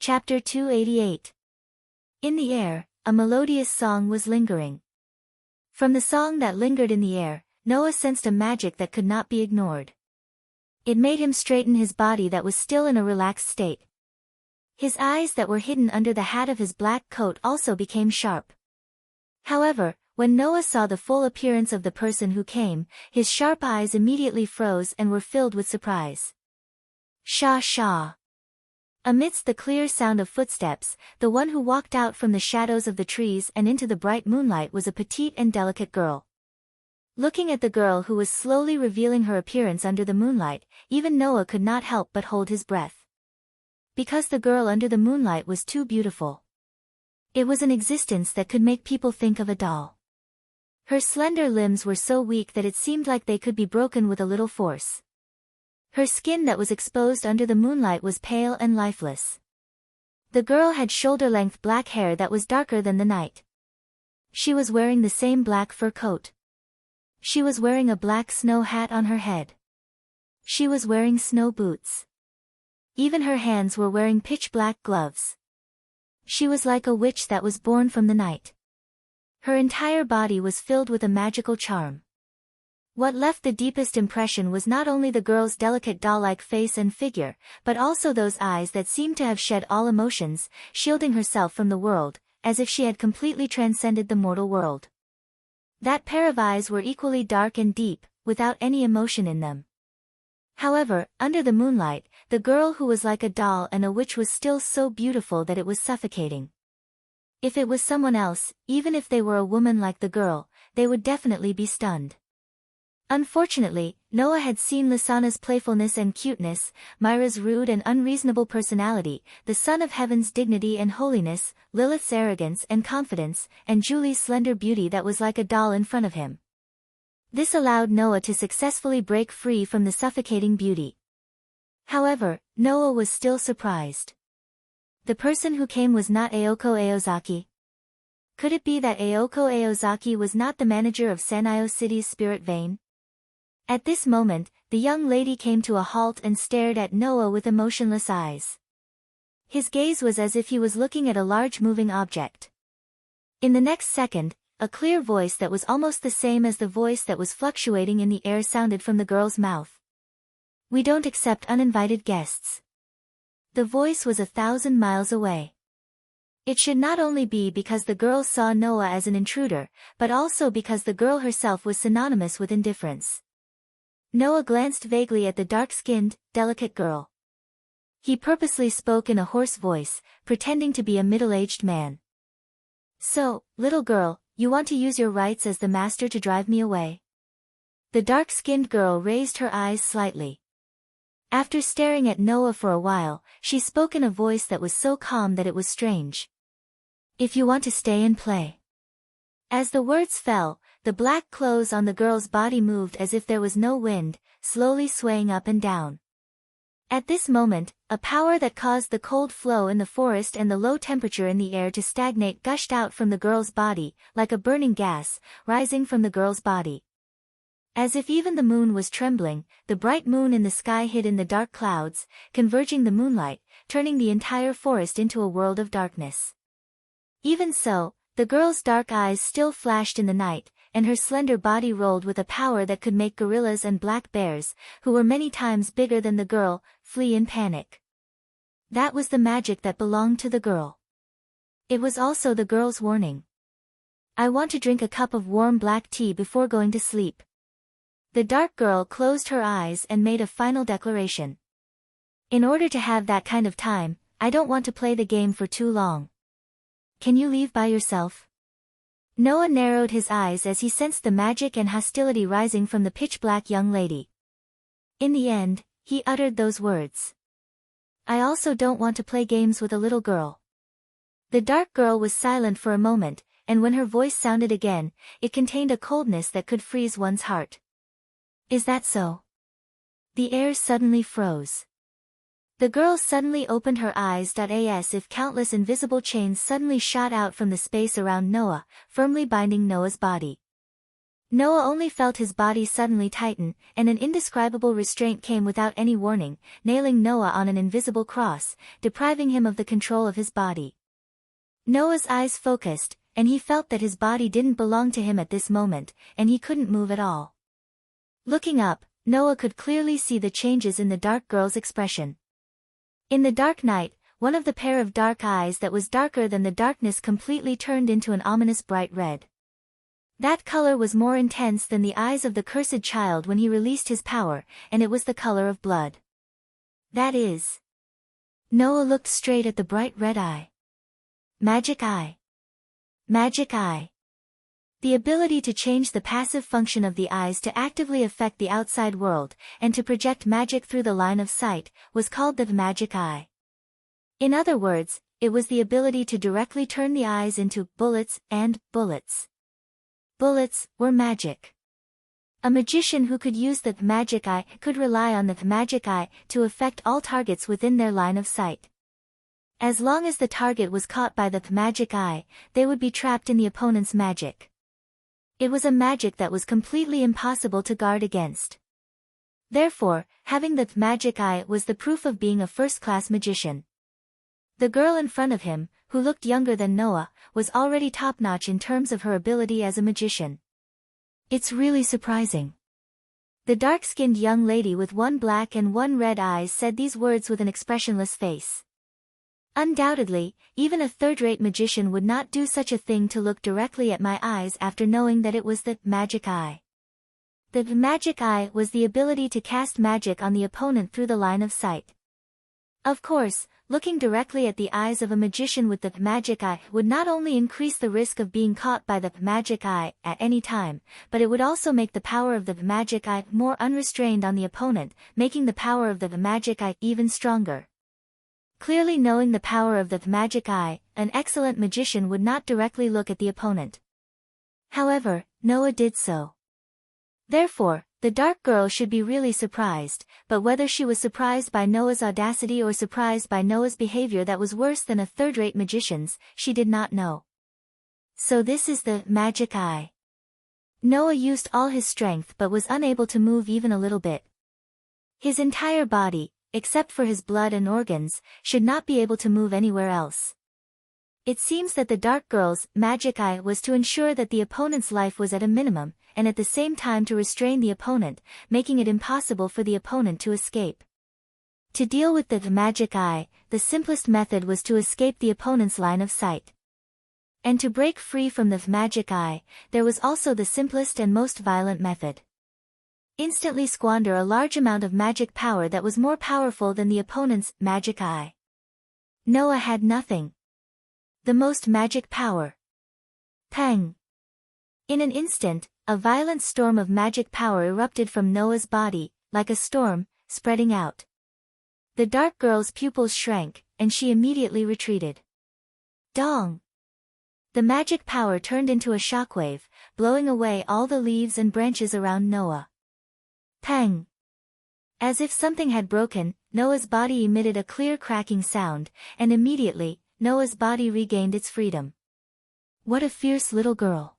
Chapter 288. In the air, a melodious song was lingering. From the song that lingered in the air, Noah sensed a magic that could not be ignored. It made him straighten his body that was still in a relaxed state. His eyes that were hidden under the hat of his black coat also became sharp. However, when Noah saw the full appearance of the person who came, his sharp eyes immediately froze and were filled with surprise. Sha sha. Amidst the clear sound of footsteps, the one who walked out from the shadows of the trees and into the bright moonlight was a petite and delicate girl. Looking at the girl who was slowly revealing her appearance under the moonlight, even Noah could not help but hold his breath. Because the girl under the moonlight was too beautiful. It was an existence that could make people think of a doll. Her slender limbs were so weak that it seemed like they could be broken with a little force. Her skin that was exposed under the moonlight was pale and lifeless. The girl had shoulder-length black hair that was darker than the night. She was wearing the same black fur coat. She was wearing a black snow hat on her head. She was wearing snow boots. Even her hands were wearing pitch-black gloves. She was like a witch that was born from the night. Her entire body was filled with a magical charm. What left the deepest impression was not only the girl's delicate doll-like face and figure, but also those eyes that seemed to have shed all emotions, shielding herself from the world, as if she had completely transcended the mortal world. That pair of eyes were equally dark and deep, without any emotion in them. However, under the moonlight, the girl who was like a doll and a witch was still so beautiful that it was suffocating. If it was someone else, even if they were a woman like the girl, they would definitely be stunned. Unfortunately, Noah had seen Lisana's playfulness and cuteness, Myra's rude and unreasonable personality, the Son of Heaven's dignity and holiness, Lilith's arrogance and confidence, and Julie's slender beauty that was like a doll in front of him. This allowed Noah to successfully break free from the suffocating beauty. However, Noah was still surprised. The person who came was not Aoko Aozaki. Could it be that Aoko Aozaki was not the manager of Sanyo City's spirit vein? At this moment, the young lady came to a halt and stared at Noah with emotionless eyes. His gaze was as if he was looking at a large moving object. In the next second, a clear voice that was almost the same as the voice that was fluctuating in the air sounded from the girl's mouth. "We don't accept uninvited guests." The voice was 1,000 miles away. It should not only be because the girl saw Noah as an intruder, but also because the girl herself was synonymous with indifference. Noah glanced vaguely at the dark-skinned, delicate girl. He purposely spoke in a hoarse voice, pretending to be a middle-aged man. "So, little girl, you want to use your rights as the master to drive me away?" The dark-skinned girl raised her eyes slightly. After staring at Noah for a while, she spoke in a voice that was so calm that it was strange. "If you want to stay and play." As the words fell, the black clothes on the girl's body moved as if there was no wind, slowly swaying up and down. At this moment, a power that caused the cold flow in the forest and the low temperature in the air to stagnate gushed out from the girl's body, like a burning gas, rising from the girl's body. As if even the moon was trembling, the bright moon in the sky hid in the dark clouds, converging the moonlight, turning the entire forest into a world of darkness. Even so, the girl's dark eyes still flashed in the night, and her slender body rolled with a power that could make gorillas and black bears, who were many times bigger than the girl, flee in panic. That was the magic that belonged to the girl. It was also the girl's warning. "I want to drink a cup of warm black tea before going to sleep." The dark girl closed her eyes and made a final declaration. "In order to have that kind of time, I don't want to play the game for too long. Can you leave by yourself?" Noah narrowed his eyes as he sensed the magic and hostility rising from the pitch-black young lady. In the end, he uttered those words. "I also don't want to play games with a little girl." The dark girl was silent for a moment, and when her voice sounded again, it contained a coldness that could freeze one's heart. "Is that so?" The air suddenly froze. The girl suddenly opened her eyes as if countless invisible chains suddenly shot out from the space around Noah, firmly binding Noah's body. Noah only felt his body suddenly tighten, and an indescribable restraint came without any warning, nailing Noah on an invisible cross, depriving him of the control of his body. Noah's eyes focused, and he felt that his body didn't belong to him at this moment, and he couldn't move at all. Looking up, Noah could clearly see the changes in the dark girl's expression. In the dark night, one of the pair of dark eyes that was darker than the darkness completely turned into an ominous bright red. That color was more intense than the eyes of the cursed child when he released his power, and it was the color of blood. That is. Noah looked straight at the bright red eye. Magic eye. Magic eye. The ability to change the passive function of the eyes to actively affect the outside world, and to project magic through the line of sight, was called the magic eye. In other words, it was the ability to directly turn the eyes into bullets and bullets. Bullets were magic. A magician who could use the magic eye could rely on the magic eye to affect all targets within their line of sight. As long as the target was caught by the magic eye, they would be trapped in the opponent's magic. It was a magic that was completely impossible to guard against. Therefore, having the magic eye was the proof of being a first-class magician. The girl in front of him, who looked younger than Noah, was already top-notch in terms of her ability as a magician. It's really surprising. The dark-skinned young lady with one black and one red eyes said these words with an expressionless face. Undoubtedly, even a third-rate magician would not do such a thing to look directly at my eyes after knowing that it was the magic eye. The magic eye was the ability to cast magic on the opponent through the line of sight. Of course, looking directly at the eyes of a magician with the magic eye would not only increase the risk of being caught by the magic eye at any time, but it would also make the power of the magic eye more unrestrained on the opponent, making the power of the magic eye even stronger. Clearly knowing the power of the magic eye, an excellent magician would not directly look at the opponent. However, Noah did so. Therefore, the dark girl should be really surprised, but whether she was surprised by Noah's audacity or surprised by Noah's behavior that was worse than a third-rate magician's, she did not know. So this is the magic eye. Noah used all his strength but was unable to move even a little bit. His entire body, except for his blood and organs, should not be able to move anywhere else. It seems that the dark girl's magic eye was to ensure that the opponent's life was at a minimum, and at the same time to restrain the opponent, making it impossible for the opponent to escape. To deal with the magic eye, the simplest method was to escape the opponent's line of sight. And to break free from the magic eye, there was also the simplest and most violent method. Instantly squander a large amount of magic power that was more powerful than the opponent's magic eye. Noah had nothing. The most magic power. Pang! In an instant, a violent storm of magic power erupted from Noah's body, like a storm, spreading out. The dark girl's pupils shrank, and she immediately retreated. Dong! The magic power turned into a shockwave, blowing away all the leaves and branches around Noah. Pang! As if something had broken, Noah's body emitted a clear cracking sound, and immediately, Noah's body regained its freedom. What a fierce little girl!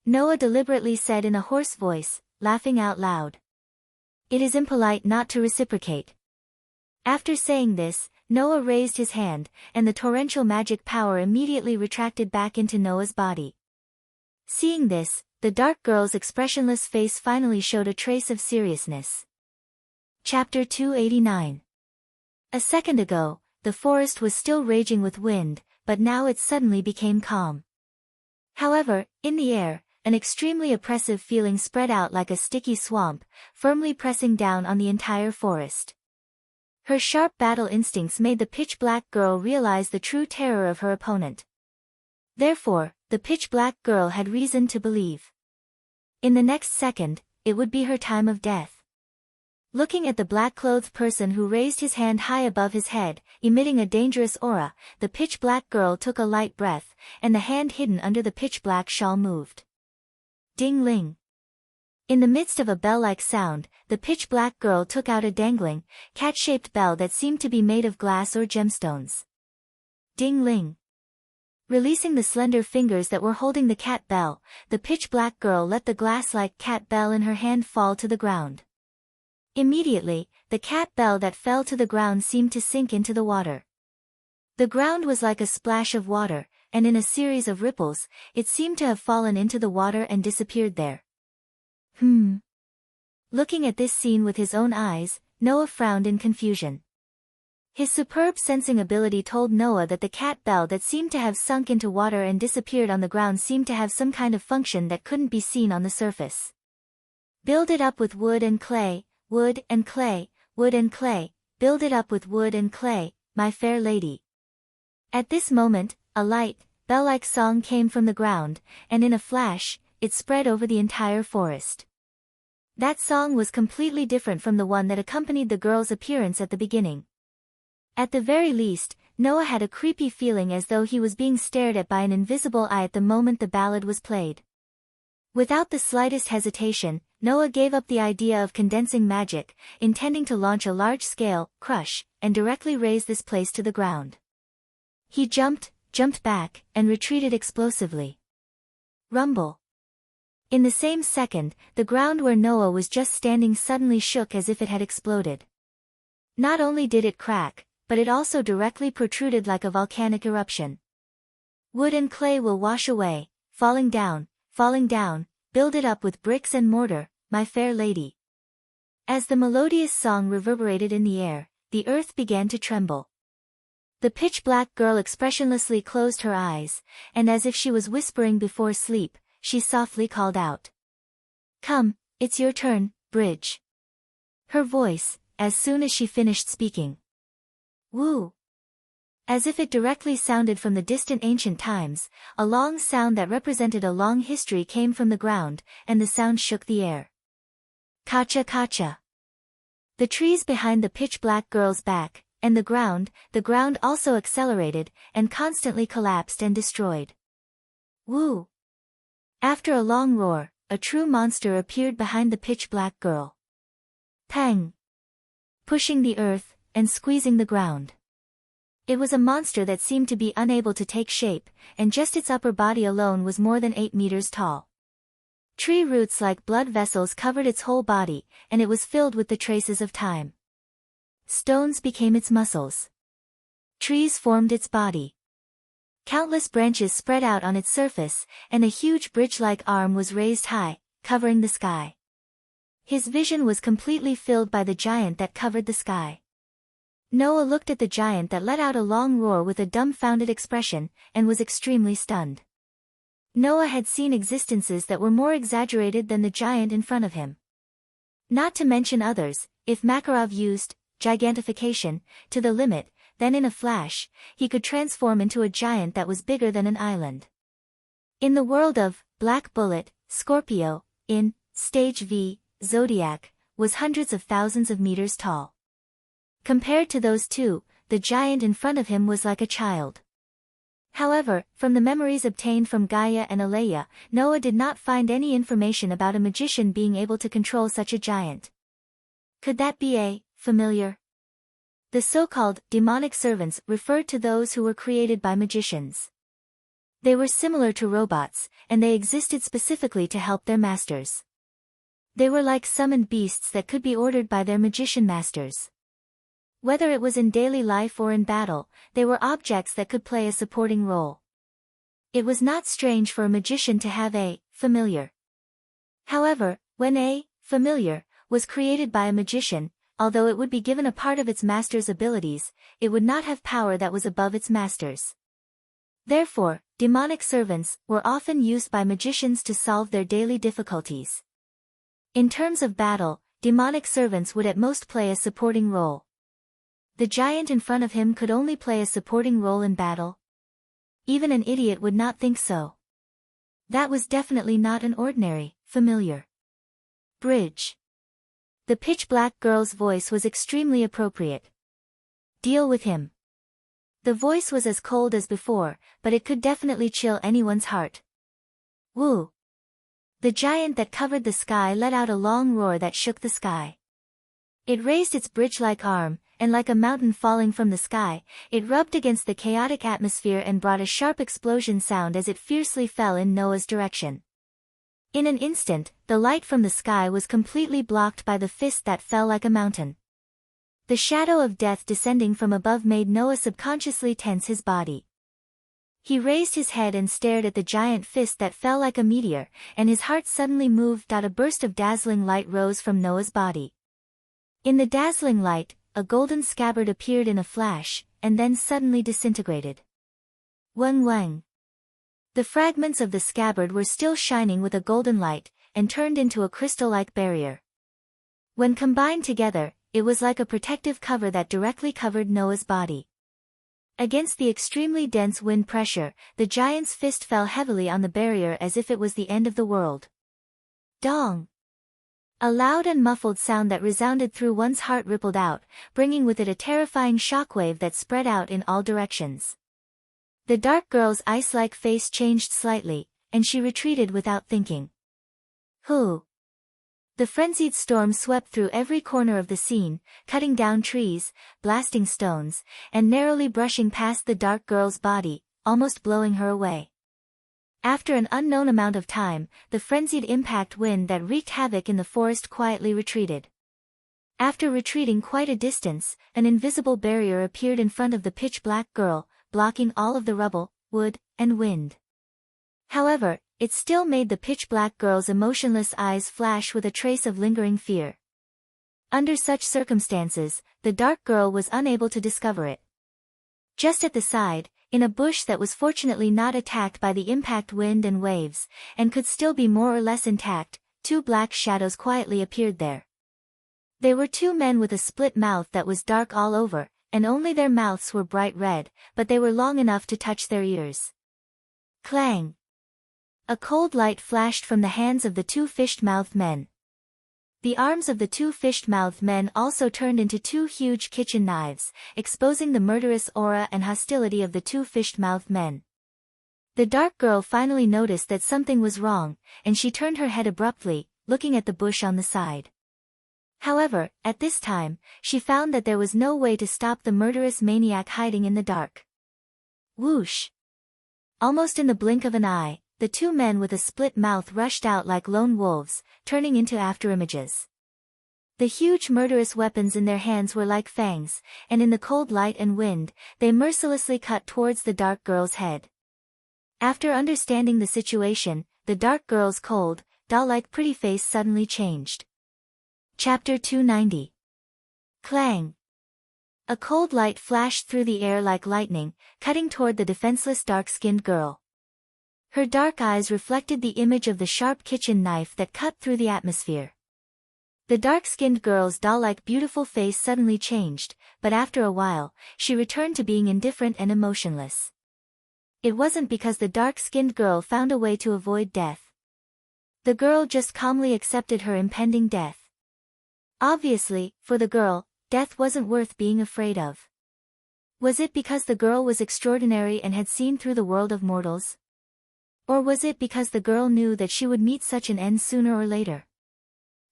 Noah deliberately said in a hoarse voice, laughing out loud. It is impolite not to reciprocate. After saying this, Noah raised his hand, and the torrential magic power immediately retracted back into Noah's body. Seeing this, the dark girl's expressionless face finally showed a trace of seriousness. Chapter 289. A second ago, the forest was still raging with wind, but now it suddenly became calm. However, in the air, an extremely oppressive feeling spread out like a sticky swamp, firmly pressing down on the entire forest. Her sharp battle instincts made the pitch-black girl realize the true terror of her opponent. Therefore, the pitch-black girl had reason to believe. In the next second, it would be her time of death. Looking at the black-clothed person who raised his hand high above his head, emitting a dangerous aura, the pitch-black girl took a light breath, and the hand hidden under the pitch-black shawl moved. Ding-ling! In the midst of a bell-like sound, the pitch-black girl took out a dangling, cat-shaped bell that seemed to be made of glass or gemstones. Ding-ling! Releasing the slender fingers that were holding the cat bell, the pitch-black girl let the glass-like cat bell in her hand fall to the ground. Immediately, the cat bell that fell to the ground seemed to sink into the water. The ground was like a splash of water, and in a series of ripples, it seemed to have fallen into the water and disappeared there. Looking at this scene with his own eyes, Noah frowned in confusion. His superb sensing ability told Noah that the cat bell that seemed to have sunk into water and disappeared on the ground seemed to have some kind of function that couldn't be seen on the surface. Build it up with wood and clay, wood and clay, wood and clay, build it up with wood and clay, my fair lady. At this moment, a light, bell-like song came from the ground, and in a flash, it spread over the entire forest. That song was completely different from the one that accompanied the girl's appearance at the beginning. At the very least, Noah had a creepy feeling as though he was being stared at by an invisible eye at the moment the ballad was played. Without the slightest hesitation, Noah gave up the idea of condensing magic, intending to launch a large-scale crush, and directly raze this place to the ground. He jumped back, and retreated explosively. Rumble. In the same second, the ground where Noah was just standing suddenly shook as if it had exploded. Not only did it crack, but it also directly protruded like a volcanic eruption. Wood and clay will wash away, falling down, build it up with bricks and mortar, my fair lady. As the melodious song reverberated in the air, the earth began to tremble. The pitch-black girl expressionlessly closed her eyes, and as if she was whispering before sleep, she softly called out. Come, it's your turn, Bridge. Her voice, as soon as she finished speaking. Woo! As if it directly sounded from the distant ancient times, a long sound that represented a long history came from the ground, and the sound shook the air. Kacha-kacha. The trees behind the pitch-black girl's back, and the ground also accelerated, and constantly collapsed and destroyed. Woo! After a long roar, a true monster appeared behind the pitch-black girl. Pang! Pushing the earth, and squeezing the ground. It was a monster that seemed to be unable to take shape, and just its upper body alone was more than 8 meters tall. Tree roots like blood vessels covered its whole body, and it was filled with the traces of time. Stones became its muscles. Trees formed its body. Countless branches spread out on its surface, and a huge bridge-like arm was raised high, covering the sky. His vision was completely filled by the giant that covered the sky. Noah looked at the giant that let out a long roar with a dumbfounded expression, and was extremely stunned. Noah had seen existences that were more exaggerated than the giant in front of him. Not to mention others, if Makarov used gigantification to the limit, then in a flash, he could transform into a giant that was bigger than an island. In the world of Black Bullet, Scorpio, in Stage V, Zodiac, was hundreds of thousands of meters tall. Compared to those two, the giant in front of him was like a child. However, from the memories obtained from Gaia and Aleya, Noah did not find any information about a magician being able to control such a giant. Could that be a familiar? The so-called demonic servants referred to those who were created by magicians. They were similar to robots, and they existed specifically to help their masters. They were like summoned beasts that could be ordered by their magician masters. Whether it was in daily life or in battle, they were objects that could play a supporting role. It was not strange for a magician to have a familiar. However, when a familiar was created by a magician, although it would be given a part of its master's abilities, it would not have power that was above its master's. Therefore, demonic servants were often used by magicians to solve their daily difficulties. In terms of battle, demonic servants would at most play a supporting role. The giant in front of him could only play a supporting role in battle. Even an idiot would not think so. That was definitely not an ordinary familiar. Bridge. The pitch-black girl's voice was extremely appropriate. Deal with him. The voice was as cold as before, but it could definitely chill anyone's heart. Woo! The giant that covered the sky let out a long roar that shook the sky. It raised its bridge-like arm, and like a mountain falling from the sky, it rubbed against the chaotic atmosphere and brought a sharp explosion sound as it fiercely fell in Noah's direction. In an instant, the light from the sky was completely blocked by the fist that fell like a mountain. The shadow of death descending from above made Noah subconsciously tense his body. He raised his head and stared at the giant fist that fell like a meteor, and his heart suddenly moved. A burst of dazzling light rose from Noah's body. In the dazzling light, a golden scabbard appeared in a flash, and then suddenly disintegrated. Wang wang. The fragments of the scabbard were still shining with a golden light, and turned into a crystal-like barrier. When combined together, it was like a protective cover that directly covered Noah's body. Against the extremely dense wind pressure, the giant's fist fell heavily on the barrier as if it was the end of the world. Dong! A loud and muffled sound that resounded through one's heart rippled out, bringing with it a terrifying shockwave that spread out in all directions. The dark girl's ice-like face changed slightly, and she retreated without thinking. Who? The frenzied storm swept through every corner of the scene, cutting down trees, blasting stones, and narrowly brushing past the dark girl's body, almost blowing her away. After an unknown amount of time, the frenzied impact wind that wreaked havoc in the forest quietly retreated. After retreating quite a distance, an invisible barrier appeared in front of the pitch-black girl, blocking all of the rubble, wood, and wind. However, it still made the pitch-black girl's emotionless eyes flash with a trace of lingering fear. Under such circumstances, the dark girl was unable to discover it. Just at the side, in a bush that was fortunately not attacked by the impact wind and waves, and could still be more or less intact, two black shadows quietly appeared there. They were two men with a split mouth that was dark all over, and only their mouths were bright red, but they were long enough to touch their ears. Clang! A cold light flashed from the hands of the two fish-mouthed men. The arms of the two fish-mouthed men also turned into two huge kitchen knives, exposing the murderous aura and hostility of the two fish-mouthed men. The dark girl finally noticed that something was wrong, and she turned her head abruptly, looking at the bush on the side. However, at this time, she found that there was no way to stop the murderous maniac hiding in the dark. Whoosh! Almost in the blink of an eye, the two men with a split mouth rushed out like lone wolves, turning into afterimages. The huge murderous weapons in their hands were like fangs, and in the cold light and wind, they mercilessly cut towards the dark girl's head. After understanding the situation, the dark girl's cold, doll-like pretty face suddenly changed. Chapter 290. Clang! A cold light flashed through the air like lightning, cutting toward the defenseless dark-skinned girl. Her dark eyes reflected the image of the sharp kitchen knife that cut through the atmosphere. The dark-skinned girl's doll-like beautiful face suddenly changed, but after a while, she returned to being indifferent and emotionless. It wasn't because the dark-skinned girl found a way to avoid death. The girl just calmly accepted her impending death. Obviously, for the girl, death wasn't worth being afraid of. Was it because the girl was extraordinary and had seen through the world of mortals? Or was it because the girl knew that she would meet such an end sooner or later?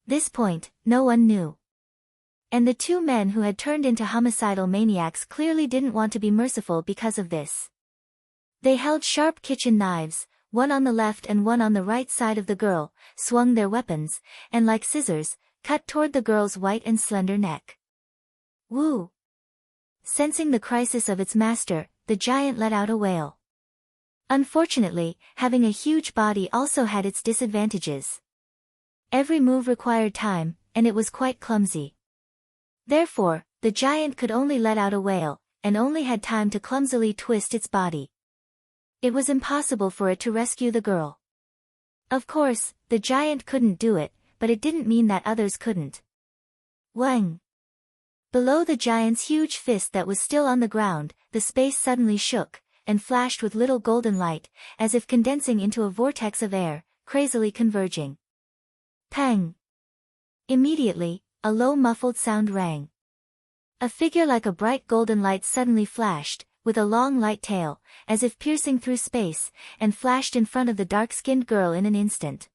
This point, no one knew. And the two men who had turned into homicidal maniacs clearly didn't want to be merciful because of this. They held sharp kitchen knives, one on the left and one on the right side of the girl, swung their weapons, and like scissors, cut toward the girl's white and slender neck. Woo! Sensing the crisis of its master, the giant let out a wail. Unfortunately, having a huge body also had its disadvantages. Every move required time, and it was quite clumsy. Therefore, the giant could only let out a wail, and only had time to clumsily twist its body. It was impossible for it to rescue the girl. Of course, the giant couldn't do it, but it didn't mean that others couldn't. Wang! Below the giant's huge fist that was still on the ground, the space suddenly shook, and flashed with little golden light, as if condensing into a vortex of air, crazily converging. Pang! Immediately, a low muffled sound rang. A figure like a bright golden light suddenly flashed, with a long light tail, as if piercing through space, and flashed in front of the dark-skinned girl in an instant.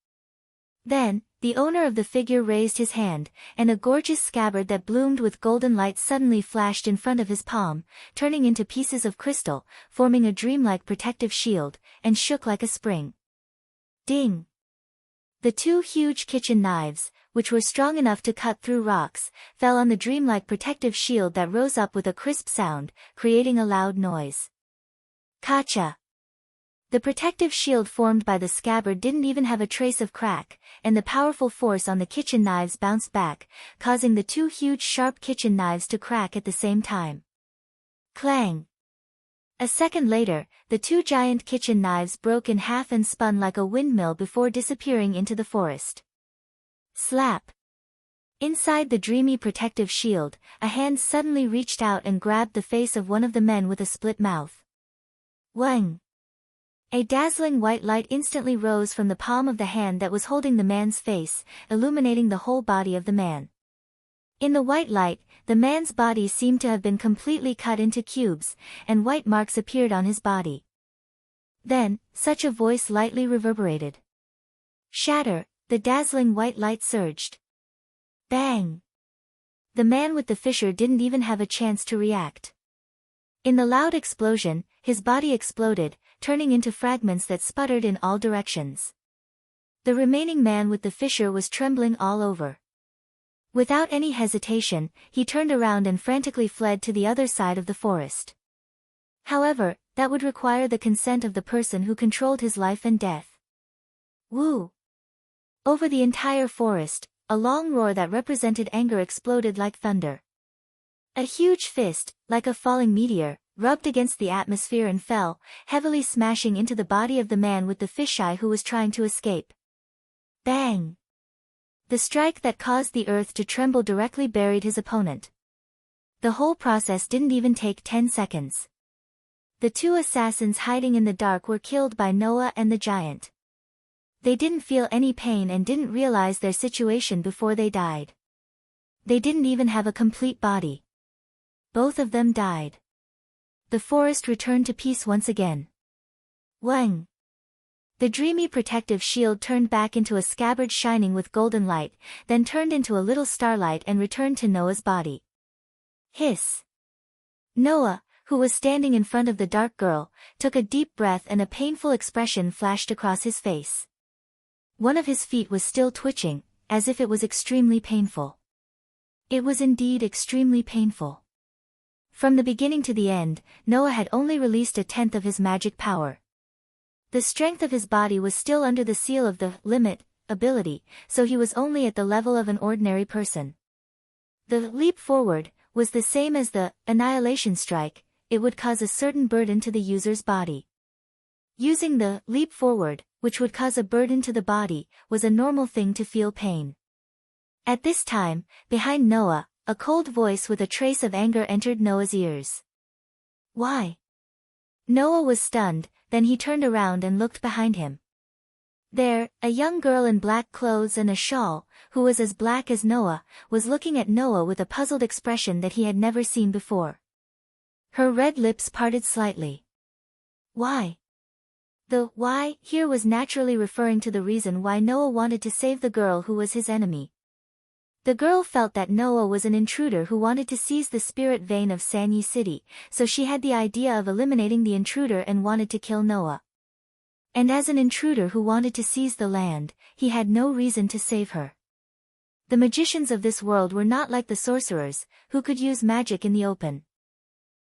Then, the owner of the figure raised his hand, and a gorgeous scabbard that bloomed with golden light suddenly flashed in front of his palm, turning into pieces of crystal, forming a dreamlike protective shield, and shook like a spring. Ding! The two huge kitchen knives, which were strong enough to cut through rocks, fell on the dreamlike protective shield that rose up with a crisp sound, creating a loud noise. Kacha! The protective shield formed by the scabbard didn't even have a trace of crack, and the powerful force on the kitchen knives bounced back, causing the two huge sharp kitchen knives to crack at the same time. Clang! A second later, the two giant kitchen knives broke in half and spun like a windmill before disappearing into the forest. Slap! Inside the dreamy protective shield, a hand suddenly reached out and grabbed the face of one of the men with a split mouth. Wang! A dazzling white light instantly rose from the palm of the hand that was holding the man's face, illuminating the whole body of the man. In the white light, the man's body seemed to have been completely cut into cubes, and white marks appeared on his body. Then, such a voice lightly reverberated. Shatter! The dazzling white light surged. Bang! The man with the fissure didn't even have a chance to react. In the loud explosion, his body exploded, turning into fragments that sputtered in all directions. The remaining man with the fissure was trembling all over. Without any hesitation, he turned around and frantically fled to the other side of the forest. However, that would require the consent of the person who controlled his life and death. Woo! Over the entire forest, a long roar that represented anger exploded like thunder. A huge fist, like a falling meteor, rubbed against the atmosphere and fell, heavily smashing into the body of the man with the fisheye who was trying to escape. Bang! The strike that caused the earth to tremble directly buried his opponent. The whole process didn't even take 10 seconds. The two assassins hiding in the dark were killed by Noah and the giant. They didn't feel any pain and didn't realize their situation before they died. They didn't even have a complete body. Both of them died. The forest returned to peace once again. Wang! The dreamy protective shield turned back into a scabbard shining with golden light, then turned into a little starlight and returned to Noah's body. Hiss! Noah, who was standing in front of the dark girl, took a deep breath and a painful expression flashed across his face. One of his feet was still twitching, as if it was extremely painful. It was indeed extremely painful. From the beginning to the end, Noah had only released 1/10 of his magic power. The strength of his body was still under the seal of the limit ability, so he was only at the level of an ordinary person. The leap forward was the same as the annihilation strike. It would cause a certain burden to the user's body. Using the leap forward, which would cause a burden to the body, was a normal thing to feel pain. At this time, behind Noah, a cold voice with a trace of anger entered Noah's ears. Why? Noah was stunned, then he turned around and looked behind him. There, a young girl in black clothes and a shawl, who was as black as Noah, was looking at Noah with a puzzled expression that he had never seen before. Her red lips parted slightly. Why? The why here was naturally referring to the reason why Noah wanted to save the girl who was his enemy. The girl felt that Noah was an intruder who wanted to seize the spirit vein of Sanyi City, so she had the idea of eliminating the intruder and wanted to kill Noah. And as an intruder who wanted to seize the land, he had no reason to save her. The magicians of this world were not like the sorcerers, who could use magic in the open.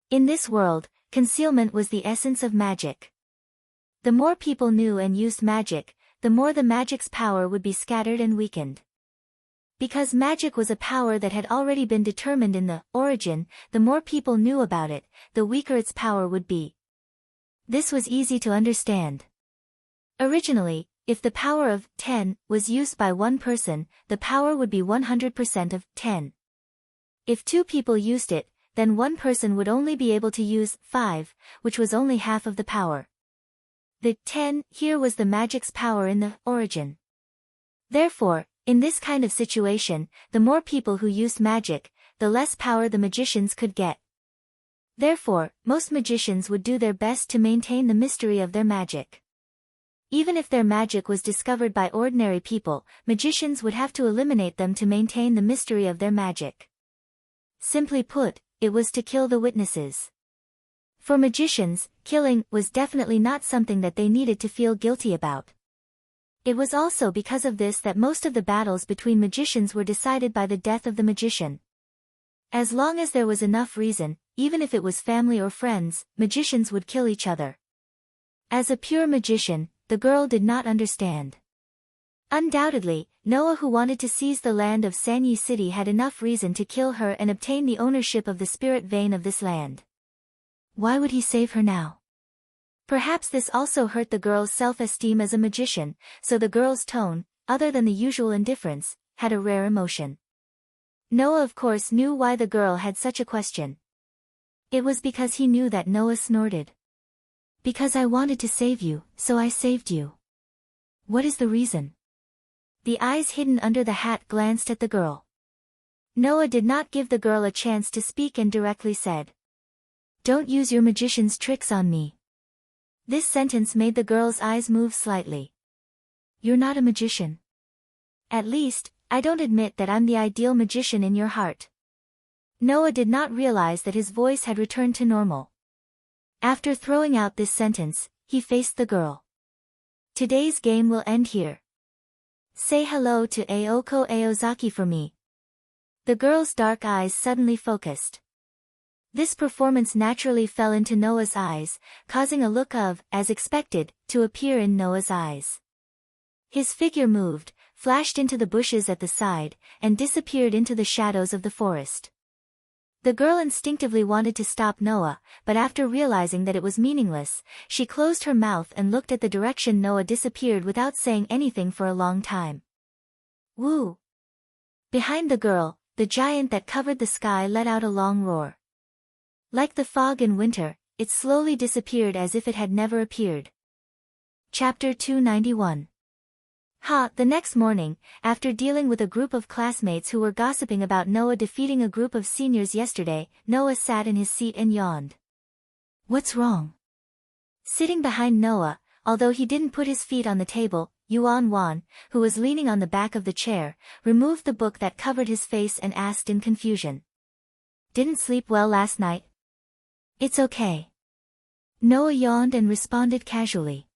In this world, concealment was the essence of magic. The more people knew and used magic, the more the magic's power would be scattered and weakened. Because magic was a power that had already been determined in the origin, the more people knew about it, the weaker its power would be. This was easy to understand. Originally, if the power of 10 was used by one person, the power would be 100% of 10. If two people used it, then one person would only be able to use 5, which was only half of the power. The 10 here was the magic's power in the origin. Therefore, in this kind of situation, the more people who used magic, the less power the magicians could get. Therefore, most magicians would do their best to maintain the mystery of their magic. Even if their magic was discovered by ordinary people, magicians would have to eliminate them to maintain the mystery of their magic. Simply put, it was to kill the witnesses. For magicians, killing was definitely not something that they needed to feel guilty about. It was also because of this that most of the battles between magicians were decided by the death of the magician. As long as there was enough reason, even if it was family or friends, magicians would kill each other. As a pure magician, the girl did not understand. Undoubtedly, Noah, who wanted to seize the land of Sanyi City, had enough reason to kill her and obtain the ownership of the spirit vein of this land. Why would he save her now? Perhaps this also hurt the girl's self-esteem as a magician, so the girl's tone, other than the usual indifference, had a rare emotion. Noah of course knew why the girl had such a question. It was because he knew that. Noah snorted. Because I wanted to save you, so I saved you. What is the reason? The eyes hidden under the hat glanced at the girl. Noah did not give the girl a chance to speak and directly said, "Don't use your magician's tricks on me." This sentence made the girl's eyes move slightly. You're not a magician. At least, I don't admit that I'm the ideal magician in your heart. Noah did not realize that his voice had returned to normal. After throwing out this sentence, he faced the girl. Today's game will end here. Say hello to Aoko Aozaki for me. The girl's dark eyes suddenly focused. This performance naturally fell into Noah's eyes, causing a look of, as expected, to appear in Noah's eyes. His figure moved, flashed into the bushes at the side, and disappeared into the shadows of the forest. The girl instinctively wanted to stop Noah, but after realizing that it was meaningless, she closed her mouth and looked at the direction Noah disappeared without saying anything for a long time. Woo! Behind the girl, the giant that covered the sky let out a long roar. Like the fog in winter, it slowly disappeared as if it had never appeared. Chapter 291. The next morning, after dealing with a group of classmates who were gossiping about Noah defeating a group of seniors yesterday, Noah sat in his seat and yawned. What's wrong? Sitting behind Noah, although he didn't put his feet on the table, Yuan Wan, who was leaning on the back of the chair, removed the book that covered his face and asked in confusion. Didn't sleep well last night? It's okay. Noah yawned and responded casually.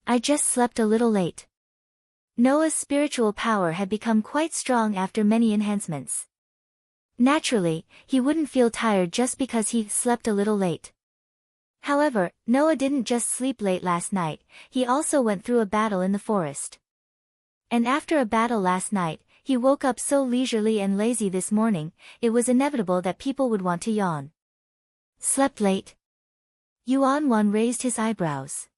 I just slept a little late. Noah's spiritual power had become quite strong after many enhancements. Naturally, he wouldn't feel tired just because he slept a little late. However, Noah didn't just sleep late last night, he also went through a battle in the forest. And after a battle last night, he woke up so leisurely and lazy this morning, it was inevitable that people would want to yawn. Slept late? Yuan Wan raised his eyebrows.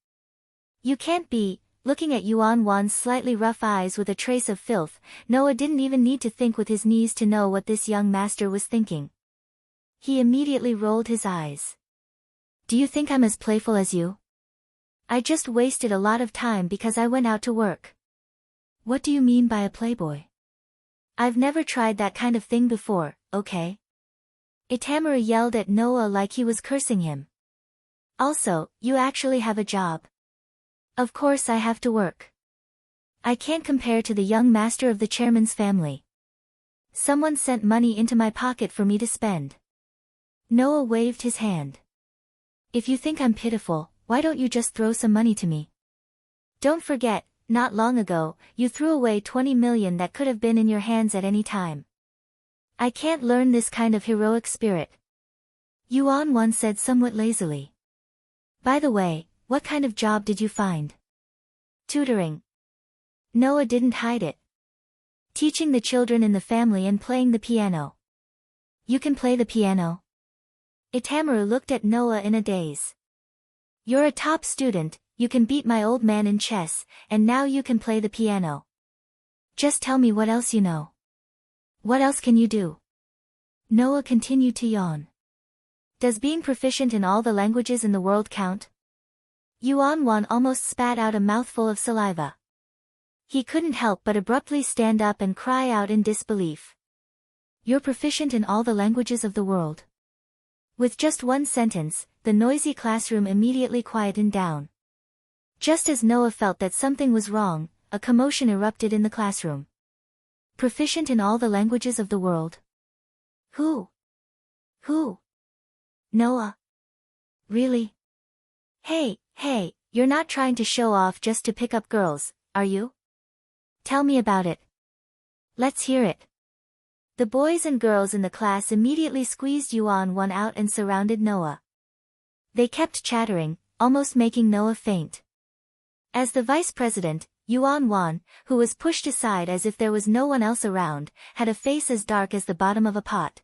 You can't be. Looking at Yuan Wan's slightly rough eyes with a trace of filth, Noah didn't even need to think with his knees to know what this young master was thinking. He immediately rolled his eyes. Do you think I'm as playful as you? I just wasted a lot of time because I went out to work. What do you mean by a playboy? I've never tried that kind of thing before, okay? Itamura yelled at Noah like he was cursing him. Also, you actually have a job. Of course I have to work. I can't compare to the young master of the chairman's family. Someone sent money into my pocket for me to spend. Noah waved his hand. If you think I'm pitiful, why don't you just throw some money to me? Don't forget, not long ago, you threw away 20 million that could have been in your hands at any time. I can't learn this kind of heroic spirit. Yuan Wan said somewhat lazily. By the way, what kind of job did you find? Tutoring. Noah didn't hide it. Teaching the children in the family and playing the piano. You can play the piano? Itamura looked at Noah in a daze. You're a top student, you can beat my old man in chess, and now you can play the piano. Just tell me what else you know. What else can you do? Noah continued to yawn. Does being proficient in all the languages in the world count? Yuan Wan almost spat out a mouthful of saliva. He couldn't help but abruptly stand up and cry out in disbelief. You're proficient in all the languages of the world. With just one sentence, the noisy classroom immediately quietened down. Just as Noah felt that something was wrong, a commotion erupted in the classroom. Proficient in all the languages of the world. Who? Noah? Really? Hey, you're not trying to show off just to pick up girls, are you? Tell me about it. Let's hear it. The boys and girls in the class immediately squeezed Yuan out and surrounded Noah. They kept chattering, almost making Noah faint. As the vice president, Yuan, who was pushed aside as if there was no one else around, had a face as dark as the bottom of a pot.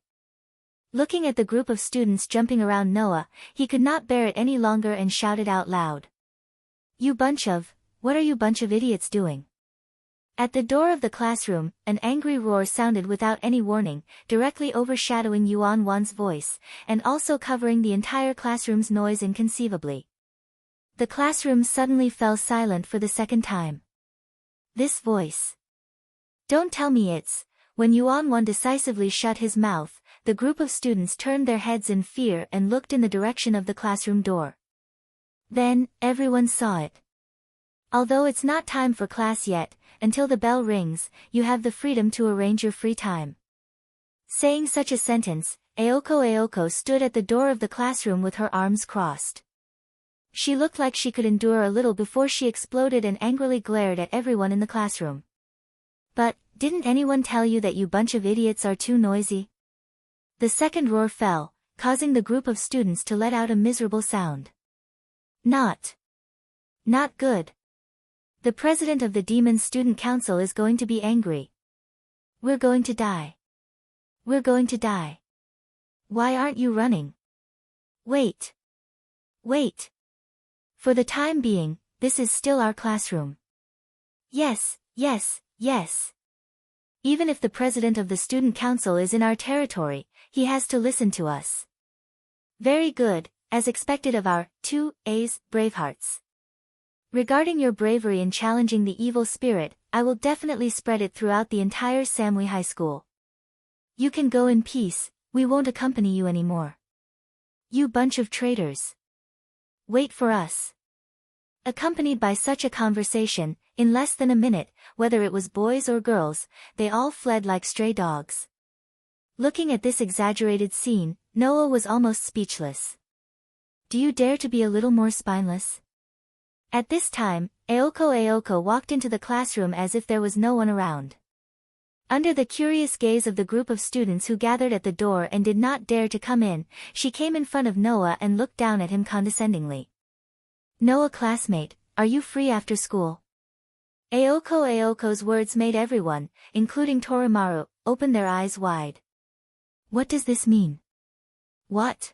Looking at the group of students jumping around Noah, he could not bear it any longer and shouted out loud. What are you bunch of idiots doing? At the door of the classroom, an angry roar sounded without any warning, directly overshadowing Yuan's voice, and also covering the entire classroom's noise inconceivably. The classroom suddenly fell silent for the second time. This voice. Don't tell me it's. When Yuan decisively shut his mouth, the group of students turned their heads in fear and looked in the direction of the classroom door. Then, everyone saw it. Although it's not time for class yet, until the bell rings, you have the freedom to arrange your free time. Saying such a sentence, Aoko stood at the door of the classroom with her arms crossed. She looked like she could endure a little before she exploded and angrily glared at everyone in the classroom. But, didn't anyone tell you that you bunch of idiots are too noisy? The second roar fell, causing the group of students to let out a miserable sound. Not good. The president of the Demon Student Council is going to be angry. We're going to die. We're going to die. Why aren't you running? Wait. For the time being, this is still our classroom. Yes. Even if the president of the student council is in our territory, he has to listen to us. Very good, as expected of our 2A's Bravehearts. Regarding your bravery in challenging the evil spirit, I will definitely spread it throughout the entire Samui High School. You can go in peace, we won't accompany you anymore. You bunch of traitors. Wait for us. Accompanied by such a conversation, in less than a minute, whether it was boys or girls, they all fled like stray dogs. Looking at this exaggerated scene, Noah was almost speechless. Do you dare to be a little more spineless? At this time, Aoko walked into the classroom as if there was no one around. Under the curious gaze of the group of students who gathered at the door and did not dare to come in, she came in front of Noah and looked down at him condescendingly. Noah classmate, are you free after school? Aoko's words made everyone, including Torimaru, open their eyes wide. What does this mean? What?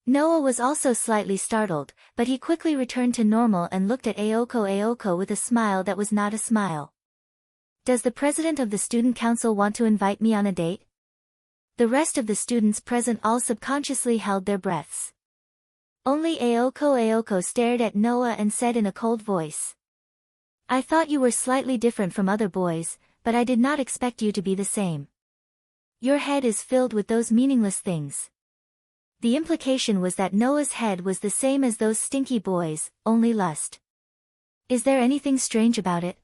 Noah was also slightly startled, but he quickly returned to normal and looked at Aoko with a smile that was not a smile. Does the president of the student council want to invite me on a date? The rest of the students present all subconsciously held their breaths. Only Aoko stared at Noah and said in a cold voice. I thought you were slightly different from other boys, but I did not expect you to be the same. Your head is filled with those meaningless things. The implication was that Noah's head was the same as those stinky boys, only lust. Is there anything strange about it?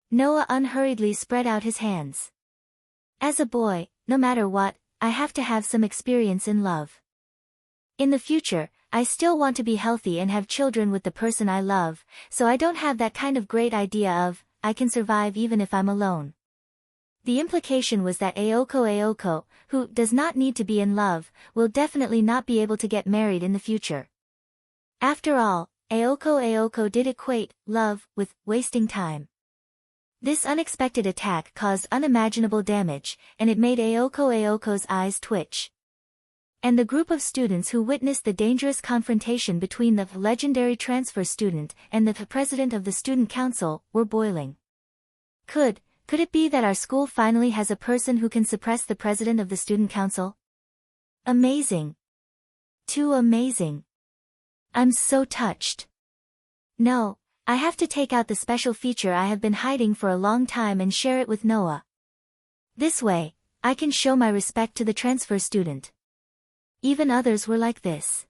Noah unhurriedly spread out his hands. As a boy, no matter what, I have to have some experience in love. In the future, I still want to be healthy and have children with the person I love, so I don't have that kind of great idea of, I can survive even if I'm alone. The implication was that Aoko, who does not need to be in love, will definitely not be able to get married in the future. After all, Aoko did equate love with wasting time. This unexpected attack caused unimaginable damage, and it made Aoko's eyes twitch. And the group of students who witnessed the dangerous confrontation between the legendary transfer student and the president of the student council were boiling. Could it be that our school finally has a person who can suppress the president of the student council? Amazing. Too amazing. I'm so touched. No, I have to take out the special feature I have been hiding for a long time and share it with Noah. This way, I can show my respect to the transfer student. Even others were like this.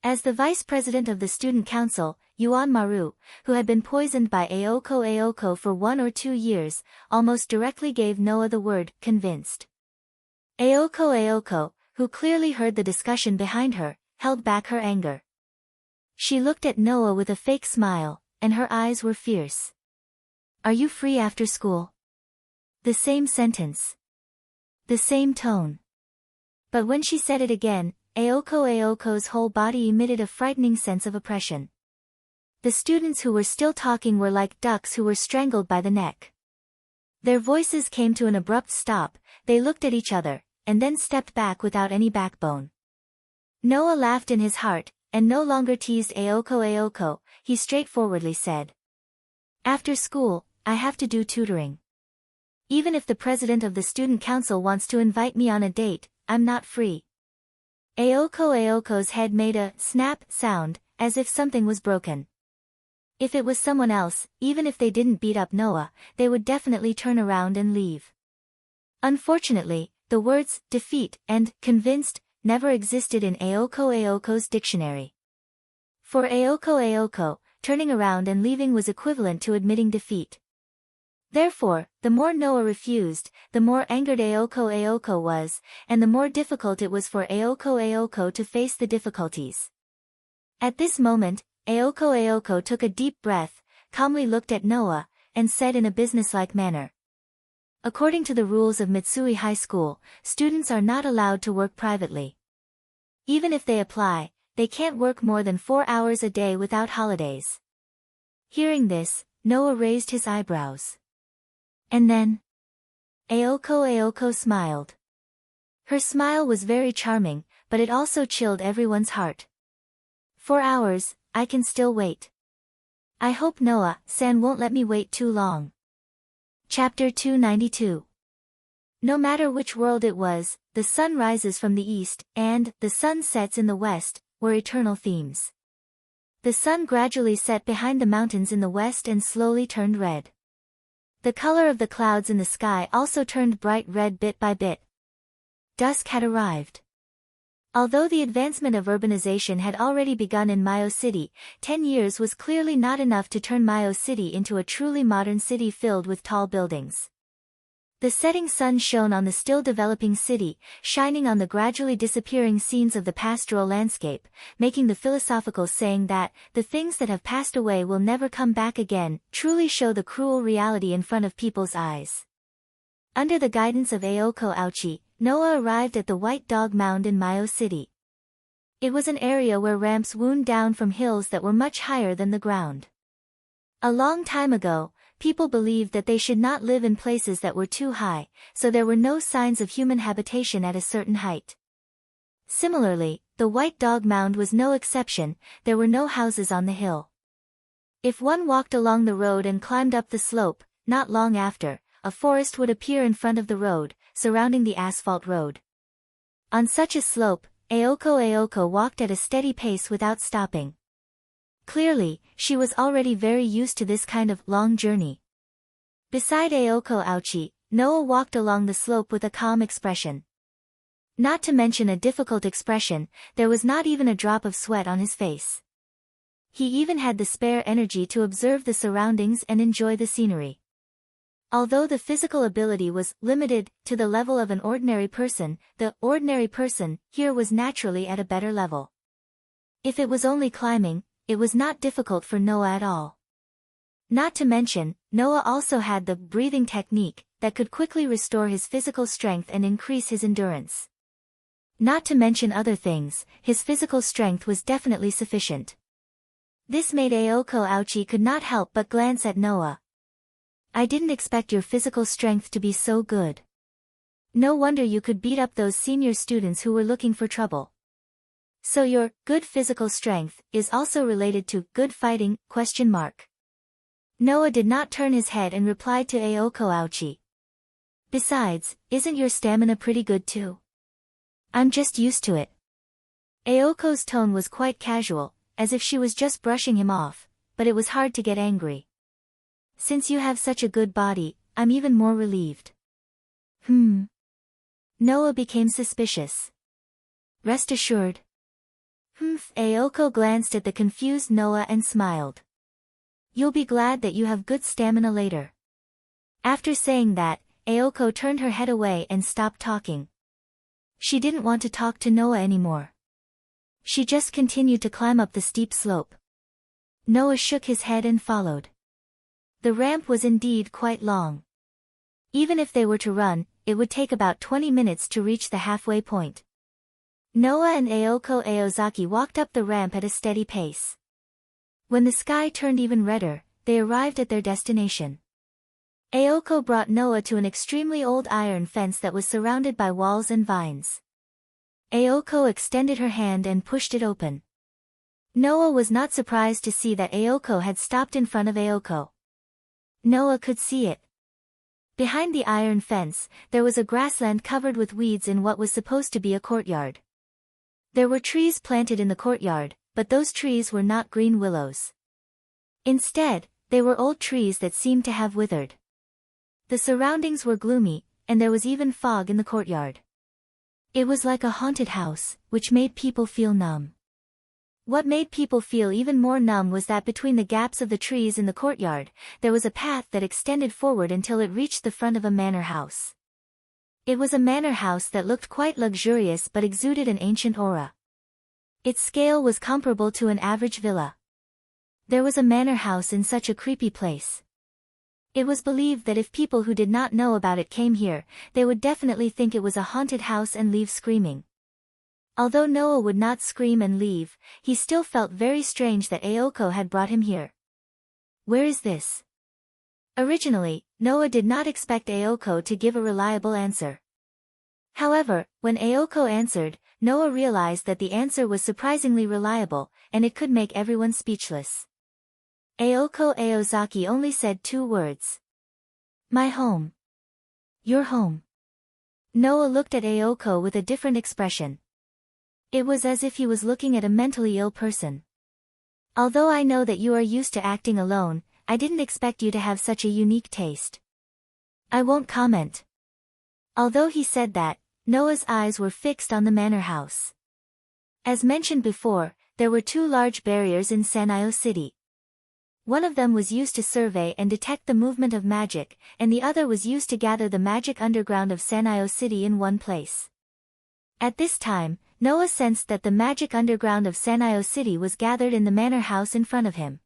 As the vice president of the student council, Yuan Maru, who had been poisoned by Aoko for 1 or 2 years, almost directly gave Noah the word, convinced. Aoko, who clearly heard the discussion behind her, held back her anger. She looked at Noah with a fake smile, and her eyes were fierce. Are you free after school? The same sentence. The same tone. But when she said it again, Aoko's whole body emitted a frightening sense of oppression. The students who were still talking were like ducks who were strangled by the neck. Their voices came to an abrupt stop, they looked at each other, and then stepped back without any backbone. Noah laughed in his heart, and no longer teased Aoko, he straightforwardly said. After school, I have to do tutoring. Even if the president of the student council wants to invite me on a date, I'm not free. Aoko's head made a snap sound, as if something was broken. If it was someone else, even if they didn't beat up Noah, they would definitely turn around and leave. Unfortunately, the words defeat and convinced never existed in Aoko's dictionary. For Aoko, turning around and leaving was equivalent to admitting defeat. Therefore, the more Noah refused, the more angered Aoko was, and the more difficult it was for Aoko to face the difficulties. At this moment, Aoko took a deep breath, calmly looked at Noah, and said in a businesslike manner. According to the rules of Mitsui High School, students are not allowed to work privately. Even if they apply, they can't work more than 4 hours a day without holidays. Hearing this, Noah raised his eyebrows. And then? Aoko smiled. Her smile was very charming, but it also chilled everyone's heart. 4 hours, I can still wait. I hope Noah-san won't let me wait too long. Chapter 292. No matter which world it was, the sun rises from the east, and the sun sets in the west, were eternal themes. The sun gradually set behind the mountains in the west and slowly turned red. The color of the clouds in the sky also turned bright red bit by bit. Dusk had arrived. Although the advancement of urbanization had already begun in Mayo City, 10 years was clearly not enough to turn Mayo City into a truly modern city filled with tall buildings. The setting sun shone on the still developing city, shining on the gradually disappearing scenes of the pastoral landscape, making the philosophical saying that, the things that have passed away will never come back again, truly show the cruel reality in front of people's eyes. Under the guidance of Aoko, Noah arrived at the White Dog Mound in Mayo City. It was an area where ramps wound down from hills that were much higher than the ground. A long time ago, people believed that they should not live in places that were too high, so there were no signs of human habitation at a certain height. Similarly, the White Dog Mound was no exception, there were no houses on the hill. If one walked along the road and climbed up the slope, not long after, a forest would appear in front of the road, surrounding the asphalt road. On such a slope, Aoko walked at a steady pace without stopping. Clearly, she was already very used to this kind of long journey. Beside Aoko, Noah walked along the slope with a calm expression. Not to mention a difficult expression, there was not even a drop of sweat on his face. He even had the spare energy to observe the surroundings and enjoy the scenery. Although the physical ability was limited to the level of an ordinary person, the ordinary person here was naturally at a better level. If it was only climbing, it was not difficult for Noah at all. Not to mention, Noah also had the breathing technique that could quickly restore his physical strength and increase his endurance. Not to mention other things, his physical strength was definitely sufficient. This made Aoko could not help but glance at Noah. I didn't expect your physical strength to be so good. No wonder you could beat up those senior students who were looking for trouble. So your good physical strength is also related to good fighting? Noah did not turn his head and replied to Aoko. Besides, isn't your stamina pretty good too? I'm just used to it. Aoko's tone was quite casual, as if she was just brushing him off, but it was hard to get angry. Since you have such a good body, I'm even more relieved. Noah became suspicious. Rest assured. Humph. Aoko glanced at the confused Noah and smiled. You'll be glad that you have good stamina later. After saying that, Aoko turned her head away and stopped talking. She didn't want to talk to Noah anymore. She just continued to climb up the steep slope. Noah shook his head and followed. The ramp was indeed quite long. Even if they were to run, it would take about 20 minutes to reach the halfway point. Noah and Aoko Aozaki walked up the ramp at a steady pace. When the sky turned even redder, they arrived at their destination. Aoko brought Noah to an extremely old iron fence that was surrounded by walls and vines. Aoko extended her hand and pushed it open. Noah was not surprised to see that Aoko had stopped in front of Aoko. Noah could see it. Behind the iron fence, there was a grassland covered with weeds in what was supposed to be a courtyard. There were trees planted in the courtyard, but those trees were not green willows. Instead, they were old trees that seemed to have withered. The surroundings were gloomy, and there was even fog in the courtyard. It was like a haunted house, which made people feel numb. What made people feel even more numb was that between the gaps of the trees in the courtyard, there was a path that extended forward until it reached the front of a manor house. It was a manor house that looked quite luxurious but exuded an ancient aura. Its scale was comparable to an average villa. There was a manor house in such a creepy place. It was believed that if people who did not know about it came here, they would definitely think it was a haunted house and leave screaming. Although Noah would not scream and leave, he still felt very strange that Aoko had brought him here. Where is this? Originally, Noah did not expect Aoko to give a reliable answer. However, when Aoko answered, Noah realized that the answer was surprisingly reliable, and it could make everyone speechless. Aoko Aozaki only said 2 words. My home. Your home. Noah looked at Aoko with a different expression. It was as if he was looking at a mentally ill person. Although I know that you are used to acting alone, I didn't expect you to have such a unique taste. I won't comment. Although he said that, Noah's eyes were fixed on the manor house. As mentioned before, there were 2 large barriers in Sanyo City. One of them was used to survey and detect the movement of magic, and the other was used to gather the magic underground of Sanyo City in one place. At this time, Noah sensed that the magic underground of Sanyo City was gathered in the manor house in front of him.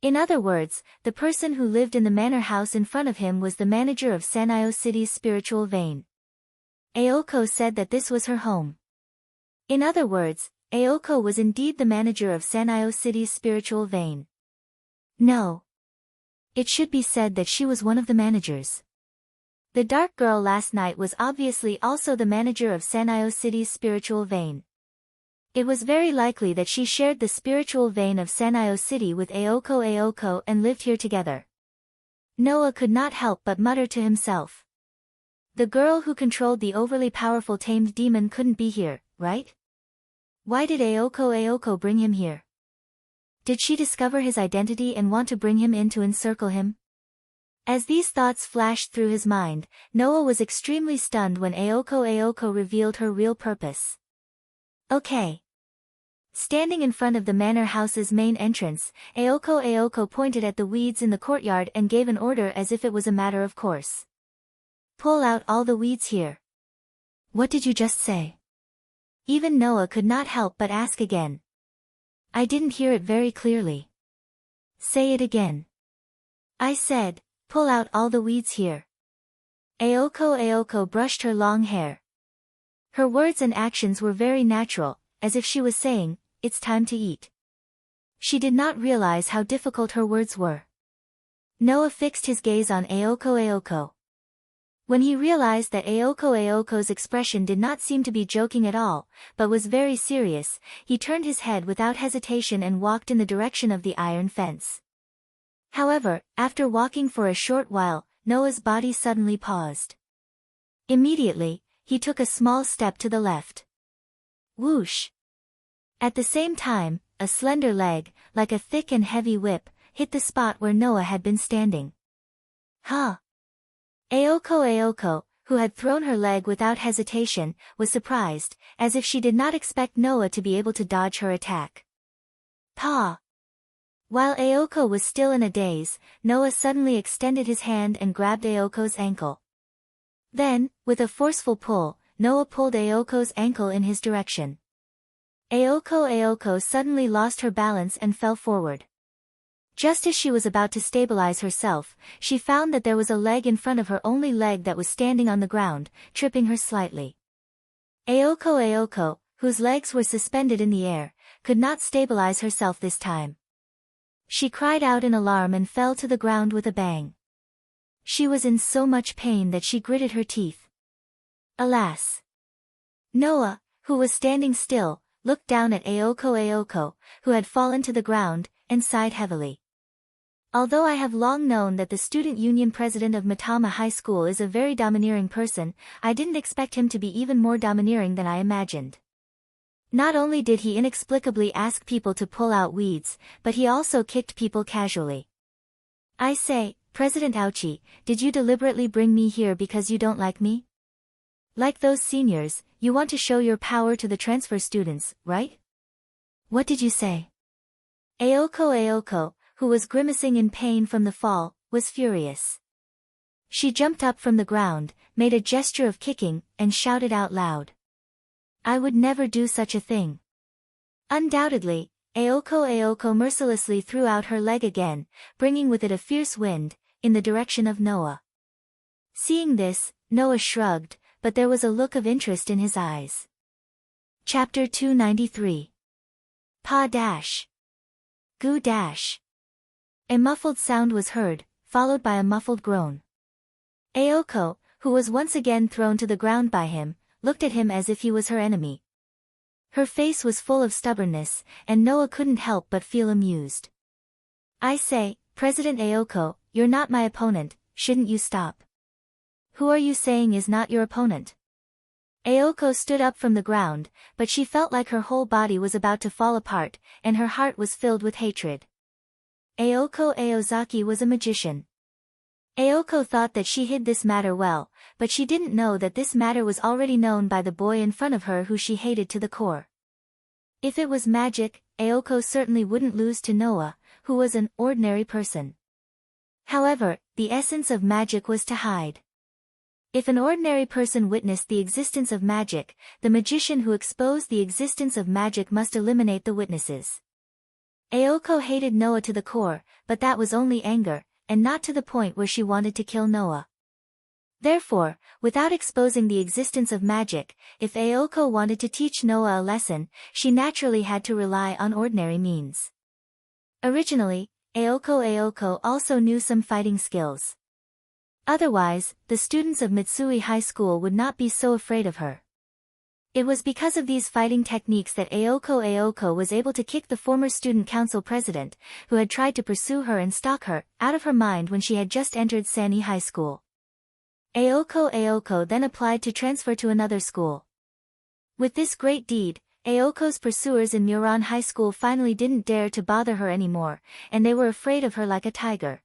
In other words, the person who lived in the manor house in front of him was the manager of Sanyo City's spiritual vein. Aoko said that this was her home. In other words, Aoko was indeed the manager of Sanyo City's spiritual vein. No. It should be said that she was one of the managers. The dark girl last night was obviously also the manager of Sanyo City's spiritual vein. It was very likely that she shared the spiritual vein of Sanyo City with Aoko and lived here together. Noah could not help but mutter to himself. The girl who controlled the overly powerful tamed demon couldn't be here, right? Why did Aoko bring him here? Did she discover his identity and want to bring him in to encircle him? As these thoughts flashed through his mind, Noah was extremely stunned when Aoko revealed her real purpose. Okay. Standing in front of the manor house's main entrance, Aoko pointed at the weeds in the courtyard and gave an order as if it was a matter of course. Pull out all the weeds here. What did you just say? Even Noah could not help but ask again. I didn't hear it very clearly. Say it again. I said, pull out all the weeds here. Aoko brushed her long hair. Her words and actions were very natural, as if she was saying, it's time to eat. She did not realize how difficult her words were. Noah fixed his gaze on Aoko. When he realized that Aoko's expression did not seem to be joking at all, but was very serious, he turned his head without hesitation and walked in the direction of the iron fence. However, after walking for a short while, Noah's body suddenly paused. Immediately, he took a small step to the left. Whoosh! At the same time, a slender leg, like a thick and heavy whip, hit the spot where Noah had been standing. Huh! Aoko, who had thrown her leg without hesitation, was surprised, as if she did not expect Noah to be able to dodge her attack. "Pa!" While Aoko was still in a daze, Noah suddenly extended his hand and grabbed Aoko's ankle. Then, with a forceful pull, Noah pulled Aoko's ankle in his direction. Aoko suddenly lost her balance and fell forward. Just as she was about to stabilize herself, she found that there was a leg in front of her only leg that was standing on the ground, tripping her slightly. Aoko, whose legs were suspended in the air, could not stabilize herself this time. She cried out in alarm and fell to the ground with a bang. She was in so much pain that she gritted her teeth. Alas! Noah, who was standing still, looked down at Aoko, who had fallen to the ground, and sighed heavily. Although I have long known that the student union president of Matama High School is a very domineering person, I didn't expect him to be even more domineering than I imagined. Not only did he inexplicably ask people to pull out weeds, but he also kicked people casually. "I say, President Ouchie, did you deliberately bring me here because you don't like me? Like those seniors, you want to show your power to the transfer students, right? What did you say?" Aoko, who was grimacing in pain from the fall, was furious. She jumped up from the ground, made a gesture of kicking, and shouted out loud. "I would never do such a thing." Undoubtedly, Aoko mercilessly threw out her leg again, bringing with it a fierce wind, in the direction of Noah. Seeing this, Noah shrugged, but there was a look of interest in his eyes. Chapter 293. Pa dash. Goo dash. A muffled sound was heard, followed by a muffled groan. Aoko, who was once again thrown to the ground by him, looked at him as if he was her enemy. Her face was full of stubbornness, and Noah couldn't help but feel amused. "I say, President Aoko, you're not my opponent, shouldn't you stop?" "Who are you saying is not your opponent?" Aoko stood up from the ground, but she felt like her whole body was about to fall apart, and her heart was filled with hatred. Aoko Aozaki was a magician. Aoko thought that she hid this matter well, but she didn't know that this matter was already known by the boy in front of her who she hated to the core. If it was magic, Aoko certainly wouldn't lose to Noah, who was an ordinary person. However, the essence of magic was to hide. If an ordinary person witnessed the existence of magic, the magician who exposed the existence of magic must eliminate the witnesses. Aoko hated Noah to the core, but that was only anger, and not to the point where she wanted to kill Noah. Therefore, without exposing the existence of magic, if Aoko wanted to teach Noah a lesson, she naturally had to rely on ordinary means. Originally, Aoko also knew some fighting skills. Otherwise, the students of Mitsui High School would not be so afraid of her. It was because of these fighting techniques that Aoko was able to kick the former student council president, who had tried to pursue her and stalk her, out of her mind when she had just entered Sani High School. Aoko then applied to transfer to another school. With this great deed, Aoko's pursuers in Muran High School finally didn't dare to bother her anymore, and they were afraid of her like a tiger.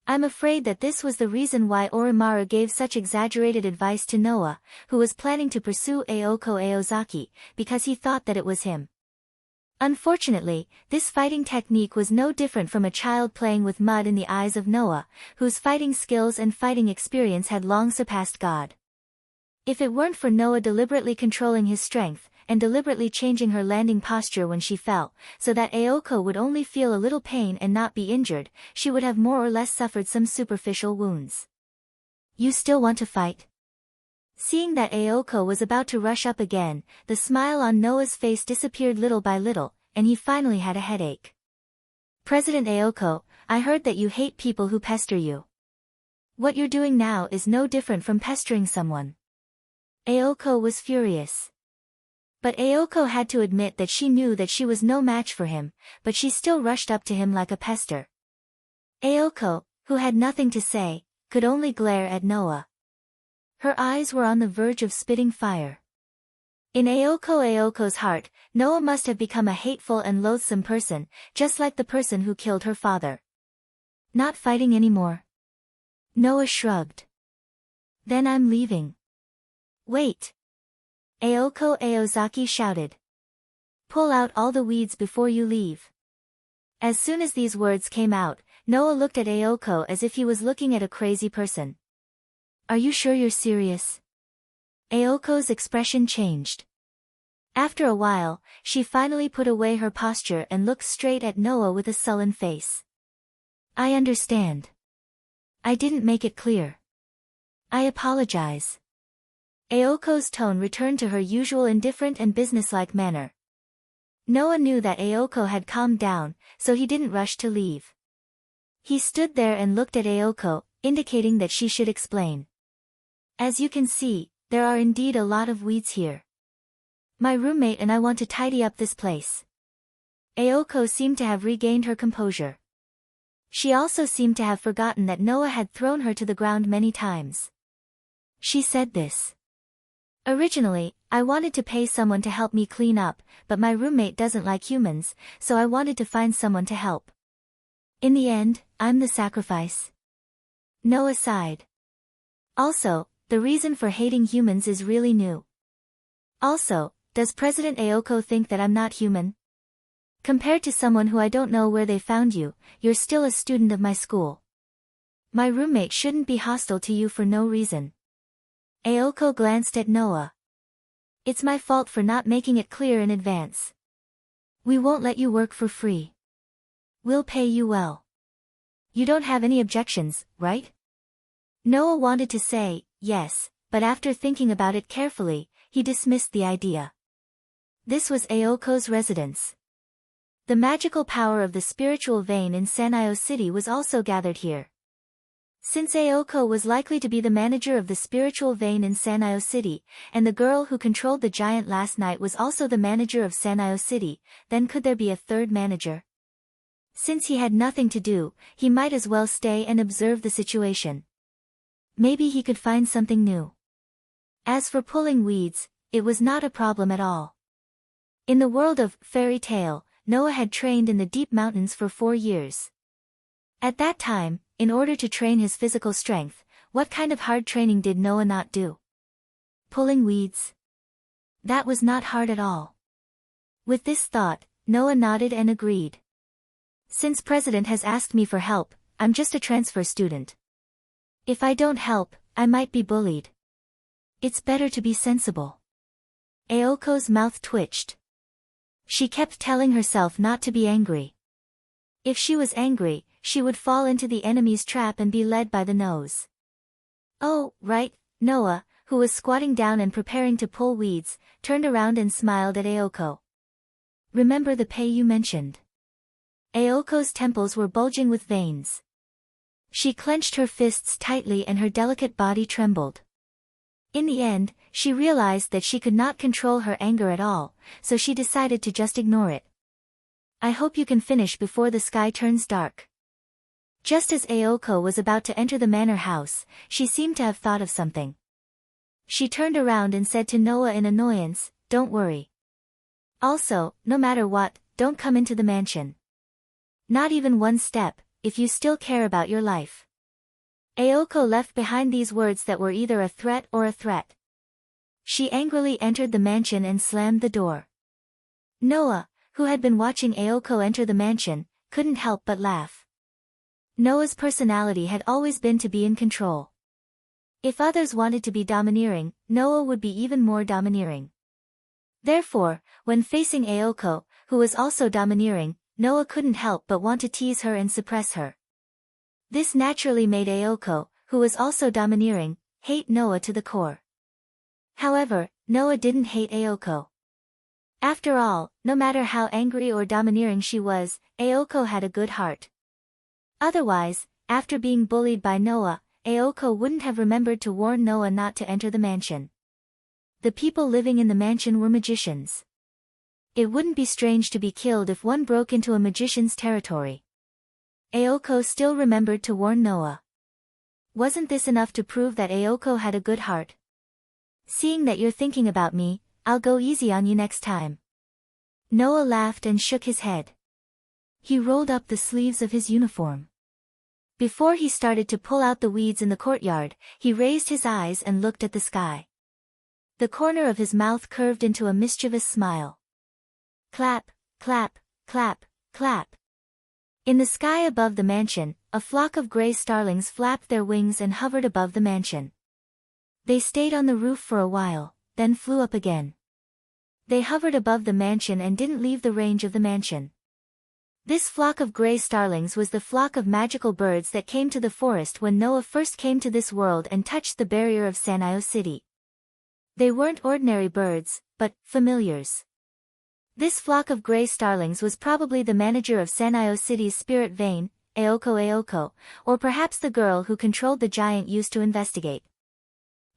I'm afraid that this was the reason why Oromaru gave such exaggerated advice to Noah, who was planning to pursue Aoko Aozaki, because he thought that it was him. Unfortunately, this fighting technique was no different from a child playing with mud in the eyes of Noah, whose fighting skills and fighting experience had long surpassed God. If it weren't for Noah deliberately controlling his strength, and deliberately changing her landing posture when she fell, so that Aoko would only feel a little pain and not be injured, she would have more or less suffered some superficial wounds. "You still want to fight?" Seeing that Aoko was about to rush up again, the smile on Noah's face disappeared little by little, and he finally had a headache. "President Aoko, I heard that you hate people who pester you. What you're doing now is no different from pestering someone." Aoko was furious. But Aoko had to admit that she knew that she was no match for him, but she still rushed up to him like a pester. Aoko, who had nothing to say, could only glare at Noah. Her eyes were on the verge of spitting fire. In Aoko's heart, Noah must have become a hateful and loathsome person, just like the person who killed her father. "Not fighting anymore?" Noah shrugged. Then I'm leaving. Wait. Aoko Aozaki shouted. Pull out all the weeds before you leave. As soon as these words came out, Noah looked at Aoko as if he was looking at a crazy person. Are you sure you're serious? Aoko's expression changed. After a while, she finally put away her posture and looked straight at Noah with a sullen face. I understand. I didn't make it clear. I apologize. Aoko's tone returned to her usual indifferent and businesslike manner. Noah knew that Aoko had calmed down, so he didn't rush to leave. He stood there and looked at Aoko, indicating that she should explain. As you can see, there are indeed a lot of weeds here. My roommate and I want to tidy up this place. Aoko seemed to have regained her composure. She also seemed to have forgotten that Noah had thrown her to the ground many times. She said this. Originally, I wanted to pay someone to help me clean up, but my roommate doesn't like humans, so I wanted to find someone to help. In the end, I'm the sacrifice. Noah sighed. Also, the reason for hating humans is really new. Also, does President Aoko think that I'm not human? Compared to someone who I don't know where they found you, you're still a student of my school. My roommate shouldn't be hostile to you for no reason. Aoko glanced at Noah. It's my fault for not making it clear in advance. We won't let you work for free. We'll pay you well. You don't have any objections, right? Noah wanted to say, yes, but after thinking about it carefully, he dismissed the idea. This was Aoko's residence. The magical power of the spiritual vein in Sanyo City was also gathered here. Since Aoko was likely to be the manager of the spiritual vein in Sanyo City, and the girl who controlled the giant last night was also the manager of Sanyo City, then could there be a third manager? Since he had nothing to do, he might as well stay and observe the situation. Maybe he could find something new. As for pulling weeds, it was not a problem at all. In the world of fairy tale, Noah had trained in the deep mountains for 4 years. At that time, in order to train his physical strength, what kind of hard training did Noah not do? Pulling weeds. That was not hard at all. With this thought, Noah nodded and agreed. Since President has asked me for help, I'm just a transfer student. If I don't help, I might be bullied. It's better to be sensible. Aoko's mouth twitched. She kept telling herself not to be angry. If she was angry, she would fall into the enemy's trap and be led by the nose. Oh, right, Noah, who was squatting down and preparing to pull weeds, turned around and smiled at Aoko. Remember the pay you mentioned? Aoko's temples were bulging with veins. She clenched her fists tightly and her delicate body trembled. In the end, she realized that she could not control her anger at all, so she decided to just ignore it. I hope you can finish before the sky turns dark. Just as Aoko was about to enter the manor house, she seemed to have thought of something. She turned around and said to Noah in annoyance, "Don't worry. Also, no matter what, don't come into the mansion. Not even one step, if you still care about your life." Aoko left behind these words that were either a threat or a threat. She angrily entered the mansion and slammed the door. Noah, who had been watching Aoko enter the mansion, couldn't help but laugh. Noah's personality had always been to be in control. If others wanted to be domineering, Noah would be even more domineering. Therefore, when facing Aoko, who was also domineering, Noah couldn't help but want to tease her and suppress her. This naturally made Aoko, who was also domineering, hate Noah to the core. However, Noah didn't hate Aoko. After all, no matter how angry or domineering she was, Aoko had a good heart. Otherwise, after being bullied by Noah, Aoko wouldn't have remembered to warn Noah not to enter the mansion. The people living in the mansion were magicians. It wouldn't be strange to be killed if one broke into a magician's territory. Aoko still remembered to warn Noah. Wasn't this enough to prove that Aoko had a good heart? Seeing that you're thinking about me, I'll go easy on you next time. Noah laughed and shook his head. He rolled up the sleeves of his uniform. Before he started to pull out the weeds in the courtyard, he raised his eyes and looked at the sky. The corner of his mouth curved into a mischievous smile. Clap, clap, clap, clap. In the sky above the mansion, a flock of gray starlings flapped their wings and hovered above the mansion. They stayed on the roof for a while, then flew up again. They hovered above the mansion and didn't leave the range of the mansion. This flock of gray starlings was the flock of magical birds that came to the forest when Noah first came to this world and touched the barrier of Sanio City. They weren't ordinary birds, but familiars. This flock of gray starlings was probably the manager of Sanio City's spirit vein, Aoko, or perhaps the girl who controlled the giant used to investigate.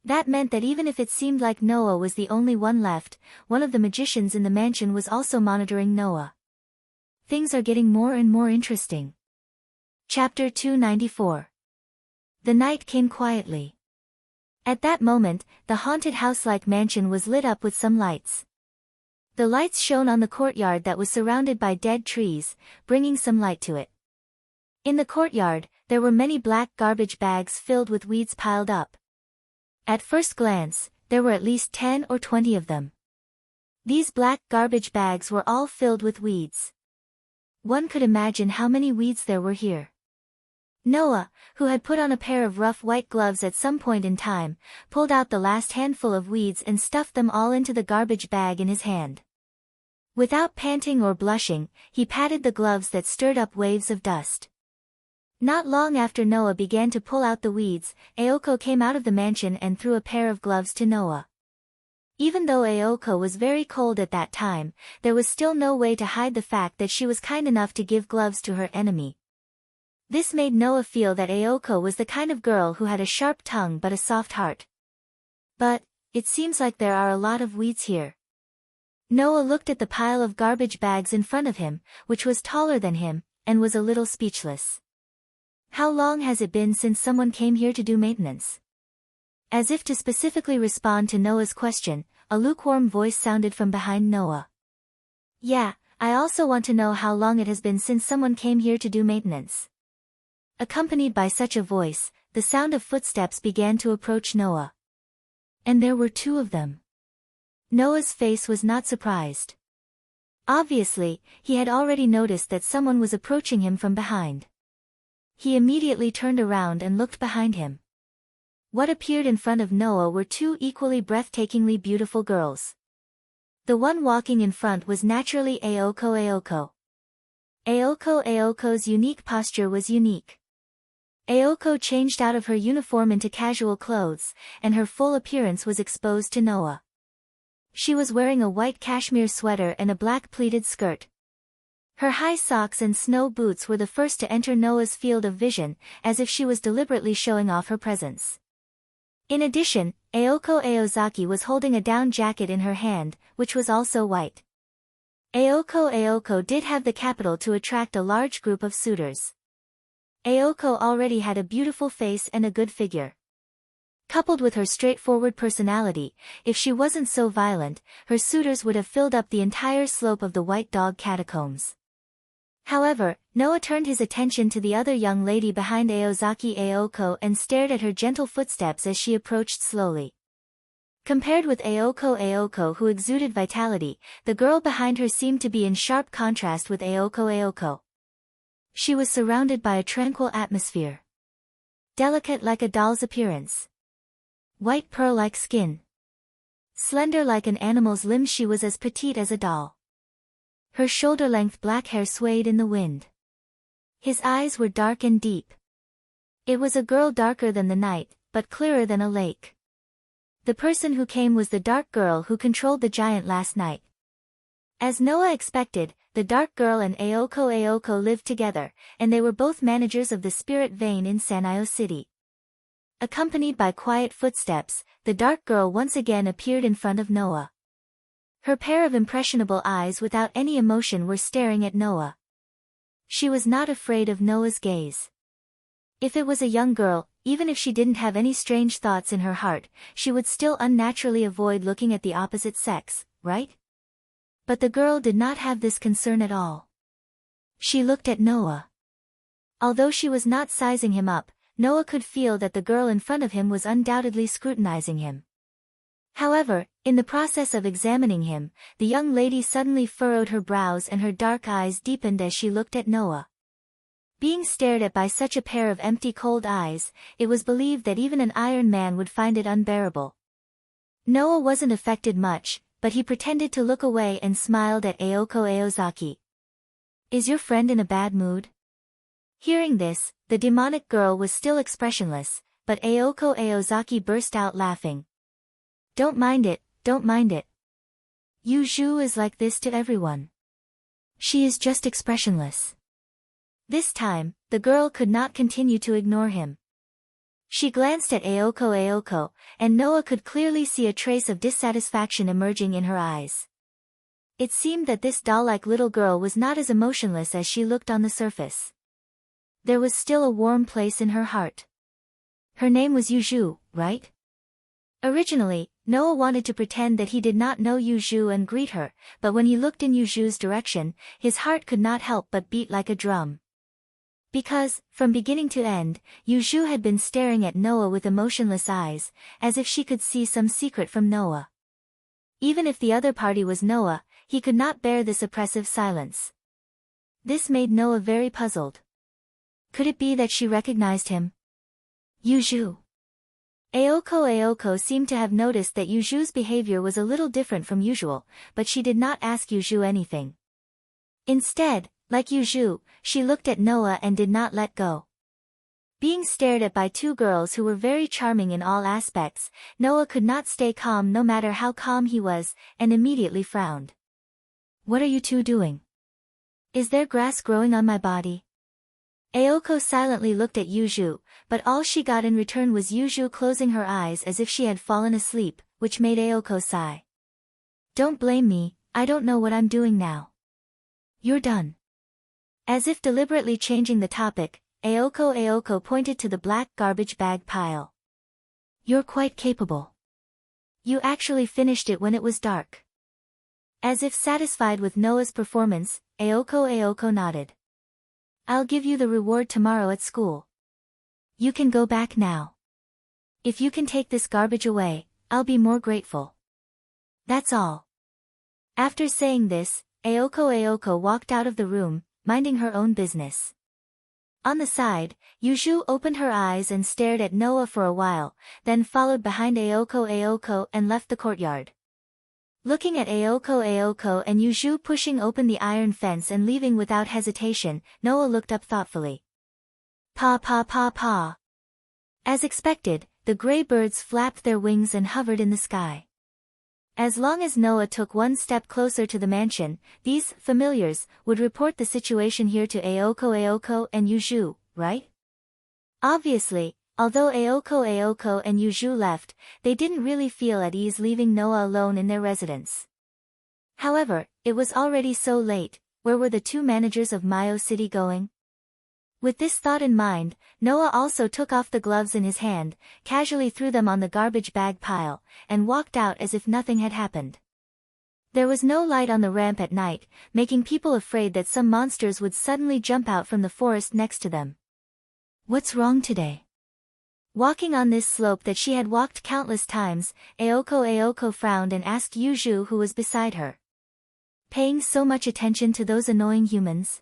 That meant that even if it seemed like Noah was the only one left, one of the magicians in the mansion was also monitoring Noah. Things are getting more and more interesting. Chapter 294. The night came quietly. At that moment, the haunted house-like mansion was lit up with some lights. The lights shone on the courtyard that was surrounded by dead trees, bringing some light to it. In the courtyard, there were many black garbage bags filled with weeds piled up. At first glance, there were at least 10 or 20 of them. These black garbage bags were all filled with weeds. One could imagine how many weeds there were here. Noah, who had put on a pair of rough white gloves at some point in time, pulled out the last handful of weeds and stuffed them all into the garbage bag in his hand. Without panting or blushing, he patted the gloves that stirred up waves of dust. Not long after Noah began to pull out the weeds, Aoko came out of the mansion and threw a pair of gloves to Noah. Even though Aoko was very cold at that time, there was still no way to hide the fact that she was kind enough to give gloves to her enemy. This made Noah feel that Aoko was the kind of girl who had a sharp tongue but a soft heart. But, it seems like there are a lot of weeds here. Noah looked at the pile of garbage bags in front of him, which was taller than him, and was a little speechless. How long has it been since someone came here to do maintenance? As if to specifically respond to Noah's question, a lukewarm voice sounded from behind Noah. Yeah, I also want to know how long it has been since someone came here to do maintenance. Accompanied by such a voice, the sound of footsteps began to approach Noah. And there were 2 of them. Noah's face was not surprised. Obviously, he had already noticed that someone was approaching him from behind. He immediately turned around and looked behind him. What appeared in front of Noah were 2 equally breathtakingly beautiful girls. The one walking in front was naturally Aoko. Aoko's unique posture was unique. Aoko changed out of her uniform into casual clothes, and her full appearance was exposed to Noah. She was wearing a white cashmere sweater and a black pleated skirt. Her high socks and snow boots were the first to enter Noah's field of vision, as if she was deliberately showing off her presence. In addition, Aoko Aozaki was holding a down jacket in her hand, which was also white. Aoko did have the capital to attract a large group of suitors. Aoko already had a beautiful face and a good figure. Coupled with her straightforward personality, if she wasn't so violent, her suitors would have filled up the entire slope of the White Dog Catacombs. However, Noah turned his attention to the other young lady behind Aoko and stared at her gentle footsteps as she approached slowly. Compared with Aoko who exuded vitality, the girl behind her seemed to be in sharp contrast with Aoko. She was surrounded by a tranquil atmosphere. Delicate like a doll's appearance. White pearl-like skin. Slender like an animal's limbs, she was as petite as a doll. Her shoulder-length black hair swayed in the wind. His eyes were dark and deep. It was a girl darker than the night, but clearer than a lake. The person who came was the dark girl who controlled the giant last night. As Noah expected, the dark girl and Aoko lived together, and they were both managers of the spirit vein in Sanio City. Accompanied by quiet footsteps, the dark girl once again appeared in front of Noah. Her pair of impressionable eyes without any emotion were staring at Noah. She was not afraid of Noah's gaze. If it was a young girl, even if she didn't have any strange thoughts in her heart, she would still unnaturally avoid looking at the opposite sex, right? But the girl did not have this concern at all. She looked at Noah. Although she was not sizing him up, Noah could feel that the girl in front of him was undoubtedly scrutinizing him. However, in the process of examining him, the young lady suddenly furrowed her brows and her dark eyes deepened as she looked at Noah. Being stared at by such a pair of empty cold eyes, it was believed that even an Iron Man would find it unbearable. Noah wasn't affected much, but he pretended to look away and smiled at Aoko Aozaki. "Is your friend in a bad mood?" Hearing this, the demonic girl was still expressionless, but Aoko Aozaki burst out laughing. "Don't mind it, don't mind it. Yuju is like this to everyone. She is just expressionless." This time, the girl could not continue to ignore him. She glanced at Aoko, and Noah could clearly see a trace of dissatisfaction emerging in her eyes. It seemed that this doll-like little girl was not as emotionless as she looked on the surface. There was still a warm place in her heart. Her name was Yuju, right? Originally, Noah wanted to pretend that he did not know Yuju and greet her, but when he looked in Yuju's direction, his heart could not help but beat like a drum. Because, from beginning to end, Yuju had been staring at Noah with emotionless eyes, as if she could see some secret from Noah. Even if the other party was Noah, he could not bear this oppressive silence. This made Noah very puzzled. Could it be that she recognized him? Yuju. Aoko seemed to have noticed that Yuju's behavior was a little different from usual, but she did not ask Yuju anything. Instead, like Yuju, she looked at Noah and did not let go. Being stared at by two girls who were very charming in all aspects, Noah could not stay calm no matter how calm he was, and immediately frowned. "What are you two doing? Is there grass growing on my body?" Aoko silently looked at Yuju, but all she got in return was Yuju closing her eyes as if she had fallen asleep, which made Aoko sigh. "Don't blame me, I don't know what I'm doing now." "You're done." As if deliberately changing the topic, Aoko pointed to the black garbage bag pile. "You're quite capable. You actually finished it when it was dark." As if satisfied with Noah's performance, Aoko nodded. "I'll give you the reward tomorrow at school. You can go back now. If you can take this garbage away, I'll be more grateful. That's all." After saying this, Aoko walked out of the room, minding her own business. On the side, Yuju opened her eyes and stared at Noah for a while, then followed behind Aoko and left the courtyard. Looking at Aoko and Yuju pushing open the iron fence and leaving without hesitation, Noah looked up thoughtfully. Pa pa pa pa. As expected, the gray birds flapped their wings and hovered in the sky. As long as Noah took one step closer to the mansion, these familiars would report the situation here to Aoko and Yuju, right? Obviously, although Aoko and Yuju left, they didn't really feel at ease leaving Noah alone in their residence. However, it was already so late. Where were the two managers of Mayo City going? With this thought in mind, Noah also took off the gloves in his hand, casually threw them on the garbage bag pile, and walked out as if nothing had happened. There was no light on the ramp at night, making people afraid that some monsters would suddenly jump out from the forest next to them. What's wrong today? Walking on this slope that she had walked countless times, Aoko frowned and asked Yuju who was beside her. Paying so much attention to those annoying humans?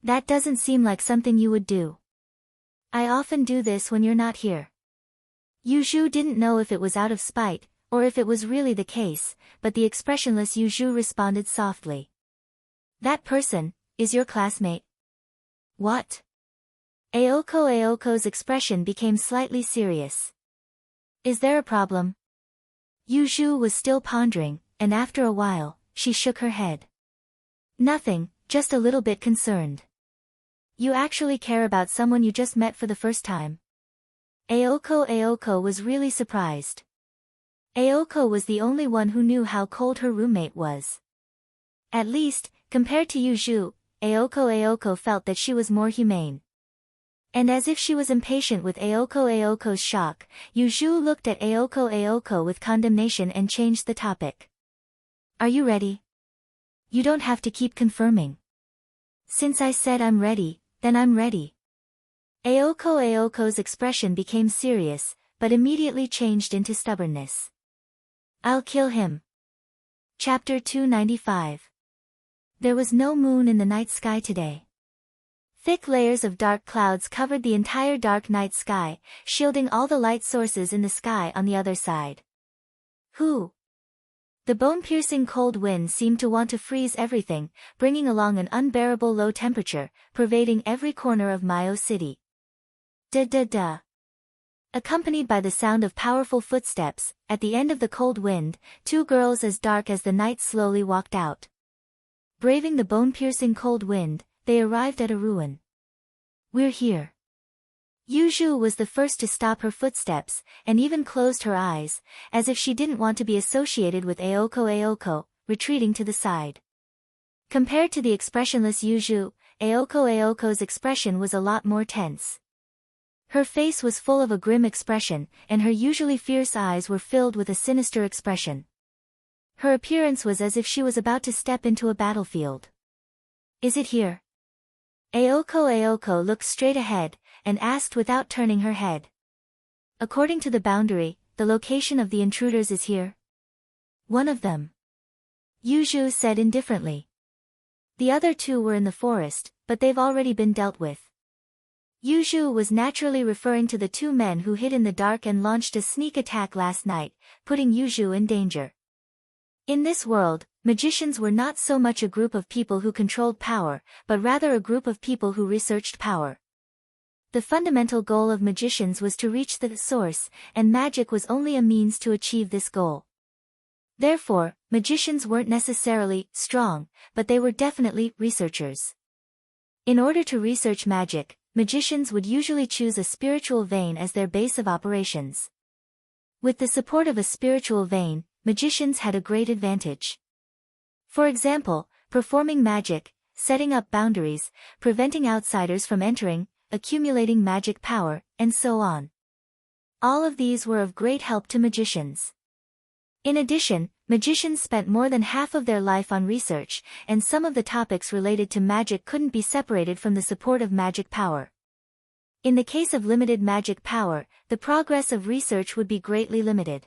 That doesn't seem like something you would do. I often do this when you're not here. Yuju didn't know if it was out of spite, or if it was really the case, but the expressionless Yuju responded softly. That person is your classmate. What? Aoko's expression became slightly serious. Is there a problem? Yuju was still pondering, and after a while, she shook her head. Nothing, just a little bit concerned. You actually care about someone you just met for the first time? Aoko was really surprised. Aoko was the only one who knew how cold her roommate was. At least, compared to Yuju, Aoko felt that she was more humane. And as if she was impatient with Aoko's shock, Yuju looked at Aoko with condemnation and changed the topic. Are you ready? You don't have to keep confirming. Since I said I'm ready, then I'm ready. Aoko's expression became serious, but immediately changed into stubbornness. I'll kill him. Chapter 295. There was no moon in the night sky today. Thick layers of dark clouds covered the entire dark night sky, shielding all the light sources in the sky on the other side. Who? The bone-piercing cold wind seemed to want to freeze everything, bringing along an unbearable low temperature, pervading every corner of Mayo City. Da-da-da. Accompanied by the sound of powerful footsteps, at the end of the cold wind, two girls as dark as the night slowly walked out. Braving the bone-piercing cold wind, they arrived at a ruin. We're here. Yuju was the first to stop her footsteps, and even closed her eyes, as if she didn't want to be associated with Aoko, retreating to the side. Compared to the expressionless Yuju, Aoko's expression was a lot more tense. Her face was full of a grim expression, and her usually fierce eyes were filled with a sinister expression. Her appearance was as if she was about to step into a battlefield. Is it here? Aoko looked straight ahead, and asked without turning her head. According to the boundary, the location of the intruders is here. One of them. Yuju said indifferently. The other two were in the forest, but they've already been dealt with. Yuju was naturally referring to the two men who hid in the dark and launched a sneak attack last night, putting Yuju in danger. In this world, magicians were not so much a group of people who controlled power, but rather a group of people who researched power. The fundamental goal of magicians was to reach the source, and magic was only a means to achieve this goal. Therefore, magicians weren't necessarily strong, but they were definitely researchers. In order to research magic, magicians would usually choose a spiritual vein as their base of operations. With the support of a spiritual vein, magicians had a great advantage. For example, performing magic, setting up boundaries, preventing outsiders from entering, accumulating magic power, and so on. All of these were of great help to magicians. In addition, magicians spent more than half of their life on research, and some of the topics related to magic couldn't be separated from the support of magic power. In the case of limited magic power, the progress of research would be greatly limited.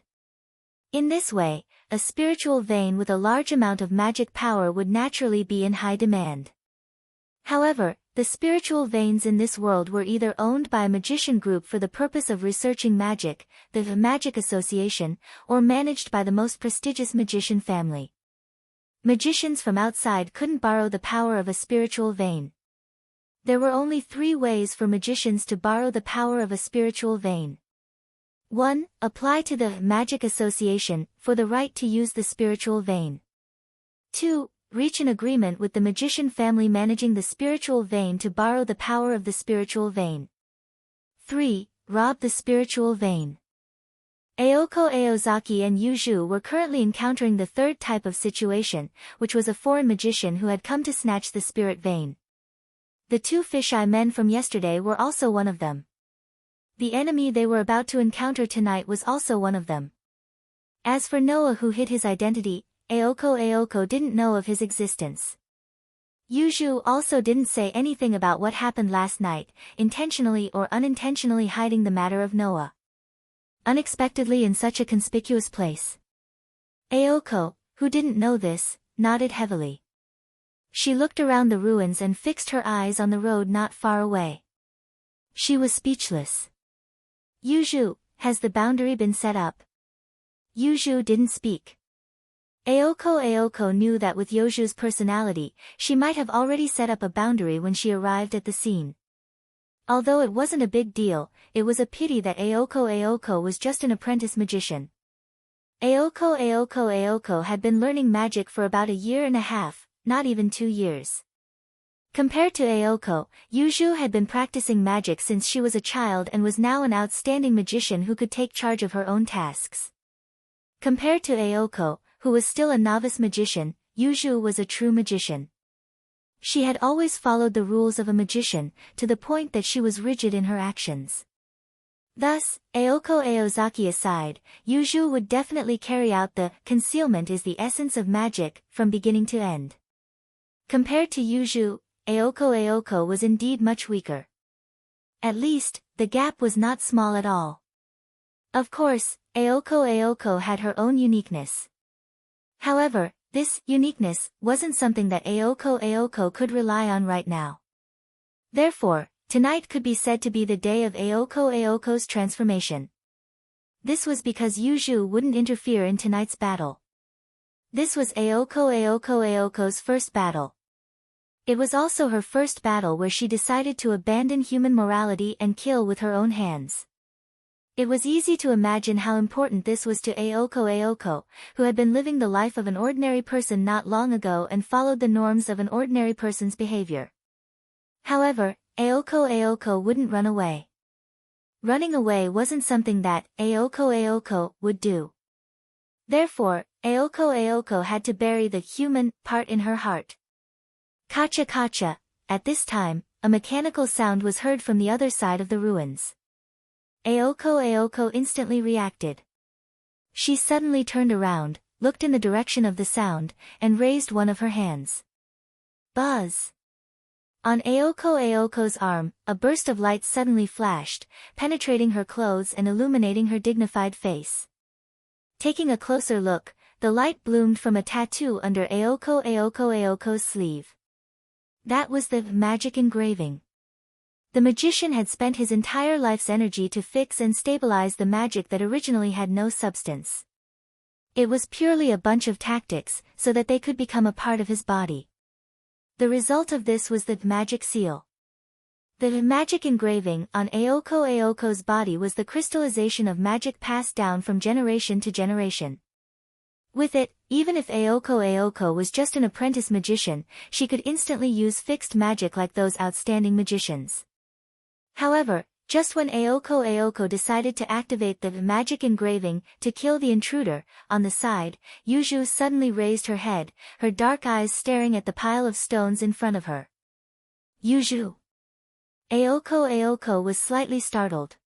In this way, a spiritual vein with a large amount of magic power would naturally be in high demand. However, the spiritual veins in this world were either owned by a magician group for the purpose of researching magic, the Magic Association, or managed by the most prestigious magician family. Magicians from outside couldn't borrow the power of a spiritual vein. There were only 3 ways for magicians to borrow the power of a spiritual vein. 1. Apply to the Magic Association for the right to use the spiritual vein. 2. Reach an agreement with the magician family managing the spiritual vein to borrow the power of the spiritual vein. 3. Rob the spiritual vein. Aoko Aozaki and Yuju were currently encountering the third type of situation, which was a foreign magician who had come to snatch the spirit vein. The 2 fisheye men from yesterday were also one of them. The enemy they were about to encounter tonight was also one of them. As for Noah, who hid his identity, Aoko didn't know of his existence. Yuju also didn't say anything about what happened last night, intentionally or unintentionally hiding the matter of Noah. Unexpectedly in such a conspicuous place. Aoko, who didn't know this, nodded heavily. She looked around the ruins and fixed her eyes on the road not far away. She was speechless. Yuju, has the boundary been set up? Yuju didn't speak. Aoko knew that with Yuju's personality, she might have already set up a boundary when she arrived at the scene. Although it wasn't a big deal, it was a pity that Aoko was just an apprentice magician. Aoko had been learning magic for about 1.5 years, not even 2 years. Compared to Aoko, Yuju had been practicing magic since she was a child and was now an outstanding magician who could take charge of her own tasks. Compared to Aoko, who was still a novice magician, Yuju was a true magician. She had always followed the rules of a magician, to the point that she was rigid in her actions. Thus, Aoko Aozaki aside, Yuju would definitely carry out the concealment is the essence of magic, from beginning to end. Compared to Yuju, Aoko was indeed much weaker. At least, the gap was not small at all. Of course, Aoko had her own uniqueness. However, this uniqueness wasn't something that Aoko could rely on right now. Therefore, tonight could be said to be the day of Aoko's transformation. This was because Yuju wouldn't interfere in tonight's battle. This was Aoko's first battle. It was also her first battle where she decided to abandon human morality and kill with her own hands. It was easy to imagine how important this was to Aoko, who had been living the life of an ordinary person not long ago and followed the norms of an ordinary person's behavior. However, Aoko wouldn't run away. Running away wasn't something that Aoko would do. Therefore, Aoko had to bury the human part in her heart. Kacha kacha. At this time, a mechanical sound was heard from the other side of the ruins. Aoko instantly reacted. She suddenly turned around, looked in the direction of the sound, and raised one of her hands. Buzz! On Aoko's arm, a burst of light suddenly flashed, penetrating her clothes and illuminating her dignified face. Taking a closer look, the light bloomed from a tattoo under Aoko's sleeve. That was the magic engraving. The magician had spent his entire life's energy to fix and stabilize the magic that originally had no substance. It was purely a bunch of tactics, so that they could become a part of his body. The result of this was the magic seal. The magic engraving on Aoko's body was the crystallization of magic passed down from generation to generation. With it, even if Aoko was just an apprentice magician, she could instantly use fixed magic like those outstanding magicians. However, just when Aoko decided to activate the magic engraving to kill the intruder, on the side, Yuju suddenly raised her head, her dark eyes staring at the pile of stones in front of her. Yuju! Aoko was slightly startled.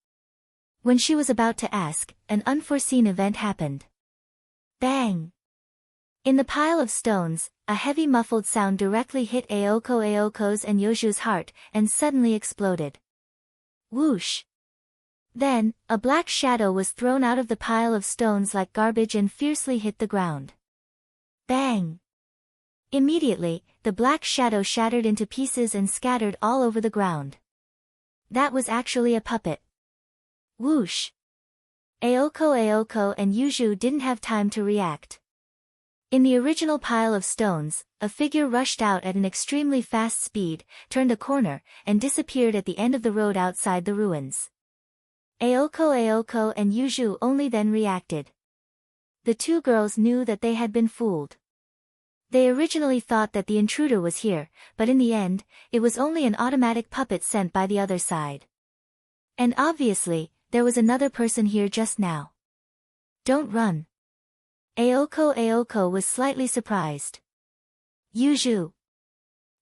When she was about to ask, an unforeseen event happened. Bang! In the pile of stones, a heavy muffled sound directly hit Aoko's and Yuju's heart, and suddenly exploded. Whoosh! Then, a black shadow was thrown out of the pile of stones like garbage and fiercely hit the ground. Bang! Immediately, the black shadow shattered into pieces and scattered all over the ground. That was actually a puppet. Whoosh! Aoko and Yuju didn't have time to react. In the original pile of stones, a figure rushed out at an extremely fast speed, turned a corner, and disappeared at the end of the road outside the ruins. Aoko and Yuju only then reacted. The two girls knew that they had been fooled. They originally thought that the intruder was here, but in the end, it was only an automatic puppet sent by the other side. And obviously, there was another person here just now. Don't run. Aoko was slightly surprised. Yuju!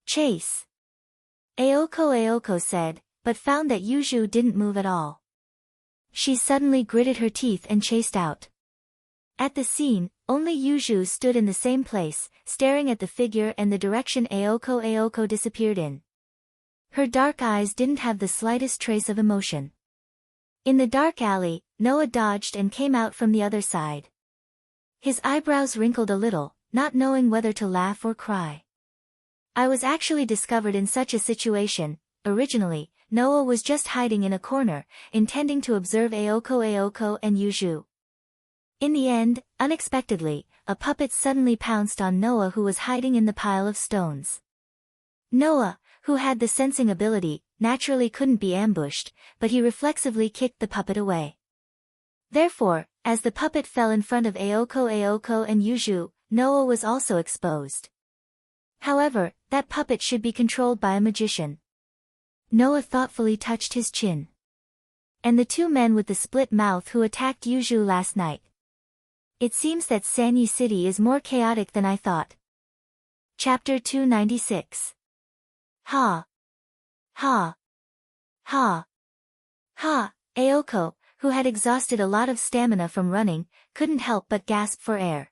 Chase! Aoko said, but found that Yuju didn't move at all. She suddenly gritted her teeth and chased out. At the scene, only Yuju stood in the same place, staring at the figure and the direction Aoko disappeared in. Her dark eyes didn't have the slightest trace of emotion. In the dark alley, Noah dodged and came out from the other side. His eyebrows wrinkled a little, not knowing whether to laugh or cry. I was actually discovered in such a situation. Originally, Noah was just hiding in a corner, intending to observe Aoko and Yuju. In the end, unexpectedly, a puppet suddenly pounced on Noah who was hiding in the pile of stones. Noah, who had the sensing ability, naturally couldn't be ambushed, but he reflexively kicked the puppet away. Therefore, as the puppet fell in front of Aoko and Yuju, Noah was also exposed. However, that puppet should be controlled by a magician. Noah thoughtfully touched his chin. And the two men with the split mouth who attacked Yuju last night. It seems that Sanyi City is more chaotic than I thought. Chapter 296. Ha! Ha! Ha! Ha! Aoko, who had exhausted a lot of stamina from running, couldn't help but gasp for air.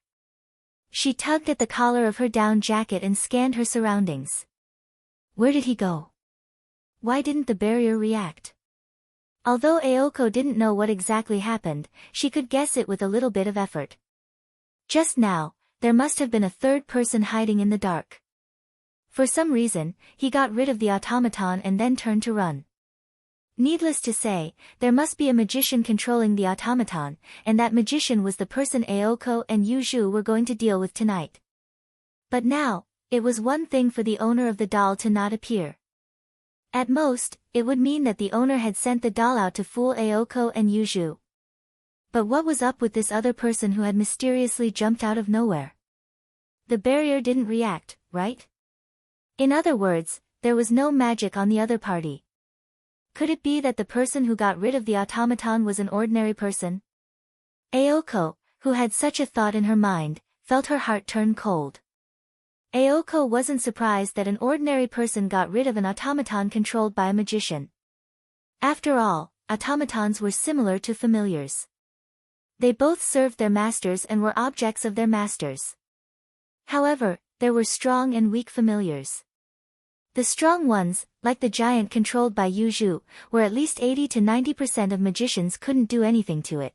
She tugged at the collar of her down jacket and scanned her surroundings. Where did he go? Why didn't the barrier react? Although Aoko didn't know what exactly happened, she could guess it with a little bit of effort. Just now, there must have been a third person hiding in the dark. For some reason, he got rid of the automaton and then turned to run. Needless to say, there must be a magician controlling the automaton, and that magician was the person Aoko and Yuju were going to deal with tonight. But now, it was one thing for the owner of the doll to not appear. At most, it would mean that the owner had sent the doll out to fool Aoko and Yuju. But what was up with this other person who had mysteriously jumped out of nowhere? The barrier didn't react, right? In other words, there was no magic on the other party. Could it be that the person who got rid of the automaton was an ordinary person? Aoko, who had such a thought in her mind, felt her heart turn cold. Aoko wasn't surprised that an ordinary person got rid of an automaton controlled by a magician. After all, automatons were similar to familiars. They both served their masters and were objects of their masters. However, there were strong and weak familiars. The strong ones, like the giant controlled by Yuju, where at least 80 to 90% of magicians couldn't do anything to it.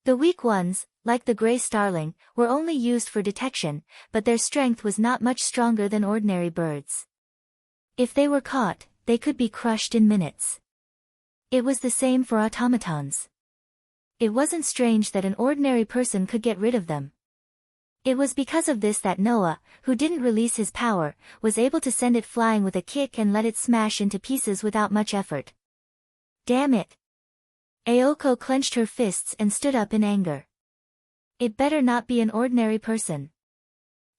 The weak ones, like the gray starling, were only used for detection, but their strength was not much stronger than ordinary birds. If they were caught, they could be crushed in minutes. It was the same for automatons. It wasn't strange that an ordinary person could get rid of them. It was because of this that Noah, who didn't release his power, was able to send it flying with a kick and let it smash into pieces without much effort. Damn it! Aoko clenched her fists and stood up in anger. It better not be an ordinary person.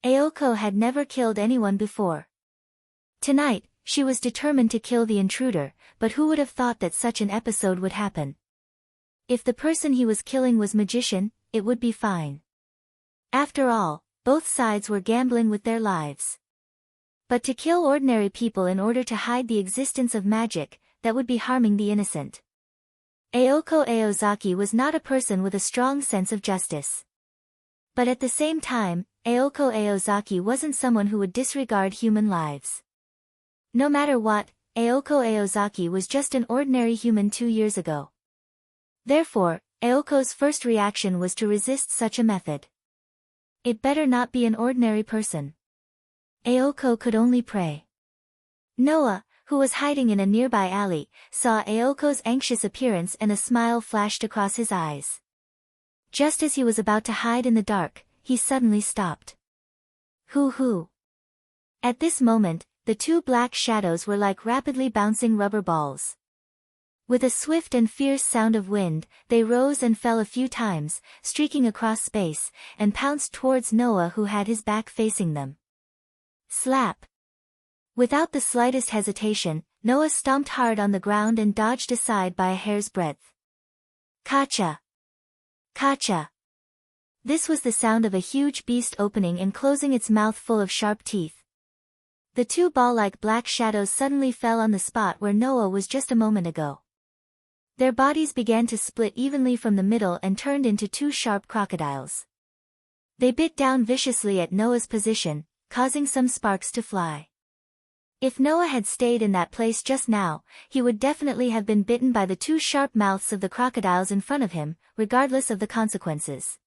Aoko had never killed anyone before. Tonight, she was determined to kill the intruder, but who would have thought that such an episode would happen? If the person he was killing was magician, it would be fine. After all, both sides were gambling with their lives. But to kill ordinary people in order to hide the existence of magic, that would be harming the innocent. Aoko Aozaki was not a person with a strong sense of justice. But at the same time, Aoko Aozaki wasn't someone who would disregard human lives. No matter what, Aoko Aozaki was just an ordinary human 2 years ago. Therefore, Aoko's first reaction was to resist such a method. It better not be an ordinary person. Aoko could only pray. Noah, who was hiding in a nearby alley, saw Aoko's anxious appearance and a smile flashed across his eyes. Just as he was about to hide in the dark, he suddenly stopped. Hoo-hoo. At this moment, the two black shadows were like rapidly bouncing rubber balls. With a swift and fierce sound of wind, they rose and fell a few times, streaking across space, and pounced towards Noah who had his back facing them. Slap! Without the slightest hesitation, Noah stomped hard on the ground and dodged aside by a hair's breadth. Kacha! Kacha! This was the sound of a huge beast opening and closing its mouth full of sharp teeth. The two ball-like black shadows suddenly fell on the spot where Noah was just a moment ago. Their bodies began to split evenly from the middle and turned into two sharp crocodiles. They bit down viciously at Noah's position, causing some sparks to fly. If Noah had stayed in that place just now, he would definitely have been bitten by the two sharp mouths of the crocodiles in front of him, regardless of the consequences.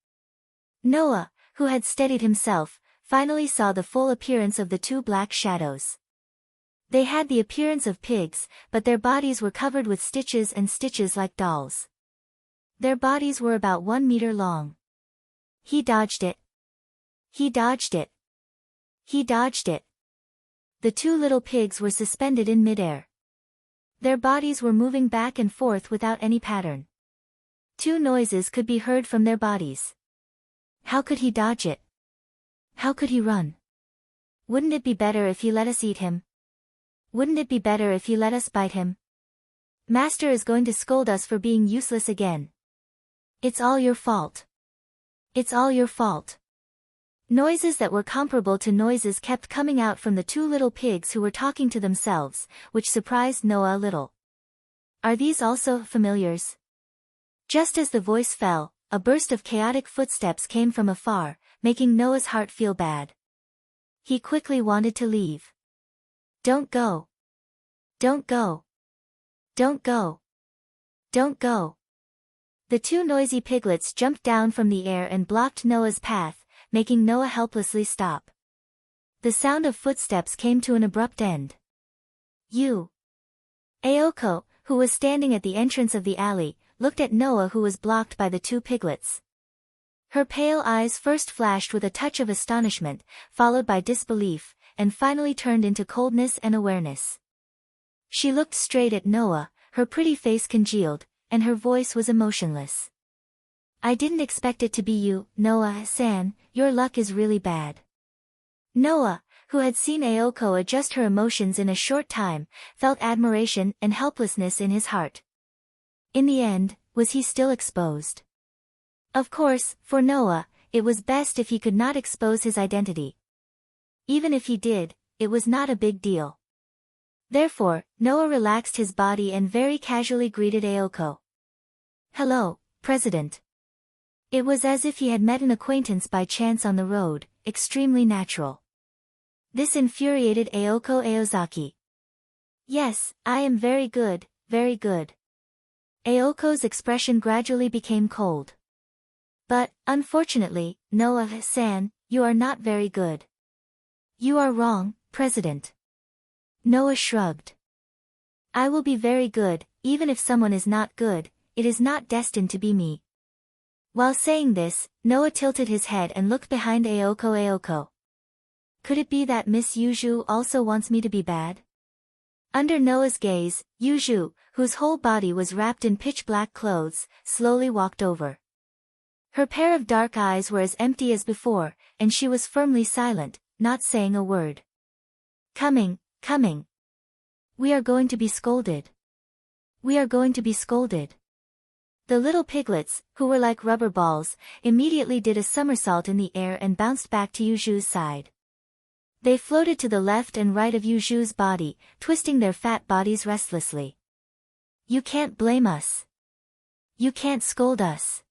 Noah, who had steadied himself, finally saw the full appearance of the two black shadows. They had the appearance of pigs, but their bodies were covered with stitches and stitches like dolls. Their bodies were about 1 meter long. He dodged it. He dodged it. He dodged it. The two little pigs were suspended in midair. Their bodies were moving back and forth without any pattern. Two noises could be heard from their bodies. How could he dodge it? How could he run? Wouldn't it be better if he let us eat him? Wouldn't it be better if he let us bite him? Master is going to scold us for being useless again. It's all your fault. It's all your fault. Noises that were comparable to noises kept coming out from the two little pigs who were talking to themselves, which surprised Noah a little. Are these also familiars? Just as the voice fell, a burst of chaotic footsteps came from afar, making Noah's heart feel bad. He quickly wanted to leave. Don't go. Don't go. Don't go. Don't go. The two noisy piglets jumped down from the air and blocked Noah's path, making Noah helplessly stop. The sound of footsteps came to an abrupt end. Aoko, who was standing at the entrance of the alley, looked at Noah, who was blocked by the two piglets. Her pale eyes first flashed with a touch of astonishment, followed by disbelief, and finally turned into coldness and awareness. She looked straight at Noah, her pretty face congealed, and her voice was emotionless. I didn't expect it to be you, Noah-san, your luck is really bad. Noah, who had seen Aoko adjust her emotions in a short time, felt admiration and helplessness in his heart. In the end, was he still exposed? Of course, for Noah, it was best if he could not expose his identity. Even if he did, it was not a big deal. Therefore, Noah relaxed his body and very casually greeted Aoko. Hello, President. It was as if he had met an acquaintance by chance on the road, extremely natural. This infuriated Aoko Aozaki. Yes, I am very good, very good. Aoko's expression gradually became cold. But, unfortunately, Noah-san, you are not very good. You are wrong, President. Noah shrugged. I will be very good, even if someone is not good, it is not destined to be me. While saying this, Noah tilted his head and looked behind Aoko. Could it be that Miss Yuju also wants me to be bad? Under Noah's gaze, Yuju, whose whole body was wrapped in pitch-black clothes, slowly walked over. Her pair of dark eyes were as empty as before, and she was firmly silent, not saying a word. Coming. We are going to be scolded. We are going to be scolded. The little piglets, who were like rubber balls, immediately did a somersault in the air and bounced back to Yuju's side. They floated to the left and right of Yuju's body, twisting their fat bodies restlessly. You can't blame us. You can't scold us.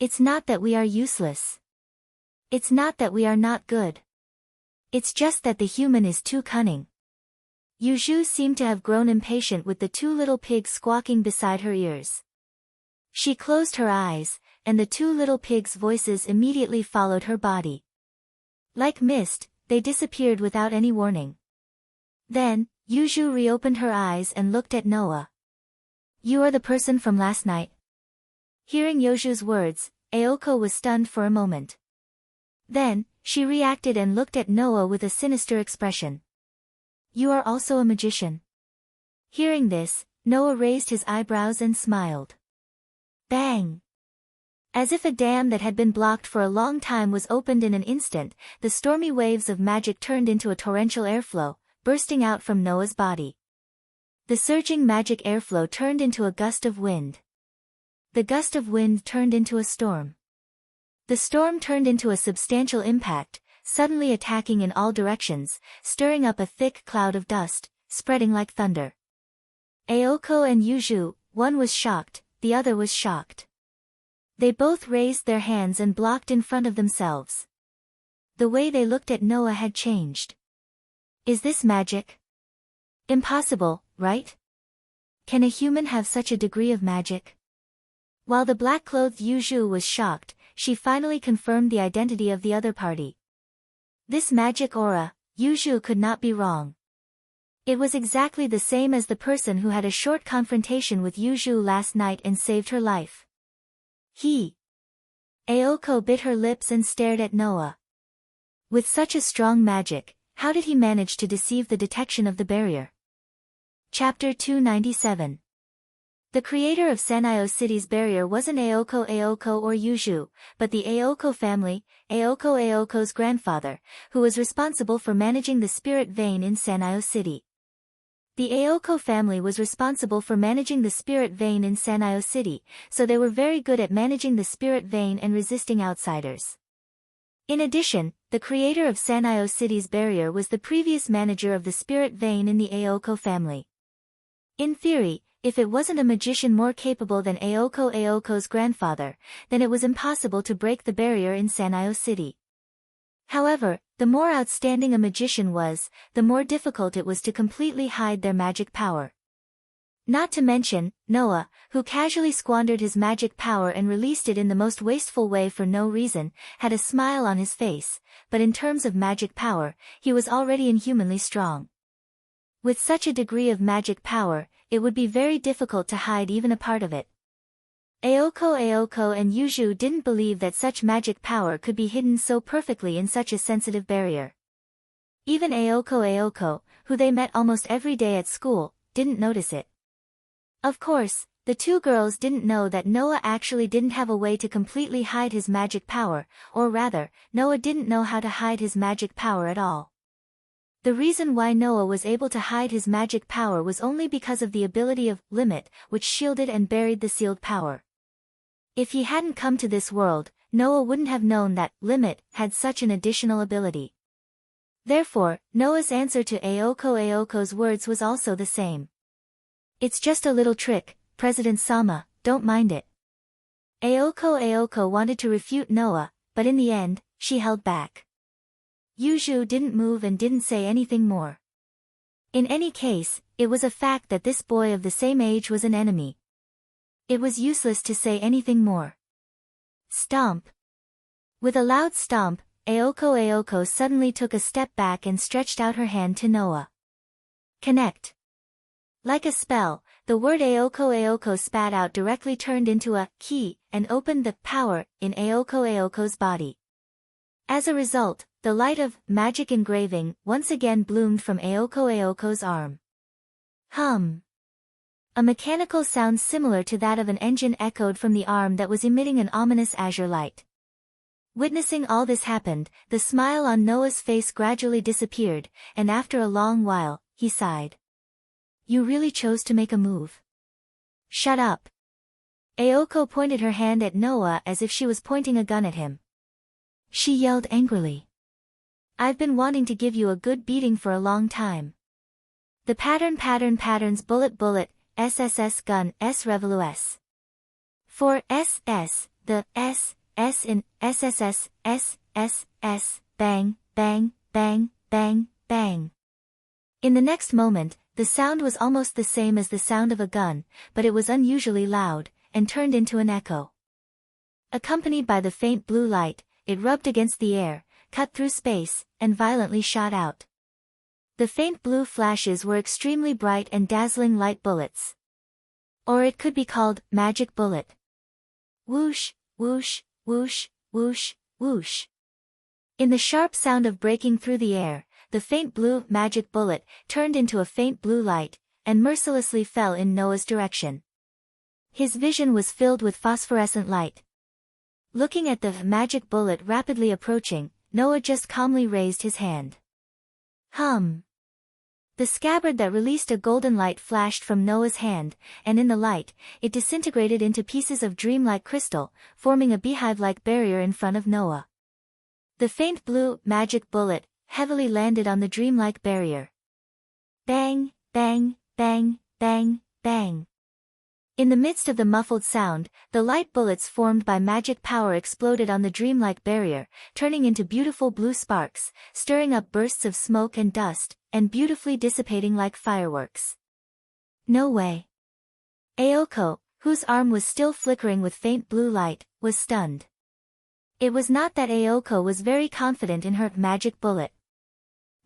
It's not that we are useless. It's not that we are not good. It's just that the human is too cunning. Yuju seemed to have grown impatient with the two little pigs squawking beside her ears. She closed her eyes, and the two little pigs' voices immediately followed her body. Like mist, they disappeared without any warning. Then, Yuju reopened her eyes and looked at Noah. You are the person from last night? Hearing Yuju's words, Aoko was stunned for a moment. Then, she reacted and looked at Noah with a sinister expression. You are also a magician. Hearing this, Noah raised his eyebrows and smiled. Bang! As if a dam that had been blocked for a long time was opened in an instant, the stormy waves of magic turned into a torrential airflow, bursting out from Noah's body. The surging magic airflow turned into a gust of wind. The gust of wind turned into a storm. The storm turned into a substantial impact, suddenly attacking in all directions, stirring up a thick cloud of dust, spreading like thunder. Aoko and Yuju, one was shocked, the other was shocked. They both raised their hands and blocked in front of themselves. The way they looked at Noah had changed. Is this magic? Impossible, right? Can a human have such a degree of magic? While the black-clothed Yuju was shocked, she finally confirmed the identity of the other party. This magic aura, Yuju could not be wrong. It was exactly the same as the person who had a short confrontation with Yuju last night and saved her life. Aoko bit her lips and stared at Noah. With such a strong magic, how did he manage to deceive the detection of the barrier? Chapter 297. The creator of Sanyo City's barrier wasn't Aoko or Yuju, but the Aoko family, Aoko's grandfather, who was responsible for managing the spirit vein in Sanyo City. The Aoko family was responsible for managing the spirit vein in Sanyo City, so they were very good at managing the spirit vein and resisting outsiders. In addition, the creator of Sanyo City's barrier was the previous manager of the spirit vein in the Aoko family. In theory, if it wasn't a magician more capable than Aoko's grandfather, then it was impossible to break the barrier in Sanyo City. However, the more outstanding a magician was, the more difficult it was to completely hide their magic power. Not to mention, Noah, who casually squandered his magic power and released it in the most wasteful way for no reason, had a smile on his face, but in terms of magic power, he was already inhumanly strong. With such a degree of magic power, it would be very difficult to hide even a part of it. Aoko and Yuju didn't believe that such magic power could be hidden so perfectly in such a sensitive barrier. Even Aoko, who they met almost every day at school, didn't notice it. Of course, the two girls didn't know that Noah actually didn't have a way to completely hide his magic power, or rather, Noah didn't know how to hide his magic power at all. The reason why Noah was able to hide his magic power was only because of the ability of limit, which shielded and buried the sealed power. If he hadn't come to this world, Noah wouldn't have known that limit had such an additional ability. Therefore, Noah's answer to Aoko's words was also the same. It's just a little trick, President Sama, don't mind it. Aoko wanted to refute Noah, but in the end, she held back. Yuju didn't move and didn't say anything more. In any case, it was a fact that this boy of the same age was an enemy. It was useless to say anything more. Stomp. With a loud stomp, Aoko suddenly took a step back and stretched out her hand to Noah. Connect. Like a spell, the word Aoko spat out directly turned into a key and opened the power in Aoko's body. As a result, the light of magic engraving once again bloomed from Aoko's arm. Hum. A mechanical sound similar to that of an engine echoed from the arm that was emitting an ominous azure light. Witnessing all this happened, the smile on Noah's face gradually disappeared, and after a long while, he sighed. You really chose to make a move. Shut up. Aoko pointed her hand at Noah as if she was pointing a gun at him. She yelled angrily. I've been wanting to give you a good beating for a long time. The patterns bullet, SSS gun, S revolu S. For SS, the S in SSS, bang, bang, bang, bang, bang. In the next moment, the sound was almost the same as the sound of a gun, but it was unusually loud, and turned into an echo. Accompanied by the faint blue light, it rubbed against the air, cut through space, and violently shot out. The faint blue flashes were extremely bright and dazzling light bullets. Or it could be called, magic bullet. Whoosh, whoosh, whoosh, whoosh, whoosh. In the sharp sound of breaking through the air, the faint blue magic bullet turned into a faint blue light, and mercilessly fell in Noah's direction. His vision was filled with phosphorescent light. Looking at the magic bullet rapidly approaching, Noah just calmly raised his hand. Hum. The scabbard that released a golden light flashed from Noah's hand, and in the light, it disintegrated into pieces of dreamlike crystal, forming a beehive-like barrier in front of Noah. The faint blue magic bullet heavily landed on the dreamlike barrier. Bang, bang, bang, bang, bang. In the midst of the muffled sound, the light bullets formed by magic power exploded on the dreamlike barrier, turning into beautiful blue sparks, stirring up bursts of smoke and dust, and beautifully dissipating like fireworks. No way. Aoko, whose arm was still flickering with faint blue light, was stunned. It was not that Aoko was very confident in her magic bullet.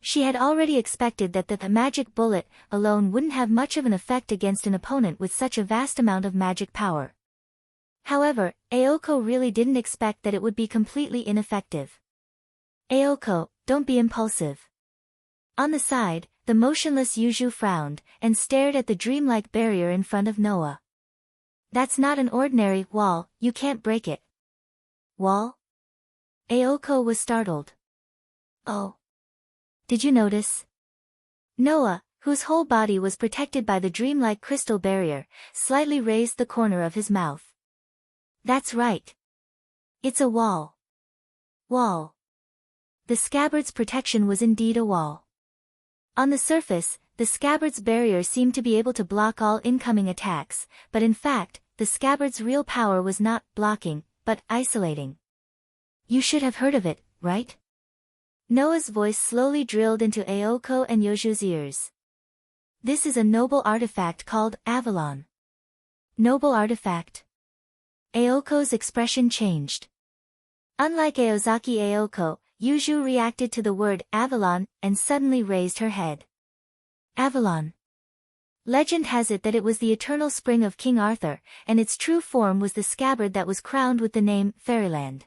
She had already expected that the magic bullet alone wouldn't have much of an effect against an opponent with such a vast amount of magic power. However, Aoko really didn't expect that it would be completely ineffective. Aoko, don't be impulsive. On the side, the motionless Yuju frowned, and stared at the dreamlike barrier in front of Noah. That's not an ordinary wall, you can't break it. Wall? Aoko was startled. Oh. Did you notice? Noah, whose whole body was protected by the dreamlike crystal barrier, slightly raised the corner of his mouth. That's right. It's a wall. Wall. The scabbard's protection was indeed a wall. On the surface, the scabbard's barrier seemed to be able to block all incoming attacks, but in fact, the scabbard's real power was not blocking, but isolating. You should have heard of it, right? Noah's voice slowly drilled into Aoko and Yoju's ears. This is a noble artifact called Avalon. Noble artifact? Aoko's expression changed. Unlike Aozaki Aoko, Yuju reacted to the word Avalon and suddenly raised her head. Avalon. Legend has it that it was the eternal spring of King Arthur, and its true form was the scabbard that was crowned with the name Fairyland.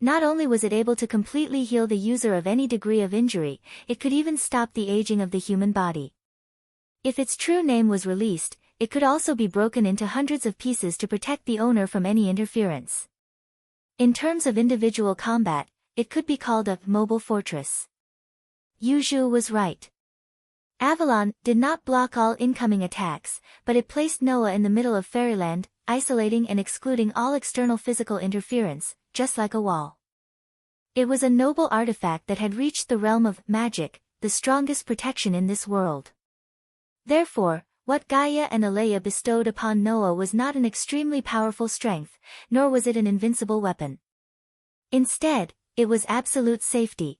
Not only was it able to completely heal the user of any degree of injury, it could even stop the aging of the human body. If its true name was released, it could also be broken into hundreds of pieces to protect the owner from any interference. In terms of individual combat, it could be called a mobile fortress. Yuju was right. Avalon did not block all incoming attacks, but it placed Noah in the middle of Fairyland, isolating and excluding all external physical interference, just like a wall. It was a noble artifact that had reached the realm of magic, the strongest protection in this world. Therefore, what Gaia and Alea bestowed upon Noah was not an extremely powerful strength, nor was it an invincible weapon. Instead, it was absolute safety.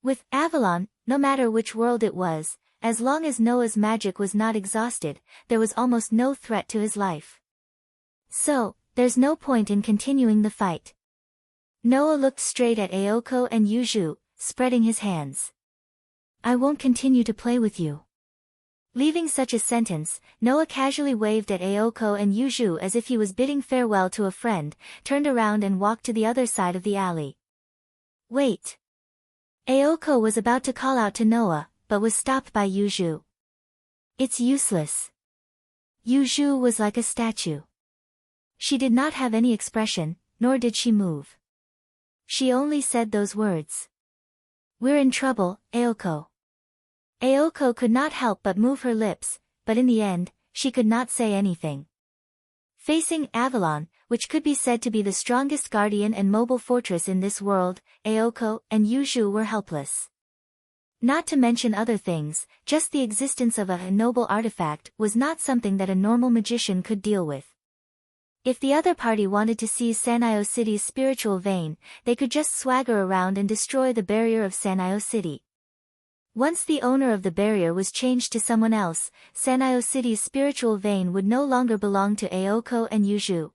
With Avalon, no matter which world it was, as long as Noah's magic was not exhausted, there was almost no threat to his life. So, there's no point in continuing the fight. Noah looked straight at Aoko and Yuju, spreading his hands. I won't continue to play with you. Leaving such a sentence, Noah casually waved at Aoko and Yuju as if he was bidding farewell to a friend, turned around and walked to the other side of the alley. Wait. Aoko was about to call out to Noah, but was stopped by Yuju. It's useless. Yuju was like a statue. She did not have any expression, nor did she move. She only said those words. We're in trouble, Aoko. Aoko could not help but move her lips, but in the end, she could not say anything. Facing Avalon, which could be said to be the strongest guardian and mobile fortress in this world, Aoko and Yuju were helpless. Not to mention other things, just the existence of a noble artifact was not something that a normal magician could deal with. If the other party wanted to seize Sanyo City's spiritual vein, they could just swagger around and destroy the barrier of Sanyo City. Once the owner of the barrier was changed to someone else, Sanyo City's spiritual vein would no longer belong to Aoko and Yuju.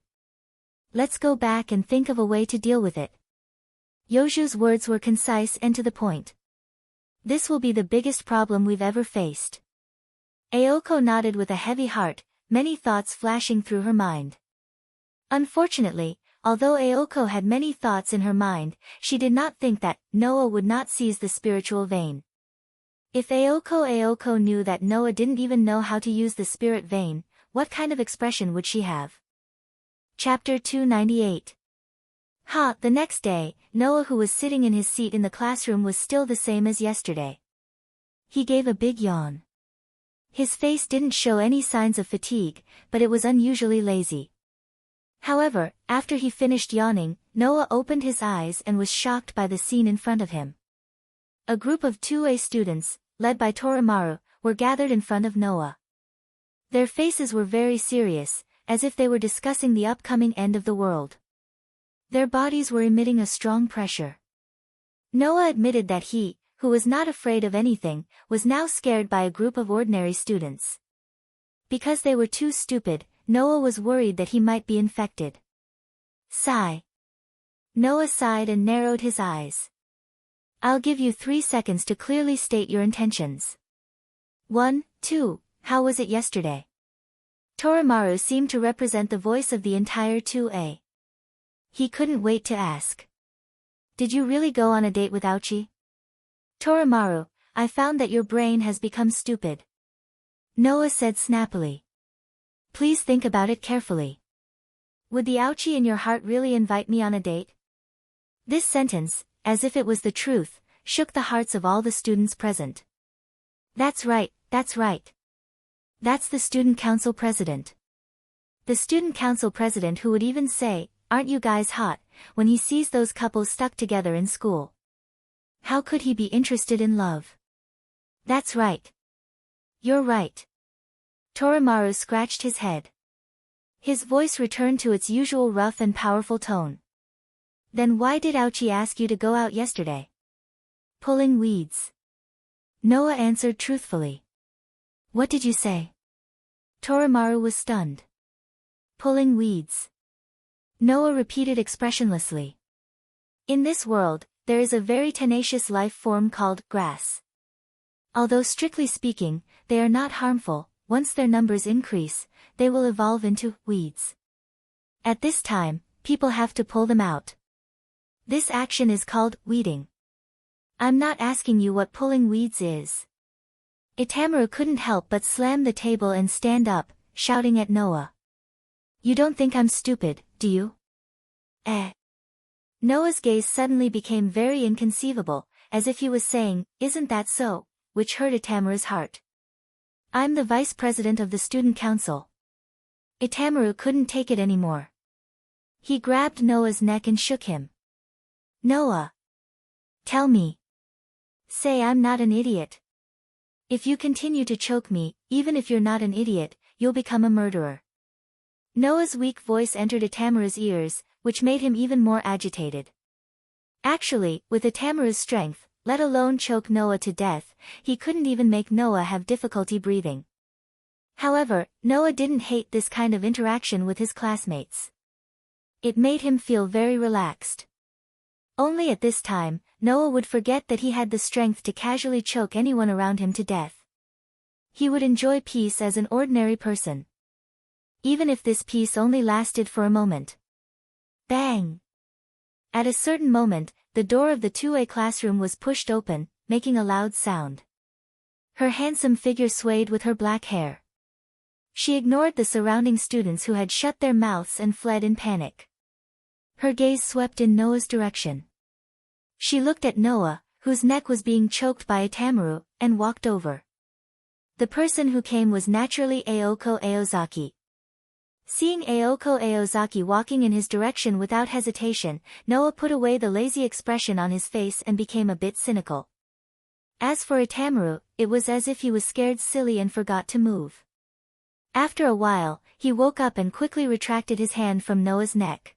Let's go back and think of a way to deal with it. Yuju's words were concise and to the point. This will be the biggest problem we've ever faced. Aoko nodded with a heavy heart, many thoughts flashing through her mind. Unfortunately, although Aoko had many thoughts in her mind, she did not think that Noah would not seize the spiritual vein. If Aoko knew that Noah didn't even know how to use the spirit vein, what kind of expression would she have? Chapter 298. The next day, Noah, who was sitting in his seat in the classroom, was still the same as yesterday. He gave a big yawn. His face didn't show any signs of fatigue, but it was unusually lazy. However, after he finished yawning, Noah opened his eyes and was shocked by the scene in front of him. A group of 2A students, led by Torimaru, were gathered in front of Noah. Their faces were very serious, as if they were discussing the upcoming end of the world. Their bodies were emitting a strong pressure. Noah admitted that he, who was not afraid of anything, was now scared by a group of ordinary students. Because they were too stupid, Noah was worried that he might be infected. Sigh. Noah sighed and narrowed his eyes. I'll give you 3 seconds to clearly state your intentions. 1, 2, how was it yesterday? Torimaru seemed to represent the voice of the entire 2A. He couldn't wait to ask. Did you really go on a date with Ouchi? Torimaru, I found that your brain has become stupid. Noah said snappily. Please think about it carefully. Would the Ouchi in your heart really invite me on a date? This sentence, as if it was the truth, shook the hearts of all the students present. That's right, that's right. That's the student council president. The student council president who would even say, aren't you guys hot, when he sees those couples stuck together in school. How could he be interested in love? That's right. You're right. Torimaru scratched his head. His voice returned to its usual rough and powerful tone. Then why did Ouchi ask you to go out yesterday? Pulling weeds. Noah answered truthfully. What did you say? Torimaru was stunned. Pulling weeds. Noah repeated expressionlessly. In this world, there is a very tenacious life form called grass. Although strictly speaking, they are not harmful, once their numbers increase, they will evolve into weeds. At this time, people have to pull them out. This action is called weeding. I'm not asking you what pulling weeds is. Itamaru couldn't help but slam the table and stand up, shouting at Noah. You don't think I'm stupid, do you? Noah's gaze suddenly became very inconceivable, as if he was saying, isn't that so, which hurt Itamaru's heart. I'm the vice president of the student council. Itamaru couldn't take it anymore. He grabbed Noah's neck and shook him. Noah. Tell me. Say I'm not an idiot. If you continue to choke me, even if you're not an idiot, you'll become a murderer. Noah's weak voice entered Itamaru's ears, which made him even more agitated. Actually, with Itamaru's strength, let alone choke Noah to death, he couldn't even make Noah have difficulty breathing. However, Noah didn't hate this kind of interaction with his classmates. It made him feel very relaxed. Only at this time, Noah would forget that he had the strength to casually choke anyone around him to death. He would enjoy peace as an ordinary person. Even if this peace only lasted for a moment. Bang! At a certain moment, the door of the 2A classroom was pushed open, making a loud sound. Her handsome figure swayed with her black hair. She ignored the surrounding students who had shut their mouths and fled in panic. Her gaze swept in Noah's direction. She looked at Noah, whose neck was being choked by Itamaru, and walked over. The person who came was naturally Aoko Aozaki. Seeing Aoko Aozaki walking in his direction without hesitation, Noah put away the lazy expression on his face and became a bit cynical. As for Itamaru, it was as if he was scared silly and forgot to move. After a while, he woke up and quickly retracted his hand from Noah's neck.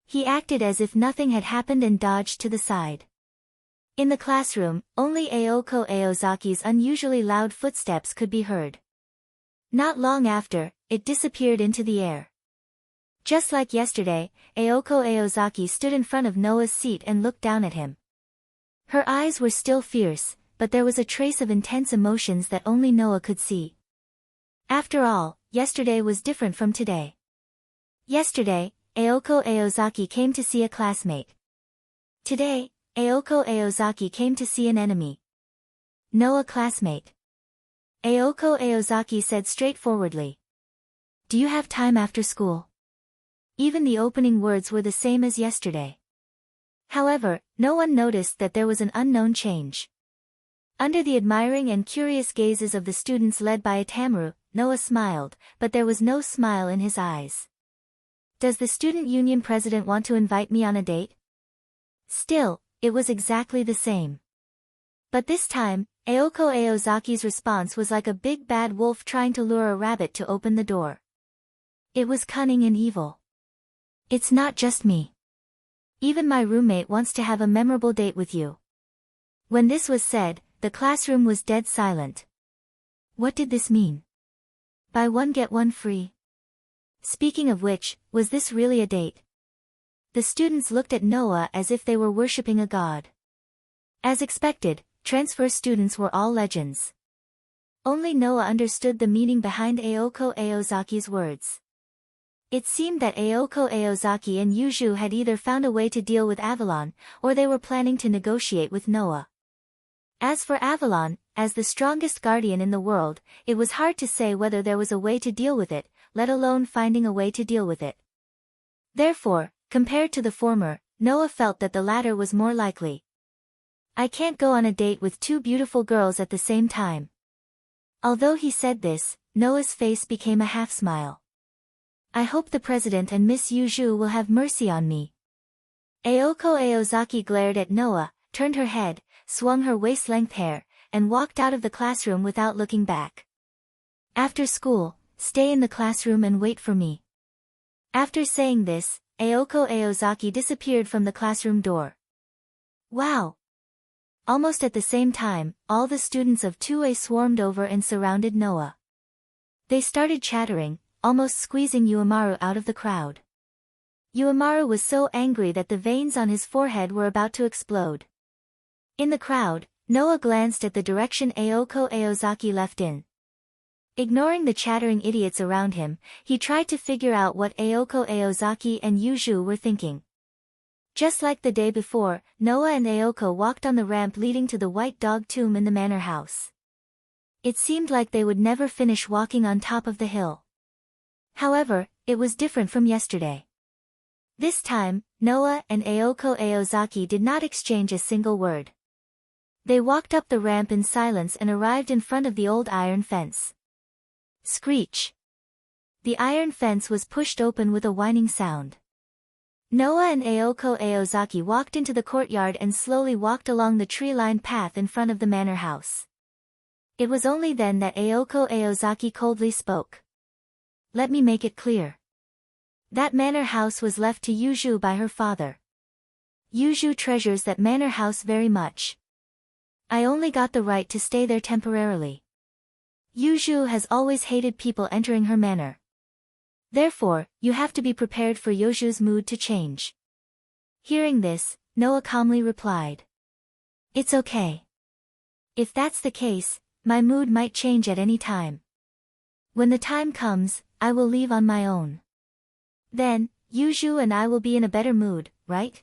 He acted as if nothing had happened and dodged to the side. In the classroom, only Aoko Aozaki's unusually loud footsteps could be heard. Not long after, it disappeared into the air. Just like yesterday, Aoko Aozaki stood in front of Noah's seat and looked down at him. Her eyes were still fierce, but there was a trace of intense emotions that only Noah could see. After all, yesterday was different from today. Yesterday, Aoko Aozaki came to see a classmate. Today, Aoko Aozaki came to see an enemy. Noah classmate. Aoko Aozaki said straightforwardly. Do you have time after school? Even the opening words were the same as yesterday. However, no one noticed that there was an unknown change. Under the admiring and curious gazes of the students led by Itamaru, Noah smiled, but there was no smile in his eyes. Does the student union president want to invite me on a date? Still, it was exactly the same. But this time, Aoko Aozaki's response was like a big bad wolf trying to lure a rabbit to open the door. It was cunning and evil. It's not just me. Even my roommate wants to have a memorable date with you. When this was said, the classroom was dead silent. What did this mean? Buy one get one free? Speaking of which, was this really a date? The students looked at Noah as if they were worshipping a god. As expected, transfer students were all legends. Only Noah understood the meaning behind Aoko Aozaki's words. It seemed that Aoko Aozaki and Yuju had either found a way to deal with Avalon, or they were planning to negotiate with Noah. As for Avalon, as the strongest guardian in the world, it was hard to say whether there was a way to deal with it, let alone finding a way to deal with it. Therefore, compared to the former, Noah felt that the latter was more likely. I can't go on a date with two beautiful girls at the same time. Although he said this, Noah's face became a half-smile. I hope the president and Miss Yuju will have mercy on me. Aoko Aozaki glared at Noah, turned her head, swung her waist-length hair, and walked out of the classroom without looking back. After school, stay in the classroom and wait for me. After saying this, Aoko Aozaki disappeared from the classroom door. Wow! Almost at the same time, all the students of 2A swarmed over and surrounded Noah. They started chattering, almost squeezing Uemaru out of the crowd. Uemaru was so angry that the veins on his forehead were about to explode. In the crowd, Noah glanced at the direction Aoko Aozaki left in. Ignoring the chattering idiots around him, he tried to figure out what Aoko Aozaki and Yuju were thinking. Just like the day before, Noah and Aoko walked on the ramp leading to the white dog tomb in the manor house. It seemed like they would never finish walking on top of the hill. However, it was different from yesterday. This time, Noah and Aoko Aozaki did not exchange a single word. They walked up the ramp in silence and arrived in front of the old iron fence. Screech! The iron fence was pushed open with a whining sound. Noah and Aoko Aozaki walked into the courtyard and slowly walked along the tree-lined path in front of the manor house. It was only then that Aoko Aozaki coldly spoke. Let me make it clear. That manor house was left to Yuju by her father. Yuju treasures that manor house very much. I only got the right to stay there temporarily. Yuju has always hated people entering her manor. Therefore, you have to be prepared for Yuju's mood to change. Hearing this, Noah calmly replied. It's okay. If that's the case, my mood might change at any time. When the time comes, I will leave on my own. Then, Yuju and I will be in a better mood, right?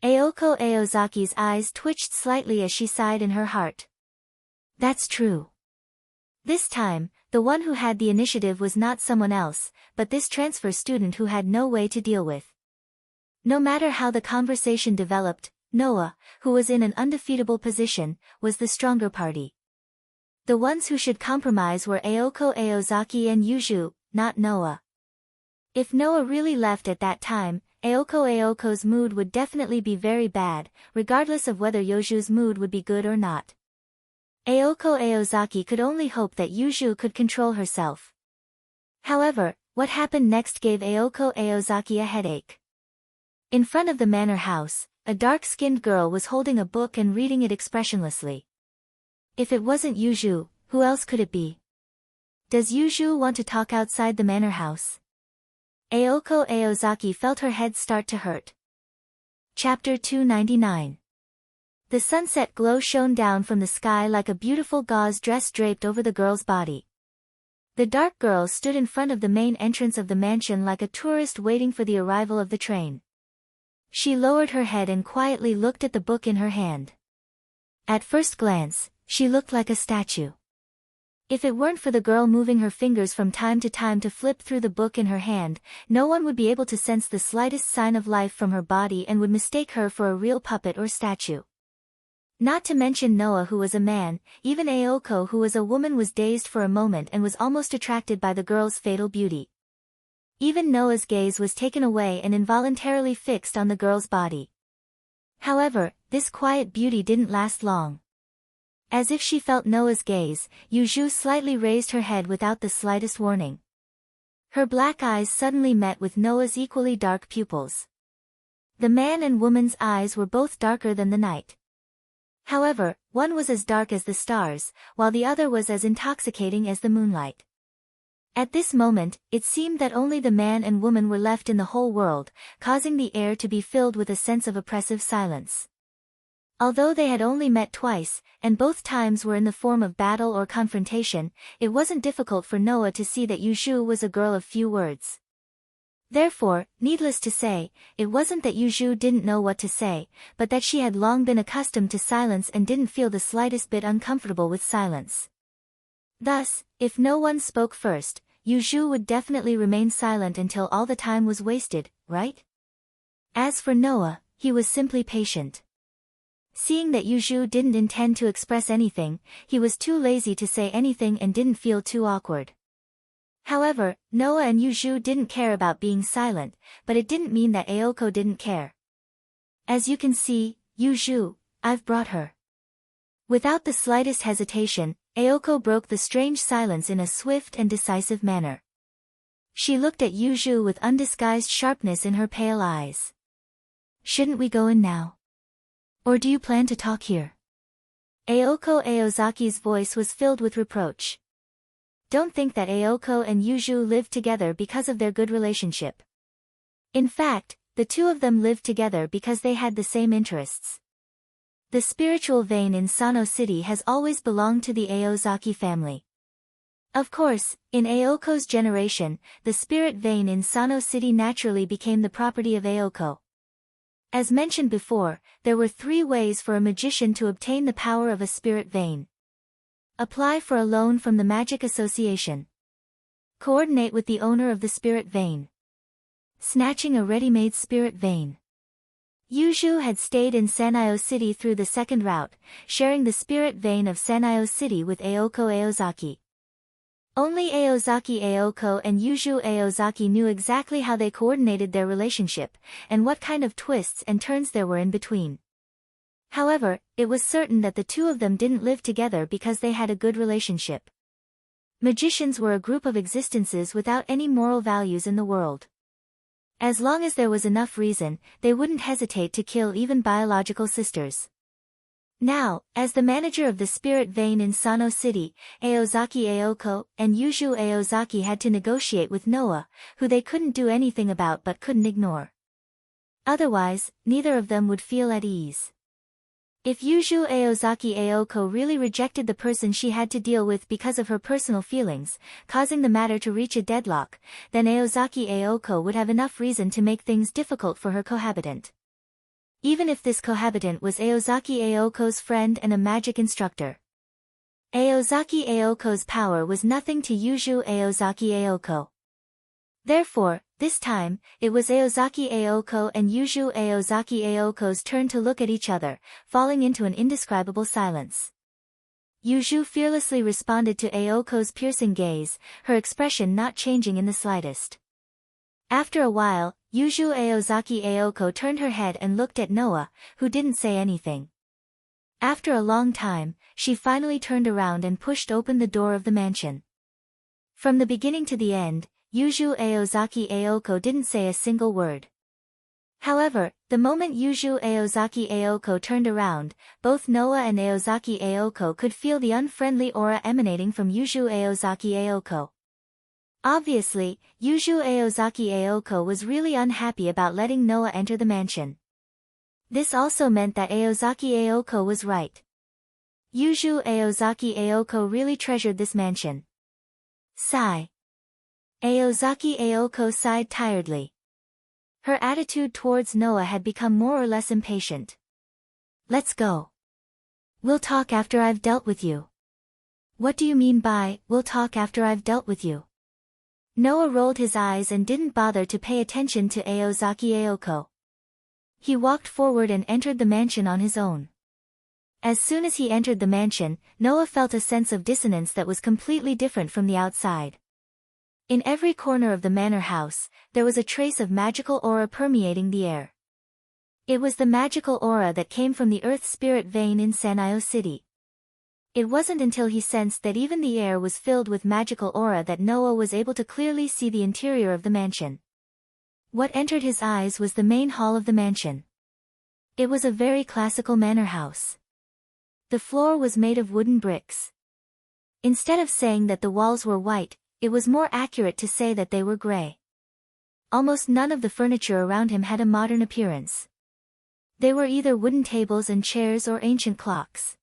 Aoko Aozaki's eyes twitched slightly as she sighed in her heart. That's true. This time, the one who had the initiative was not someone else, but this transfer student who had no way to deal with. No matter how the conversation developed, Noah, who was in an undefeatable position, was the stronger party. The ones who should compromise were Aoko Aozaki and Yuju, not Noah. If Noah really left at that time, Aoko's mood would definitely be very bad, regardless of whether Yuju's mood would be good or not. Aoko Aozaki could only hope that Yuju could control herself. However, what happened next gave Aoko Aozaki a headache. In front of the manor house, a dark-skinned girl was holding a book and reading it expressionlessly. If it wasn't Yuju, who else could it be? Does Yuju want to talk outside the manor house? Aoko Aozaki felt her head start to hurt. Chapter 299. The sunset glow shone down from the sky like a beautiful gauze dress draped over the girl's body. The dark girl stood in front of the main entrance of the mansion like a tourist waiting for the arrival of the train. She lowered her head and quietly looked at the book in her hand. At first glance, she looked like a statue. If it weren't for the girl moving her fingers from time to time to flip through the book in her hand, no one would be able to sense the slightest sign of life from her body and would mistake her for a real puppet or statue. Not to mention Noah, who was a man. Even Aoko, who was a woman, was dazed for a moment and was almost attracted by the girl's fatal beauty. Even Noah's gaze was taken away and involuntarily fixed on the girl's body. However, this quiet beauty didn't last long. As if she felt Noah's gaze, Yuju slightly raised her head without the slightest warning. Her black eyes suddenly met with Noah's equally dark pupils. The man and woman's eyes were both darker than the night. However, one was as dark as the stars, while the other was as intoxicating as the moonlight. At this moment, it seemed that only the man and woman were left in the whole world, causing the air to be filled with a sense of oppressive silence. Although they had only met twice, and both times were in the form of battle or confrontation, it wasn't difficult for Noah to see that Yuju was a girl of few words. Therefore, needless to say, it wasn't that Yuju didn't know what to say, but that she had long been accustomed to silence and didn't feel the slightest bit uncomfortable with silence. Thus, if no one spoke first, Yuju would definitely remain silent until all the time was wasted, right? As for Noah, he was simply patient. Seeing that Yuju didn't intend to express anything, he was too lazy to say anything and didn't feel too awkward. However, Noah and Yuju didn't care about being silent, but it didn't mean that Aoko didn't care. As you can see, Yuju, I've brought her. Without the slightest hesitation, Aoko broke the strange silence in a swift and decisive manner. She looked at Yuju with undisguised sharpness in her pale eyes. Shouldn't we go in now? Or do you plan to talk here? Aoko Aozaki's voice was filled with reproach. Don't think that Aoko and Yuju lived together because of their good relationship. In fact, the two of them lived together because they had the same interests. The spiritual vein in Sano City has always belonged to the Aozaki family. Of course, in Aoko's generation, the spirit vein in Sano City naturally became the property of Aoko. As mentioned before, there were 3 ways for a magician to obtain the power of a spirit vein. Apply for a loan from the Magic Association. Coordinate with the owner of the spirit vein. Snatching a ready-made spirit vein. Yuju had stayed in Sanyo City through the second route, sharing the spirit vein of Sanyo City with Aoko Aozaki. Only Aozaki Aoko and Yuju Aozaki knew exactly how they coordinated their relationship, and what kind of twists and turns there were in between. However, it was certain that the two of them didn't live together because they had a good relationship. Magicians were a group of existences without any moral values in the world. As long as there was enough reason, they wouldn't hesitate to kill even biological sisters. Now, as the manager of the spirit vein in Sano City, Aozaki Aoko and Yuju Aozaki had to negotiate with Noah, who they couldn't do anything about but couldn't ignore. Otherwise, neither of them would feel at ease. If Yuju Aozaki Aoko really rejected the person she had to deal with because of her personal feelings, causing the matter to reach a deadlock, then Aozaki Aoko would have enough reason to make things difficult for her cohabitant. Even if this cohabitant was Aozaki Aoko's friend and a magic instructor. Aozaki Aoko's power was nothing to Yuju Aozaki Aoko. Therefore, this time, it was Aozaki Aoko and Yuju Aozaki Aoko's turn to look at each other, falling into an indescribable silence. Yuju fearlessly responded to Aoko's piercing gaze, her expression not changing in the slightest. After a while, Yuju Aozaki Aoko turned her head and looked at Noah, who didn't say anything. After a long time, she finally turned around and pushed open the door of the mansion. From the beginning to the end, Yuju Aozaki Aoko didn't say a single word. However, the moment Yuju Aozaki Aoko turned around, both Noah and Aozaki Aoko could feel the unfriendly aura emanating from Yuju Aozaki Aoko. Obviously, Yuju Aozaki Aoko was really unhappy about letting Noah enter the mansion. This also meant that Aozaki Aoko was right. Yuju Aozaki Aoko really treasured this mansion. Sigh. Aozaki Aoko sighed tiredly. Her attitude towards Noah had become more or less impatient. Let's go. We'll talk after I've dealt with you. What do you mean by, we'll talk after I've dealt with you? Noah rolled his eyes and didn't bother to pay attention to Aozaki Aoko. He walked forward and entered the mansion on his own. As soon as he entered the mansion, Noah felt a sense of dissonance that was completely different from the outside. In every corner of the manor house, there was a trace of magical aura permeating the air. It was the magical aura that came from the earth spirit vein in Sanyo City. It wasn't until he sensed that even the air was filled with magical aura that Noah was able to clearly see the interior of the mansion. What entered his eyes was the main hall of the mansion. It was a very classical manor house. The floor was made of wooden bricks. Instead of saying that the walls were white, it was more accurate to say that they were gray. Almost none of the furniture around him had a modern appearance. They were either wooden tables and chairs or ancient clocks.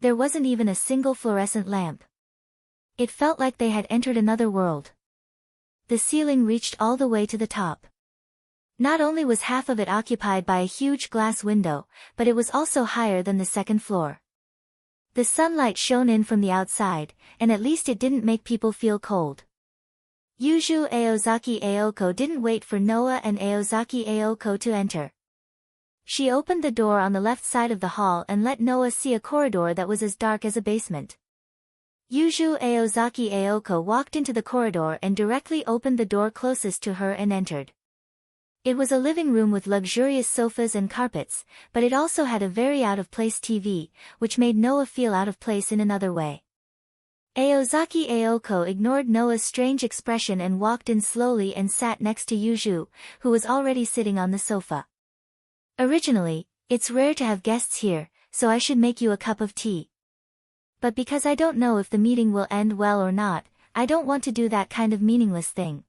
There wasn't even a single fluorescent lamp. It felt like they had entered another world. The ceiling reached all the way to the top. Not only was half of it occupied by a huge glass window, but it was also higher than the second floor. The sunlight shone in from the outside, and at least it didn't make people feel cold. Yuju Aozaki Aoko didn't wait for Noah and Aozaki Aoko to enter. She opened the door on the left side of the hall and let Noah see a corridor that was as dark as a basement. Yuju Aozaki Aoko walked into the corridor and directly opened the door closest to her and entered. It was a living room with luxurious sofas and carpets, but it also had a very out-of-place TV, which made Noah feel out of place in another way. Aozaki Aoko ignored Noah's strange expression and walked in slowly and sat next to Yuju, who was already sitting on the sofa. Originally, it's rare to have guests here, so I should make you a cup of tea. But because I don't know if the meeting will end well or not, I don't want to do that kind of meaningless thing.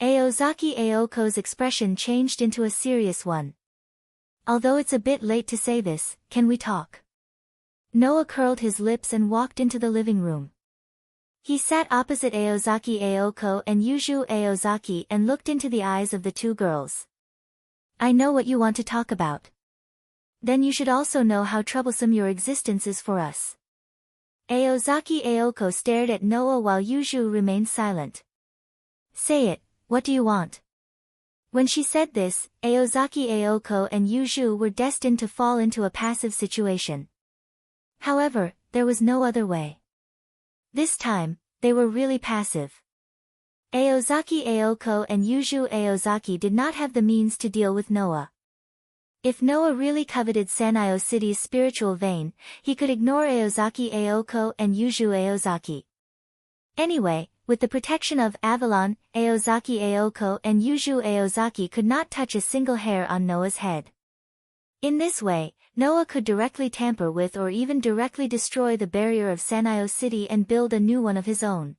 Aozaki Aoko's expression changed into a serious one. Although it's a bit late to say this, can we talk? Noah curled his lips and walked into the living room. He sat opposite Aozaki Aoko and Yuju Aozaki and looked into the eyes of the two girls. I know what you want to talk about. Then you should also know how troublesome your existence is for us. Aozaki Aoko stared at Noah while Yuju remained silent. Say it, what do you want? When she said this, Aozaki Aoko and Yuju were destined to fall into a passive situation. However, there was no other way. This time, they were really passive. Aozaki Aoko and Yuju Aozaki did not have the means to deal with Noah. If Noah really coveted Sanyo City's spiritual vein, he could ignore Aozaki Aoko and Yuju Aozaki. Anyway, with the protection of Avalon, Aozaki Aoko and Yuju Aozaki could not touch a single hair on Noah's head. In this way, Noah could directly tamper with or even directly destroy the barrier of Sanyo City and build a new one of his own.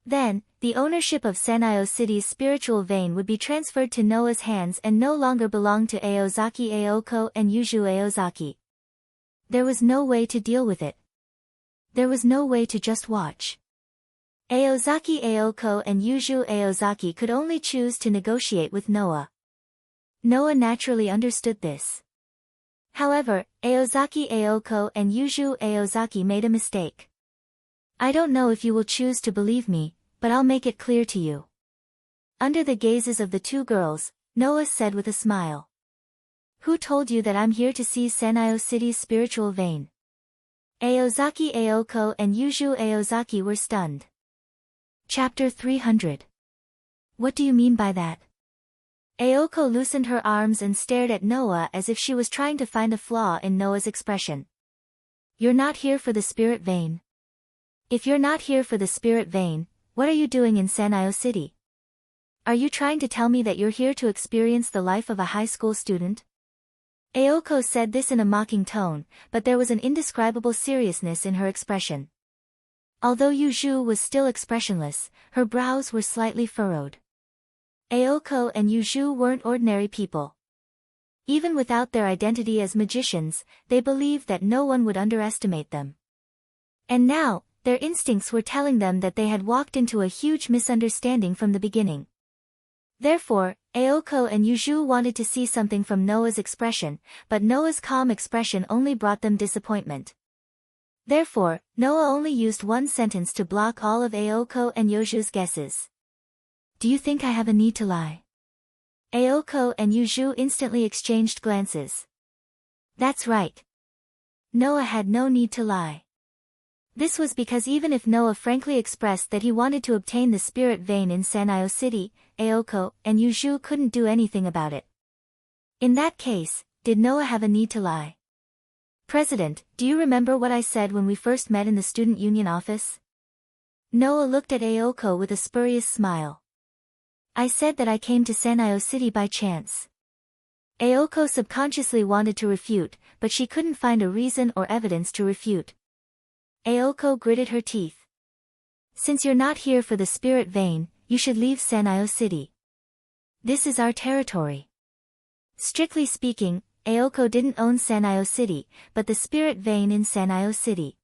Then, the ownership of Sanyo City's spiritual vein would be transferred to Noah's hands and no longer belong to Aozaki Aoko and Yuju Aozaki. There was no way to deal with it. There was no way to just watch. Aozaki Aoko and Yuju Aozaki could only choose to negotiate with Noah. Noah naturally understood this. However, Aozaki Aoko and Yuju Aozaki made a mistake. I don't know if you will choose to believe me, but I'll make it clear to you. Under the gazes of the two girls, Noah said with a smile. Who told you that I'm here to seize Sanyo City's spiritual vein? Aozaki Aoko and Yuju Aozaki were stunned. Chapter 300. What do you mean by that? Aoko loosened her arms and stared at Noah as if she was trying to find a flaw in Noah's expression. You're not here for the spirit vein. If you're not here for the spirit vein, what are you doing in Sanyo City? Are you trying to tell me that you're here to experience the life of a high school student? Aoko said this in a mocking tone, but there was an indescribable seriousness in her expression. Although Yuju was still expressionless, her brows were slightly furrowed. Aoko and Yuju weren't ordinary people. Even without their identity as magicians, they believed that no one would underestimate them. And now, their instincts were telling them that they had walked into a huge misunderstanding from the beginning. Therefore, Aoko and Yuju wanted to see something from Noah's expression, but Noah's calm expression only brought them disappointment. Therefore, Noah only used one sentence to block all of Aoko and Yuju's guesses. Do you think I have a need to lie? Aoko and Yuju instantly exchanged glances. That's right. Noah had no need to lie. This was because even if Noah frankly expressed that he wanted to obtain the spirit vein in Sanyo City, Aoko and Yuju couldn't do anything about it. In that case, did Noah have a need to lie? President, do you remember what I said when we first met in the student union office? Noah looked at Aoko with a spurious smile. I said that I came to Sanyo City by chance. Aoko subconsciously wanted to refute, but she couldn't find a reason or evidence to refute. Aoko gritted her teeth. Since you're not here for the spirit vein, you should leave Sanyo City. This is our territory. Strictly speaking, Aoko didn't own Sanyo City, but the spirit vein in Sanyo City.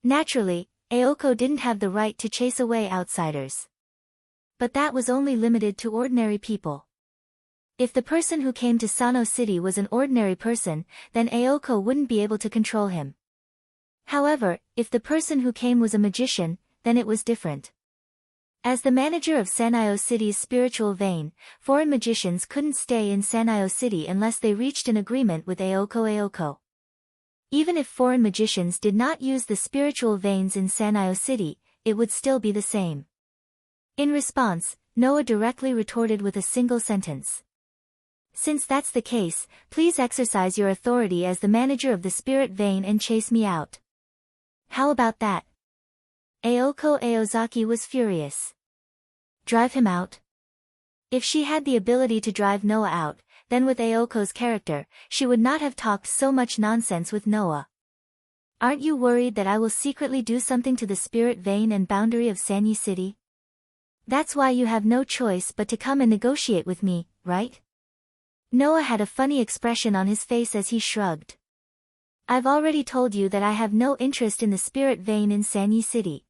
Naturally, Aoko didn't have the right to chase away outsiders. But that was only limited to ordinary people. If the person who came to Sanyo City was an ordinary person, then Aoko wouldn't be able to control him. However, if the person who came was a magician, then it was different. As the manager of Sanyo City's spiritual vein, foreign magicians couldn't stay in Sanyo City unless they reached an agreement with Aoko. Even if foreign magicians did not use the spiritual veins in Sanyo City, it would still be the same. In response, Noah directly retorted with a single sentence. Since that's the case, please exercise your authority as the manager of the spirit vein and chase me out. How about that? Aoko Aozaki was furious. Drive him out? If she had the ability to drive Noah out, then with Aoko's character, she would not have talked so much nonsense with Noah. Aren't you worried that I will secretly do something to the spirit vein and boundary of Sanyi City? That's why you have no choice but to come and negotiate with me, right? Noah had a funny expression on his face as he shrugged. I've already told you that I have no interest in the spirit vein in Sanyi City.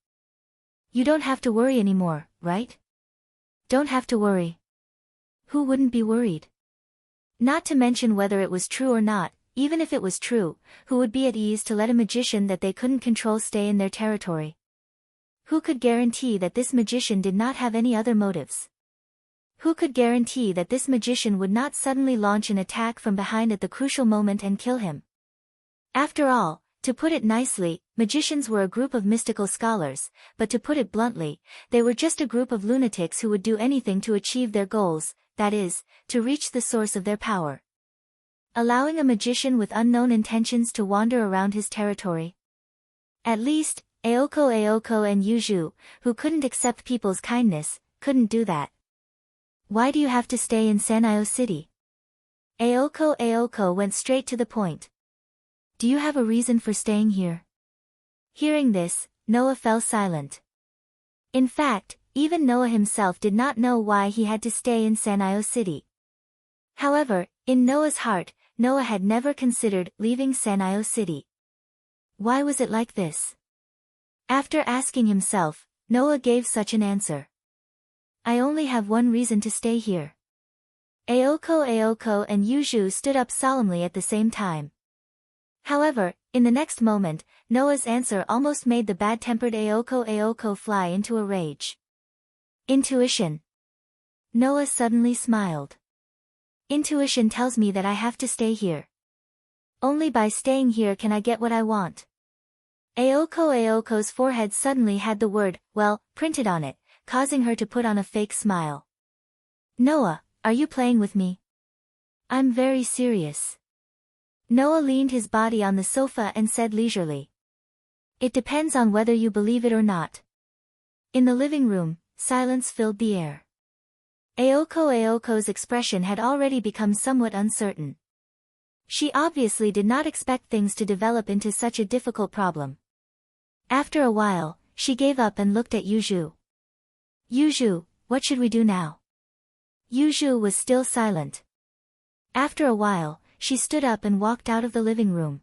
You don't have to worry anymore, right? Don't have to worry. Who wouldn't be worried? Not to mention whether it was true or not, even if it was true, who would be at ease to let a magician that they couldn't control stay in their territory? Who could guarantee that this magician did not have any other motives? Who could guarantee that this magician would not suddenly launch an attack from behind at the crucial moment and kill him? After all, to put it nicely, magicians were a group of mystical scholars, but to put it bluntly, they were just a group of lunatics who would do anything to achieve their goals, that is, to reach the source of their power. Allowing a magician with unknown intentions to wander around his territory? At least, Aoko and Yuju, who couldn't accept people's kindness, couldn't do that. Why do you have to stay in Sanyo City? Aoko went straight to the point. Do you have a reason for staying here? Hearing this, Noah fell silent. In fact, even Noah himself did not know why he had to stay in Sanyo City. However, in Noah's heart, Noah had never considered leaving Sanyo City. Why was it like this? After asking himself, Noah gave such an answer. I only have one reason to stay here. Aoko and Yuju stood up solemnly at the same time. However, in the next moment, Noah's answer almost made the bad-tempered Aoko fly into a rage. Intuition. Noah suddenly smiled. Intuition tells me that I have to stay here. Only by staying here can I get what I want. Aoko's forehead suddenly had the word, well, printed on it, causing her to put on a fake smile. Noah, are you playing with me? I'm very serious. Noah leaned his body on the sofa and said leisurely. It depends on whether you believe it or not. In the living room, silence filled the air. Aoko's expression had already become somewhat uncertain. She obviously did not expect things to develop into such a difficult problem. After a while, she gave up and looked at Yuju. Yuju, what should we do now? Yuju was still silent. After a while, she stood up and walked out of the living room.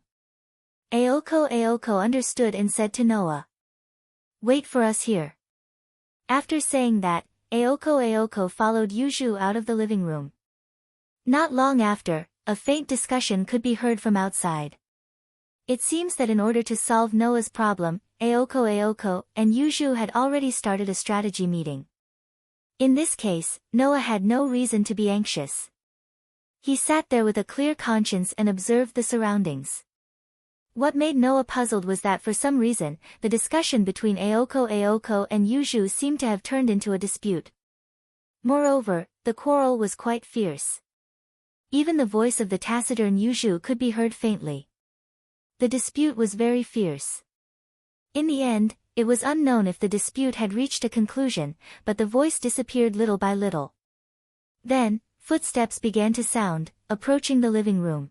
Aoko understood and said to Noah. Wait for us here. After saying that, Aoko followed Yuju out of the living room. Not long after, a faint discussion could be heard from outside. It seems that in order to solve Noah's problem, Aoko and Yuju had already started a strategy meeting. In this case, Noah had no reason to be anxious. He sat there with a clear conscience and observed the surroundings. What made Noah puzzled was that for some reason, the discussion between Aoko and Yuju seemed to have turned into a dispute. Moreover, the quarrel was quite fierce. Even the voice of the taciturn Yuju could be heard faintly. The dispute was very fierce. In the end, it was unknown if the dispute had reached a conclusion, but the voice disappeared little by little. Then, footsteps began to sound, approaching the living room.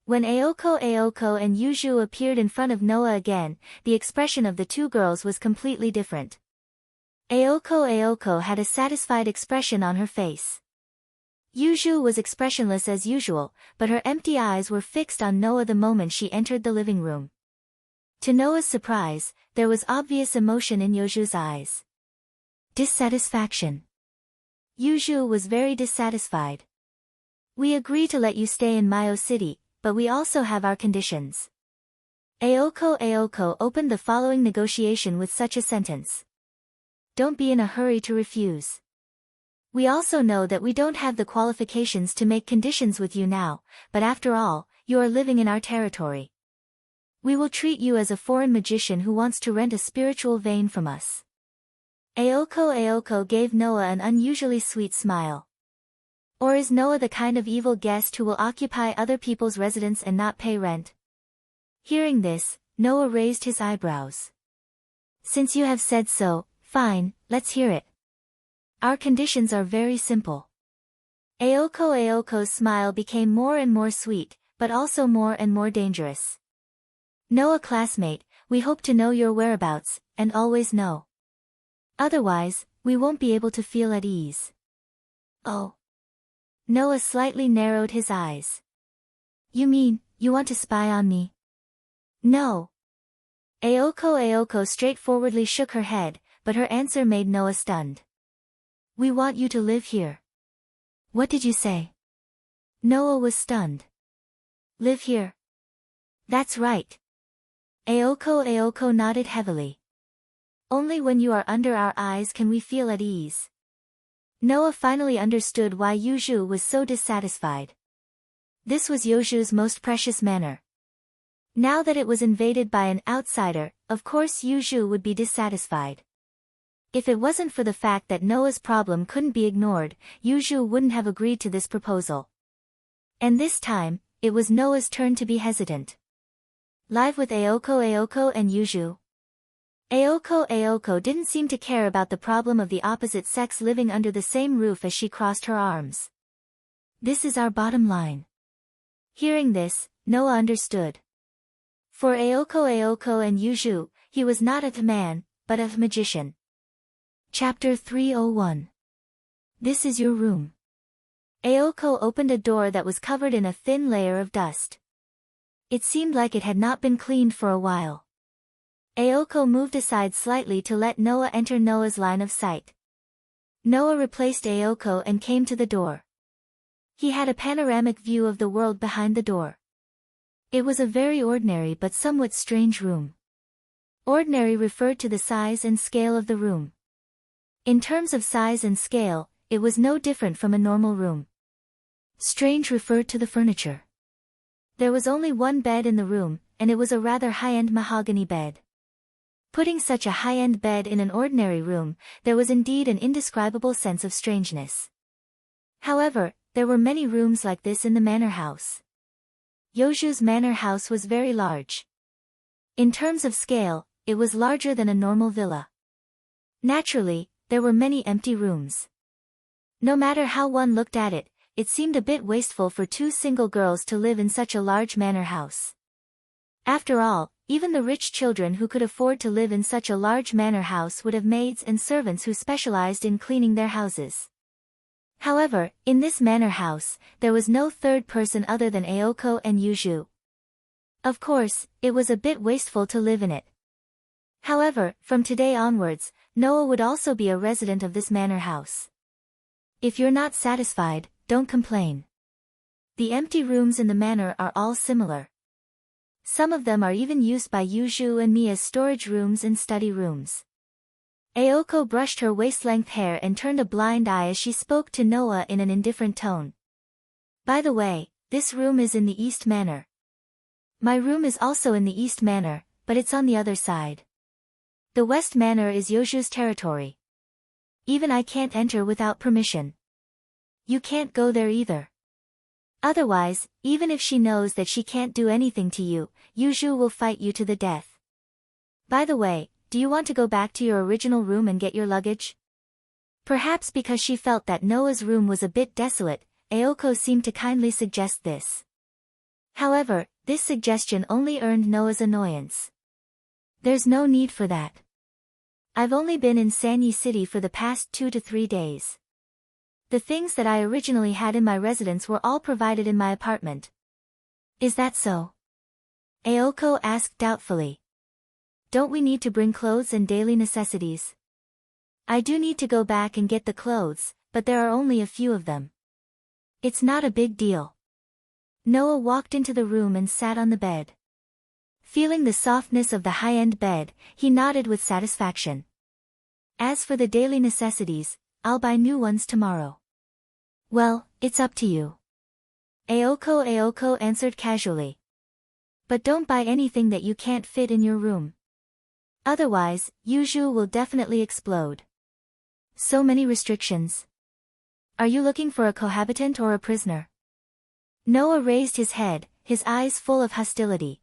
When Aoko and Yuju appeared in front of Noah again, the expression of the two girls was completely different. Aoko had a satisfied expression on her face. Yuju was expressionless as usual, but her empty eyes were fixed on Noah the moment she entered the living room. To Noah's surprise, there was obvious emotion in Yuju's eyes. Dissatisfaction. Yuju was very dissatisfied. We agree to let you stay in Mayo City, but we also have our conditions. Aoko opened the following negotiation with such a sentence. Don't be in a hurry to refuse. We also know that we don't have the qualifications to make conditions with you now, but after all, you are living in our territory. We will treat you as a foreign magician who wants to rent a spiritual vein from us. Aoko gave Noah an unusually sweet smile. Or is Noah the kind of evil guest who will occupy other people's residence and not pay rent? Hearing this, Noah raised his eyebrows. Since you have said so, fine, let's hear it. Our conditions are very simple. Aoko's smile became more and more sweet, but also more and more dangerous. Noah classmate, we hope to know your whereabouts, and always know. Otherwise, we won't be able to feel at ease. Oh. Noah slightly narrowed his eyes. You mean, you want to spy on me? No. Aoko straightforwardly shook her head, but her answer made Noah stunned. We want you to live here. What did you say? Noah was stunned. Live here. That's right. Aoko nodded heavily. Only when you are under our eyes can we feel at ease. Noah finally understood why Yuju was so dissatisfied. This was Yuju's most precious manor. Now that it was invaded by an outsider, of course Yuju would be dissatisfied. If it wasn't for the fact that Noah's problem couldn't be ignored, Yuju wouldn't have agreed to this proposal. And this time, it was Noah's turn to be hesitant. Live with Aoko and Yuju. Aoko didn't seem to care about the problem of the opposite sex living under the same roof as she crossed her arms. This is our bottom line. Hearing this, Noah understood. For Aoko and Yuju, he was not a man, but a magician. Chapter 301. This is your room. Aoko opened a door that was covered in a thin layer of dust. It seemed like it had not been cleaned for a while. Aoko moved aside slightly to let Noah enter Noah's line of sight. Noah replaced Aoko and came to the door. He had a panoramic view of the world behind the door. It was a very ordinary but somewhat strange room. Ordinary referred to the size and scale of the room. In terms of size and scale, it was no different from a normal room. Strange referred to the furniture. There was only one bed in the room, and it was a rather high-end mahogany bed. Putting such a high-end bed in an ordinary room, there was indeed an indescribable sense of strangeness. However, there were many rooms like this in the manor house. Yoju's manor house was very large. In terms of scale, it was larger than a normal villa. Naturally, there were many empty rooms. No matter how one looked at it, it seemed a bit wasteful for two single girls to live in such a large manor house. After all, even the rich children who could afford to live in such a large manor house would have maids and servants who specialized in cleaning their houses. However, in this manor house, there was no third person other than Aoko and Yuju. Of course, it was a bit wasteful to live in it. However, from today onwards, Noah would also be a resident of this manor house. If you're not satisfied, don't complain. The empty rooms in the manor are all similar. Some of them are even used by Yuju and me as storage rooms and study rooms. Aoko brushed her waist-length hair and turned a blind eye as she spoke to Noah in an indifferent tone. By the way, this room is in the East Manor. My room is also in the East Manor, but it's on the other side. The West Manor is Yoju's territory. Even I can't enter without permission. You can't go there either. Otherwise, even if she knows that she can't do anything to you, Yuju will fight you to the death. By the way, do you want to go back to your original room and get your luggage? Perhaps because she felt that Noah's room was a bit desolate, Aoko seemed to kindly suggest this. However, this suggestion only earned Noah's annoyance. There's no need for that. I've only been in Sanyi City for the past 2 to 3 days. The things that I originally had in my residence were all provided in my apartment. Is that so? Aoko asked doubtfully. Don't we need to bring clothes and daily necessities? I do need to go back and get the clothes, but there are only a few of them. It's not a big deal. Noah walked into the room and sat on the bed. Feeling the softness of the high-end bed, he nodded with satisfaction. As for the daily necessities, I'll buy new ones tomorrow. Well, it's up to you. Aoko answered casually. But don't buy anything that you can't fit in your room. Otherwise, Yuju will definitely explode. So many restrictions. Are you looking for a cohabitant or a prisoner? Noah raised his head, his eyes full of hostility.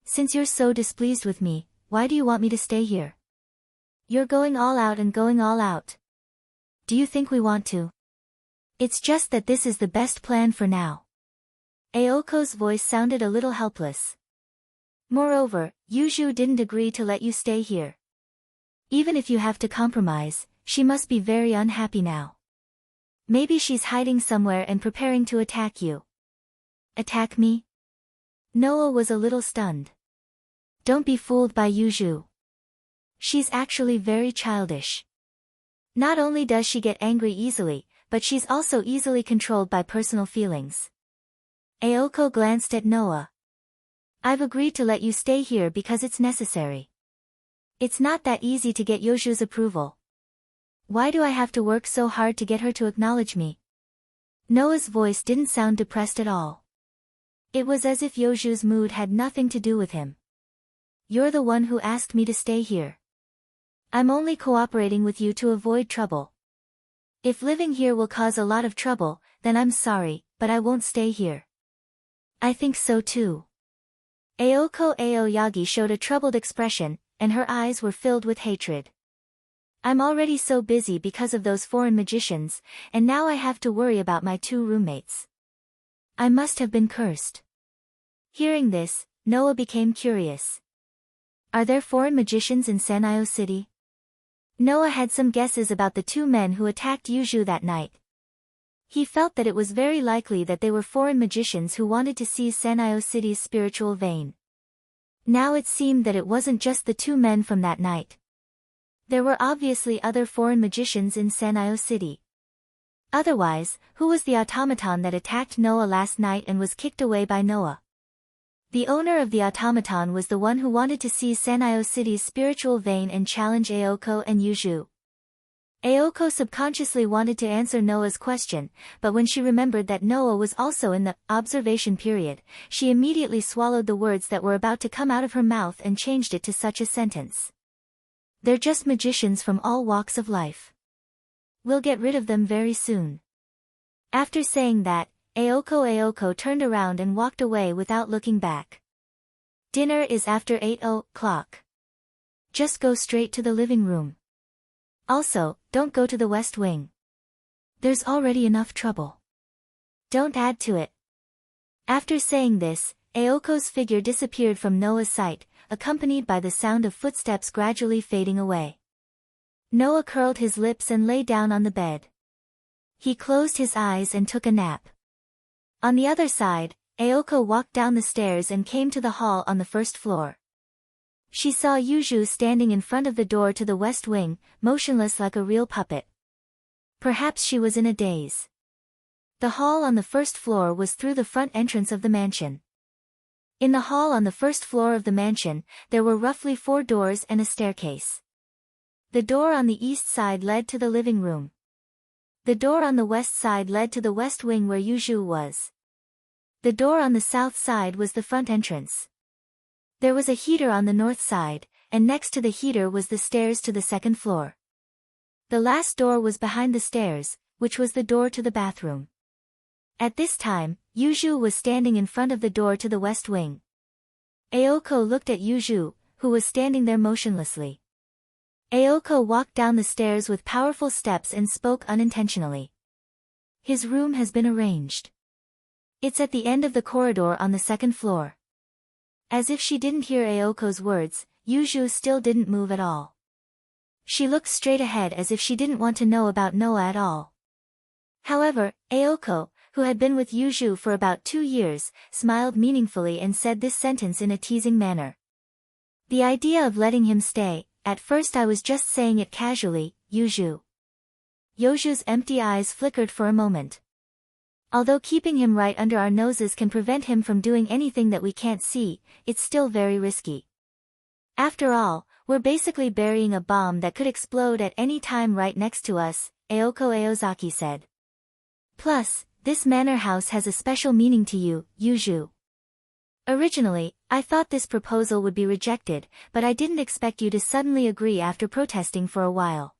Since you're so displeased with me, why do you want me to stay here? You're going all out and going all out. Do you think we want to? It's just that this is the best plan for now. Aoko's voice sounded a little helpless. Moreover, Yuju didn't agree to let you stay here. Even if you have to compromise, she must be very unhappy now. Maybe she's hiding somewhere and preparing to attack you. Attack me? Noah was a little stunned. Don't be fooled by Yuju. She's actually very childish. Not only does she get angry easily, but she's also easily controlled by personal feelings. Aoko glanced at Noah. I've agreed to let you stay here because it's necessary. It's not that easy to get Yoju's approval. Why do I have to work so hard to get her to acknowledge me? Noah's voice didn't sound depressed at all. It was as if Yoju's mood had nothing to do with him. You're the one who asked me to stay here. I'm only cooperating with you to avoid trouble. If living here will cause a lot of trouble, then I'm sorry, but I won't stay here. I think so too. Aoko Aoyagi showed a troubled expression, and her eyes were filled with hatred. I'm already so busy because of those foreign magicians, and now I have to worry about my 2 roommates. I must have been cursed. Hearing this, Noah became curious. Are there foreign magicians in Sanyo City? Noah had some guesses about the 2 men who attacked Yuju that night. He felt that it was very likely that they were foreign magicians who wanted to seize Sanyo City's spiritual vein. Now it seemed that it wasn't just the 2 men from that night. There were obviously other foreign magicians in Sanyo City. Otherwise, who was the automaton that attacked Noah last night and was kicked away by Noah? The owner of the automaton was the one who wanted to seize Sanyo City's spiritual vein and challenge Aoko and Yuju. Aoko subconsciously wanted to answer Noah's question, but when she remembered that Noah was also in the observation period, she immediately swallowed the words that were about to come out of her mouth and changed it to such a sentence. They're just magicians from all walks of life. We'll get rid of them very soon. After saying that, Aoko turned around and walked away without looking back. Dinner is after 8 o'clock. Just go straight to the living room. Also, don't go to the West Wing. There's already enough trouble. Don't add to it. After saying this, Aoko's figure disappeared from Noah's sight, accompanied by the sound of footsteps gradually fading away. Noah curled his lips and lay down on the bed. He closed his eyes and took a nap. On the other side, Aoko walked down the stairs and came to the hall on the 1st floor. She saw Yuju standing in front of the door to the West Wing, motionless like a real puppet. Perhaps she was in a daze. The hall on the 1st floor was through the front entrance of the mansion. In the hall on the 1st floor of the mansion, there were roughly 4 doors and a staircase. The door on the east side led to the living room. The door on the west side led to the West Wing where Yuju was. The door on the south side was the front entrance. There was a heater on the north side, and next to the heater was the stairs to the 2nd floor. The last door was behind the stairs, which was the door to the bathroom. At this time, Yuju was standing in front of the door to the West Wing. Aoko looked at Yuju, who was standing there motionlessly. Aoko walked down the stairs with powerful steps and spoke unintentionally. His room has been arranged. It's at the end of the corridor on the 2nd floor. As if she didn't hear Aoko's words, Yuju still didn't move at all. She looked straight ahead as if she didn't want to know about Noah at all. However, Aoko, who had been with Yuju for about 2 years, smiled meaningfully and said this sentence in a teasing manner. The idea of letting him stay, at first I was just saying it casually, Yuju. Yoju's empty eyes flickered for a moment. Although keeping him right under our noses can prevent him from doing anything that we can't see, it's still very risky. After all, we're basically burying a bomb that could explode at any time right next to us, Aoko Aozaki said. Plus, this manor house has a special meaning to you, Yuju. Originally, I thought this proposal would be rejected, but I didn't expect you to suddenly agree after protesting for a while.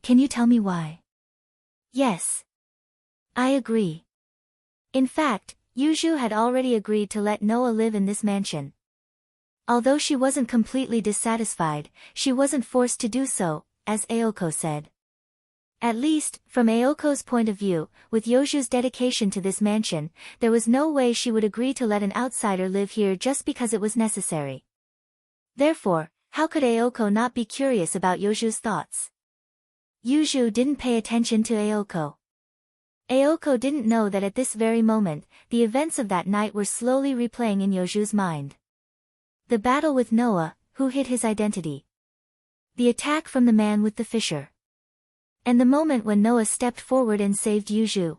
Can you tell me why? Yes. I agree. In fact, Yuju had already agreed to let Noah live in this mansion. Although she wasn't completely dissatisfied, she wasn't forced to do so, as Aoko said. At least, from Aoko's point of view, with Yoju's dedication to this mansion, there was no way she would agree to let an outsider live here just because it was necessary. Therefore, how could Aoko not be curious about Yoju's thoughts? Yuju didn't pay attention to Aoko. Aoko didn't know that at this very moment, the events of that night were slowly replaying in Yoju's mind. The battle with Noah, who hid his identity. The attack from the man with the fisher. And the moment when Noah stepped forward and saved Yuju.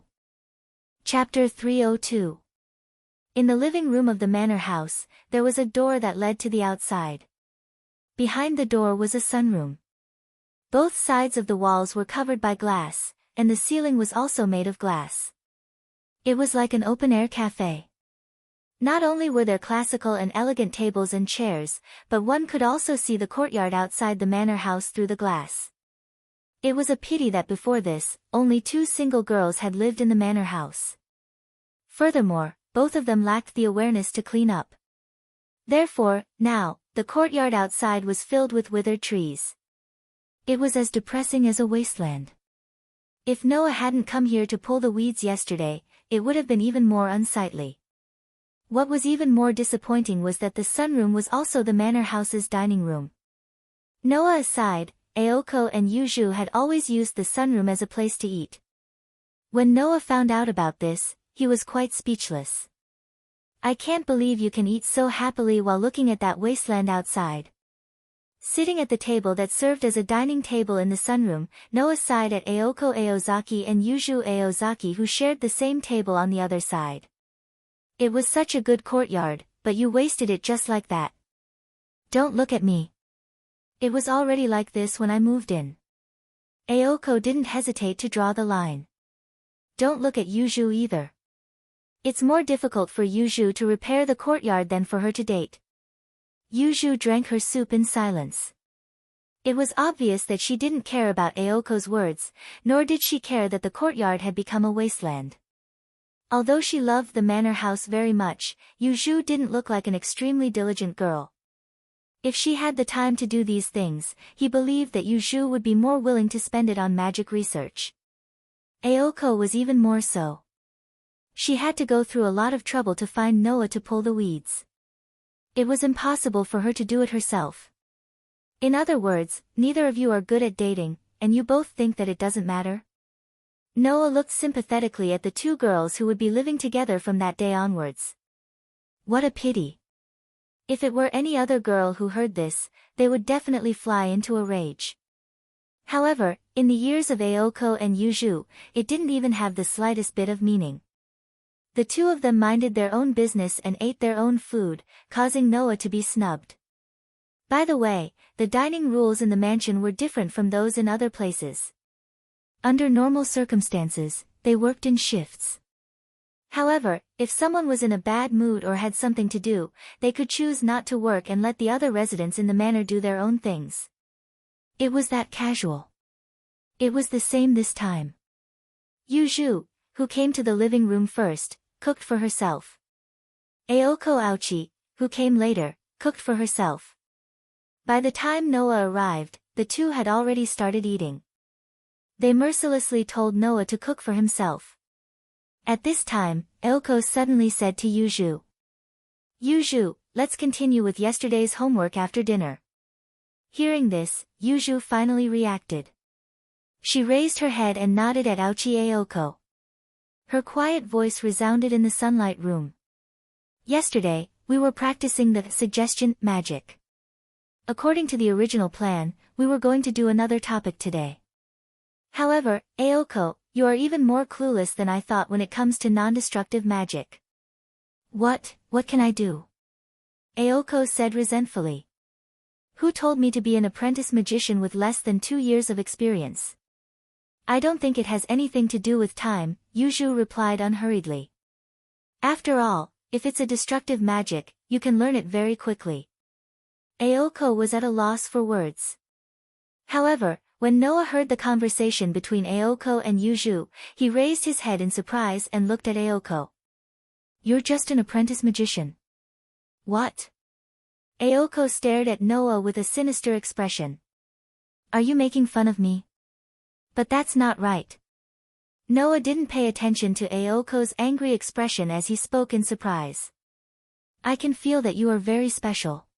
Chapter 302. In the living room of the manor house, there was a door that led to the outside. Behind the door was a sunroom. Both sides of the walls were covered by glass, and the ceiling was also made of glass. It was like an open-air cafe. Not only were there classical and elegant tables and chairs, but one could also see the courtyard outside the manor house through the glass. It was a pity that before this, only 2 single girls had lived in the manor house. Furthermore, both of them lacked the awareness to clean up. Therefore, now, the courtyard outside was filled with withered trees. It was as depressing as a wasteland. If Noah hadn't come here to pull the weeds yesterday, it would have been even more unsightly. What was even more disappointing was that the sunroom was also the manor house's dining room. Noah aside, Aoko and Yuju had always used the sunroom as a place to eat. When Noah found out about this, he was quite speechless. I can't believe you can eat so happily while looking at that wasteland outside. Sitting at the table that served as a dining table in the sunroom, Noah sighed at Aoko Aozaki and Yuju Aozaki, who shared the same table on the other side. It was such a good courtyard, but you wasted it just like that. Don't look at me. It was already like this when I moved in. Aoko didn't hesitate to draw the line. Don't look at Yuju either. It's more difficult for Yuju to repair the courtyard than for her to date. Yuju drank her soup in silence. It was obvious that she didn't care about Aoko's words, nor did she care that the courtyard had become a wasteland. Although she loved the manor house very much, Yuju didn't look like an extremely diligent girl. If she had the time to do these things, he believed that Yuju would be more willing to spend it on magic research. Aoko was even more so. She had to go through a lot of trouble to find Noah to pull the weeds. It was impossible for her to do it herself. In other words, neither of you are good at dating, and you both think that it doesn't matter? Noah looked sympathetically at the 2 girls who would be living together from that day onwards. What a pity. If it were any other girl who heard this, they would definitely fly into a rage. However, in the ears of Aoko and Yuju, it didn't even have the slightest bit of meaning. The 2 of them minded their own business and ate their own food, causing Noah to be snubbed. By the way, the dining rules in the mansion were different from those in other places. Under normal circumstances, they worked in shifts. However, if someone was in a bad mood or had something to do, they could choose not to work and let the other residents in the manor do their own things. It was that casual. It was the same this time. Yuju, who came to the living room first, cooked for herself. Aoko Aochi, who came later, cooked for herself. By the time Noah arrived, the 2 had already started eating. They mercilessly told Noah to cook for himself. At this time, Aoko suddenly said to Yuju. Yuju, let's continue with yesterday's homework after dinner. Hearing this, Yuju finally reacted. She raised her head and nodded at Aochi Aoko. Her quiet voice resounded in the sunlight room. Yesterday, we were practicing the suggestion magic. According to the original plan, we were going to do another topic today. However, Aoko, you are even more clueless than I thought when it comes to non-destructive magic. What can I do? Aoko said resentfully. Who told me to be an apprentice magician with less than 2 years of experience? I don't think it has anything to do with time, Yuju replied unhurriedly. After all, if it's a destructive magic, you can learn it very quickly. Aoko was at a loss for words. However, when Noah heard the conversation between Aoko and Yuju, he raised his head in surprise and looked at Aoko. You're just an apprentice magician. What? Aoko stared at Noah with a sinister expression. Are you making fun of me? But that's not right. Noah didn't pay attention to Aoko's angry expression as he spoke in surprise. I can feel that you are very special.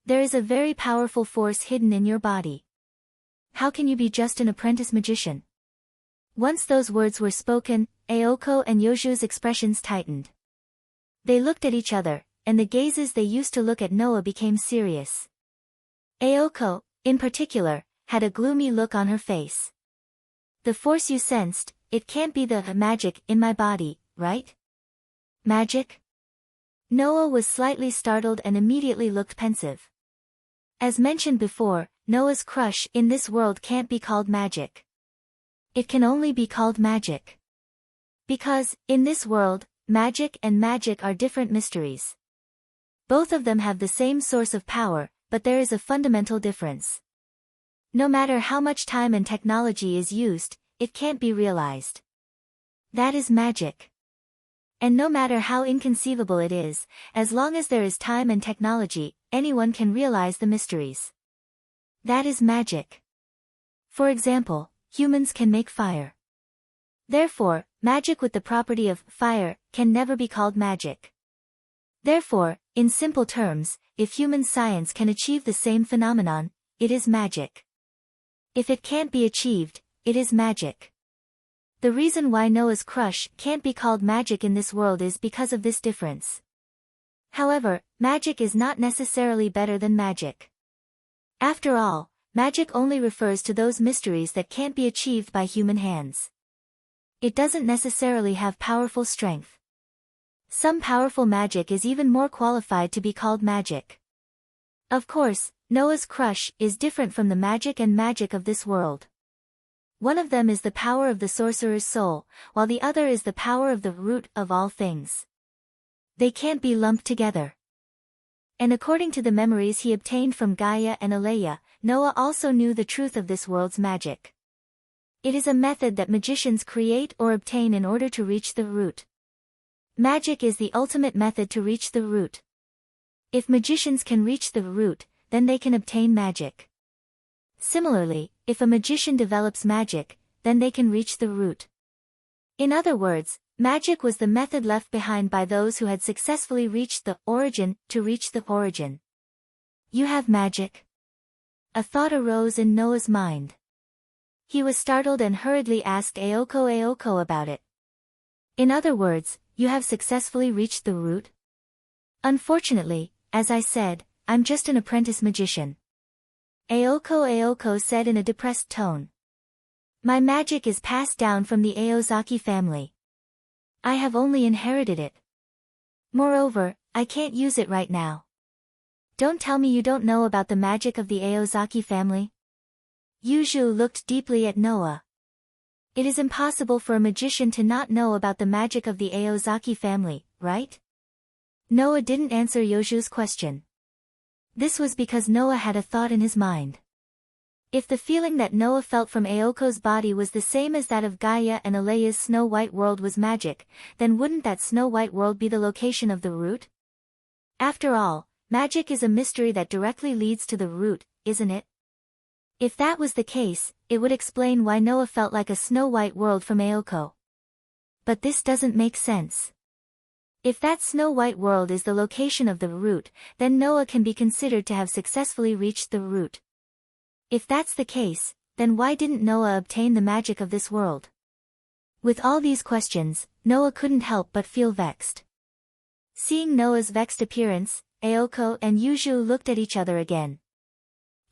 There is a very powerful force hidden in your body. How can you be just an apprentice magician? Once those words were spoken, Aoko and Yoju's expressions tightened. They looked at each other, and the gazes they used to look at Noah became serious. Aoko, in particular, had a gloomy look on her face. The force you sensed, it can't be the magic in my body, right? Magic? Noah was slightly startled and immediately looked pensive. As mentioned before, Noah's crush in this world can't be called magic. It can only be called magic. Because, in this world, magic and magic are different mysteries. Both of them have the same source of power, but there is a fundamental difference. No matter how much time and technology is used, it can't be realized. That is magic. And no matter how inconceivable it is, as long as there is time and technology, anyone can realize the mysteries. That is magic. For example, humans can make fire. Therefore, magic with the property of fire can never be called magic. Therefore, in simple terms, if human science can achieve the same phenomenon, it is magic. If it can't be achieved, it is magic. The reason why Noah's crush can't be called magic in this world is because of this difference. However, magic is not necessarily better than magic. After all, magic only refers to those mysteries that can't be achieved by human hands. It doesn't necessarily have powerful strength. Some powerful magic is even more qualified to be called magic. Of course, Noah's crush is different from the magic and magic of this world. One of them is the power of the sorcerer's soul, while the other is the power of the root of all things. They can't be lumped together. And according to the memories he obtained from Gaia and Aleya, Noah also knew the truth of this world's magic. It is a method that magicians create or obtain in order to reach the root. Magic is the ultimate method to reach the root. If magicians can reach the root, then they can obtain magic. Similarly, if a magician develops magic, then they can reach the root. In other words, magic was the method left behind by those who had successfully reached the origin to reach the origin. You have magic? A thought arose in Noah's mind. He was startled and hurriedly asked Aoko about it. In other words, you have successfully reached the root? Unfortunately, as I said, I'm just an apprentice magician. Aoko said in a depressed tone. My magic is passed down from the Aozaki family. I have only inherited it. Moreover, I can't use it right now. Don't tell me you don't know about the magic of the Aozaki family? Yuju looked deeply at Noah. It is impossible for a magician to not know about the magic of the Aozaki family, right? Noah didn't answer Yoju's question. This was because Noah had a thought in his mind. If the feeling that Noah felt from Aoko's body was the same as that of Gaia and Aleya's Snow White world was magic, then wouldn't that Snow White world be the location of the root? After all, magic is a mystery that directly leads to the root, isn't it? If that was the case, it would explain why Noah felt like a Snow White world from Aoko. But this doesn't make sense. If that Snow White world is the location of the root, then Noah can be considered to have successfully reached the root. If that's the case, then why didn't Noah obtain the magic of this world? With all these questions, Noah couldn't help but feel vexed. Seeing Noah's vexed appearance, Aoko and Yuju looked at each other again.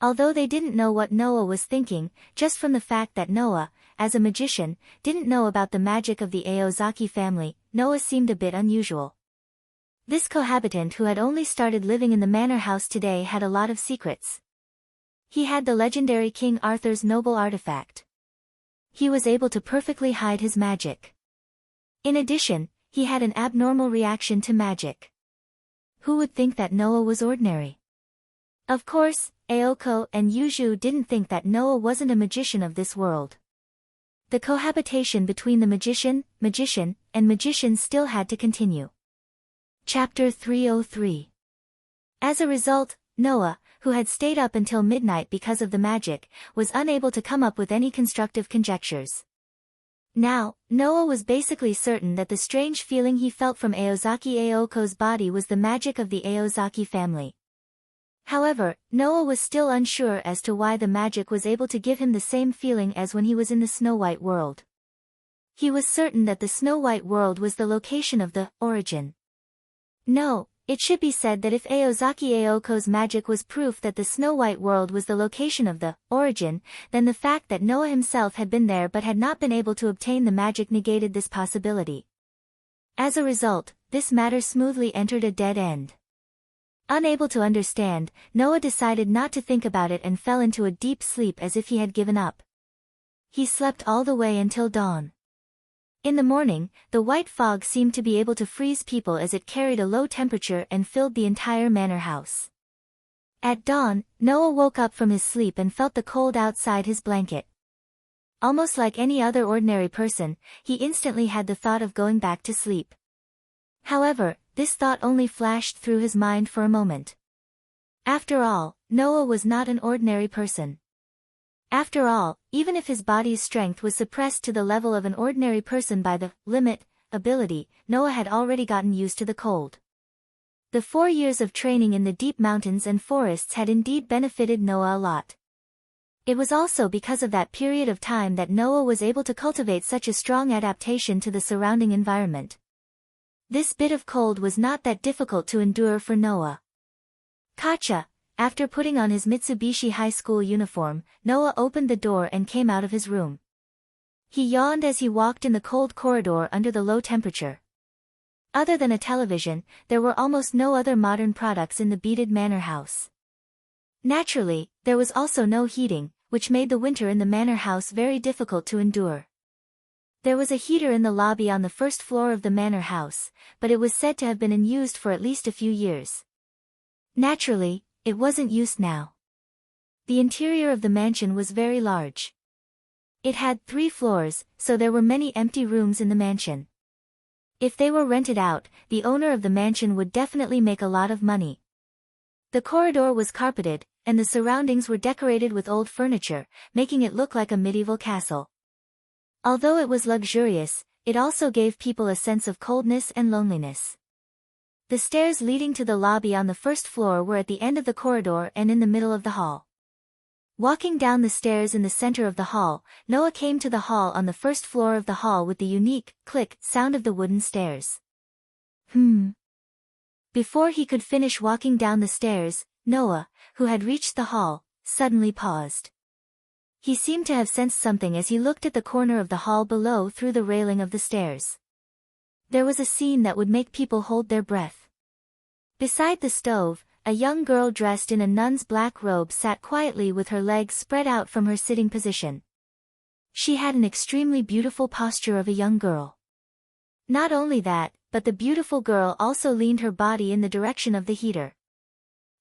Although they didn't know what Noah was thinking, just from the fact that Noah, as a magician, didn't know about the magic of the Aozaki family, Noah seemed a bit unusual. This cohabitant who had only started living in the manor house today had a lot of secrets. He had the legendary King Arthur's noble artifact. He was able to perfectly hide his magic. In addition, he had an abnormal reaction to magic. Who would think that Noah was ordinary? Of course, Aoko and Yuju didn't think that Noah wasn't a magician of this world. The cohabitation between the magician, and magician still had to continue. Chapter 303. As a result, Noah, who had stayed up until midnight because of the magic, was unable to come up with any constructive conjectures. Now, Noah was basically certain that the strange feeling he felt from Aozaki Aoko's body was the magic of the Aozaki family. However, Noah was still unsure as to why the magic was able to give him the same feeling as when he was in the Snow White world. He was certain that the Snow White world was the location of the origin. No, it should be said that if Aozaki Aoko's magic was proof that the Snow White world was the location of the origin, then the fact that Noah himself had been there but had not been able to obtain the magic negated this possibility. As a result, this matter smoothly entered a dead end. Unable to understand, Noah decided not to think about it and fell into a deep sleep as if he had given up. He slept all the way until dawn. In the morning, the white fog seemed to be able to freeze people as it carried a low temperature and filled the entire manor house. At dawn, Noah woke up from his sleep and felt the cold outside his blanket. Almost like any other ordinary person, he instantly had the thought of going back to sleep. However, this thought only flashed through his mind for a moment. After all, Noah was not an ordinary person. After all, even if his body's strength was suppressed to the level of an ordinary person by the limit ability, Noah had already gotten used to the cold. The 4 years of training in the deep mountains and forests had indeed benefited Noah a lot. It was also because of that period of time that Noah was able to cultivate such a strong adaptation to the surrounding environment. This bit of cold was not that difficult to endure for Noah. Kacha. After putting on his Mitsubishi high school uniform, Noah opened the door and came out of his room. He yawned as he walked in the cold corridor under the low temperature. Other than a television, there were almost no other modern products in the beaded manor house. Naturally, there was also no heating, which made the winter in the manor house very difficult to endure. There was a heater in the lobby on the first floor of the manor house, but it was said to have been unused for at least a few years. Naturally, it wasn't used now. The interior of the mansion was very large. It had 3 floors, so there were many empty rooms in the mansion. If they were rented out, the owner of the mansion would definitely make a lot of money. The corridor was carpeted, and the surroundings were decorated with old furniture, making it look like a medieval castle. Although it was luxurious, it also gave people a sense of coldness and loneliness. The stairs leading to the lobby on the first floor were at the end of the corridor and in the middle of the hall. Walking down the stairs in the center of the hall, Noah came to the hall on the first floor of the hall with the unique, click, sound of the wooden stairs. Before he could finish walking down the stairs, Noah, who had reached the hall, suddenly paused. He seemed to have sensed something as he looked at the corner of the hall below through the railing of the stairs. There was a scene that would make people hold their breath. Beside the stove, a young girl dressed in a nun's black robe sat quietly with her legs spread out from her sitting position. She had an extremely beautiful posture of a young girl. Not only that, but the beautiful girl also leaned her body in the direction of the heater.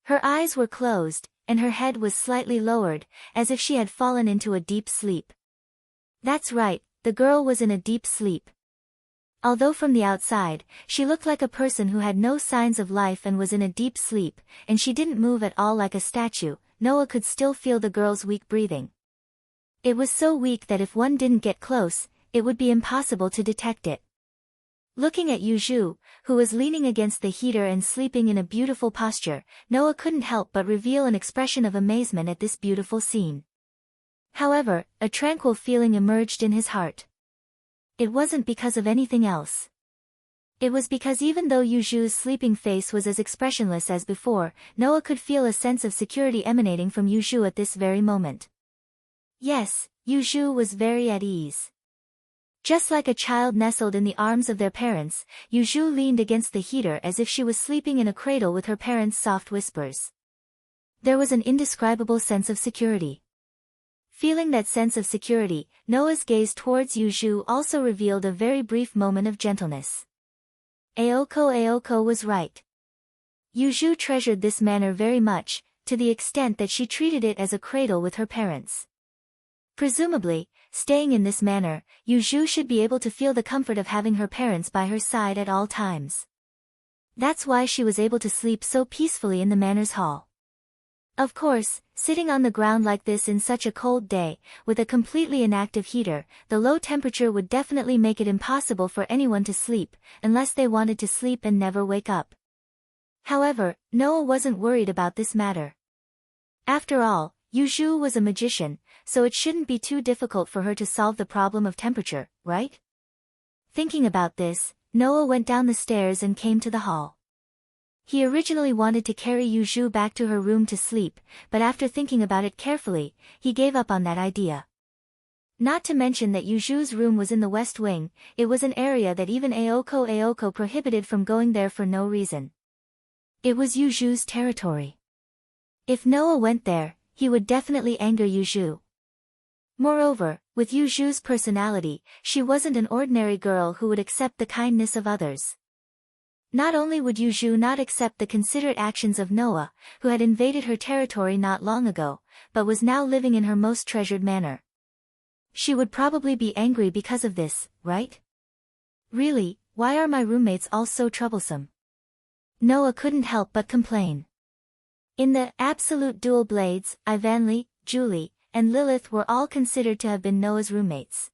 Her eyes were closed, and her head was slightly lowered, as if she had fallen into a deep sleep. That's right, the girl was in a deep sleep. Although from the outside, she looked like a person who had no signs of life and was in a deep sleep, and she didn't move at all like a statue, Noah could still feel the girl's weak breathing. It was so weak that if one didn't get close, it would be impossible to detect it. Looking at Yuju, who was leaning against the heater and sleeping in a beautiful posture, Noah couldn't help but reveal an expression of amazement at this beautiful scene. However, a tranquil feeling emerged in his heart. It wasn't because of anything else. It was because even though Yuju's sleeping face was as expressionless as before, Noah could feel a sense of security emanating from Yuju at this very moment. Yes, Yuju was very at ease. Just like a child nestled in the arms of their parents, Yuju leaned against the heater as if she was sleeping in a cradle with her parents' soft whispers. There was an indescribable sense of security. Feeling that sense of security, Noah's gaze towards Yuju also revealed a very brief moment of gentleness. Aoko was right. Yuju treasured this manor very much, to the extent that she treated it as a cradle with her parents. Presumably, staying in this manor, Yuju should be able to feel the comfort of having her parents by her side at all times. That's why she was able to sleep so peacefully in the manor's hall. Of course, sitting on the ground like this in such a cold day, with a completely inactive heater, the low temperature would definitely make it impossible for anyone to sleep, unless they wanted to sleep and never wake up. However, Noah wasn't worried about this matter. After all, Yuzhu was a magician, so it shouldn't be too difficult for her to solve the problem of temperature, right? Thinking about this, Noah went down the stairs and came to the hall. He originally wanted to carry Yuzhu back to her room to sleep, but after thinking about it carefully, he gave up on that idea. Not to mention that Yuzhu's room was in the west wing, it was an area that even Aoko prohibited from going there for no reason. It was Yuzhu's territory. If Noah went there, he would definitely anger Yuzhu. Moreover, with Yuzhu's personality, she wasn't an ordinary girl who would accept the kindness of others. Not only would Yuzhu not accept the considerate actions of Noah, who had invaded her territory not long ago, but was now living in her most treasured manner. She would probably be angry because of this, right? Really, why are my roommates all so troublesome? Noah couldn't help but complain. In the absolute dual blades, Ivanli, Julie, and Lilith were all considered to have been Noah's roommates.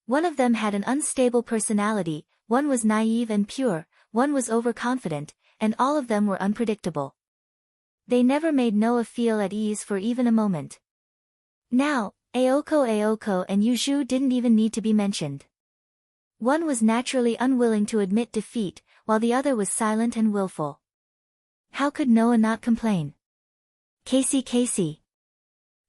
One of them had an unstable personality, one was naive and pure, one was overconfident, and all of them were unpredictable. They never made Noah feel at ease for even a moment. Now, Aoko and Yuzhu didn't even need to be mentioned. One was naturally unwilling to admit defeat, while the other was silent and willful. How could Noah not complain? Casey.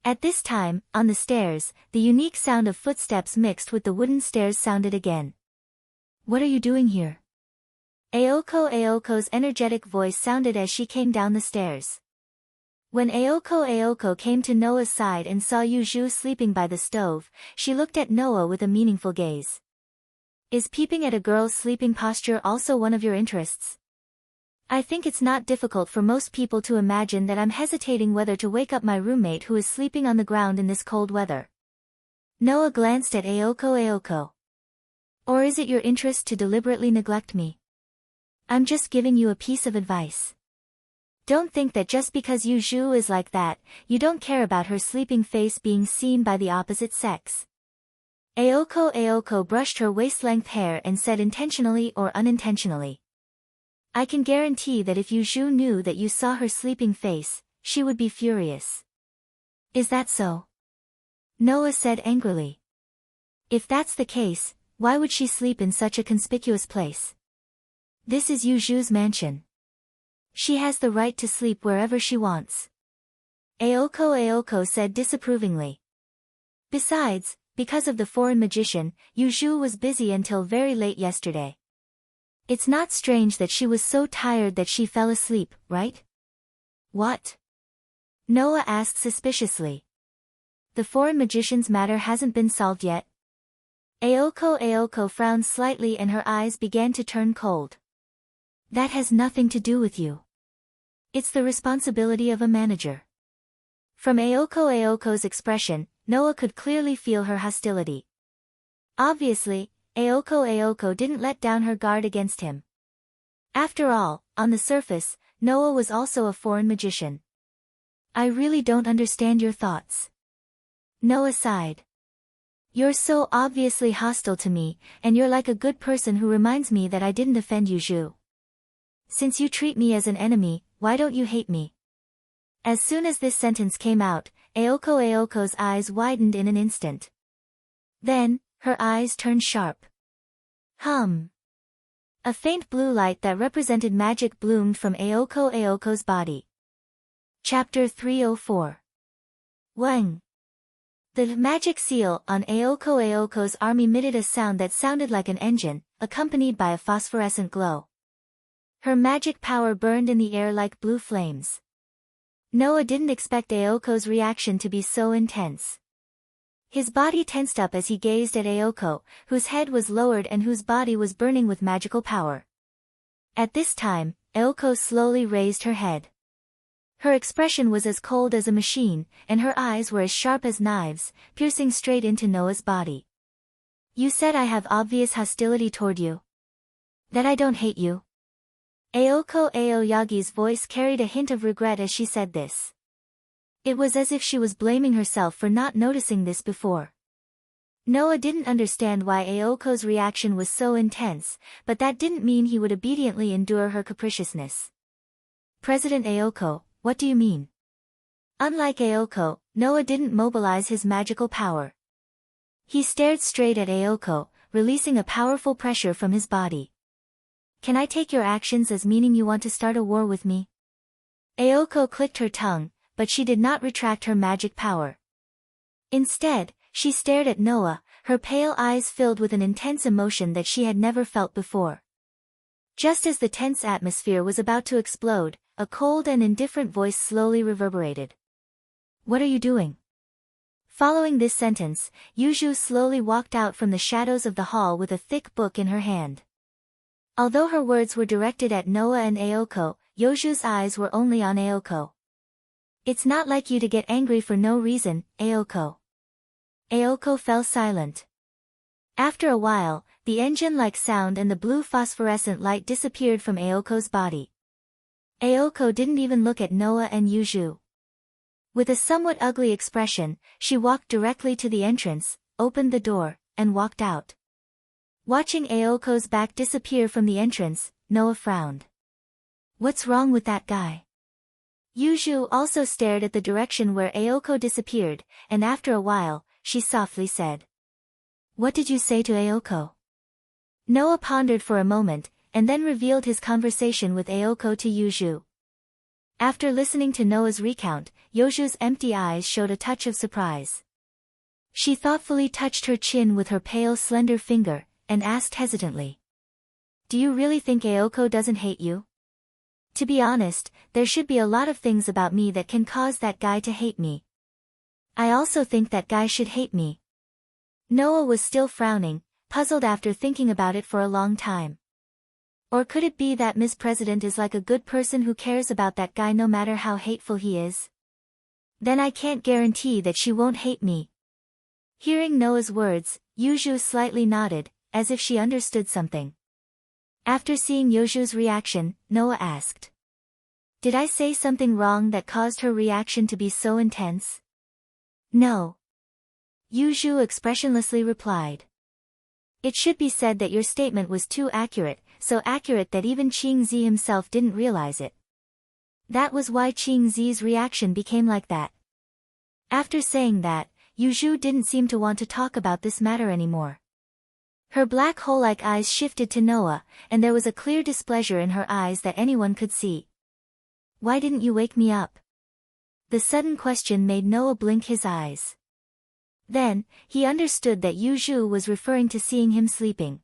At this time, on the stairs, the unique sound of footsteps mixed with the wooden stairs sounded again. What are you doing here? Aoko's energetic voice sounded as she came down the stairs. When Aoko came to Noah's side and saw Yuzhu sleeping by the stove, she looked at Noah with a meaningful gaze. Is peeping at a girl's sleeping posture also one of your interests? I think it's not difficult for most people to imagine that I'm hesitating whether to wake up my roommate who is sleeping on the ground in this cold weather. Noah glanced at Aoko. Or is it your interest to deliberately neglect me? I'm just giving you a piece of advice. Don't think that just because Yuzhu is like that, you don't care about her sleeping face being seen by the opposite sex. Aoko brushed her waist-length hair and said intentionally or unintentionally. I can guarantee that if Yuzhu knew that you saw her sleeping face, she would be furious. Is that so? Noah said angrily. If that's the case, why would she sleep in such a conspicuous place? This is Yuzhu's mansion. She has the right to sleep wherever she wants. Aoko said disapprovingly. Besides, because of the foreign magician, Yuzhu was busy until very late yesterday. It's not strange that she was so tired that she fell asleep, right? What? Noah asked suspiciously. The foreign magician's matter hasn't been solved yet. Aoko frowned slightly and her eyes began to turn cold. That has nothing to do with you. It's the responsibility of a manager. From Aoko's expression, Noah could clearly feel her hostility. Obviously, Aoko didn't let down her guard against him. After all, on the surface, Noah was also a foreign magician. I really don't understand your thoughts. Noah sighed. You're so obviously hostile to me, and you're like a good person who reminds me that I didn't offend Yuzhu. Since you treat me as an enemy, why don't you hate me? As soon as this sentence came out, Aoko's eyes widened in an instant. Then, her eyes turned sharp. A faint blue light that represented magic bloomed from Aoko's body. Chapter 304. Weng. The magic seal on Aoko's arm emitted a sound that sounded like an engine, accompanied by a phosphorescent glow. Her magic power burned in the air like blue flames. Noah didn't expect Aoko's reaction to be so intense. His body tensed up as he gazed at Aoko, whose head was lowered and whose body was burning with magical power. At this time, Aoko slowly raised her head. Her expression was as cold as a machine, and her eyes were as sharp as knives, piercing straight into Noah's body. You said I have obvious hostility toward you. That I don't hate you. Aoyagi's voice carried a hint of regret as she said this. It was as if she was blaming herself for not noticing this before. Noah didn't understand why Aoko's reaction was so intense, but that didn't mean he would obediently endure her capriciousness. President Aoko, what do you mean? Unlike Aoko, Noah didn't mobilize his magical power. He stared straight at Aoko, releasing a powerful pressure from his body. Can I take your actions as meaning you want to start a war with me? Aoko clicked her tongue, but she did not retract her magic power. Instead, she stared at Noah, her pale eyes filled with an intense emotion that she had never felt before. Just as the tense atmosphere was about to explode, a cold and indifferent voice slowly reverberated. What are you doing? Following this sentence, Yuju slowly walked out from the shadows of the hall with a thick book in her hand. Although her words were directed at Noah and Aoko, Yuju's eyes were only on Aoko. It's not like you to get angry for no reason, Aoko. Aoko fell silent. After a while, the engine-like sound and the blue phosphorescent light disappeared from Aoko's body. Aoko didn't even look at Noah and Yuju. With a somewhat ugly expression, she walked directly to the entrance, opened the door, and walked out. Watching Aoko's back disappear from the entrance, Noah frowned. What's wrong with that guy? Yuju also stared at the direction where Aoko disappeared, and after a while, she softly said. What did you say to Aoko? Noah pondered for a moment, and then revealed his conversation with Aoko to Yuju. After listening to Noah's recount, Yuju's empty eyes showed a touch of surprise. She thoughtfully touched her chin with her pale slender finger, and asked hesitantly. Do you really think Aoko doesn't hate you? To be honest, there should be a lot of things about me that can cause that guy to hate me. I also think that guy should hate me. Noah was still frowning, puzzled after thinking about it for a long time. Or could it be that Ms. President is like a good person who cares about that guy no matter how hateful he is? Then I can't guarantee that she won't hate me. Hearing Noah's words, Yuju slightly nodded, as if she understood something. After seeing Yuju's reaction, Noah asked. Did I say something wrong that caused her reaction to be so intense? No. Yuju expressionlessly replied. It should be said that your statement was too accurate, so accurate that even Qingzi himself didn't realize it. That was why Qingzi's reaction became like that. After saying that, Yuju didn't seem to want to talk about this matter anymore. Her black hole-like eyes shifted to Noah, and there was a clear displeasure in her eyes that anyone could see. Why didn't you wake me up? The sudden question made Noah blink his eyes. Then, he understood that Yuju was referring to seeing him sleeping.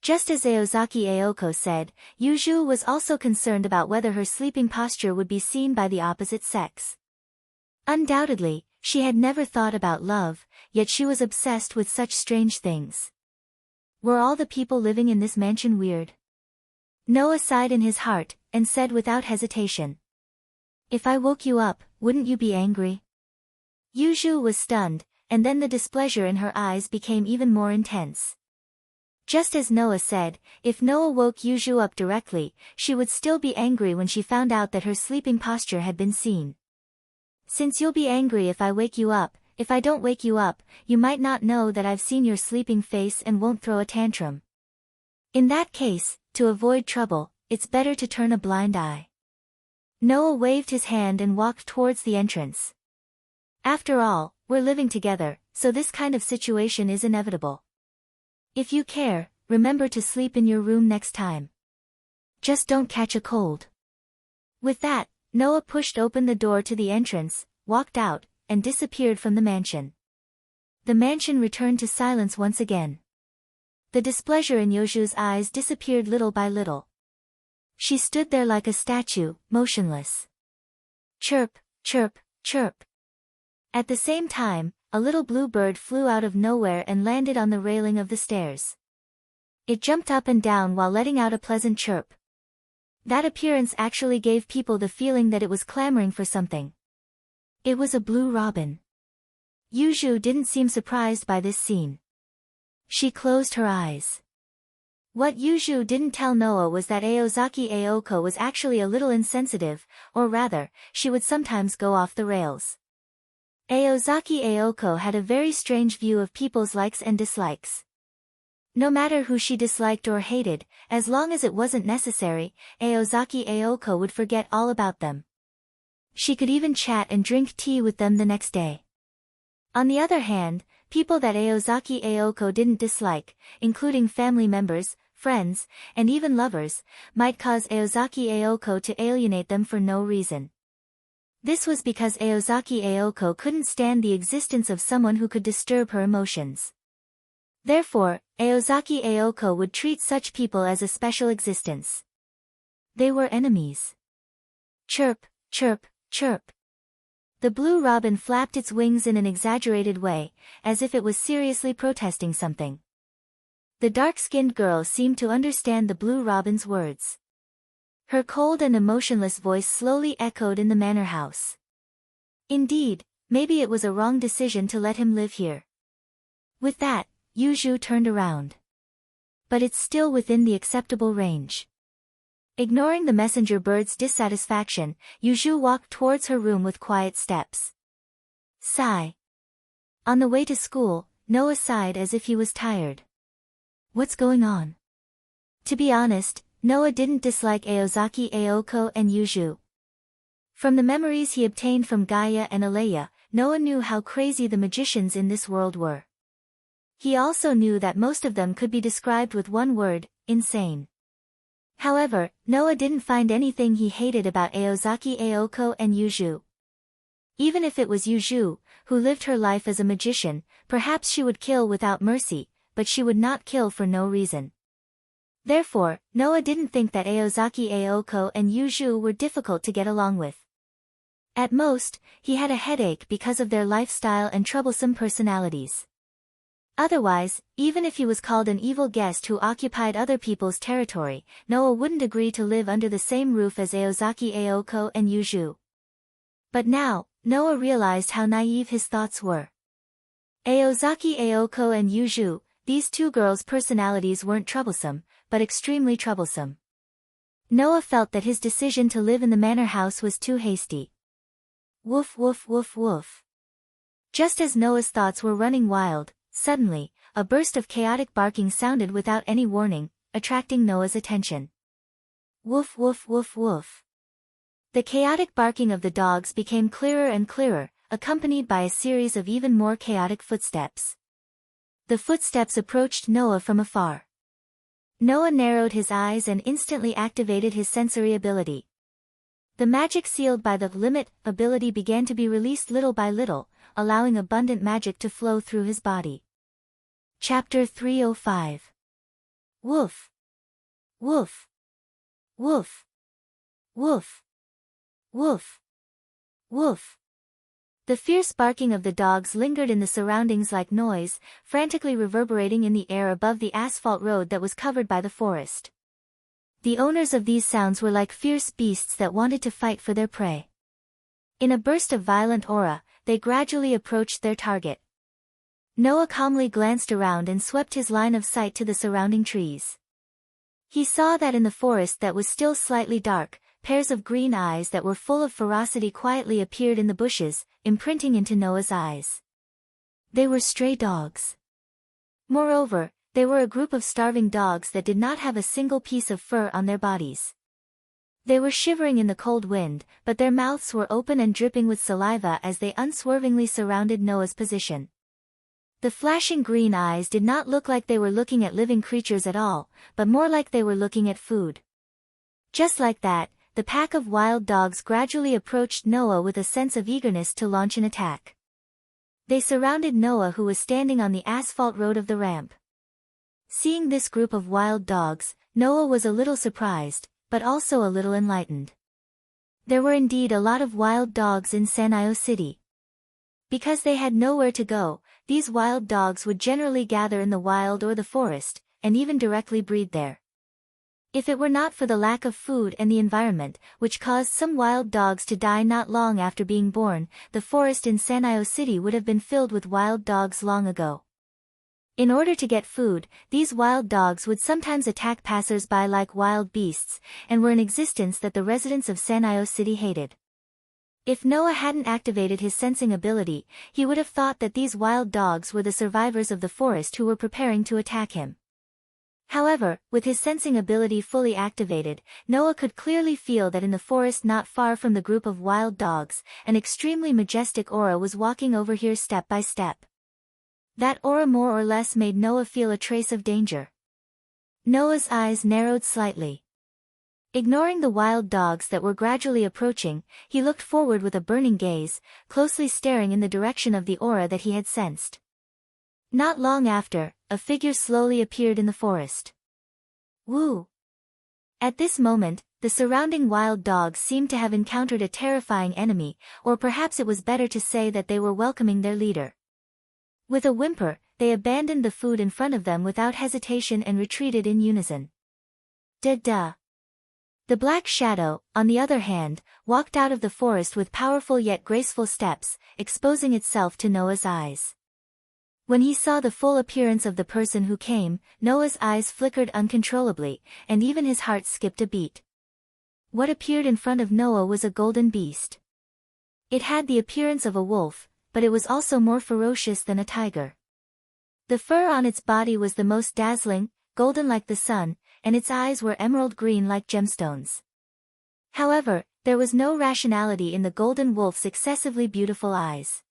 Just as Aozaki Aoko said, Yuju was also concerned about whether her sleeping posture would be seen by the opposite sex. Undoubtedly, she had never thought about love, yet she was obsessed with such strange things. Were all the people living in this mansion weird? Noah sighed in his heart, and said without hesitation. If I woke you up, wouldn't you be angry? Yuju was stunned, and then the displeasure in her eyes became even more intense. Just as Noah said, if Noah woke Yuju up directly, she would still be angry when she found out that her sleeping posture had been seen. Since you'll be angry if I wake you up, if I don't wake you up, you might not know that I've seen your sleeping face and won't throw a tantrum. In that case, to avoid trouble, it's better to turn a blind eye. Noah waved his hand and walked towards the entrance. After all, we're living together, so this kind of situation is inevitable. If you care, remember to sleep in your room next time. Just don't catch a cold. With that, Noah pushed open the door to the entrance, walked out, and disappeared from the mansion. The mansion returned to silence once again. The displeasure in Yuju's eyes disappeared little by little. She stood there like a statue, motionless. Chirp, chirp, chirp. At the same time, a little blue bird flew out of nowhere and landed on the railing of the stairs. It jumped up and down while letting out a pleasant chirp. That appearance actually gave people the feeling that it was clamoring for something. It was a blue robin. Yuju didn't seem surprised by this scene. She closed her eyes. What Yuju didn't tell Noah was that Aozaki Aoko was actually a little insensitive, or rather, she would sometimes go off the rails. Aozaki Aoko had a very strange view of people's likes and dislikes. No matter who she disliked or hated, as long as it wasn't necessary, Aozaki Aoko would forget all about them. She could even chat and drink tea with them the next day. On the other hand, people that Aozaki Aoko didn't dislike, including family members, friends, and even lovers, might cause Aozaki Aoko to alienate them for no reason. This was because Aozaki Aoko couldn't stand the existence of someone who could disturb her emotions. Therefore, Aozaki Aoko would treat such people as a special existence. They were enemies. Chirp, chirp, chirp. The blue robin flapped its wings in an exaggerated way, as if it was seriously protesting something. The dark-skinned girl seemed to understand the blue robin's words. Her cold and emotionless voice slowly echoed in the manor house. Indeed, maybe it was a wrong decision to let him live here. With that, Yuju turned around. But it's still within the acceptable range. Ignoring the messenger bird's dissatisfaction, Yuju walked towards her room with quiet steps. Sigh. On the way to school, Noah sighed as if he was tired. What's going on? To be honest, Noah didn't dislike Aozaki Aoko and Yuju. From the memories he obtained from Gaia and Aleya, Noah knew how crazy the magicians in this world were. He also knew that most of them could be described with one word, insane. However, Noah didn't find anything he hated about Aozaki Aoko and Yuju. Even if it was Yuju, who lived her life as a magician, perhaps she would kill without mercy, but she would not kill for no reason. Therefore, Noah didn't think that Aozaki Aoko and Yuju were difficult to get along with. At most, he had a headache because of their lifestyle and troublesome personalities. Otherwise, even if he was called an evil guest who occupied other people's territory, Noah wouldn't agree to live under the same roof as Aozaki Aoko and Yuju. But now, Noah realized how naive his thoughts were. Aozaki Aoko and Yuju, these two girls' personalities weren't troublesome, but extremely troublesome. Noah felt that his decision to live in the manor house was too hasty. Woof woof woof woof. Just as Noah's thoughts were running wild, suddenly, a burst of chaotic barking sounded without any warning, attracting Noah's attention. Woof woof woof woof. The chaotic barking of the dogs became clearer and clearer, accompanied by a series of even more chaotic footsteps. The footsteps approached Noah from afar. Noah narrowed his eyes and instantly activated his sensory ability. The magic sealed by the limit ability began to be released little by little, allowing abundant magic to flow through his body. Chapter 305. Woof. Woof. Woof. Woof. Woof. Woof. The fierce barking of the dogs lingered in the surroundings like noise, frantically reverberating in the air above the asphalt road that was covered by the forest. The owners of these sounds were like fierce beasts that wanted to fight for their prey. In a burst of violent aura, they gradually approached their target. Noah calmly glanced around and swept his line of sight to the surrounding trees. He saw that in the forest that was still slightly dark, pairs of green eyes that were full of ferocity quietly appeared in the bushes, imprinting into Noah's eyes. They were stray dogs. Moreover, they were a group of starving dogs that did not have a single piece of fur on their bodies. They were shivering in the cold wind, but their mouths were open and dripping with saliva as they unswervingly surrounded Noah's position. The flashing green eyes did not look like they were looking at living creatures at all, but more like they were looking at food. Just like that, the pack of wild dogs gradually approached Noah with a sense of eagerness to launch an attack. They surrounded Noah, who was standing on the asphalt road of the ramp. Seeing this group of wild dogs, Noah was a little surprised, but also a little enlightened. There were indeed a lot of wild dogs in Sanyo City. Because they had nowhere to go, these wild dogs would generally gather in the wild or the forest, and even directly breed there. If it were not for the lack of food and the environment, which caused some wild dogs to die not long after being born, the forest in Sanyo City would have been filled with wild dogs long ago. In order to get food, these wild dogs would sometimes attack passers-by like wild beasts, and were an existence that the residents of Sanio City hated. If Noah hadn't activated his sensing ability, he would have thought that these wild dogs were the survivors of the forest who were preparing to attack him. However, with his sensing ability fully activated, Noah could clearly feel that in the forest not far from the group of wild dogs, an extremely majestic aura was walking over here step by step. That aura more or less made Noah feel a trace of danger. Noah's eyes narrowed slightly. Ignoring the wild dogs that were gradually approaching, he looked forward with a burning gaze, closely staring in the direction of the aura that he had sensed. Not long after, a figure slowly appeared in the forest. Woo! At this moment, the surrounding wild dogs seemed to have encountered a terrifying enemy, or perhaps it was better to say that they were welcoming their leader. With a whimper, they abandoned the food in front of them without hesitation and retreated in unison. Da-da! The Black Shadow, on the other hand, walked out of the forest with powerful yet graceful steps, exposing itself to Noah's eyes. When he saw the full appearance of the person who came, Noah's eyes flickered uncontrollably, and even his heart skipped a beat. What appeared in front of Noah was a golden beast. It had the appearance of a wolf, but it was also more ferocious than a tiger. The fur on its body was the most dazzling, golden like the sun, and its eyes were emerald green like gemstones. However, there was no rationality in the golden wolf's excessively beautiful eyes.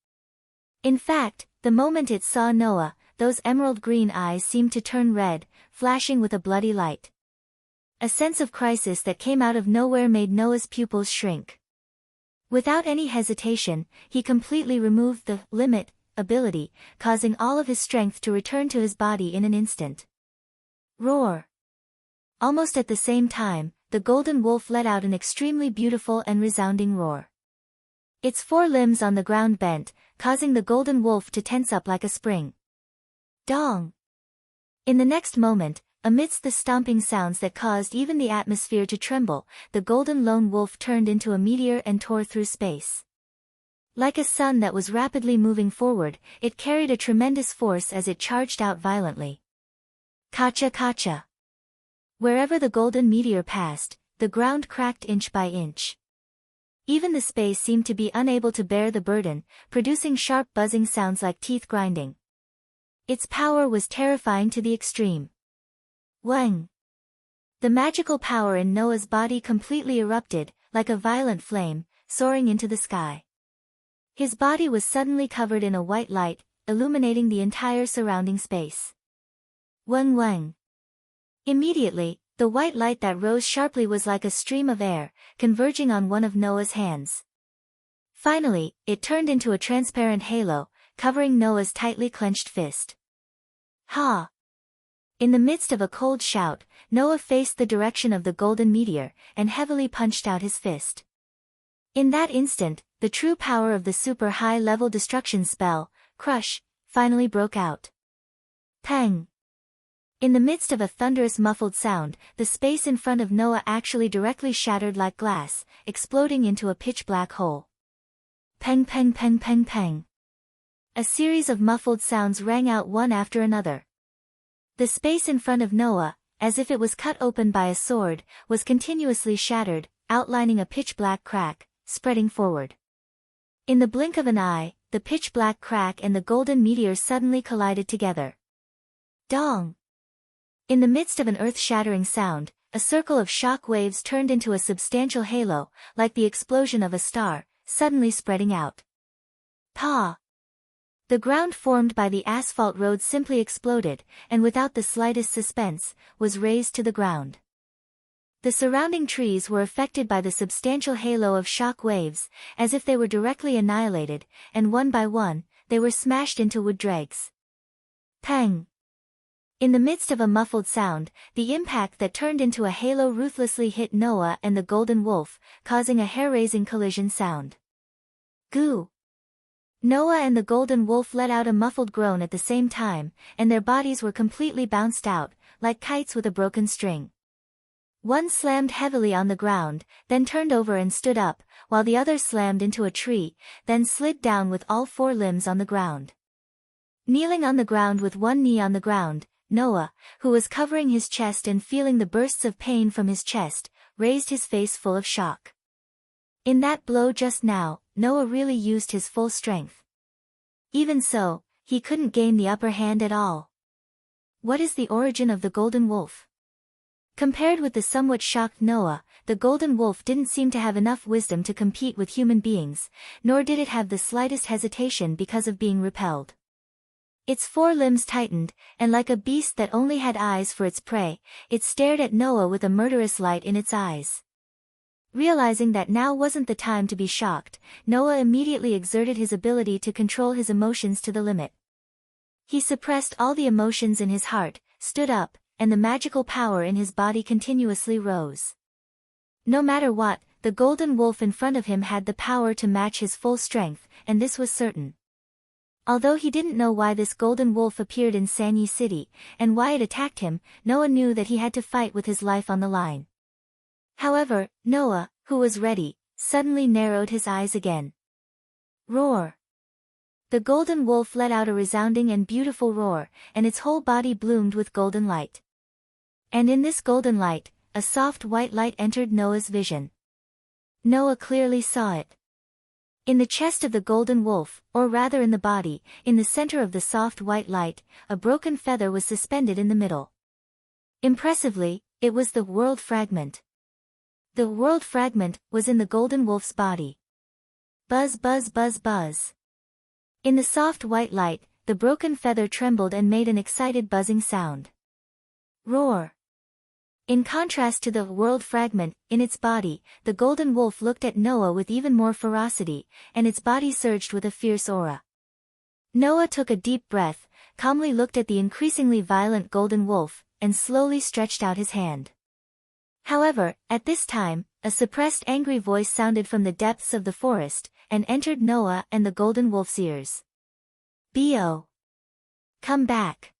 In fact, the moment it saw Noah, those emerald green eyes seemed to turn red, flashing with a bloody light. A sense of crisis that came out of nowhere made Noah's pupils shrink. Without any hesitation, he completely removed the limit ability, causing all of his strength to return to his body in an instant. Roar! Almost at the same time, the golden wolf let out an extremely beautiful and resounding roar. Its four limbs on the ground bent, causing the golden wolf to tense up like a spring. Dong! In the next moment, amidst the stomping sounds that caused even the atmosphere to tremble, the golden lone wolf turned into a meteor and tore through space. Like a sun that was rapidly moving forward, it carried a tremendous force as it charged out violently. Kacha kacha! Wherever the golden meteor passed, the ground cracked inch by inch. Even the space seemed to be unable to bear the burden, producing sharp buzzing sounds like teeth grinding. Its power was terrifying to the extreme. Wang! The magical power in Noah's body completely erupted, like a violent flame, soaring into the sky. His body was suddenly covered in a white light, illuminating the entire surrounding space. Wang wang! Immediately, the white light that rose sharply was like a stream of air, converging on one of Noah's hands. Finally, it turned into a transparent halo, covering Noah's tightly clenched fist. Ha! In the midst of a cold shout, Noah faced the direction of the golden meteor, and heavily punched out his fist. In that instant, the true power of the super high-level destruction spell, Crush, finally broke out. Pang! In the midst of a thunderous muffled sound, the space in front of Noah actually directly shattered like glass, exploding into a pitch-black hole. Peng peng peng peng peng. A series of muffled sounds rang out one after another. The space in front of Noah, as if it was cut open by a sword, was continuously shattered, outlining a pitch-black crack, spreading forward. In the blink of an eye, the pitch-black crack and the golden meteor suddenly collided together. Dong! In the midst of an earth-shattering sound, a circle of shock waves turned into a substantial halo, like the explosion of a star, suddenly spreading out. Pa! The ground formed by the asphalt road simply exploded, and without the slightest suspense, was razed to the ground. The surrounding trees were affected by the substantial halo of shock waves, as if they were directly annihilated, and one by one, they were smashed into wood dregs. Pang! In the midst of a muffled sound, the impact that turned into a halo ruthlessly hit Noah and the golden wolf, causing a hair-raising collision sound. Goo! Noah and the golden wolf let out a muffled groan at the same time, and their bodies were completely bounced out, like kites with a broken string. One slammed heavily on the ground, then turned over and stood up, while the other slammed into a tree, then slid down with all four limbs on the ground. Kneeling on the ground with one knee on the ground, Noah, who was covering his chest and feeling the bursts of pain from his chest, raised his face full of shock. In that blow just now, Noah really used his full strength. Even so, he couldn't gain the upper hand at all. What is the origin of the golden wolf? Compared with the somewhat shocked Noah, the golden wolf didn't seem to have enough wisdom to compete with human beings, nor did it have the slightest hesitation because of being repelled. Its four limbs tightened, and like a beast that only had eyes for its prey, it stared at Noah with a murderous light in its eyes. Realizing that now wasn't the time to be shocked, Noah immediately exerted his ability to control his emotions to the limit. He suppressed all the emotions in his heart, stood up, and the magical power in his body continuously rose. No matter what, the golden wolf in front of him had the power to match his full strength, and this was certain. Although he didn't know why this golden wolf appeared in Sanyi City, and why it attacked him, Noah knew that he had to fight with his life on the line. However, Noah, who was ready, suddenly narrowed his eyes again. Roar! The golden wolf let out a resounding and beautiful roar, and its whole body bloomed with golden light. And in this golden light, a soft white light entered Noah's vision. Noah clearly saw it. In the chest of the golden wolf, or rather in the body, in the center of the soft white light, a broken feather was suspended in the middle. Impressively, it was the world fragment. The world fragment was in the golden wolf's body. Buzz, buzz, buzz, buzz. In the soft white light, the broken feather trembled and made an excited buzzing sound. Roar! In contrast to the world fragment, in its body, the golden wolf looked at Noah with even more ferocity, and its body surged with a fierce aura. Noah took a deep breath, calmly looked at the increasingly violent golden wolf, and slowly stretched out his hand. However, at this time, a suppressed angry voice sounded from the depths of the forest, and entered Noah and the golden wolf's ears. "Bo! Come back!"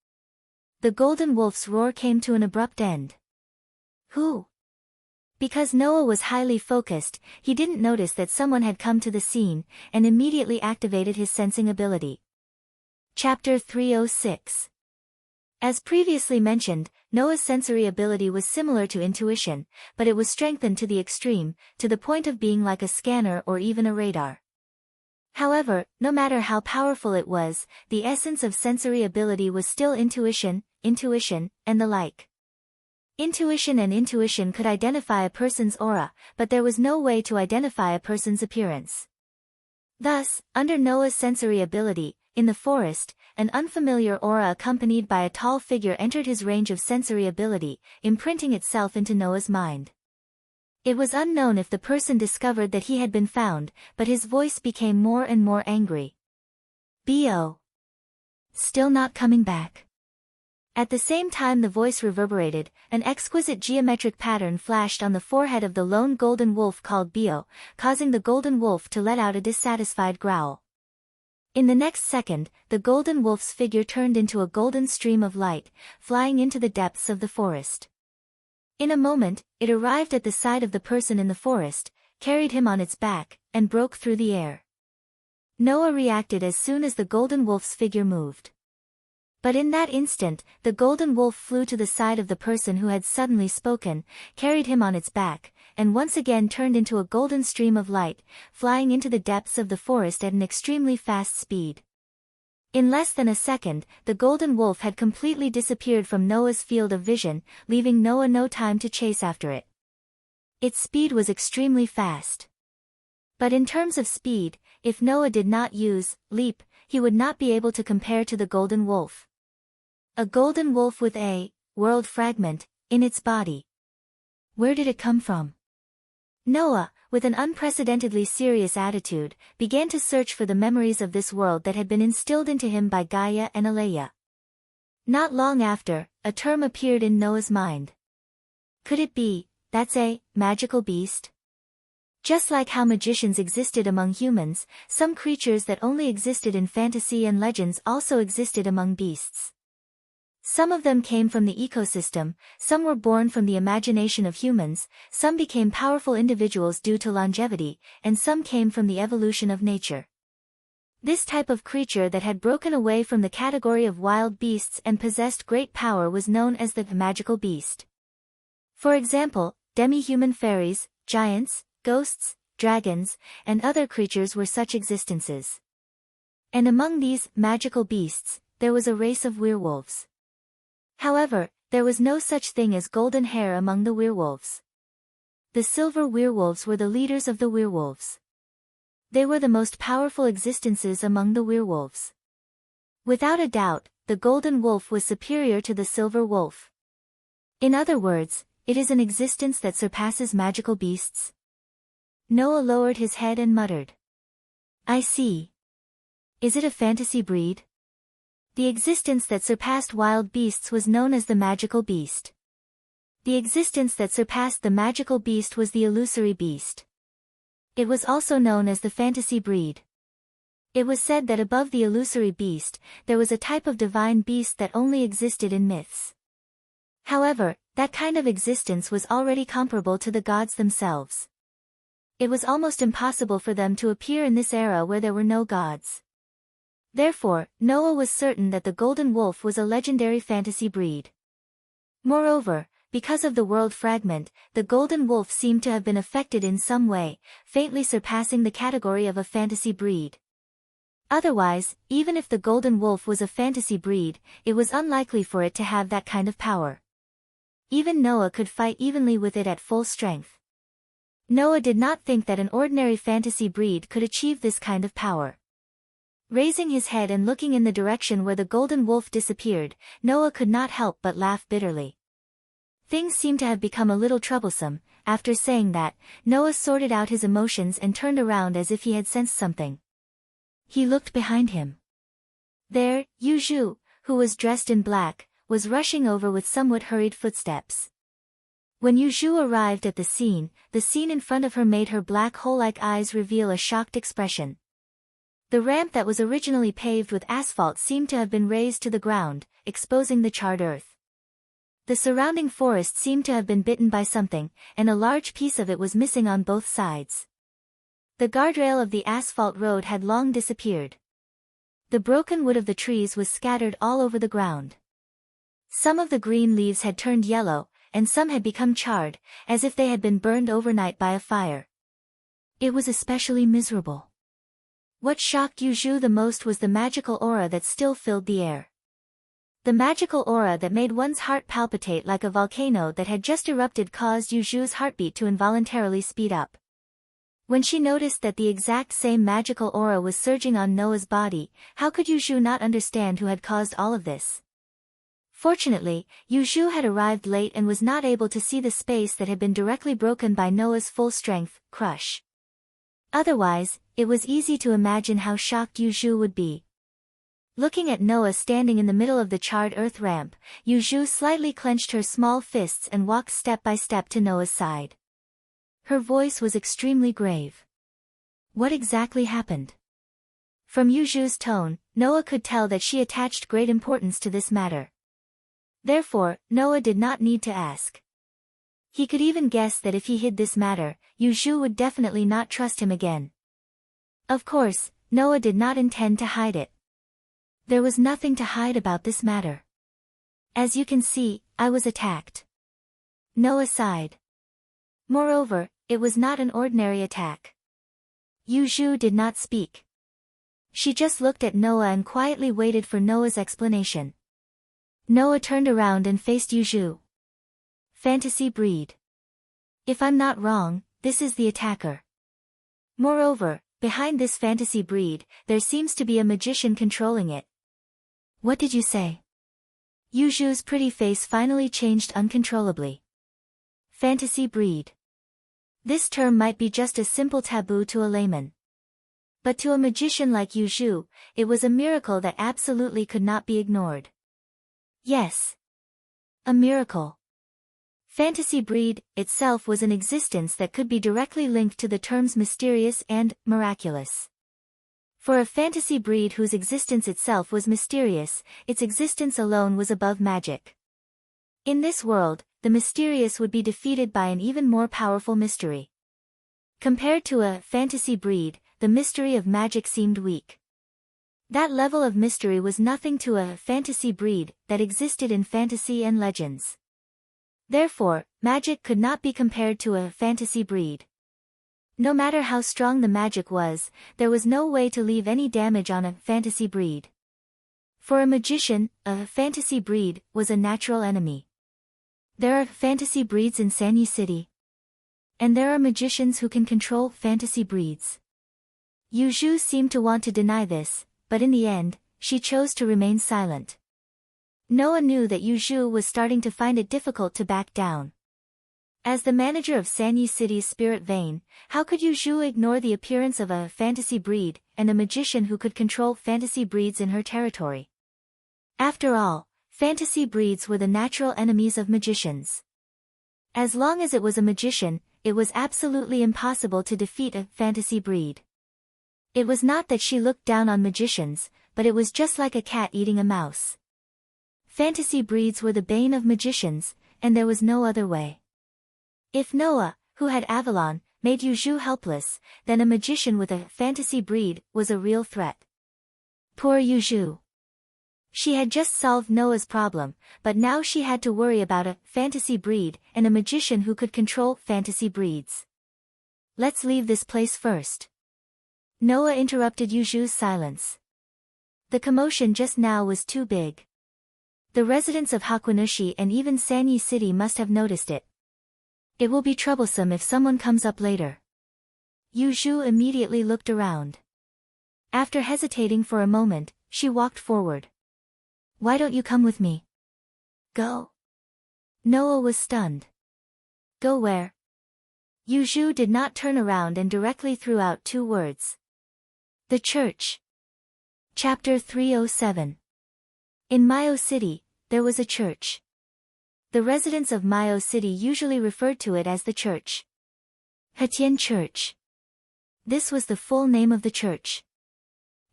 The golden wolf's roar came to an abrupt end. Who? Because Noah was highly focused, he didn't notice that someone had come to the scene, and immediately activated his sensing ability. Chapter 306. As previously mentioned, Noah's sensory ability was similar to intuition, but it was strengthened to the extreme, to the point of being like a scanner or even a radar. However, no matter how powerful it was, the essence of sensory ability was still intuition, and the like. Intuition and intuition could identify a person's aura, but there was no way to identify a person's appearance. Thus, under Noah's sensory ability, in the forest, an unfamiliar aura accompanied by a tall figure entered his range of sensory ability, imprinting itself into Noah's mind. It was unknown if the person discovered that he had been found, but his voice became more and more angry. "Bo! Still not coming back?" At the same time the voice reverberated, an exquisite geometric pattern flashed on the forehead of the lone golden wolf called Bo, causing the golden wolf to let out a dissatisfied growl. In the next second, the golden wolf's figure turned into a golden stream of light, flying into the depths of the forest. In a moment, it arrived at the side of the person in the forest, carried him on its back, and broke through the air. Noah reacted as soon as the golden wolf's figure moved. But in that instant, the golden wolf flew to the side of the person who had suddenly spoken, carried him on its back, and once again turned into a golden stream of light, flying into the depths of the forest at an extremely fast speed. In less than a second, the golden wolf had completely disappeared from Noah's field of vision, leaving Noah no time to chase after it. Its speed was extremely fast. But in terms of speed, if Noah did not use leap, he would not be able to compare to the golden wolf. A golden wolf with a world fragment in its body. Where did it come from? Noah, with an unprecedentedly serious attitude, began to search for the memories of this world that had been instilled into him by Gaia and Aleya. Not long after, a term appeared in Noah's mind. Could it be, that's a magical beast? Just like how magicians existed among humans, some creatures that only existed in fantasy and legends also existed among beasts. Some of them came from the ecosystem, some were born from the imagination of humans, some became powerful individuals due to longevity, and some came from the evolution of nature. This type of creature that had broken away from the category of wild beasts and possessed great power was known as the magical beast. For example, demi-human fairies, giants, ghosts, dragons, and other creatures were such existences. And among these magical beasts, there was a race of werewolves. However, there was no such thing as golden hair among the werewolves. The silver werewolves were the leaders of the werewolves. They were the most powerful existences among the werewolves. Without a doubt, the golden wolf was superior to the silver wolf. In other words, it is an existence that surpasses magical beasts. Noah lowered his head and muttered. I see. Is it a fantasy breed? The existence that surpassed wild beasts was known as the magical beast. The existence that surpassed the magical beast was the illusory beast. It was also known as the fantasy breed. It was said that above the illusory beast, there was a type of divine beast that only existed in myths. However, that kind of existence was already comparable to the gods themselves. It was almost impossible for them to appear in this era where there were no gods. Therefore, Noah was certain that the golden wolf was a legendary fantasy breed. Moreover, because of the world fragment, the golden wolf seemed to have been affected in some way, faintly surpassing the category of a fantasy breed. Otherwise, even if the golden wolf was a fantasy breed, it was unlikely for it to have that kind of power. Even Noah could fight evenly with it at full strength. Noah did not think that an ordinary fantasy breed could achieve this kind of power. Raising his head and looking in the direction where the golden wolf disappeared, Noah could not help but laugh bitterly. Things seemed to have become a little troublesome. After saying that, Noah sorted out his emotions and turned around as if he had sensed something. He looked behind him. There, Yu Zhu, who was dressed in black, was rushing over with somewhat hurried footsteps. When Yu Zhu arrived at the scene in front of her made her black hole-like eyes reveal a shocked expression. The ramp that was originally paved with asphalt seemed to have been razed to the ground, exposing the charred earth. The surrounding forest seemed to have been bitten by something, and a large piece of it was missing on both sides. The guardrail of the asphalt road had long disappeared. The broken wood of the trees was scattered all over the ground. Some of the green leaves had turned yellow, and some had become charred, as if they had been burned overnight by a fire. It was especially miserable. What shocked Yu Zhu the most was the magical aura that still filled the air. The magical aura that made one's heart palpitate like a volcano that had just erupted caused Yu Zhu's heartbeat to involuntarily speed up. When she noticed that the exact same magical aura was surging on Noah's body, how could Yu Zhu not understand who had caused all of this? Fortunately, Yu Zhu had arrived late and was not able to see the space that had been directly broken by Noah's full-strength crush. Otherwise, it was easy to imagine how shocked Yu Zhu would be. Looking at Noah standing in the middle of the charred earth ramp, Yu Zhu slightly clenched her small fists and walked step by step to Noah's side. Her voice was extremely grave. What exactly happened? From Yu Zhu's tone, Noah could tell that she attached great importance to this matter. Therefore, Noah did not need to ask. He could even guess that if he hid this matter, Yu Zhu would definitely not trust him again. Of course, Noah did not intend to hide it. There was nothing to hide about this matter. As you can see, I was attacked. Noah sighed. Moreover, it was not an ordinary attack. Yu Zhu did not speak. She just looked at Noah and quietly waited for Noah's explanation. Noah turned around and faced Yu Zhu. Fantasy breed. If I'm not wrong, this is the attacker. Moreover, behind this fantasy breed, there seems to be a magician controlling it. What did you say? Yu Zhu's pretty face finally changed uncontrollably. Fantasy breed. This term might be just a simple taboo to a layman. But to a magician like Yu Zhu, it was a miracle that absolutely could not be ignored. Yes. A miracle. Fantasy breed itself was an existence that could be directly linked to the terms mysterious and miraculous. For a fantasy breed whose existence itself was mysterious, its existence alone was above magic. In this world, the mysterious would be defeated by an even more powerful mystery. Compared to a fantasy breed, the mystery of magic seemed weak. That level of mystery was nothing to a fantasy breed that existed in fantasy and legends. Therefore, magic could not be compared to a fantasy breed. No matter how strong the magic was, there was no way to leave any damage on a fantasy breed. For a magician, a fantasy breed was a natural enemy. There are fantasy breeds in Sanyi City. And there are magicians who can control fantasy breeds. Yu Zhu seemed to want to deny this, but in the end, she chose to remain silent. Noah knew that Yu Zhu was starting to find it difficult to back down. As the manager of Sanyi City's spirit vein, how could Yu Zhu ignore the appearance of a fantasy breed and a magician who could control fantasy breeds in her territory? After all, fantasy breeds were the natural enemies of magicians. As long as it was a magician, it was absolutely impossible to defeat a fantasy breed. It was not that she looked down on magicians, but it was just like a cat eating a mouse. Fantasy breeds were the bane of magicians, and there was no other way. If Noah, who had Avalon, made Yu Zhu helpless, then a magician with a fantasy breed was a real threat. Poor Yu Zhu. She had just solved Noah's problem, but now she had to worry about a fantasy breed and a magician who could control fantasy breeds. Let's leave this place first. Noah interrupted Yu Zhu's silence. The commotion just now was too big. The residents of Hakunushi and even Sanyi City must have noticed it. It will be troublesome if someone comes up later. Yu Zhu immediately looked around. After hesitating for a moment, she walked forward. Why don't you come with me? Go. Noah was stunned. Go where? Yu Zhu did not turn around and directly threw out two words. The church. Chapter 307. In Mayo City, there was a church. The residents of Mayo City usually referred to it as the church. Hetian Church. This was the full name of the church.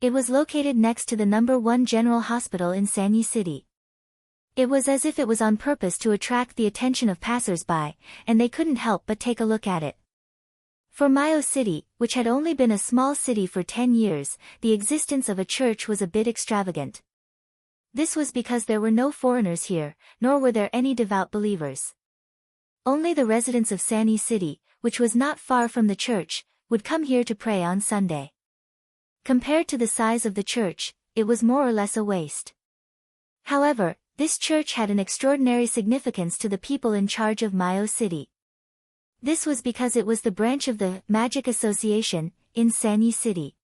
It was located next to the No. 1 General Hospital in Sanyi City. It was as if it was on purpose to attract the attention of passers-by, and they couldn't help but take a look at it. For Mayo City, which had only been a small city for 10 years, the existence of a church was a bit extravagant. This was because there were no foreigners here, nor were there any devout believers. Only the residents of Sanyi City, which was not far from the church, would come here to pray on Sunday. Compared to the size of the church, it was more or less a waste. However, this church had an extraordinary significance to the people in charge of Mayo City. This was because it was the branch of the Magic Association in Sanyi City.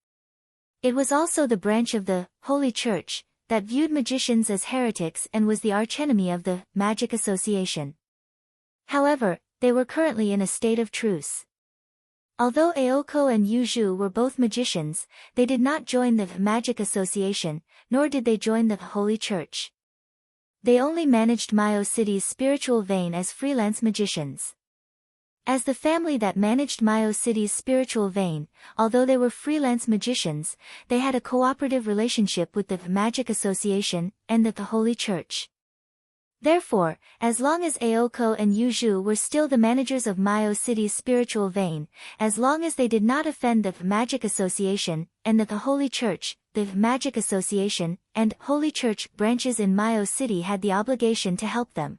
It was also the branch of the Holy Church that viewed magicians as heretics and was the archenemy of the Magic Association. However, they were currently in a state of truce. Although Aoko and Yu Zhu were both magicians, they did not join the Magic Association, nor did they join the Holy Church. They only managed Mayo City's spiritual vein as freelance magicians. As the family that managed Mayo City's spiritual vein, although they were freelance magicians, they had a cooperative relationship with the Magic Association and the Holy Church. Therefore, as long as Aoko and Yu Zhu were still the managers of Mayo City's spiritual vein, as long as they did not offend the Magic Association and the Holy Church, the Magic Association and Holy Church branches in Mayo City had the obligation to help them.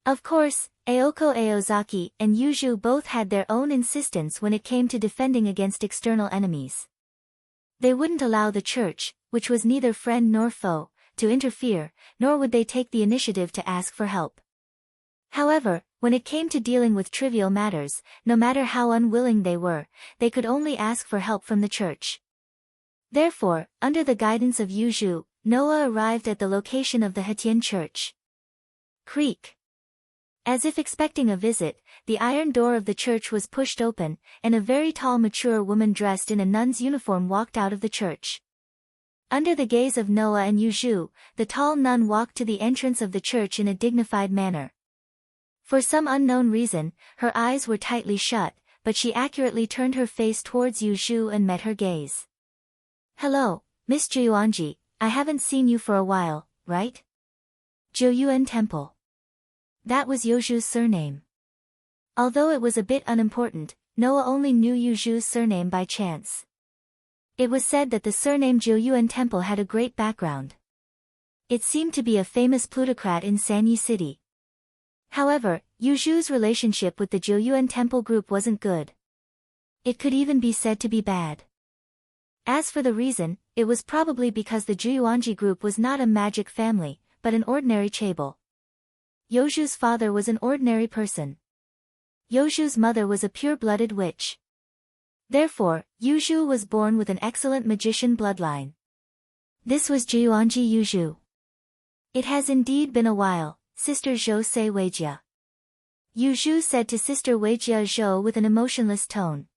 Of course, Aoko Aozaki and Yu Zhu both had their own insistence when it came to defending against external enemies. They wouldn't allow the church, which was neither friend nor foe, to interfere, nor would they take the initiative to ask for help. However, when it came to dealing with trivial matters, no matter how unwilling they were, they could only ask for help from the church. Therefore, under the guidance of Yu Zhu, Noah arrived at the location of the Hetian Church. Creak. As if expecting a visit, the iron door of the church was pushed open, and a very tall mature woman dressed in a nun's uniform walked out of the church. Under the gaze of Noah and Yu Zhu, the tall nun walked to the entrance of the church in a dignified manner. For some unknown reason, her eyes were tightly shut, but she accurately turned her face towards Yu Zhu and met her gaze. Hello, Miss Jiuanji, I haven't seen you for a while, right? Jiuyuan Temple. That was Yu Zhu's surname. Although it was a bit unimportant, Noah only knew Yu Zhu's surname by chance. It was said that the surname Jiuyuan Temple had a great background. It seemed to be a famous plutocrat in Sanyi City. However, Yuzhu's relationship with the Jiuyuan Temple group wasn't good. It could even be said to be bad. As for the reason, it was probably because the Juyuanji group was not a magic family, but an ordinary chaebol. Yozhu's father was an ordinary person. Yozhu's mother was a pure-blooded witch. Therefore, Yuzhu was born with an excellent magician bloodline. This was Juyuanji Yuzhu. It has indeed been a while, Sister Zhou say Weijia. Yuzhu said to Sister Weijia Zhou with an emotionless tone.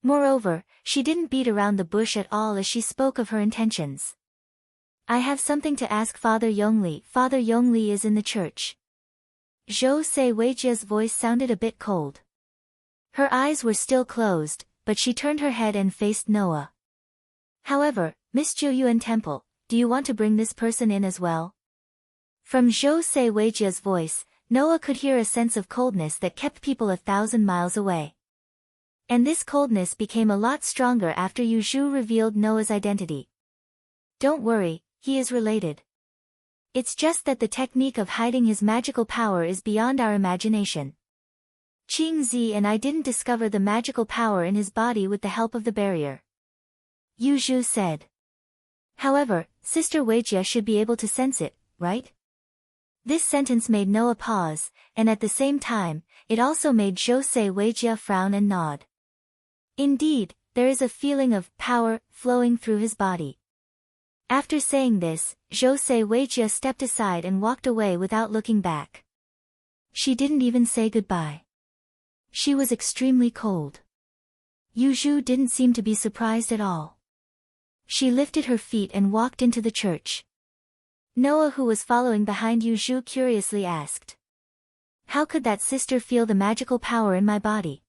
Moreover, she didn't beat around the bush at all as she spoke of her intentions. I have something to ask Father Yongli. Father Yongli is in the church. Zhou say Weijia's voice sounded a bit cold. Her eyes were still closed, but she turned her head and faced Noah. However, Miss Jiuyuan Temple, do you want to bring this person in as well? From Zhou say Weijia's voice, Noah could hear a sense of coldness that kept people 1,000 miles away. And this coldness became a lot stronger after Yuzhu revealed Noah's identity. Don't worry, he is related. It's just that the technique of hiding his magical power is beyond our imagination. Qing Zi and I didn't discover the magical power in his body with the help of the barrier. Yuzhu said. However, Sister Weijia should be able to sense it, right? This sentence made Noah pause, and at the same time, it also made Zhou say Weijia frown and nod. Indeed, there is a feeling of power flowing through his body. After saying this, Zhou say Weijia stepped aside and walked away without looking back. She didn't even say goodbye. She was extremely cold. Yuzhu didn't seem to be surprised at all. She lifted her feet and walked into the church. Noah, who was following behind Yuzhu, curiously asked. How could that sister feel the magical power in my body?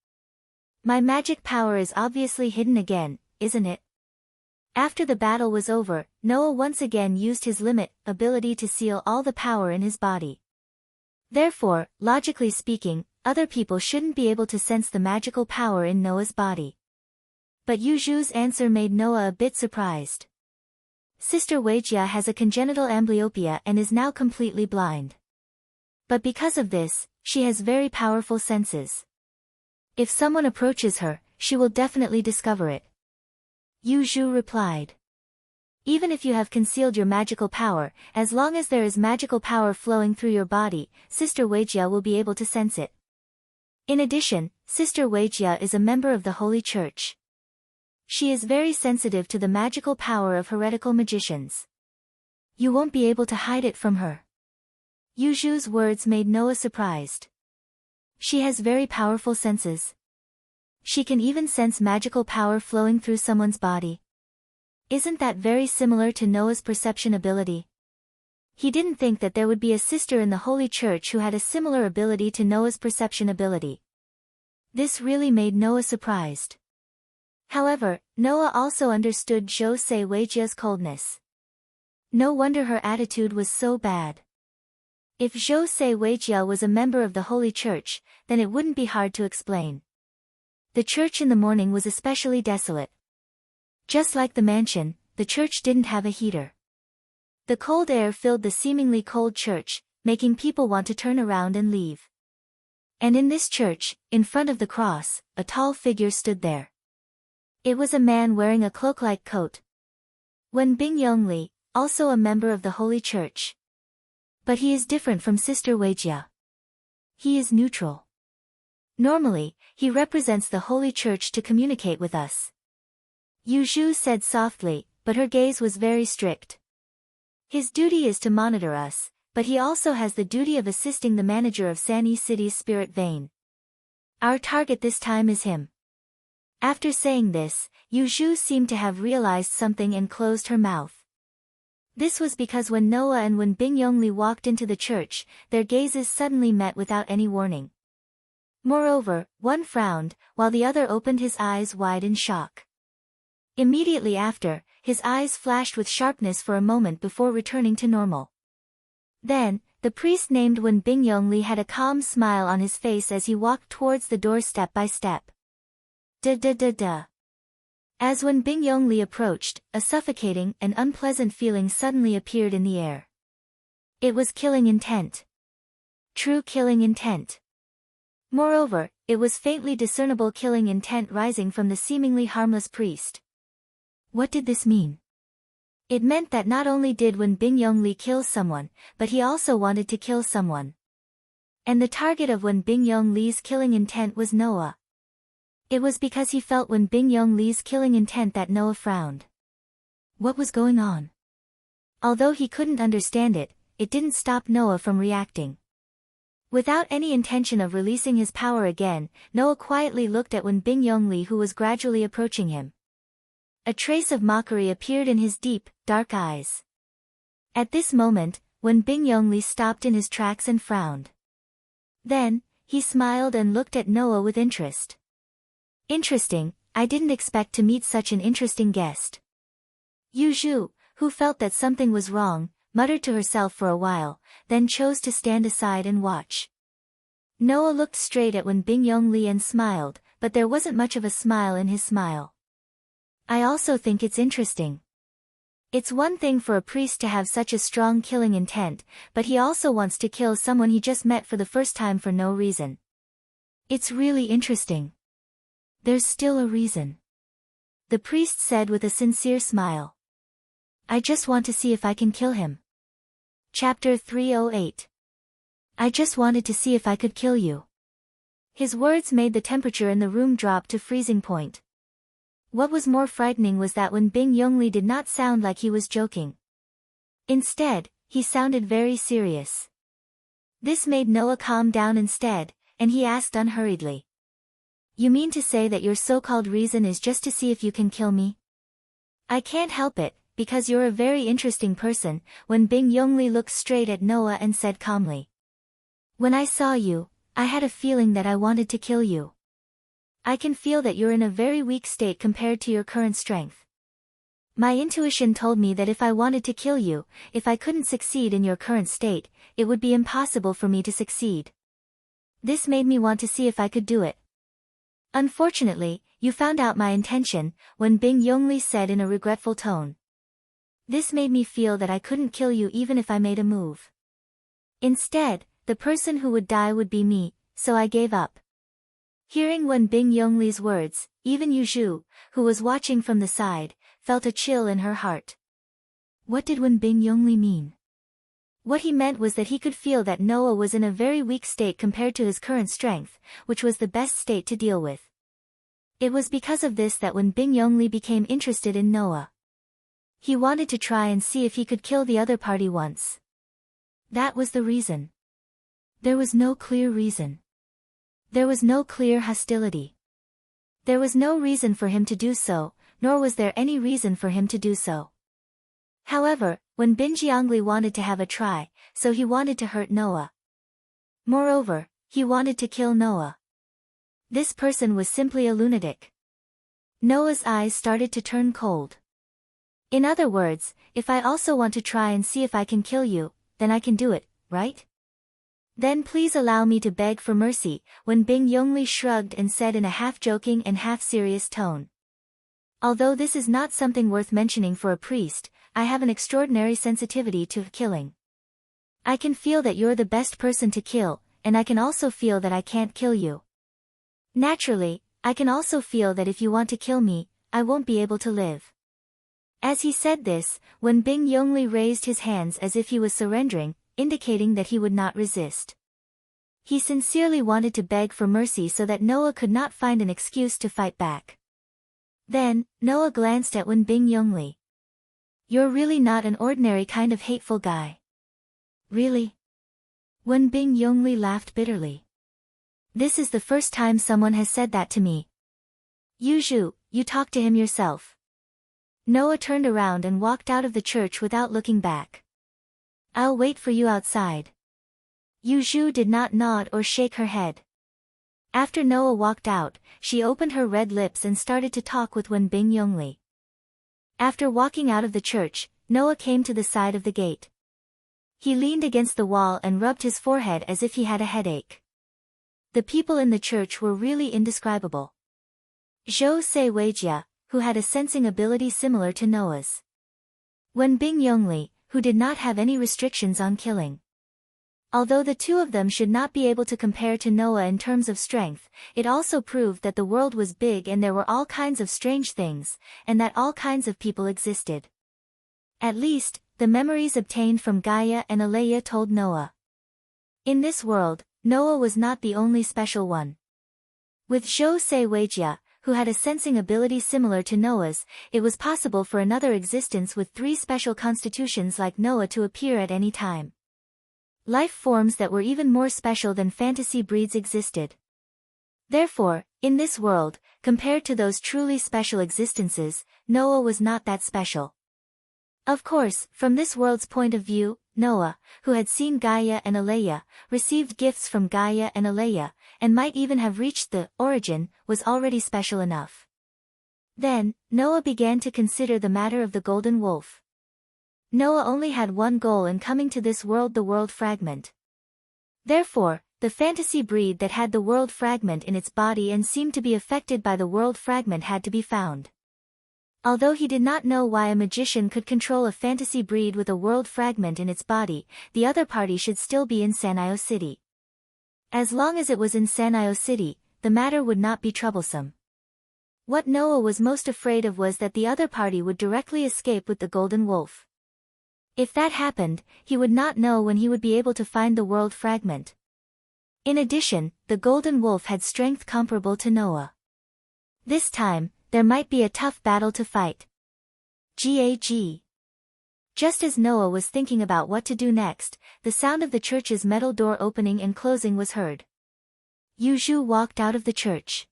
My magic power is obviously hidden again, isn't it? After the battle was over, Noah once again used his limit ability to seal all the power in his body. Therefore, logically speaking, other people shouldn't be able to sense the magical power in Noah's body. But Yuzhu's answer made Noah a bit surprised. Sister Weijia has a congenital amblyopia and is now completely blind. But because of this, she has very powerful senses. If someone approaches her, she will definitely discover it. Yuzhu replied. Even if you have concealed your magical power, as long as there is magical power flowing through your body, Sister Weijia will be able to sense it. In addition, Sister Weijia is a member of the Holy Church. She is very sensitive to the magical power of heretical magicians. You won't be able to hide it from her. Yuzhu's words made Noah surprised. She has very powerful senses. She can even sense magical power flowing through someone's body. Isn't that very similar to Noah's perception ability? He didn't think that there would be a sister in the Holy Church who had a similar ability to Noah's perception ability. This really made Noah surprised. However, Noah also understood Zhou say Weijia's coldness. No wonder her attitude was so bad. If Zhou say Weijia was a member of the Holy Church, then it wouldn't be hard to explain. The church in the morning was especially desolate. Just like the mansion, the church didn't have a heater. The cold air filled the seemingly cold church, making people want to turn around and leave. And in this church, in front of the cross, a tall figure stood there. It was a man wearing a cloak-like coat. Wenbing Yongli, also a member of the Holy Church. But he is different from Sister Weijia. He is neutral. Normally, he represents the Holy Church to communicate with us. Yuzhu said softly, but her gaze was very strict. His duty is to monitor us, but he also has the duty of assisting the manager of Sanyi City's spirit vein. Our target this time is him. After saying this, Yuzhu seemed to have realized something and closed her mouth. This was because when Noah and Wenbing Yongli walked into the church, their gazes suddenly met without any warning. Moreover, one frowned, while the other opened his eyes wide in shock. Immediately after, his eyes flashed with sharpness for a moment before returning to normal. Then, the priest named Wenbing Yongli had a calm smile on his face as he walked towards the door step by step. Da-da-da-da. As Wen Bingyongli approached, a suffocating and unpleasant feeling suddenly appeared in the air. It was killing intent. True killing intent. Moreover, it was faintly discernible killing intent rising from the seemingly harmless priest. What did this mean? It meant that not only did Wen Bingyongli kill someone, but he also wanted to kill someone. And the target of Wen Bingyongli's killing intent was Noah. It was because he felt Wen Bingyongli's killing intent that Noah frowned. What was going on? Although he couldn't understand it, it didn't stop Noah from reacting. Without any intention of releasing his power again, Noah quietly looked at Wen Bingyongli, who was gradually approaching him. A trace of mockery appeared in his deep, dark eyes. At this moment, Wen Bingyongli stopped in his tracks and frowned. Then, he smiled and looked at Noah with interest. Interesting, I didn't expect to meet such an interesting guest. Yu Zhu, who felt that something was wrong, muttered to herself for a while, then chose to stand aside and watch. Noah looked straight at Wen Bingyongli and smiled, but there wasn't much of a smile in his smile. I also think it's interesting. It's one thing for a priest to have such a strong killing intent, but he also wants to kill someone he just met for the first time for no reason. It's really interesting. There's still a reason. The priest said with a sincere smile. I just want to see if I can kill him. Chapter 308. I just wanted to see if I could kill you. His words made the temperature in the room drop to freezing point. What was more frightening was that Wen Bingyongli did not sound like he was joking. Instead, he sounded very serious. This made Noah calm down instead, and he asked unhurriedly. You mean to say that your so-called reason is just to see if you can kill me? I can't help it, because you're a very interesting person. Wen Bingyongli looked straight at Noah and said calmly. When I saw you, I had a feeling that I wanted to kill you. I can feel that you're in a very weak state compared to your current strength. My intuition told me that if I wanted to kill you, if I couldn't succeed in your current state, it would be impossible for me to succeed. This made me want to see if I could do it. Unfortunately, you found out my intention, Wen Bingyongli said in a regretful tone. This made me feel that I couldn't kill you even if I made a move. Instead, the person who would die would be me, so I gave up. Hearing Wen Bingyongli's words, even Yu Zhu, who was watching from the side, felt a chill in her heart. What did Wen Bingyongli mean? What he meant was that he could feel that Noah was in a very weak state compared to his current strength, which was the best state to deal with. It was because of this that Wen Bingyongli became interested in Noah. He wanted to try and see if he could kill the other party once. That was the reason. There was no clear reason. There was no clear hostility. There was no reason for him to do so, nor was there any reason for him to do so. However, Wen Bingyongli wanted to have a try, so he wanted to hurt Noah. Moreover, he wanted to kill Noah. This person was simply a lunatic. Noah's eyes started to turn cold. In other words, if I also want to try and see if I can kill you, then I can do it, right? Then please allow me to beg for mercy, Wen Bingyongli shrugged and said in a half-joking and half-serious tone. Although this is not something worth mentioning for a priest, I have an extraordinary sensitivity to killing. I can feel that you're the best person to kill, and I can also feel that I can't kill you. Naturally, I can also feel that if you want to kill me, I won't be able to live. As he said this, Wen Bingyongli raised his hands as if he was surrendering, indicating that he would not resist. He sincerely wanted to beg for mercy so that Noah could not find an excuse to fight back. Then, Noah glanced at Wen Bingyongli. You're really not an ordinary kind of hateful guy. Really? Wen Bingyongli laughed bitterly. This is the first time someone has said that to me. Yu Zhu, you talk to him yourself. Noah turned around and walked out of the church without looking back. I'll wait for you outside. Yu Zhu did not nod or shake her head. After Noah walked out, she opened her red lips and started to talk with Wen Bingyongli. After walking out of the church, Noah came to the side of the gate. He leaned against the wall and rubbed his forehead as if he had a headache. The people in the church were really indescribable. Zhou Se Weijia, who had a sensing ability similar to Noah's. Wen Bingyongli, who did not have any restrictions on killing. Although the two of them should not be able to compare to Noah in terms of strength, it also proved that the world was big and there were all kinds of strange things, and that all kinds of people existed. At least, the memories obtained from Gaia and Alea told Noah. In this world, Noah was not the only special one. With Zhou Se Weijia, who had a sensing ability similar to Noah's, it was possible for another existence with 3 special constitutions like Noah to appear at any time. Life forms that were even more special than fantasy breeds existed. Therefore, in this world, compared to those truly special existences, Noah was not that special. Of course, from this world's point of view, Noah, who had seen Gaia and Alea, received gifts from Gaia and Alea, and might even have reached the origin, was already special enough. Then, Noah began to consider the matter of the golden wolf. Noah only had one goal in coming to this world, the world fragment. Therefore, the fantasy breed that had the world fragment in its body and seemed to be affected by the world fragment had to be found. Although he did not know why a magician could control a fantasy breed with a world fragment in its body, the other party should still be in San'io City. As long as it was in San'io City, the matter would not be troublesome. What Noah was most afraid of was that the other party would directly escape with the golden wolf. If that happened, he would not know when he would be able to find the world fragment. In addition, the golden wolf had strength comparable to Noah. This time, there might be a tough battle to fight. Gag. Just as Noah was thinking about what to do next, the sound of the church's metal door opening and closing was heard. Yuzhu walked out of the church.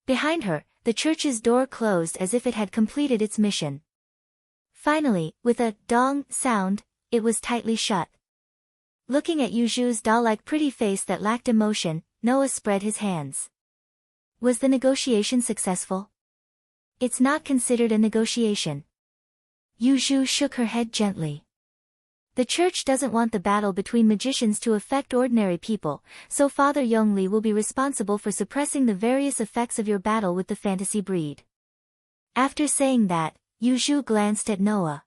Behind her, the church's door closed as if it had completed its mission. Finally, with a dong sound, it was tightly shut. Looking at Yuzhu's doll-like pretty face that lacked emotion, Noah spread his hands. Was the negotiation successful? It's not considered a negotiation. Yuzhu shook her head gently. The church doesn't want the battle between magicians to affect ordinary people, so Father Yongli will be responsible for suppressing the various effects of your battle with the fantasy breed. After saying that, Yuzhu glanced at Noah.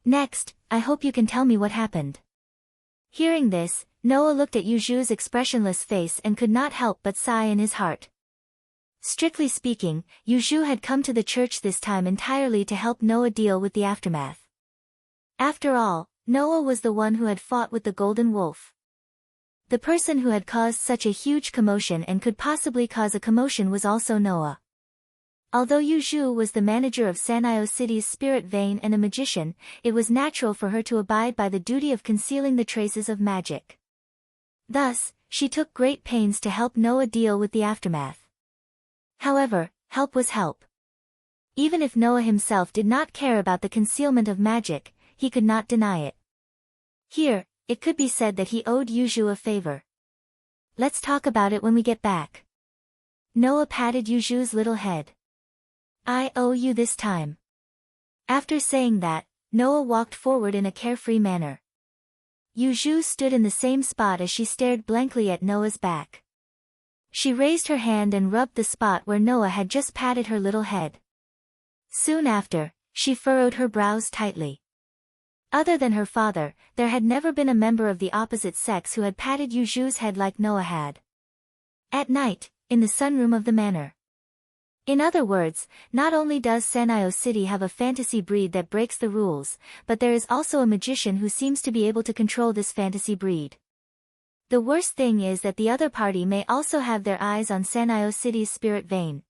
Next, I hope you can tell me what happened. Hearing this, Noah looked at Yuzhu's expressionless face and could not help but sigh in his heart. Strictly speaking, Yuzhu had come to the church this time entirely to help Noah deal with the aftermath. After all, Noah was the one who had fought with the golden wolf. The person who had caused such a huge commotion and could possibly cause a commotion was also Noah. Although Yuzhu was the manager of San'io City's spirit vein and a magician, it was natural for her to abide by the duty of concealing the traces of magic. Thus, she took great pains to help Noah deal with the aftermath. However, help was help. Even if Noah himself did not care about the concealment of magic, he could not deny it. Here, it could be said that he owed Yuzhu a favor. Let's talk about it when we get back. Noah patted Yuzhu's little head. I owe you this time. After saying that, Noah walked forward in a carefree manner. Yuzhu stood in the same spot as she stared blankly at Noah's back. She raised her hand and rubbed the spot where Noah had just patted her little head. Soon after, she furrowed her brows tightly. Other than her father, there had never been a member of the opposite sex who had patted Yuzhu's head like Noah had. At night, in the sunroom of the manor. In other words, not only does San'io City have a fantasy breed that breaks the rules, but there is also a magician who seems to be able to control this fantasy breed. The worst thing is that the other party may also have their eyes on San'io City's spirit vein.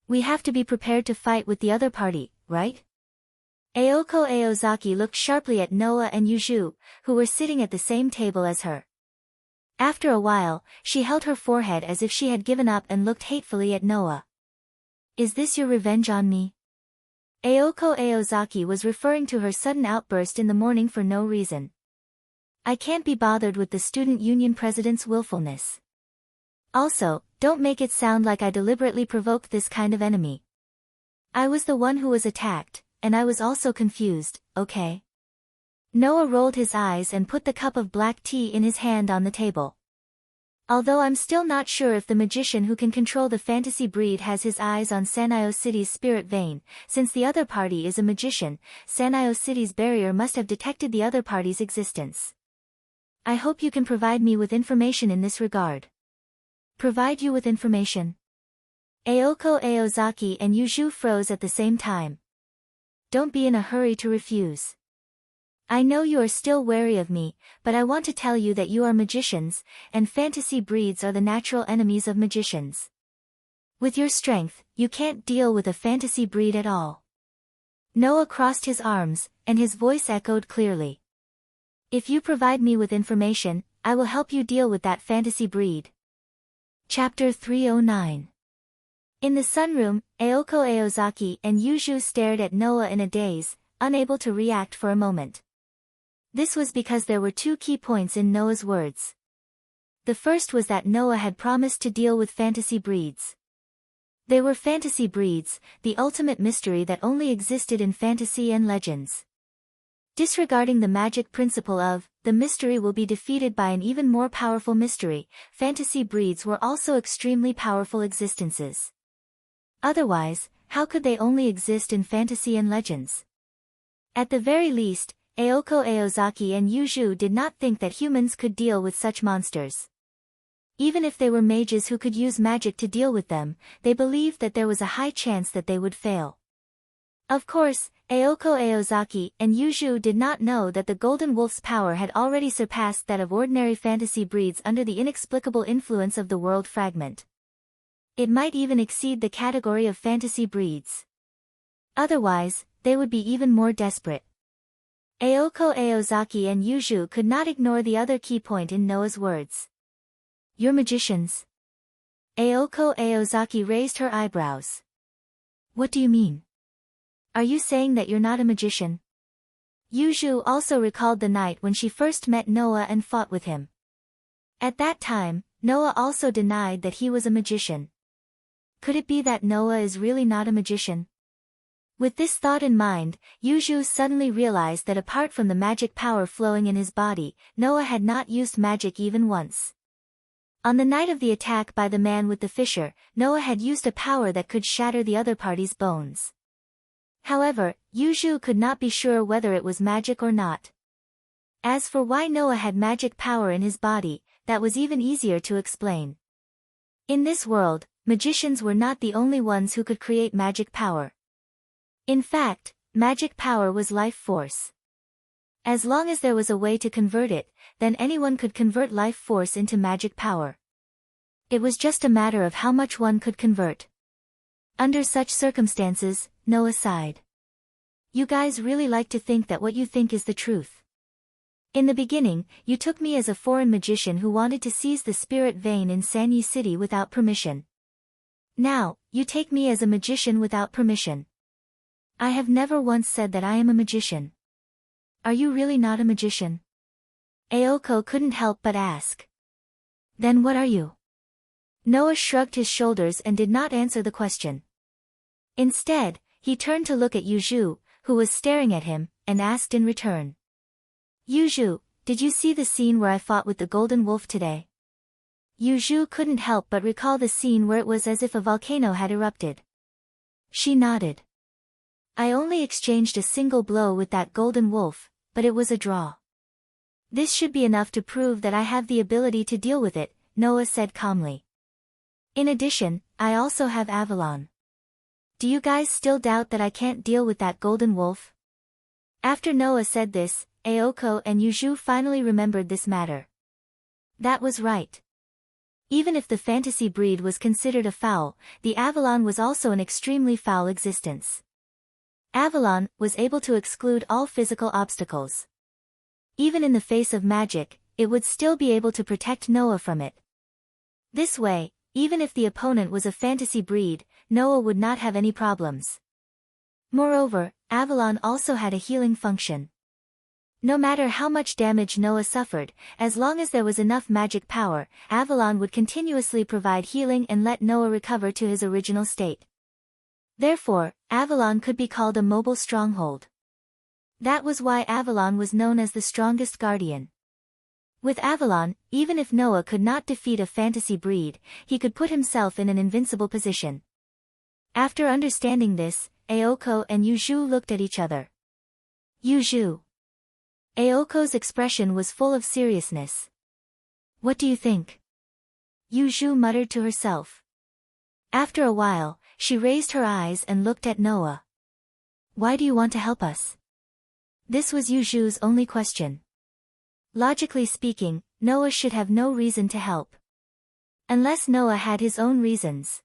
We have to be prepared to fight with the other party, right? Aoko Aozaki looked sharply at Noah and Yuzhu, who were sitting at the same table as her. After a while, she held her forehead as if she had given up and looked hatefully at Noah. Is this your revenge on me? Aoko Aozaki was referring to her sudden outburst in the morning for no reason. I can't be bothered with the student union president's willfulness. Also, don't make it sound like I deliberately provoked this kind of enemy. I was the one who was attacked, and I was also confused, okay? Noah rolled his eyes and put the cup of black tea in his hand on the table. Although I'm still not sure if the magician who can control the fantasy breed has his eyes on Sanio City's spirit vein, since the other party is a magician, Sanio City's barrier must have detected the other party's existence. I hope you can provide me with information in this regard. Provide you with information? Aoko Aozaki and Yuju froze at the same time. Don't be in a hurry to refuse. I know you are still wary of me, but I want to tell you that you are magicians, and fantasy breeds are the natural enemies of magicians. With your strength, you can't deal with a fantasy breed at all. Noah crossed his arms, and his voice echoed clearly. If you provide me with information, I will help you deal with that fantasy breed. Chapter 309. In the sunroom, Aoko Aozaki and Yuju stared at Noah in a daze, unable to react for a moment. This was because there were two key points in Noah's words. The first was that Noah had promised to deal with fantasy breeds. They were fantasy breeds, the ultimate mystery that only existed in fantasy and legends. Disregarding the magic principle of, the mystery will be defeated by an even more powerful mystery, fantasy breeds were also extremely powerful existences. Otherwise, how could they only exist in fantasy and legends? At the very least, Aoko Aozaki and Yuju did not think that humans could deal with such monsters. Even if they were mages who could use magic to deal with them, they believed that there was a high chance that they would fail. Of course, Aoko Aozaki and Yuju did not know that the Golden Wolf's power had already surpassed that of ordinary fantasy breeds under the inexplicable influence of the world fragment. It might even exceed the category of fantasy breeds. Otherwise, they would be even more desperate. Aoko Aozaki and Yuju could not ignore the other key point in Noah's words. You're magicians? Aoko Aozaki raised her eyebrows. What do you mean? Are you saying that you're not a magician? Yuju also recalled the night when she first met Noah and fought with him. At that time, Noah also denied that he was a magician. Could it be that Noah is really not a magician? With this thought in mind, Yuju suddenly realized that apart from the magic power flowing in his body, Noah had not used magic even once. On the night of the attack by the man with the fissure, Noah had used a power that could shatter the other party's bones. However, Yuju could not be sure whether it was magic or not. As for why Noah had magic power in his body, that was even easier to explain. In this world, magicians were not the only ones who could create magic power. In fact, magic power was life force. As long as there was a way to convert it, then anyone could convert life force into magic power. It was just a matter of how much one could convert. Under such circumstances, Noah sighed. You guys really like to think that what you think is the truth. In the beginning, you took me as a foreign magician who wanted to seize the spirit vein in Sanyi City without permission. Now, you take me as a magician without permission. I have never once said that I am a magician. Are you really not a magician? Aoko couldn't help but ask. Then what are you? Noah shrugged his shoulders and did not answer the question. Instead, he turned to look at Yuju, who was staring at him, and asked in return. Yuju, did you see the scene where I fought with the Golden Wolf today? Yuju couldn't help but recall the scene where it was as if a volcano had erupted. She nodded. I only exchanged a single blow with that Golden Wolf, but it was a draw. This should be enough to prove that I have the ability to deal with it, Noah said calmly. In addition, I also have Avalon. Do you guys still doubt that I can't deal with that Golden Wolf? After Noah said this, Aoko and Yuju finally remembered this matter. That was right. Even if the fantasy breed was considered a foul, the Avalon was also an extremely foul existence. Avalon was able to exclude all physical obstacles. Even in the face of magic, it would still be able to protect Noah from it. This way, even if the opponent was a fantasy breed, Noah would not have any problems. Moreover, Avalon also had a healing function. No matter how much damage Noah suffered, as long as there was enough magic power, Avalon would continuously provide healing and let Noah recover to his original state. Therefore, Avalon could be called a mobile stronghold. That was why Avalon was known as the strongest guardian. With Avalon, even if Noah could not defeat a fantasy breed, he could put himself in an invincible position. After understanding this, Aoko and Yuju looked at each other. Yuju. Aoko's expression was full of seriousness. What do you think? Yuju muttered to herself. After a while, she raised her eyes and looked at Noah. Why do you want to help us? This was Yuju's only question. Logically speaking, Noah should have no reason to help. Unless Noah had his own reasons.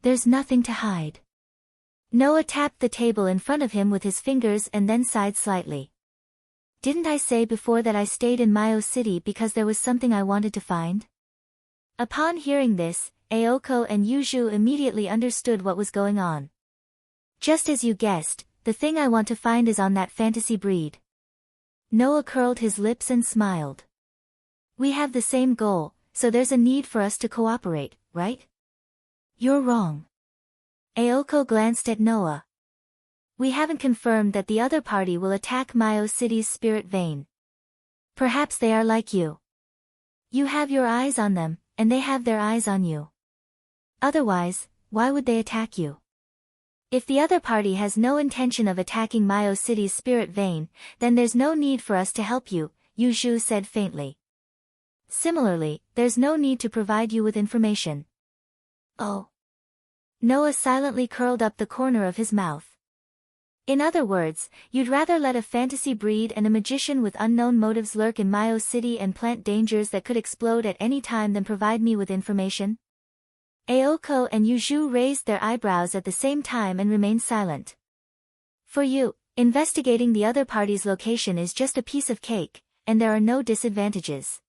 There's nothing to hide. Noah tapped the table in front of him with his fingers and then sighed slightly. Didn't I say before that I stayed in Mayo City because there was something I wanted to find? Upon hearing this, Aoko and Yuju immediately understood what was going on. Just as you guessed, the thing I want to find is on that fantasy breed. Noah curled his lips and smiled. We have the same goal, so there's a need for us to cooperate, right? You're wrong. Aoko glanced at Noah. We haven't confirmed that the other party will attack Mayo City's spirit vein. Perhaps they are like you. You have your eyes on them, and they have their eyes on you. Otherwise, why would they attack you? If the other party has no intention of attacking Mayo City's spirit vein, then there's no need for us to help you, Yuju said faintly. Similarly, there's no need to provide you with information. Oh. Noah silently curled up the corner of his mouth. In other words, you'd rather let a fantasy breed and a magician with unknown motives lurk in Mayo City and plant dangers that could explode at any time than provide me with information? Aoko and Yuju raised their eyebrows at the same time and remained silent. For you, investigating the other party's location is just a piece of cake, and there are no disadvantages.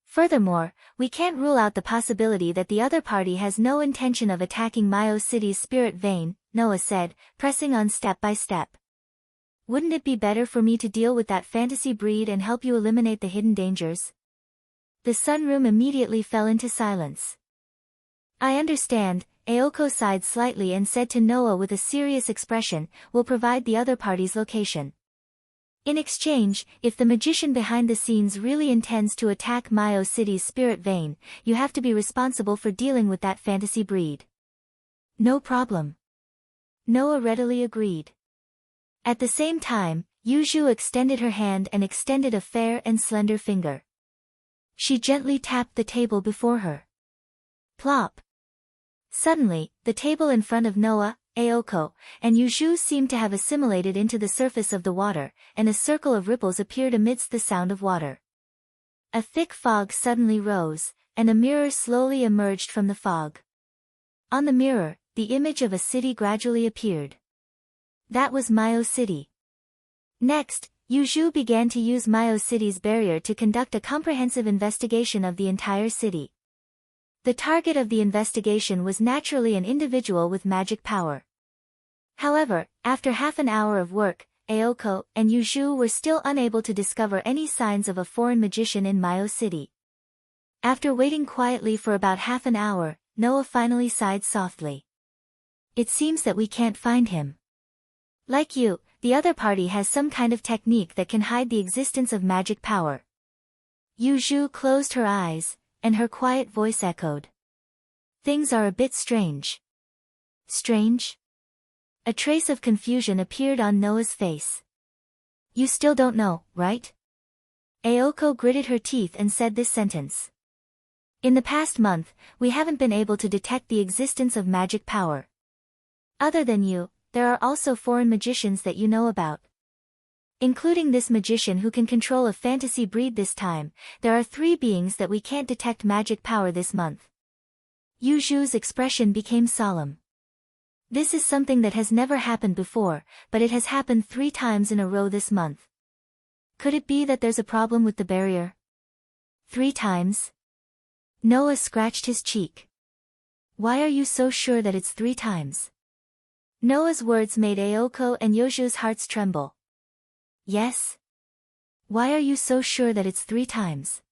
Furthermore, we can't rule out the possibility that the other party has no intention of attacking Mayo City's spirit vein, Noah said, pressing on step by step. Wouldn't it be better for me to deal with that fantasy breed and help you eliminate the hidden dangers? The sunroom immediately fell into silence. I understand, Aoko sighed slightly and said to Noah with a serious expression, we'll provide the other party's location. In exchange, if the magician behind the scenes really intends to attack Mayo City's spirit vein, you have to be responsible for dealing with that fantasy breed. No problem. Noah readily agreed. At the same time, Yuju extended her hand and extended a fair and slender finger. She gently tapped the table before her. Plop. Suddenly, the table in front of Noah, Aoko, and Yuju seemed to have assimilated into the surface of the water, and a circle of ripples appeared amidst the sound of water. A thick fog suddenly rose, and a mirror slowly emerged from the fog. On the mirror, the image of a city gradually appeared. That was Mayo City. Next, Yuju began to use Mayo City's barrier to conduct a comprehensive investigation of the entire city. The target of the investigation was naturally an individual with magic power. However, after half an hour of work, Aoko and Yuju were still unable to discover any signs of a foreign magician in Mayo City. After waiting quietly for about half an hour, Noah finally sighed softly. It seems that we can't find him. Like you, the other party has some kind of technique that can hide the existence of magic power. Yuju closed her eyes, and her quiet voice echoed. Things are a bit strange. Strange? A trace of confusion appeared on Noah's face. You still don't know, right? Aoko gritted her teeth and said this sentence. In the past month, we haven't been able to detect the existence of magic power. Other than you, there are also foreign magicians that you know about. Including this magician who can control a fantasy breed this time, there are 3 beings that we can't detect magic power this month. Yuju's expression became solemn. This is something that has never happened before, but it has happened 3 times in a row this month. Could it be that there's a problem with the barrier? 3 times? Noah scratched his cheek. Why are you so sure that it's 3 times? Noah's words made Aoko and Yuju's hearts tremble. Yes? Why are you so sure that it's 3 times?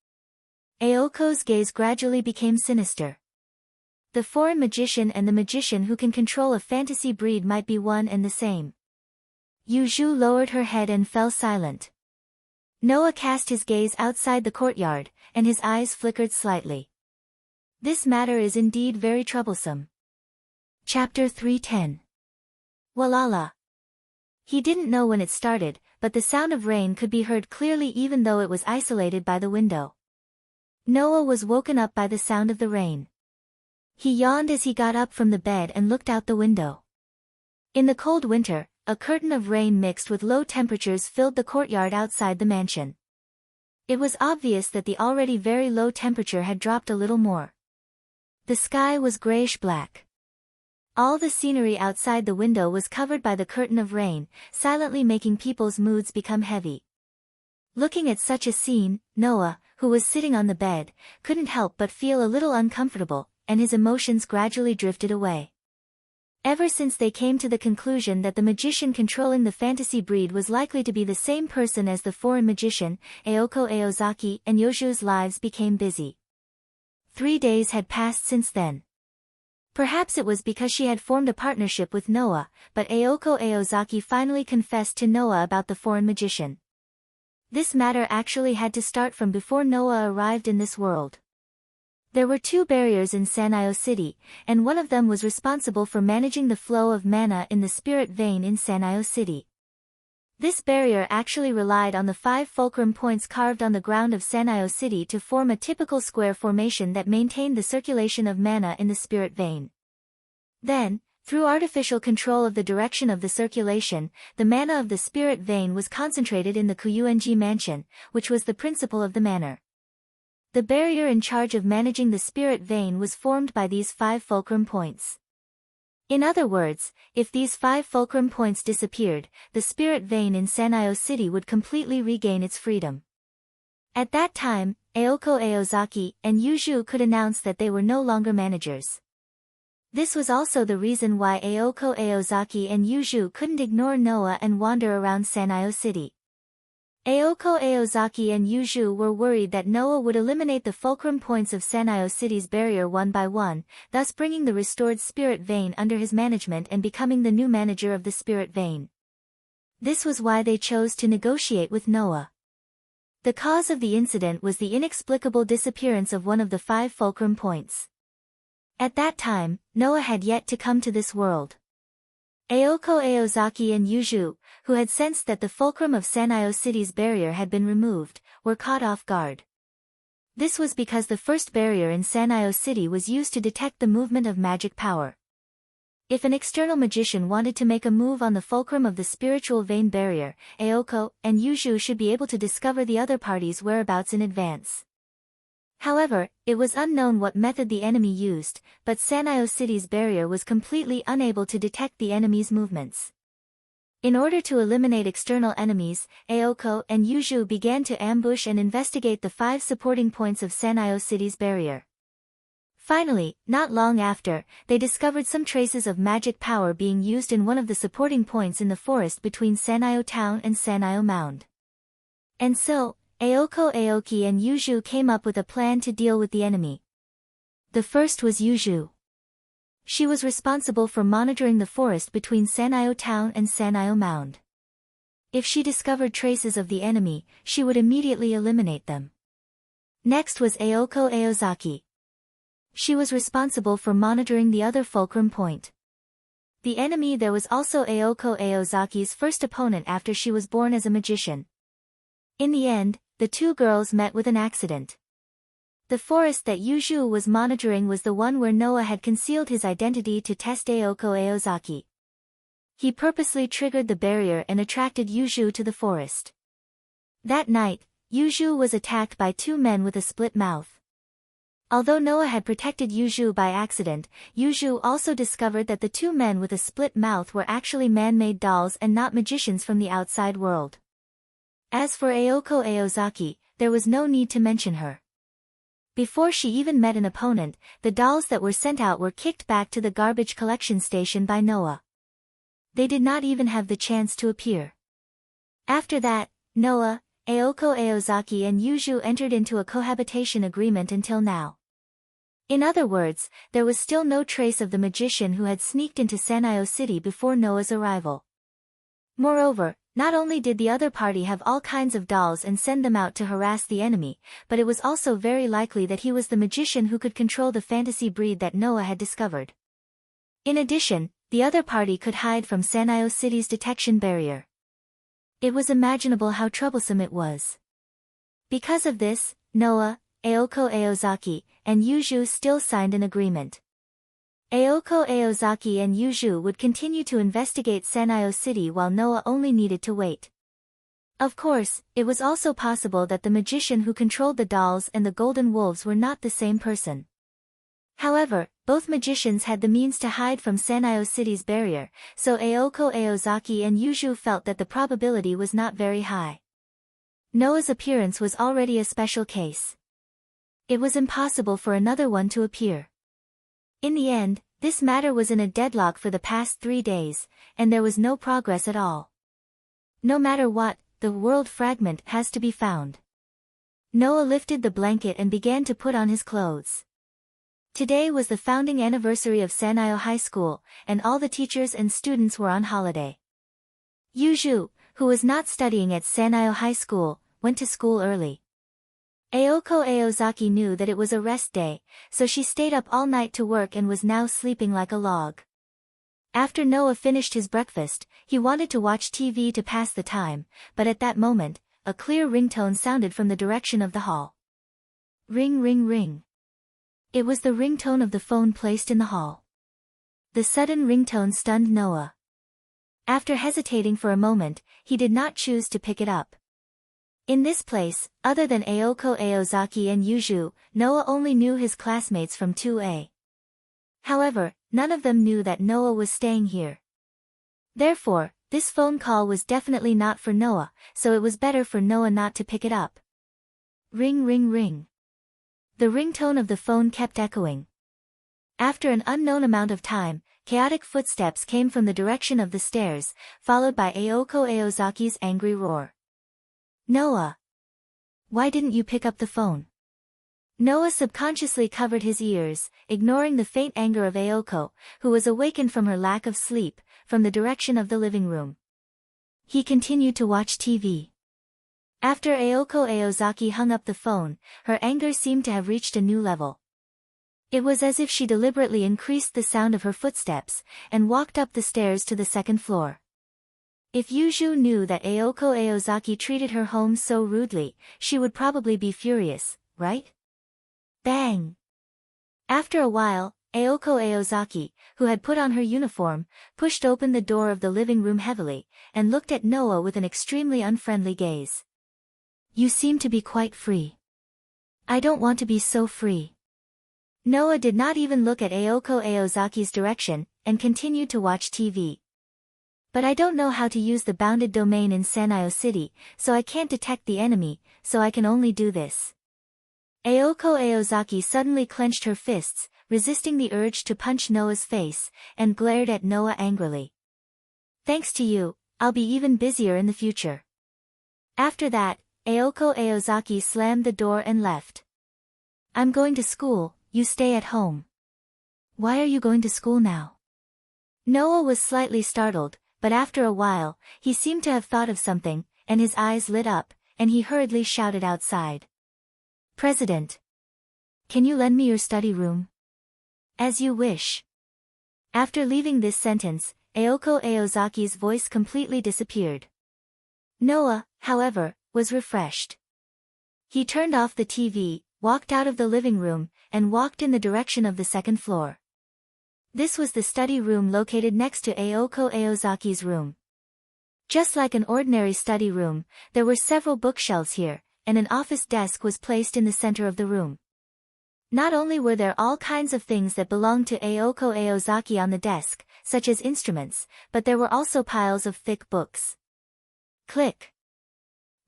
Aoko's gaze gradually became sinister. The foreign magician and the magician who can control a fantasy breed might be one and the same. Yuju lowered her head and fell silent. Noah cast his gaze outside the courtyard, and his eyes flickered slightly. This matter is indeed very troublesome. Chapter 3:10. Walala. He didn't know when it started, but the sound of rain could be heard clearly even though it was isolated by the window. Noah was woken up by the sound of the rain. He yawned as he got up from the bed and looked out the window. In the cold winter, a curtain of rain mixed with low temperatures filled the courtyard outside the mansion. It was obvious that the already very low temperature had dropped a little more. The sky was grayish-black. All the scenery outside the window was covered by the curtain of rain, silently making people's moods become heavy. Looking at such a scene, Noah, who was sitting on the bed, couldn't help but feel a little uncomfortable, and his emotions gradually drifted away. Ever since they came to the conclusion that the magician controlling the fantasy breed was likely to be the same person as the foreign magician, Aoko Aozaki and Yoshu's lives became busy. 3 days had passed since then. Perhaps it was because she had formed a partnership with Noah, but Aoko Aozaki finally confessed to Noah about the foreign magician. This matter actually had to start from before Noah arrived in this world. There were 2 barriers in Sanyo City, and one of them was responsible for managing the flow of mana in the spirit vein in Sanyo City. This barrier actually relied on the 5 fulcrum points carved on the ground of Sanyo City to form a typical square formation that maintained the circulation of mana in the spirit vein. Then, through artificial control of the direction of the circulation, the mana of the spirit vein was concentrated in the Kuyuenji mansion, which was the principle of the manor. The barrier in charge of managing the spirit vein was formed by these 5 fulcrum points. In other words, if these 5 fulcrum points disappeared, the spirit vein in Sanyo City would completely regain its freedom. At that time, Aoko Aozaki and Yuju could announce that they were no longer managers. This was also the reason why Aoko Aozaki and Yuju couldn't ignore Noah and wander around Sanyo City. Aoko Aozaki and Yuju were worried that Noah would eliminate the fulcrum points of Sanyo City's barrier one by one, thus bringing the restored spirit vein under his management and becoming the new manager of the spirit vein. This was why they chose to negotiate with Noah. The cause of the incident was the inexplicable disappearance of one of the 5 fulcrum points. At that time, Noah had yet to come to this world. Aoko Aozaki and Yuju, who had sensed that the fulcrum of Sanyo City's barrier had been removed, were caught off guard. This was because the first barrier in Sanyo City was used to detect the movement of magic power. If an external magician wanted to make a move on the fulcrum of the spiritual vein barrier, Aoko and Yuju should be able to discover the other party's whereabouts in advance. However, it was unknown what method the enemy used, but Sanyo City's barrier was completely unable to detect the enemy's movements. In order to eliminate external enemies, Aoko and Yuju began to ambush and investigate the 5 supporting points of Sanyo City's barrier. Finally, not long after, they discovered some traces of magic power being used in one of the supporting points in the forest between Sanyo Town and Sanyo Mound. And so, Aoko Aoki and Yuju came up with a plan to deal with the enemy. The first was Yuju. She was responsible for monitoring the forest between Sanyo Town and Sanyo Mound. If she discovered traces of the enemy, she would immediately eliminate them. Next was Aoko Aozaki. She was responsible for monitoring the other fulcrum point. The enemy there was also Aoko Aozaki's first opponent after she was born as a magician. In the end, the 2 girls met with an accident. The forest that Yuju was monitoring was the one where Noah had concealed his identity to test Aoko Aozaki. He purposely triggered the barrier and attracted Yuju to the forest. That night, Yuju was attacked by 2 men with a split mouth. Although Noah had protected Yuju by accident, Yuju also discovered that the 2 men with a split mouth were actually man-made dolls and not magicians from the outside world. As for Aoko Aozaki, there was no need to mention her. Before she even met an opponent, the dolls that were sent out were kicked back to the garbage collection station by Noah. They did not even have the chance to appear. After that, Noah, Aoko Aozaki and Yuju entered into a cohabitation agreement until now. In other words, there was still no trace of the magician who had sneaked into Sanyo City before Noah's arrival. Moreover, Not only did the other party have all kinds of dolls and send them out to harass the enemy, but it was also very likely that he was the magician who could control the fantasy breed that Noah had discovered. In addition, the other party could hide from Sanyo City's detection barrier. It was imaginable how troublesome it was. Because of this, Noah, Aoko Aozaki, and Yuju still signed an agreement. Aoko Aozaki and Yuju would continue to investigate Sanyo City while Noah only needed to wait. Of course, it was also possible that the magician who controlled the dolls and the golden wolves were not the same person. However, both magicians had the means to hide from Sanyo City's barrier, so Aoko Aozaki and Yuju felt that the probability was not very high. Noah's appearance was already a special case. It was impossible for another one to appear. In the end, this matter was in a deadlock for the past 3 days, and there was no progress at all. No matter what, the world fragment has to be found. Noah lifted the blanket and began to put on his clothes. Today was the founding anniversary of Sanyo High School, and all the teachers and students were on holiday. Yuju, who was not studying at Sanyo High School, went to school early. Aoko Aozaki knew that it was a rest day, so she stayed up all night to work and was now sleeping like a log. After Noah finished his breakfast, he wanted to watch TV to pass the time, but at that moment, a clear ringtone sounded from the direction of the hall. Ring ring ring. It was the ringtone of the phone placed in the hall. The sudden ringtone stunned Noah. After hesitating for a moment, he did not choose to pick it up. In this place, other than Aoko Aozaki and Yuju, Noah only knew his classmates from 2A. However, none of them knew that Noah was staying here. Therefore, this phone call was definitely not for Noah, so it was better for Noah not to pick it up. Ring ring ring. The ringtone of the phone kept echoing. After an unknown amount of time, chaotic footsteps came from the direction of the stairs, followed by Aoko Aozaki's angry roar. Noah! Why didn't you pick up the phone? Noah subconsciously covered his ears, ignoring the faint anger of Aoko, who was awakened from her lack of sleep, from the direction of the living room. He continued to watch TV. After Aoko Aozaki hung up the phone, her anger seemed to have reached a new level. It was as if she deliberately increased the sound of her footsteps, and walked up the stairs to the second floor. If Yuju knew that Aoko Aozaki treated her home so rudely, she would probably be furious, right? Bang! After a while, Aoko Aozaki, who had put on her uniform, pushed open the door of the living room heavily, and looked at Noah with an extremely unfriendly gaze. You seem to be quite free. I don't want to be so free. Noah did not even look at Aoko Aozaki's direction, and continued to watch TV. But I don't know how to use the bounded domain in Sanyo City, so I can't detect the enemy, so I can only do this. Aoko Aozaki suddenly clenched her fists, resisting the urge to punch Noah's face, and glared at Noah angrily. Thanks to you, I'll be even busier in the future. After that, Aoko Aozaki slammed the door and left. I'm going to school, you stay at home. Why are you going to school now? Noah was slightly startled, but after a while, he seemed to have thought of something, and his eyes lit up, and he hurriedly shouted outside. President! Can you lend me your study room? As you wish. After leaving this sentence, Aoko Aozaki's voice completely disappeared. Noah, however, was refreshed. He turned off the TV, walked out of the living room, and walked in the direction of the second floor. This was the study room located next to Aoko Aozaki's room. Just like an ordinary study room, there were several bookshelves here, and an office desk was placed in the center of the room. Not only were there all kinds of things that belonged to Aoko Aozaki on the desk, such as instruments, but there were also piles of thick books. Click.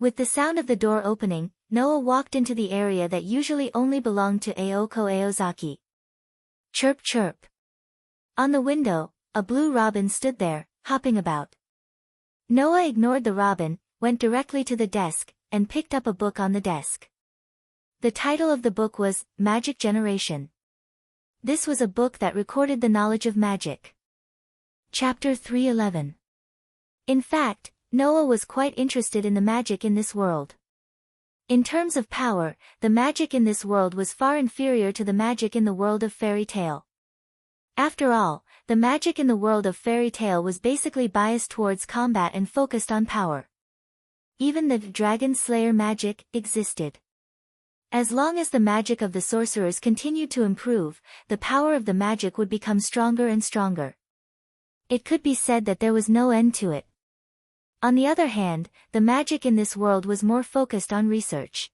With the sound of the door opening, Noah walked into the area that usually only belonged to Aoko Aozaki. Chirp chirp. On the window, a blue robin stood there, hopping about. Noah ignored the robin, went directly to the desk, and picked up a book on the desk. The title of the book was Magic Generation. This was a book that recorded the knowledge of magic. Chapter 311. In fact, Noah was quite interested in the magic in this world. In terms of power, the magic in this world was far inferior to the magic in the world of fairy tale. After all, the magic in the world of fairy tale was basically biased towards combat and focused on power. Even the dragon slayer magic existed. As long as the magic of the sorcerers continued to improve, the power of the magic would become stronger and stronger. It could be said that there was no end to it. On the other hand, the magic in this world was more focused on research.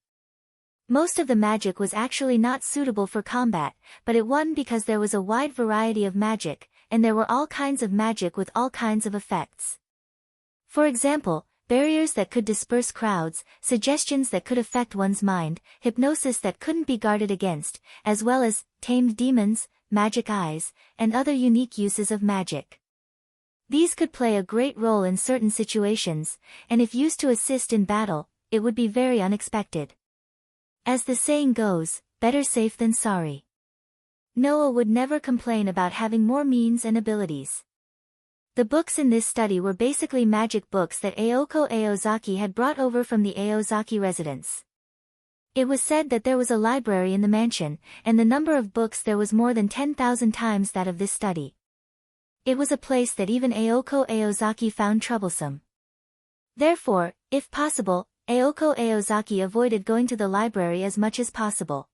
Most of the magic was actually not suitable for combat, but it won because there was a wide variety of magic, and there were all kinds of magic with all kinds of effects. For example, barriers that could disperse crowds, suggestions that could affect one's mind, hypnosis that couldn't be guarded against, as well as tamed demons, magic eyes, and other unique uses of magic. These could play a great role in certain situations, and if used to assist in battle, it would be very unexpected. As the saying goes, better safe than sorry. Noah would never complain about having more means and abilities. The books in this study were basically magic books that Aoko Aozaki had brought over from the Aozaki residence. It was said that there was a library in the mansion, and the number of books there was more than 10,000 times that of this study. It was a place that even Aoko Aozaki found troublesome. Therefore, if possible, Aoko Aozaki avoided going to the library as much as possible.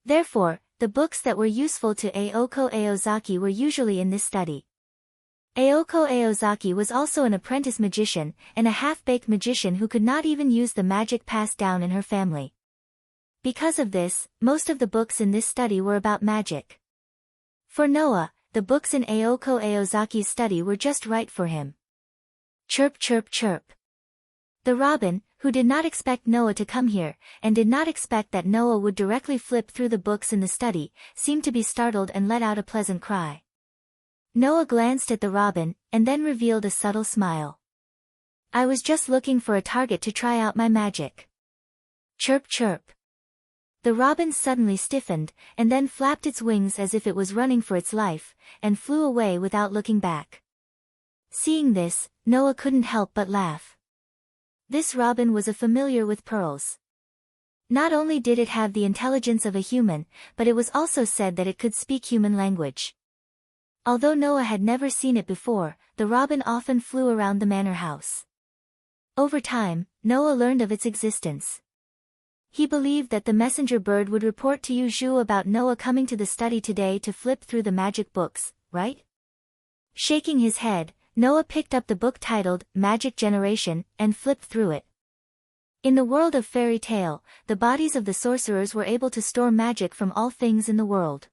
Therefore, the books that were useful to Aoko Aozaki were usually in this study. Aoko Aozaki was also an apprentice magician, and a half-baked magician who could not even use the magic passed down in her family. Because of this, most of the books in this study were about magic. For Noah, the books in Aoko Aozaki's study were just right for him. Chirp chirp chirp. The robin, who did not expect Noah to come here, and did not expect that Noah would directly flip through the books in the study, seemed to be startled and let out a pleasant cry. Noah glanced at the robin, and then revealed a subtle smile. I was just looking for a target to try out my magic. Chirp chirp. The robin suddenly stiffened, and then flapped its wings as if it was running for its life, and flew away without looking back. Seeing this, Noah couldn't help but laugh. This robin was familiar with pearls. Not only did it have the intelligence of a human, but it was also said that it could speak human language. Although Noah had never seen it before, the robin often flew around the manor house. Over time, Noah learned of its existence. He believed that the messenger bird would report to Zhu about Noah coming to the study today to flip through the magic books, right? Shaking his head, Noah picked up the book titled Magic Generation, and flipped through it. In the world of fairy tale, the bodies of the sorcerers were able to store magic from all things in the world.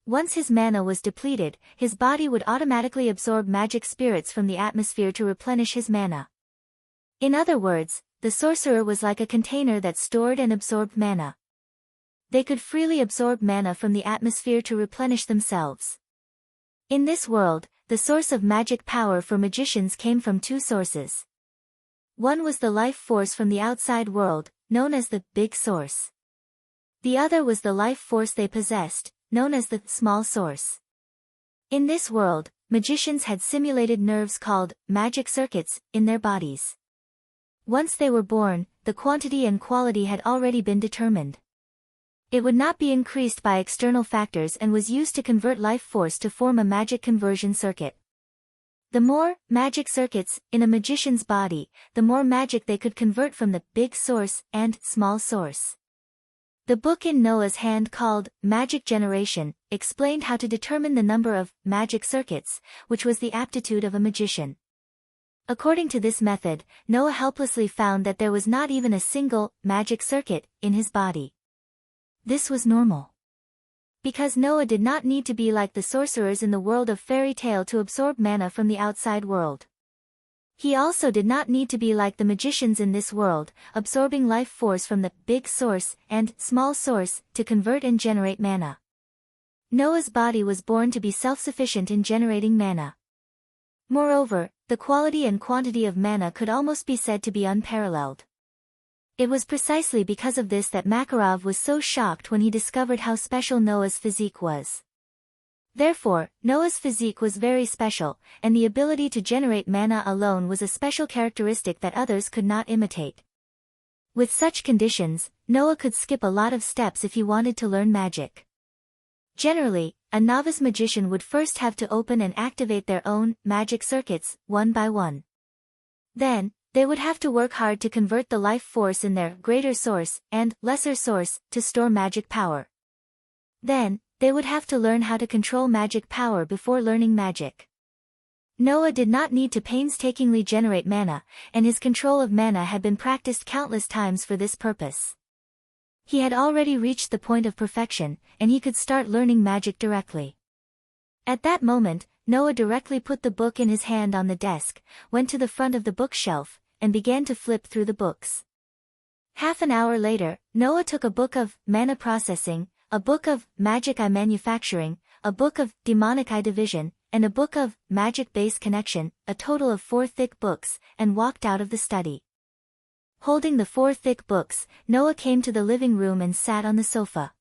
Once his mana was depleted, his body would automatically absorb magic spirits from the atmosphere to replenish his mana. In other words, the sorcerer was like a container that stored and absorbed mana. They could freely absorb mana from the atmosphere to replenish themselves. In this world, the source of magic power for magicians came from two sources. One was the life force from the outside world, known as the big source. The other was the life force they possessed, known as the small source. In this world, magicians had simulated nerves called magic circuits in their bodies. Once they were born, the quantity and quality had already been determined. It would not be increased by external factors and was used to convert life force to form a magic conversion circuit. The more magic circuits in a magician's body, the more magic they could convert from the big source and small source. The book in Noah's hand called Magic Generation explained how to determine the number of magic circuits, which was the aptitude of a magician. According to this method, Noah helplessly found that there was not even a single magic circuit in his body. This was normal. Because Noah did not need to be like the sorcerers in the world of fairy tale to absorb mana from the outside world. He also did not need to be like the magicians in this world, absorbing life force from the big source and small source to convert and generate mana. Noah's body was born to be self-sufficient in generating mana. Moreover, the quality and quantity of mana could almost be said to be unparalleled. It was precisely because of this that Makarov was so shocked when he discovered how special Noah's physique was. Therefore, Noah's physique was very special, and the ability to generate mana alone was a special characteristic that others could not imitate. With such conditions, Noah could skip a lot of steps if he wanted to learn magic. Generally, a novice magician would first have to open and activate their own magic circuits, one by one. Then, they would have to work hard to convert the life force in their greater source and lesser source to store magic power. Then, they would have to learn how to control magic power before learning magic. Noah did not need to painstakingly generate mana, and his control of mana had been practiced countless times for this purpose. He had already reached the point of perfection, and he could start learning magic directly. At that moment, Noah directly put the book in his hand on the desk, went to the front of the bookshelf, and began to flip through the books. Half an hour later, Noah took a book of mana processing, a book of magic eye manufacturing, a book of demonic eye division, and a book of magic base connection, a total of 4 thick books, and walked out of the study. Holding the 4 thick books, Noah came to the living room and sat on the sofa.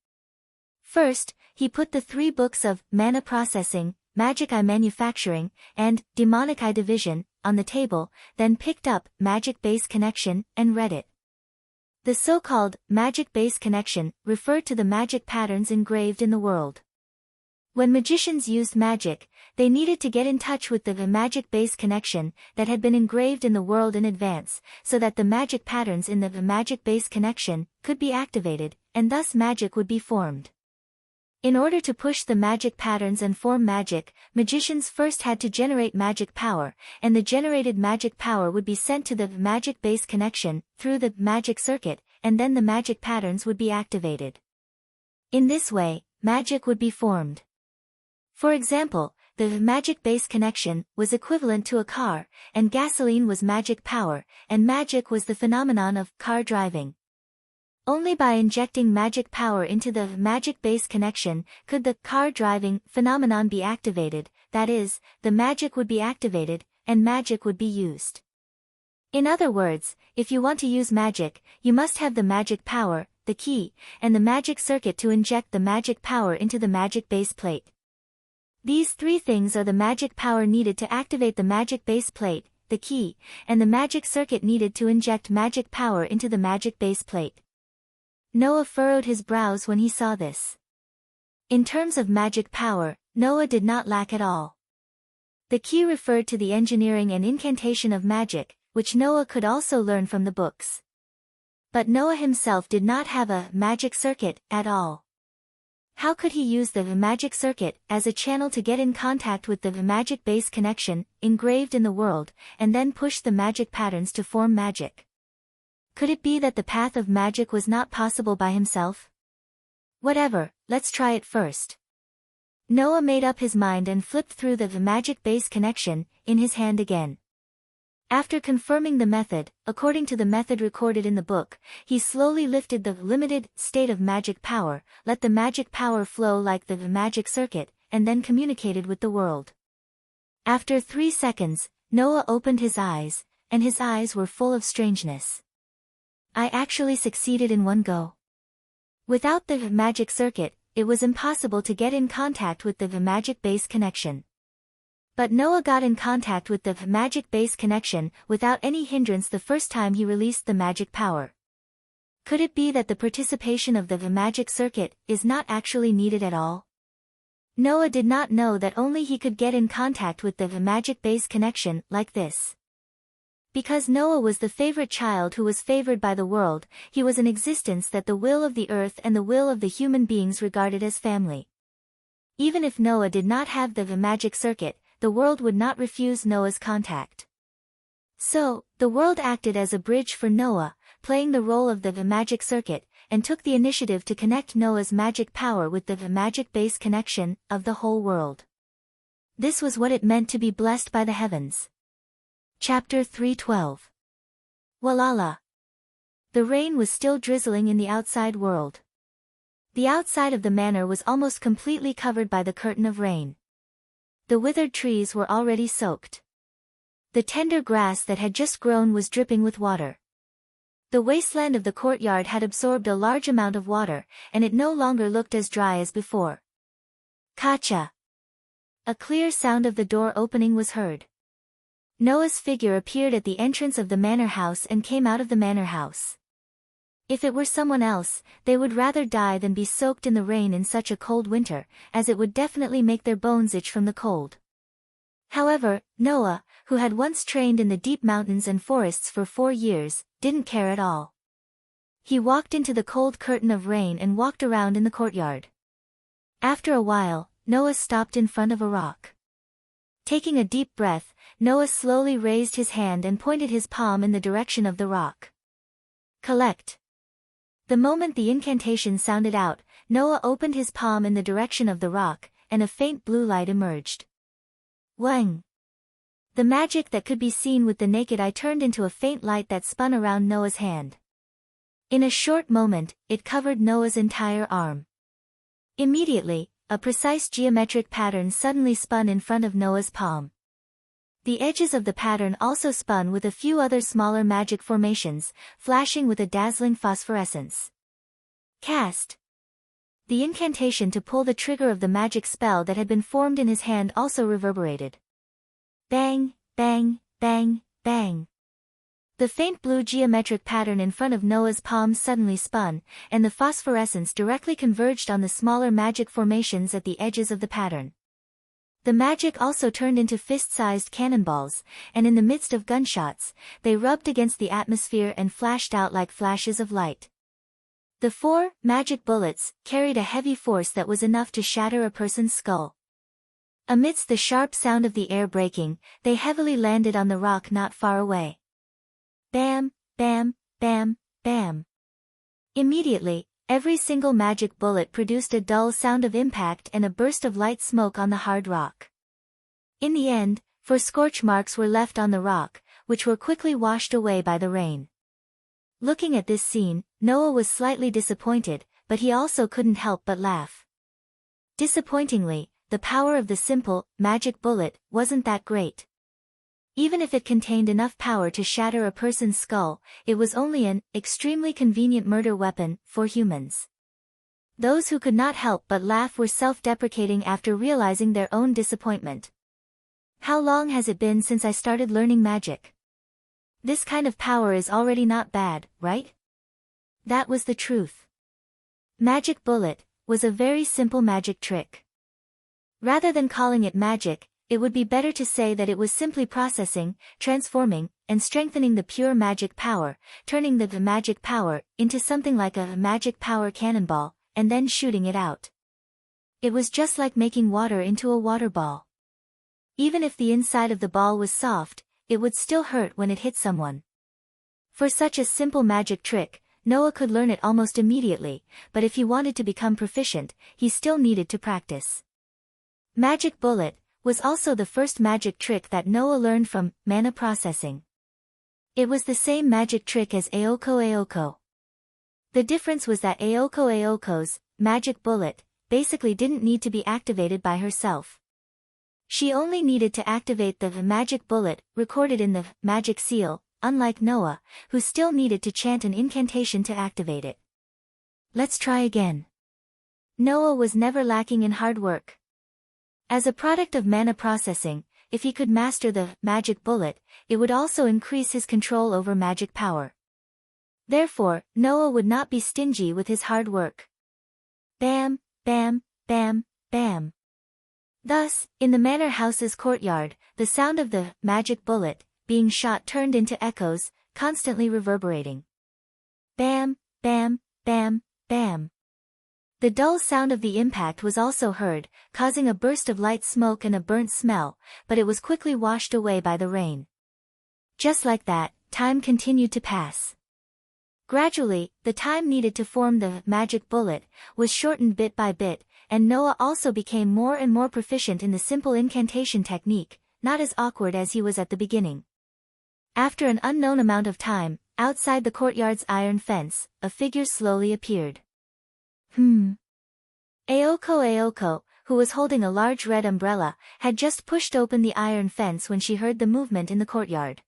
First, he put the 3 books of mana processing, magic eye manufacturing, and demonic eye division on the table, then picked up magic base connection and read it. The so-called magic base connection referred to the magic patterns engraved in the world. When magicians used magic, they needed to get in touch with the magic base connection that had been engraved in the world in advance, so that the magic patterns in the magic base connection could be activated, and thus magic would be formed. In order to push the magic patterns and form magic, magicians first had to generate magic power, and the generated magic power would be sent to the magic base connection through the magic circuit, and then the magic patterns would be activated. In this way, magic would be formed. For example, the magic base connection was equivalent to a car, and gasoline was magic power, and magic was the phenomenon of car driving. Only by injecting magic power into the magic base connection could the car driving phenomenon be activated, that is, the magic would be activated, and magic would be used. In other words, if you want to use magic, you must have the magic power, the key, and the magic circuit to inject the magic power into the magic base plate. These 3 things are the magic power needed to activate the magic base plate, the key, and the magic circuit needed to inject magic power into the magic base plate. Noah furrowed his brows when he saw this. In terms of magic power, Noah did not lack at all. The key referred to the engineering and incantation of magic, which Noah could also learn from the books. But Noah himself did not have a magic circuit at all. How could he use the magic circuit as a channel to get in contact with the magic base connection engraved in the world, and then push the magic patterns to form magic? Could it be that the path of magic was not possible by himself? Whatever, let's try it first. Noah made up his mind and flipped through the magic base connection in his hand again. After confirming the method, according to the method recorded in the book, he slowly lifted the limited state of magic power, let the magic power flow like the magic circuit, and then communicated with the world. After 3 seconds, Noah opened his eyes, and his eyes were full of strangeness. I actually succeeded in one go. Without the magic circuit, it was impossible to get in contact with the magic base connection. But Noah got in contact with the magic base connection without any hindrance the first time he released the magic power. Could it be that the participation of the magic circuit is not actually needed at all? Noah did not know that only he could get in contact with the magic base connection like this. Because Noah was the favorite child who was favored by the world, he was an existence that the will of the earth and the will of the human beings regarded as family. Even if Noah did not have the magic circuit, the world would not refuse Noah's contact. So, the world acted as a bridge for Noah, playing the role of the magic circuit, and took the initiative to connect Noah's magic power with the magic base connection of the whole world. This was what it meant to be blessed by the heavens. Chapter 3:12. Walala. The rain was still drizzling in the outside world. The outside of the manor was almost completely covered by the curtain of rain. The withered trees were already soaked. The tender grass that had just grown was dripping with water. The wasteland of the courtyard had absorbed a large amount of water, and it no longer looked as dry as before. Kacha. a clear sound of the door opening was heard. Noah's figure appeared at the entrance of the manor house and came out of the manor house. If it were someone else, they would rather die than be soaked in the rain in such a cold winter, as it would definitely make their bones itch from the cold. However, Noah, who had once trained in the deep mountains and forests for 4 years, didn't care at all. He walked into the cold curtain of rain and walked around in the courtyard. After a while, Noah stopped in front of a rock. Taking a deep breath, Noah slowly raised his hand and pointed his palm in the direction of the rock. Collect. The moment the incantation sounded out, Noah opened his palm in the direction of the rock, and a faint blue light emerged. Wang! The magic that could be seen with the naked eye turned into a faint light that spun around Noah's hand. In a short moment, it covered Noah's entire arm. Immediately, a precise geometric pattern suddenly spun in front of Noah's palm. The edges of the pattern also spun with a few other smaller magic formations, flashing with a dazzling phosphorescence. Cast. The incantation to pull the trigger of the magic spell that had been formed in his hand also reverberated. Bang, bang, bang, bang. The faint blue geometric pattern in front of Noah's palm suddenly spun, and the phosphorescence directly converged on the smaller magic formations at the edges of the pattern. The magic also turned into fist-sized cannonballs, and in the midst of gunshots, they rubbed against the atmosphere and flashed out like flashes of light. The 4 magic bullets carried a heavy force that was enough to shatter a person's skull. Amidst the sharp sound of the air breaking, they heavily landed on the rock not far away. Bam, bam, bam, bam. Immediately, every single magic bullet produced a dull sound of impact and a burst of light smoke on the hard rock. In the end, 4 scorch marks were left on the rock, which were quickly washed away by the rain. Looking at this scene, Noah was slightly disappointed, but he also couldn't help but laugh. Disappointingly, the power of the simple, magic bullet wasn't that great. Even if it contained enough power to shatter a person's skull, it was only an extremely convenient murder weapon for humans. Those who could not help but laugh were self-deprecating after realizing their own disappointment. How long has it been since I started learning magic? This kind of power is already not bad, right? That was the truth. Magic bullet was a very simple magic trick. Rather than calling it magic, it would be better to say that it was simply processing, transforming, and strengthening the pure magic power, turning the magic power into something like a magic power cannonball, and then shooting it out. It was just like making water into a water ball. Even if the inside of the ball was soft, it would still hurt when it hit someone. For such a simple magic trick, Noah could learn it almost immediately, but if he wanted to become proficient, he still needed to practice. Magic bullet was also the first magic trick that Noah learned from mana processing. It was the same magic trick as Aoko. The difference was that Aoko's magic bullet basically didn't need to be activated by herself. She only needed to activate the magic bullet recorded in the magic seal, unlike Noah, who still needed to chant an incantation to activate it. Let's try again. Noah was never lacking in hard work. As a product of mana processing, if he could master the magic bullet, it would also increase his control over magic power. Therefore, Noah would not be stingy with his hard work. Bam, bam, bam, bam. Thus, in the manor house's courtyard, the sound of the magic bullet being shot turned into echoes, constantly reverberating. Bam, bam, bam, bam. The dull sound of the impact was also heard, causing a burst of light smoke and a burnt smell, but it was quickly washed away by the rain. Just like that, time continued to pass. Gradually, the time needed to form the magic bullet was shortened bit by bit, and Noah also became more and more proficient in the simple incantation technique, not as awkward as he was at the beginning. After an unknown amount of time, outside the courtyard's iron fence, a figure slowly appeared. Aoko, who was holding a large red umbrella, had just pushed open the iron fence when she heard the movement in the courtyard.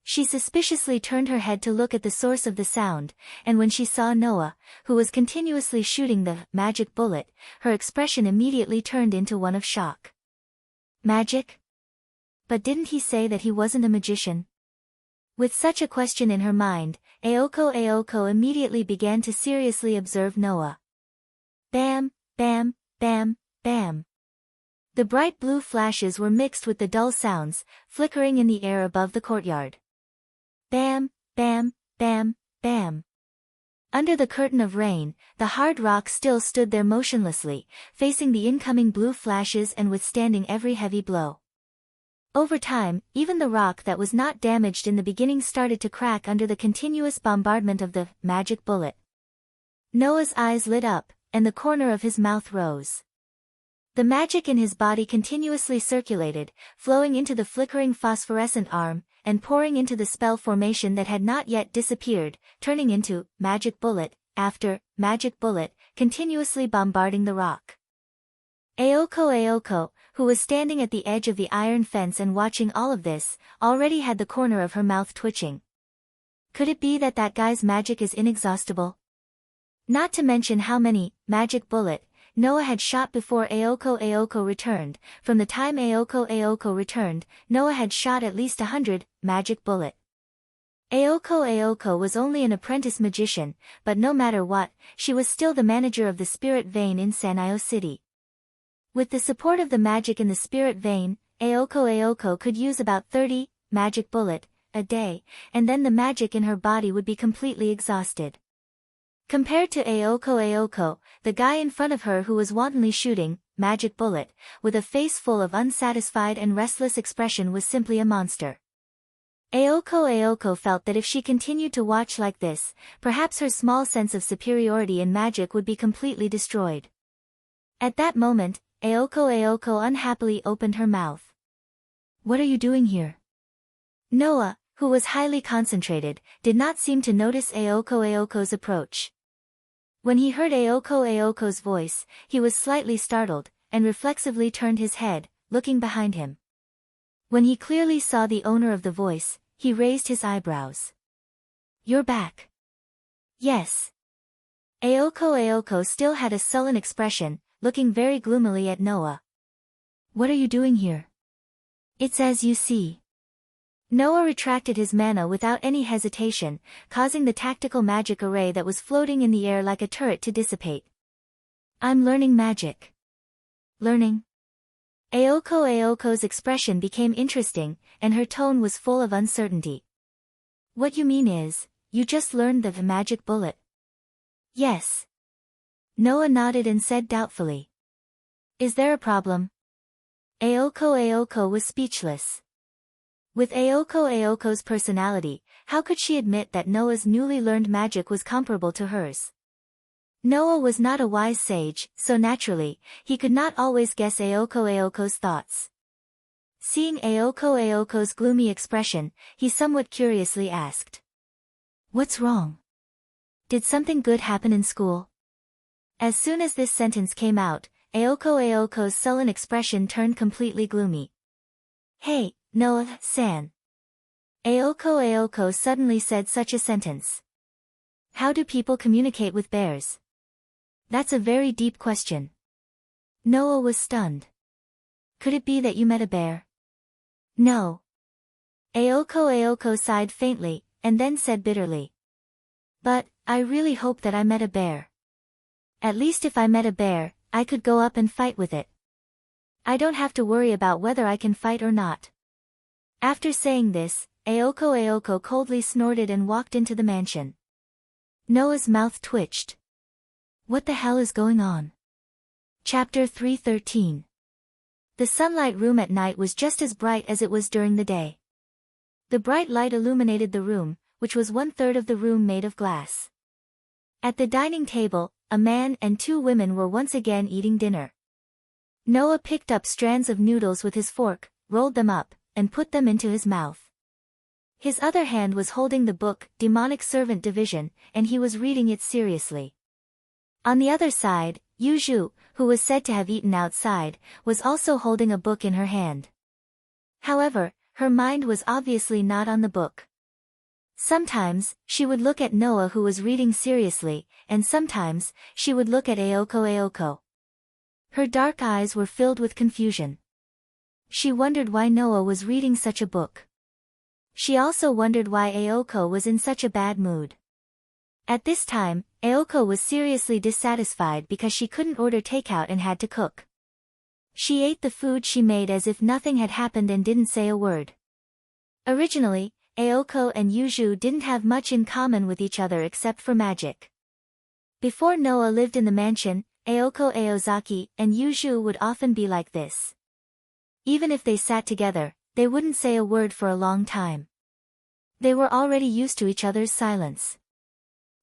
She suspiciously turned her head to look at the source of the sound, and when she saw Noah, who was continuously shooting the magic bullet, her expression immediately turned into one of shock. Magic? But didn't he say that he wasn't a magician? With such a question in her mind, Aoko immediately began to seriously observe Noah. Bam, bam, bam, bam. The bright blue flashes were mixed with the dull sounds, flickering in the air above the courtyard. Bam, bam, bam, bam. Under the curtain of rain, the hard rock still stood there motionlessly, facing the incoming blue flashes and withstanding every heavy blow. Over time, even the rock that was not damaged in the beginning started to crack under the continuous bombardment of the magic bullet. Noah's eyes lit up, and the corner of his mouth rose. The magic in his body continuously circulated, flowing into the flickering phosphorescent arm, and pouring into the spell formation that had not yet disappeared, turning into magic bullet, after magic bullet, continuously bombarding the rock. Aoko, who was standing at the edge of the iron fence and watching all of this, already had the corner of her mouth twitching. Could it be that that guy's magic is inexhaustible? Not to mention how many magic bullet Noah had shot before Aoko returned. From the time Aoko returned, Noah had shot at least 100 magic bullet. Aoko was only an apprentice magician, but no matter what, she was still the manager of the spirit vein in Sanio City. With the support of the magic in the spirit vein, Aoko could use about 30 magic bullet a day, and then the magic in her body would be completely exhausted. Compared to Aoko, the guy in front of her who was wantonly shooting magic bullet, with a face full of unsatisfied and restless expression, was simply a monster. Aoko felt that if she continued to watch like this, perhaps her small sense of superiority in magic would be completely destroyed. At that moment, Aoko unhappily opened her mouth. "What are you doing here?" Noah, who was highly concentrated, did not seem to notice Aoko's approach. When he heard Aoko's voice, he was slightly startled, and reflexively turned his head, looking behind him. When he clearly saw the owner of the voice, he raised his eyebrows. "You're back." "Yes." Aoko still had a sullen expression, looking very gloomily at Noah. "What are you doing here?" "It's as you see." Noah retracted his mana without any hesitation, causing the tactical magic array that was floating in the air like a turret to dissipate. "I'm learning magic." "Learning?" Aoko's expression became interesting, and her tone was full of uncertainty. "What you mean is, you just learned the magic bullet?" "Yes." Noah nodded and said doubtfully. "Is there a problem?" Aoko was speechless. With Aoko's personality, how could she admit that Noah's newly learned magic was comparable to hers? Noah was not a wise sage, so naturally, he could not always guess Aoko's thoughts. Seeing Aoko's gloomy expression, he somewhat curiously asked, "What's wrong? Did something good happen in school?" As soon as this sentence came out, Aoko's sullen expression turned completely gloomy. "Hey, Noah-san." Aoko suddenly said such a sentence. "How do people communicate with bears?" "That's a very deep question." Noah was stunned. "Could it be that you met a bear?" "No." Aoko sighed faintly, and then said bitterly. "But, I really hope that I met a bear. At least if I met a bear, I could go up and fight with it. I don't have to worry about whether I can fight or not." After saying this, Aoko coldly snorted and walked into the mansion. Noah's mouth twitched. What the hell is going on? Chapter 313. The sunlight room at night was just as bright as it was during the day. The bright light illuminated the room, which was 1/3 of the room made of glass. At the dining table, a man and 2 women were once again eating dinner. Noah picked up strands of noodles with his fork, rolled them up, and put them into his mouth. His other hand was holding the book, Demonic Servant Division, and he was reading it seriously. On the other side, Yuju, who was said to have eaten outside, was also holding a book in her hand. However, her mind was obviously not on the book. Sometimes, she would look at Noah who was reading seriously, and sometimes, she would look at Aoko. Her dark eyes were filled with confusion. She wondered why Noah was reading such a book. She also wondered why Aoko was in such a bad mood. At this time, Aoko was seriously dissatisfied because she couldn't order takeout and had to cook. She ate the food she made as if nothing had happened and didn't say a word. Originally, Aoko and Yuju didn't have much in common with each other except for magic. Before Noah lived in the mansion, Aoko Aozaki and Yuju would often be like this. Even if they sat together, they wouldn't say a word for a long time. They were already used to each other's silence.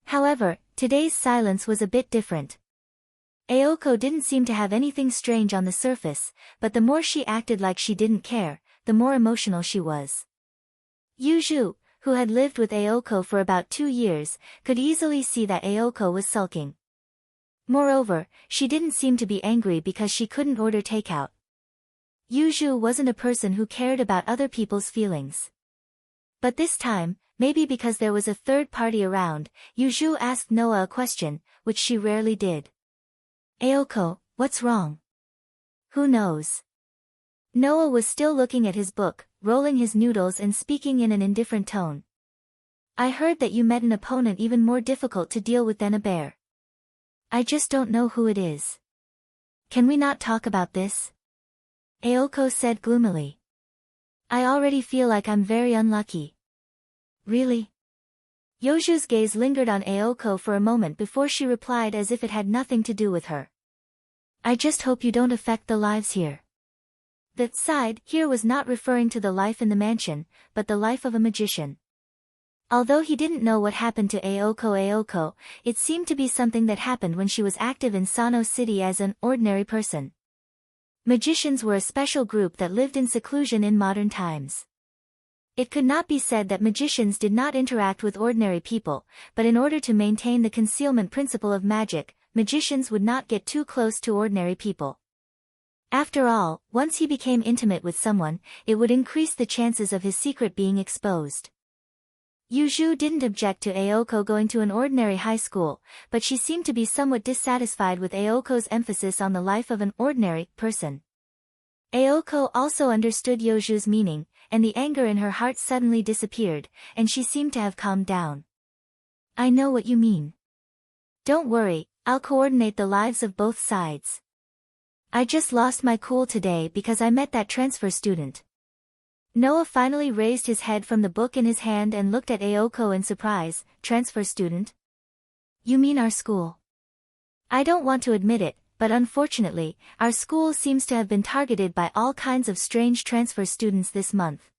However, today's silence was a bit different. Aoko didn't seem to have anything strange on the surface, but the more she acted like she didn't care, the more emotional she was. Yuju, who had lived with Aoko for about 2 years, could easily see that Aoko was sulking. Moreover, she didn't seem to be angry because she couldn't order takeout. Yuju wasn't a person who cared about other people's feelings. But this time, maybe because there was a third party around, Yuju asked Noah a question, which she rarely did. Aoko, what's wrong? Who knows? Noah was still looking at his book, rolling his noodles and speaking in an indifferent tone. I heard that you met an opponent even more difficult to deal with than a bear. I just don't know who it is. Can we not talk about this? Aoko said gloomily. I already feel like I'm very unlucky. Really? Yoju's gaze lingered on Aoko for a moment before she replied as if it had nothing to do with her. I just hope you don't affect the lives here. The side here was not referring to the life in the mansion, but the life of a magician. Although he didn't know what happened to Aoko, it seemed to be something that happened when she was active in Sano City as an ordinary person. Magicians were a special group that lived in seclusion in modern times. It could not be said that magicians did not interact with ordinary people, but in order to maintain the concealment principle of magic, magicians would not get too close to ordinary people. After all, once he became intimate with someone, it would increase the chances of his secret being exposed. Yuju didn't object to Aoko going to an ordinary high school, but she seemed to be somewhat dissatisfied with Aoko's emphasis on the life of an ordinary person. Aoko also understood Yoju's meaning, and the anger in her heart suddenly disappeared, and she seemed to have calmed down. I know what you mean. Don't worry, I'll coordinate the lives of both sides. I just lost my cool today because I met that transfer student. Noah finally raised his head from the book in his hand and looked at Aoko in surprise. Transfer student? You mean our school? I don't want to admit it, but unfortunately, our school seems to have been targeted by all kinds of strange transfer students this month.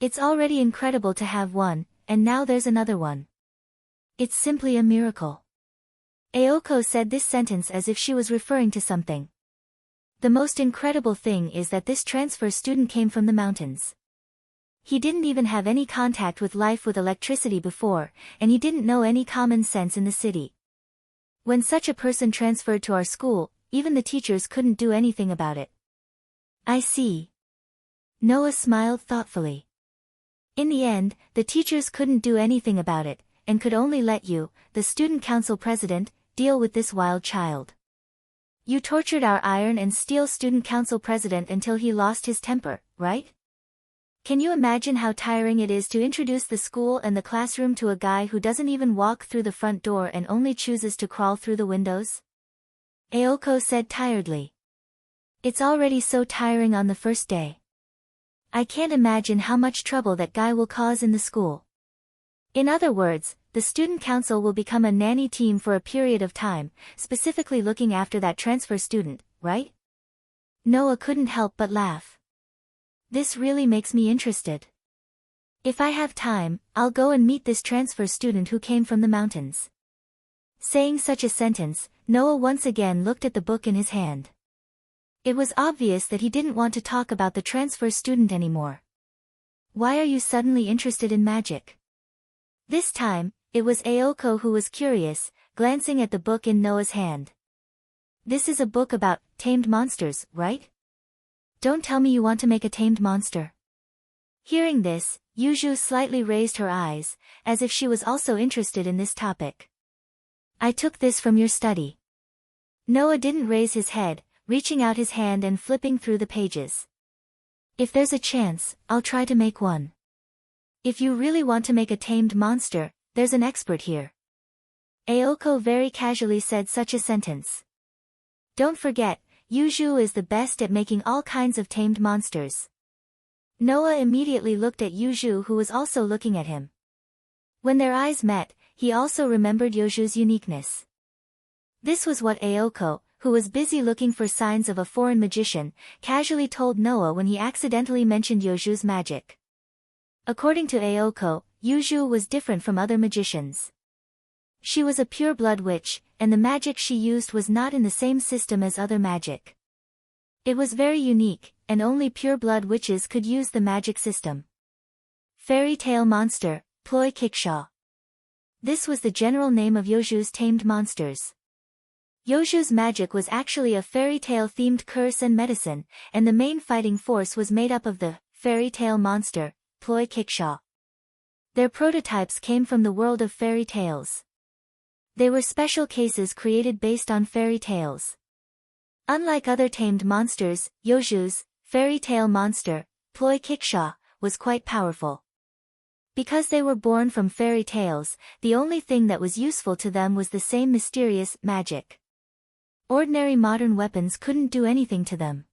It's already incredible to have one, and now there's another one. It's simply a miracle. Aoko said this sentence as if she was referring to something. The most incredible thing is that this transfer student came from the mountains. He didn't even have any contact with life with electricity before, and he didn't know any common sense in the city. When such a person transferred to our school, even the teachers couldn't do anything about it. I see. Noah smiled thoughtfully. In the end, the teachers couldn't do anything about it, and could only let you, the student council president, deal with this wild child. You tortured our iron and steel student council president until he lost his temper, right? Can you imagine how tiring it is to introduce the school and the classroom to a guy who doesn't even walk through the front door and only chooses to crawl through the windows? Aoko said tiredly. It's already so tiring on the first day. I can't imagine how much trouble that guy will cause in the school. In other words, the student council will become a nanny team for a period of time, specifically looking after that transfer student, right? Noah couldn't help but laugh. This really makes me interested. If I have time, I'll go and meet this transfer student who came from the mountains. Saying such a sentence, Noah once again looked at the book in his hand. It was obvious that he didn't want to talk about the transfer student anymore. Why are you suddenly interested in magic? This time, it was Aoko who was curious, glancing at the book in Noah's hand. This is a book about tamed monsters, right? Don't tell me you want to make a tamed monster. Hearing this, Yuju slightly raised her eyes, as if she was also interested in this topic. I took this from your study. Noah didn't raise his head, reaching out his hand and flipping through the pages. If there's a chance, I'll try to make one. If you really want to make a tamed monster, there's an expert here. Aoko very casually said such a sentence. Don't forget, Yuju is the best at making all kinds of tamed monsters. Noah immediately looked at Yuju, who was also looking at him. When their eyes met, he also remembered Yuju's uniqueness. This was what Aoko, who was busy looking for signs of a foreign magician, casually told Noah when he accidentally mentioned Yuju's magic. According to Aoko, Yuju was different from other magicians. She was a pure-blood witch, and the magic she used was not in the same system as other magic. It was very unique, and only pure-blood witches could use the magic system. Fairy tale monster, Ploy Kickshaw. This was the general name of Yuju's tamed monsters. Yuju's magic was actually a fairy tale-themed curse and medicine, and the main fighting force was made up of the fairy tale monster, Ploy Kickshaw. Their prototypes came from the world of fairy tales. They were special cases created based on fairy tales. Unlike other tamed monsters, Yuju's fairy tale monster, Ploy Kickshaw, was quite powerful. Because they were born from fairy tales, the only thing that was useful to them was the same mysterious magic. Ordinary modern weapons couldn't do anything to them.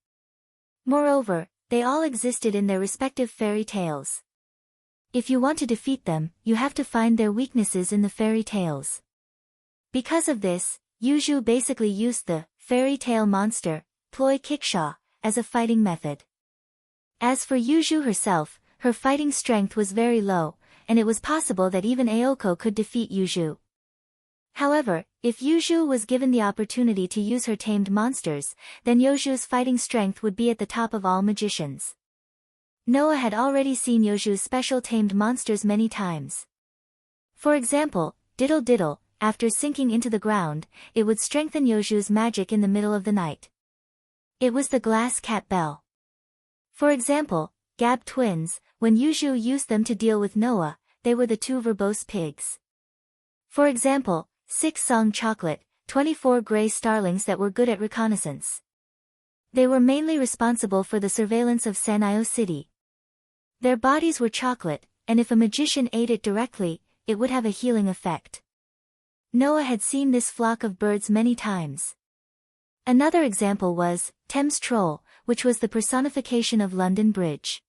Moreover, they all existed in their respective fairy tales. If you want to defeat them, you have to find their weaknesses in the fairy tales. Because of this, Yuju basically used the fairy tale monster, Ploy Kickshaw, as a fighting method. As for Yuju herself, her fighting strength was very low, and it was possible that even Aoko could defeat Yuju. However, if Yuju was given the opportunity to use her tamed monsters, then Yuju's fighting strength would be at the top of all magicians. Noah had already seen Yuju's special tamed monsters many times. For example, Diddle Diddle, after sinking into the ground, it would strengthen Yuju's magic in the middle of the night. It was the glass cat bell. For example, Gab twins, when Yuju used them to deal with Noah, they were the two verbose pigs. For example, 6 Song Chocolate, 24 gray starlings that were good at reconnaissance. They were mainly responsible for the surveillance of Sanyo City. Their bodies were chocolate, and if a magician ate it directly, it would have a healing effect. Noah had seen this flock of birds many times. Another example was Thames Troll, which was the personification of London Bridge.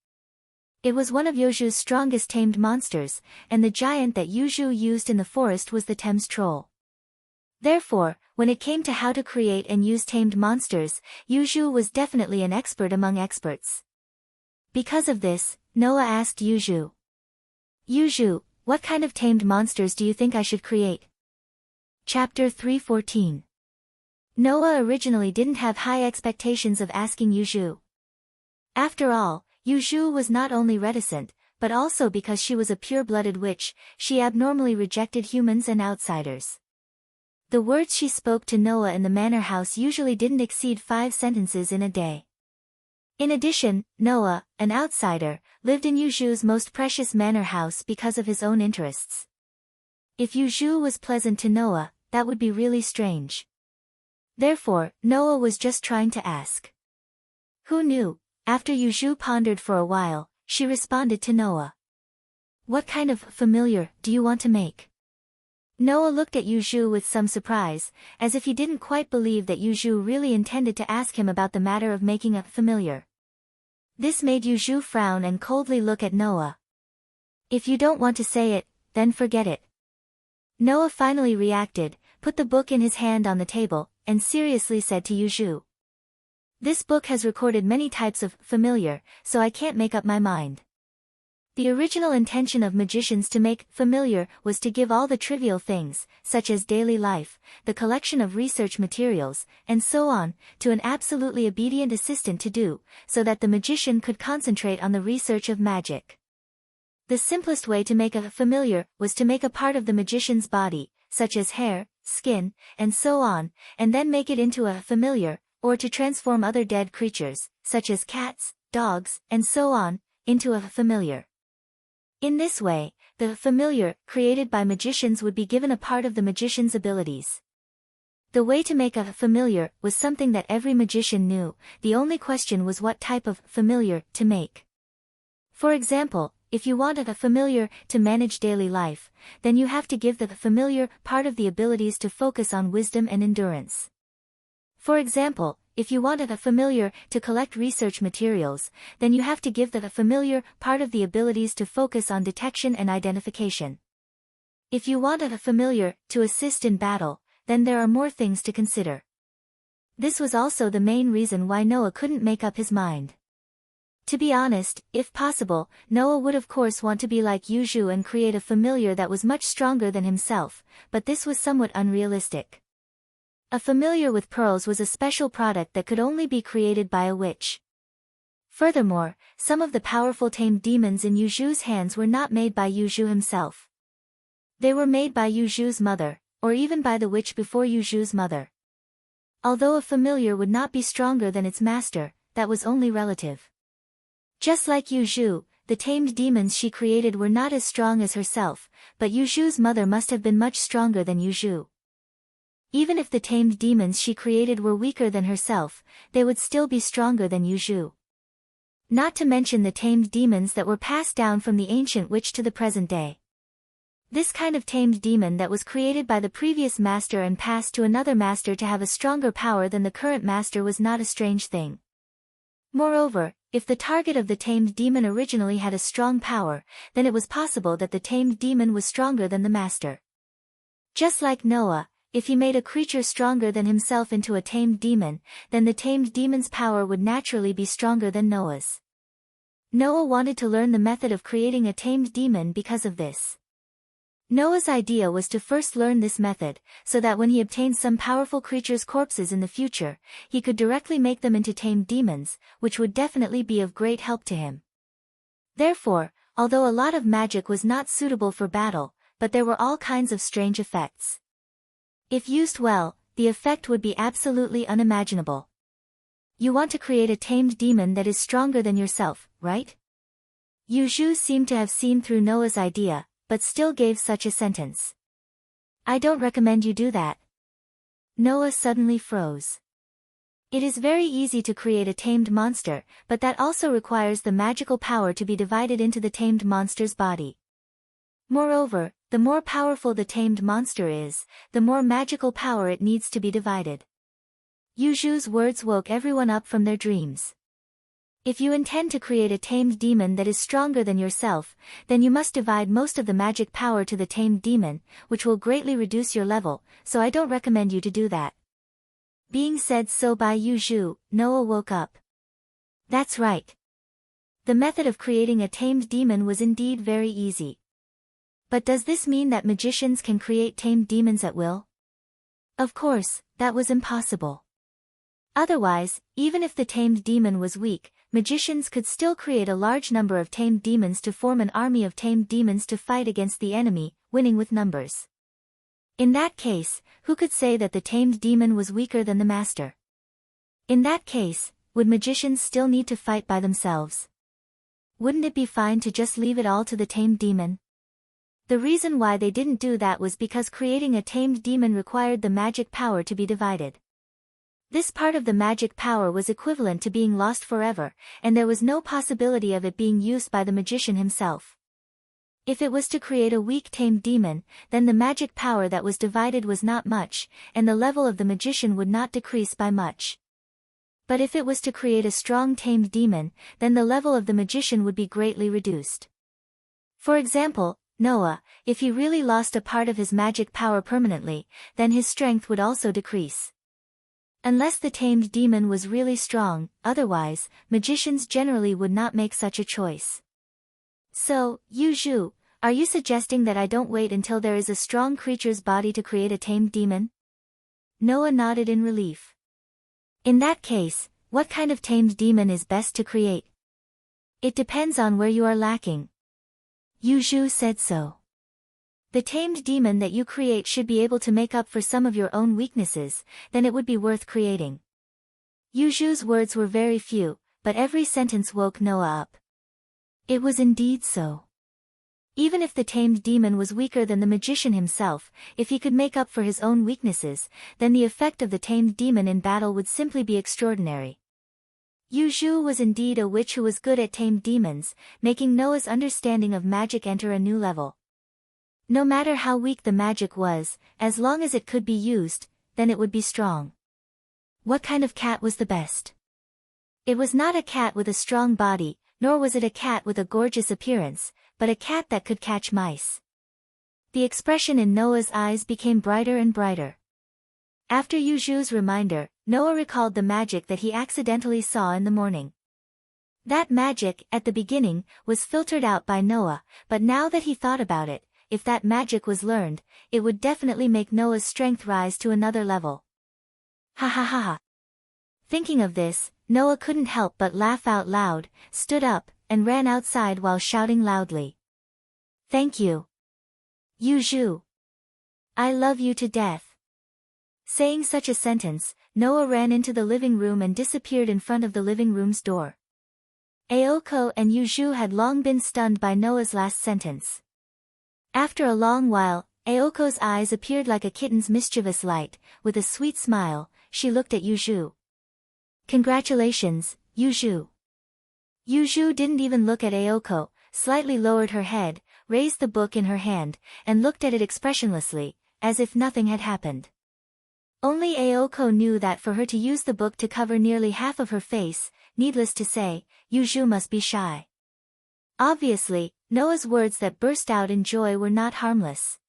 It was one of Yuju's strongest tamed monsters, and the giant that Yuju used in the forest was the Thames Troll. Therefore, when it came to how to create and use tamed monsters, Yuju was definitely an expert among experts. Because of this, Noah asked Yuju, "Yuju, what kind of tamed monsters do you think I should create?" Chapter 314. Noah originally didn't have high expectations of asking Yuju. After all, Yuju was not only reticent, but also because she was a pure-blooded witch, she abnormally rejected humans and outsiders. The words she spoke to Noah in the manor house usually didn't exceed 5 sentences in a day. In addition, Noah, an outsider, lived in Yuju's most precious manor house because of his own interests. If Yuju was pleasant to Noah, that would be really strange. Therefore, Noah was just trying to ask. Who knew? After Yuju pondered for a while, she responded to Noah. "What kind of familiar do you want to make?" Noah looked at Yuju with some surprise, as if he didn't quite believe that Yuju really intended to ask him about the matter of making a familiar. This made Yuju frown and coldly look at Noah. "If you don't want to say it, then forget it." Noah finally reacted, put the book in his hand on the table, and seriously said to Yuju, "This book has recorded many types of familiar, so I can't make up my mind." The original intention of magicians to make familiar was to give all the trivial things, such as daily life, the collection of research materials, and so on, to an absolutely obedient assistant to do, so that the magician could concentrate on the research of magic. The simplest way to make a familiar was to make a part of the magician's body, such as hair, skin, and so on, and then make it into a familiar, or to transform other dead creatures, such as cats, dogs, and so on, into a familiar. In this way, the familiar created by magicians would be given a part of the magician's abilities. The way to make a familiar was something that every magician knew, the only question was what type of familiar to make. For example, if you want a familiar to manage daily life, then you have to give the familiar part of the abilities to focus on wisdom and endurance. For example, if you want a familiar to collect research materials, then you have to give the familiar part of the abilities to focus on detection and identification. If you want a familiar to assist in battle, then there are more things to consider. This was also the main reason why Noah couldn't make up his mind. To be honest, if possible, Noah would of course want to be like Yuzhu and create a familiar that was much stronger than himself, but this was somewhat unrealistic. A familiar with pearls was a special product that could only be created by a witch. Furthermore, some of the powerful tamed demons in Yuzhu's hands were not made by Yuzhu himself. They were made by Yuzhu's mother, or even by the witch before Yuzhu's mother. Although a familiar would not be stronger than its master, that was only relative. Just like Yuzhu, the tamed demons she created were not as strong as herself, but Yuzhu's mother must have been much stronger than Yuzhu. Even if the tamed demons she created were weaker than herself, they would still be stronger than Yuzhu. Not to mention the tamed demons that were passed down from the ancient witch to the present day. This kind of tamed demon that was created by the previous master and passed to another master to have a stronger power than the current master was not a strange thing. Moreover, if the target of the tamed demon originally had a strong power, then it was possible that the tamed demon was stronger than the master. Just like Noah, if he made a creature stronger than himself into a tamed demon, then the tamed demon's power would naturally be stronger than Noah's. Noah wanted to learn the method of creating a tamed demon because of this. Noah's idea was to first learn this method, so that when he obtained some powerful creature's corpses in the future, he could directly make them into tamed demons, which would definitely be of great help to him. Therefore, although a lot of magic was not suitable for battle, but there were all kinds of strange effects. If used well, the effect would be absolutely unimaginable. You want to create a tamed demon that is stronger than yourself, right? Yuzhu seemed to have seen through Noah's idea, but still gave such a sentence. I don't recommend you do that. Noah suddenly froze. It is very easy to create a tamed monster, but that also requires the magical power to be divided into the tamed monster's body. Moreover, the more powerful the tamed monster is, the more magical power it needs to be divided. Yuzhu's words woke everyone up from their dreams. If you intend to create a tamed demon that is stronger than yourself, then you must divide most of the magic power to the tamed demon, which will greatly reduce your level, so I don't recommend you to do that. Being said so by Yuzhu, Noah woke up. That's right. The method of creating a tamed demon was indeed very easy. But does this mean that magicians can create tamed demons at will? Of course, that was impossible. Otherwise, even if the tamed demon was weak, magicians could still create a large number of tamed demons to form an army of tamed demons to fight against the enemy, winning with numbers. In that case, who could say that the tamed demon was weaker than the master? In that case, would magicians still need to fight by themselves? Wouldn't it be fine to just leave it all to the tamed demon? The reason why they didn't do that was because creating a tamed demon required the magic power to be divided. This part of the magic power was equivalent to being lost forever, and there was no possibility of it being used by the magician himself. If it was to create a weak tamed demon, then the magic power that was divided was not much, and the level of the magician would not decrease by much. But if it was to create a strong tamed demon, then the level of the magician would be greatly reduced. For example, Noah, if he really lost a part of his magic power permanently, then his strength would also decrease. Unless the tamed demon was really strong, otherwise, magicians generally would not make such a choice. So, Yuzhu, are you suggesting that I don't wait until there is a strong creature's body to create a tamed demon? Noah nodded in relief. In that case, what kind of tamed demon is best to create? It depends on where you are lacking. Yuzhu said so. The tamed demon that you create should be able to make up for some of your own weaknesses, then it would be worth creating. Yuzhu's words were very few, but every sentence woke Noah up. It was indeed so. Even if the tamed demon was weaker than the magician himself, if he could make up for his own weaknesses, then the effect of the tamed demon in battle would simply be extraordinary. Yu Zhu was indeed a witch who was good at tamed demons, making Noah's understanding of magic enter a new level. No matter how weak the magic was, as long as it could be used, then it would be strong. What kind of cat was the best? It was not a cat with a strong body, nor was it a cat with a gorgeous appearance, but a cat that could catch mice. The expression in Noah's eyes became brighter and brighter. After Yu Zhu's reminder, Noah recalled the magic that he accidentally saw in the morning. That magic, at the beginning, was filtered out by Noah, but now that he thought about it, if that magic was learned, it would definitely make Noah's strength rise to another level. Ha ha ha ha. Thinking of this, Noah couldn't help but laugh out loud, stood up, and ran outside while shouting loudly. Thank you, Yu Zhu. I love you to death. Saying such a sentence, Noah ran into the living room and disappeared in front of the living room's door. Aoko and Yu Zhu had long been stunned by Noah's last sentence. After a long while, Aoko's eyes appeared like a kitten's mischievous light. With a sweet smile, she looked at Yu Zhu. Congratulations, Yu Zhu. Yu Zhu didn't even look at Aoko, slightly lowered her head, raised the book in her hand, and looked at it expressionlessly, as if nothing had happened. Only Aoko knew that for her to use the book to cover nearly half of her face, needless to say, Yu Zhu must be shy. Obviously, Noah's words that burst out in joy were not harmless.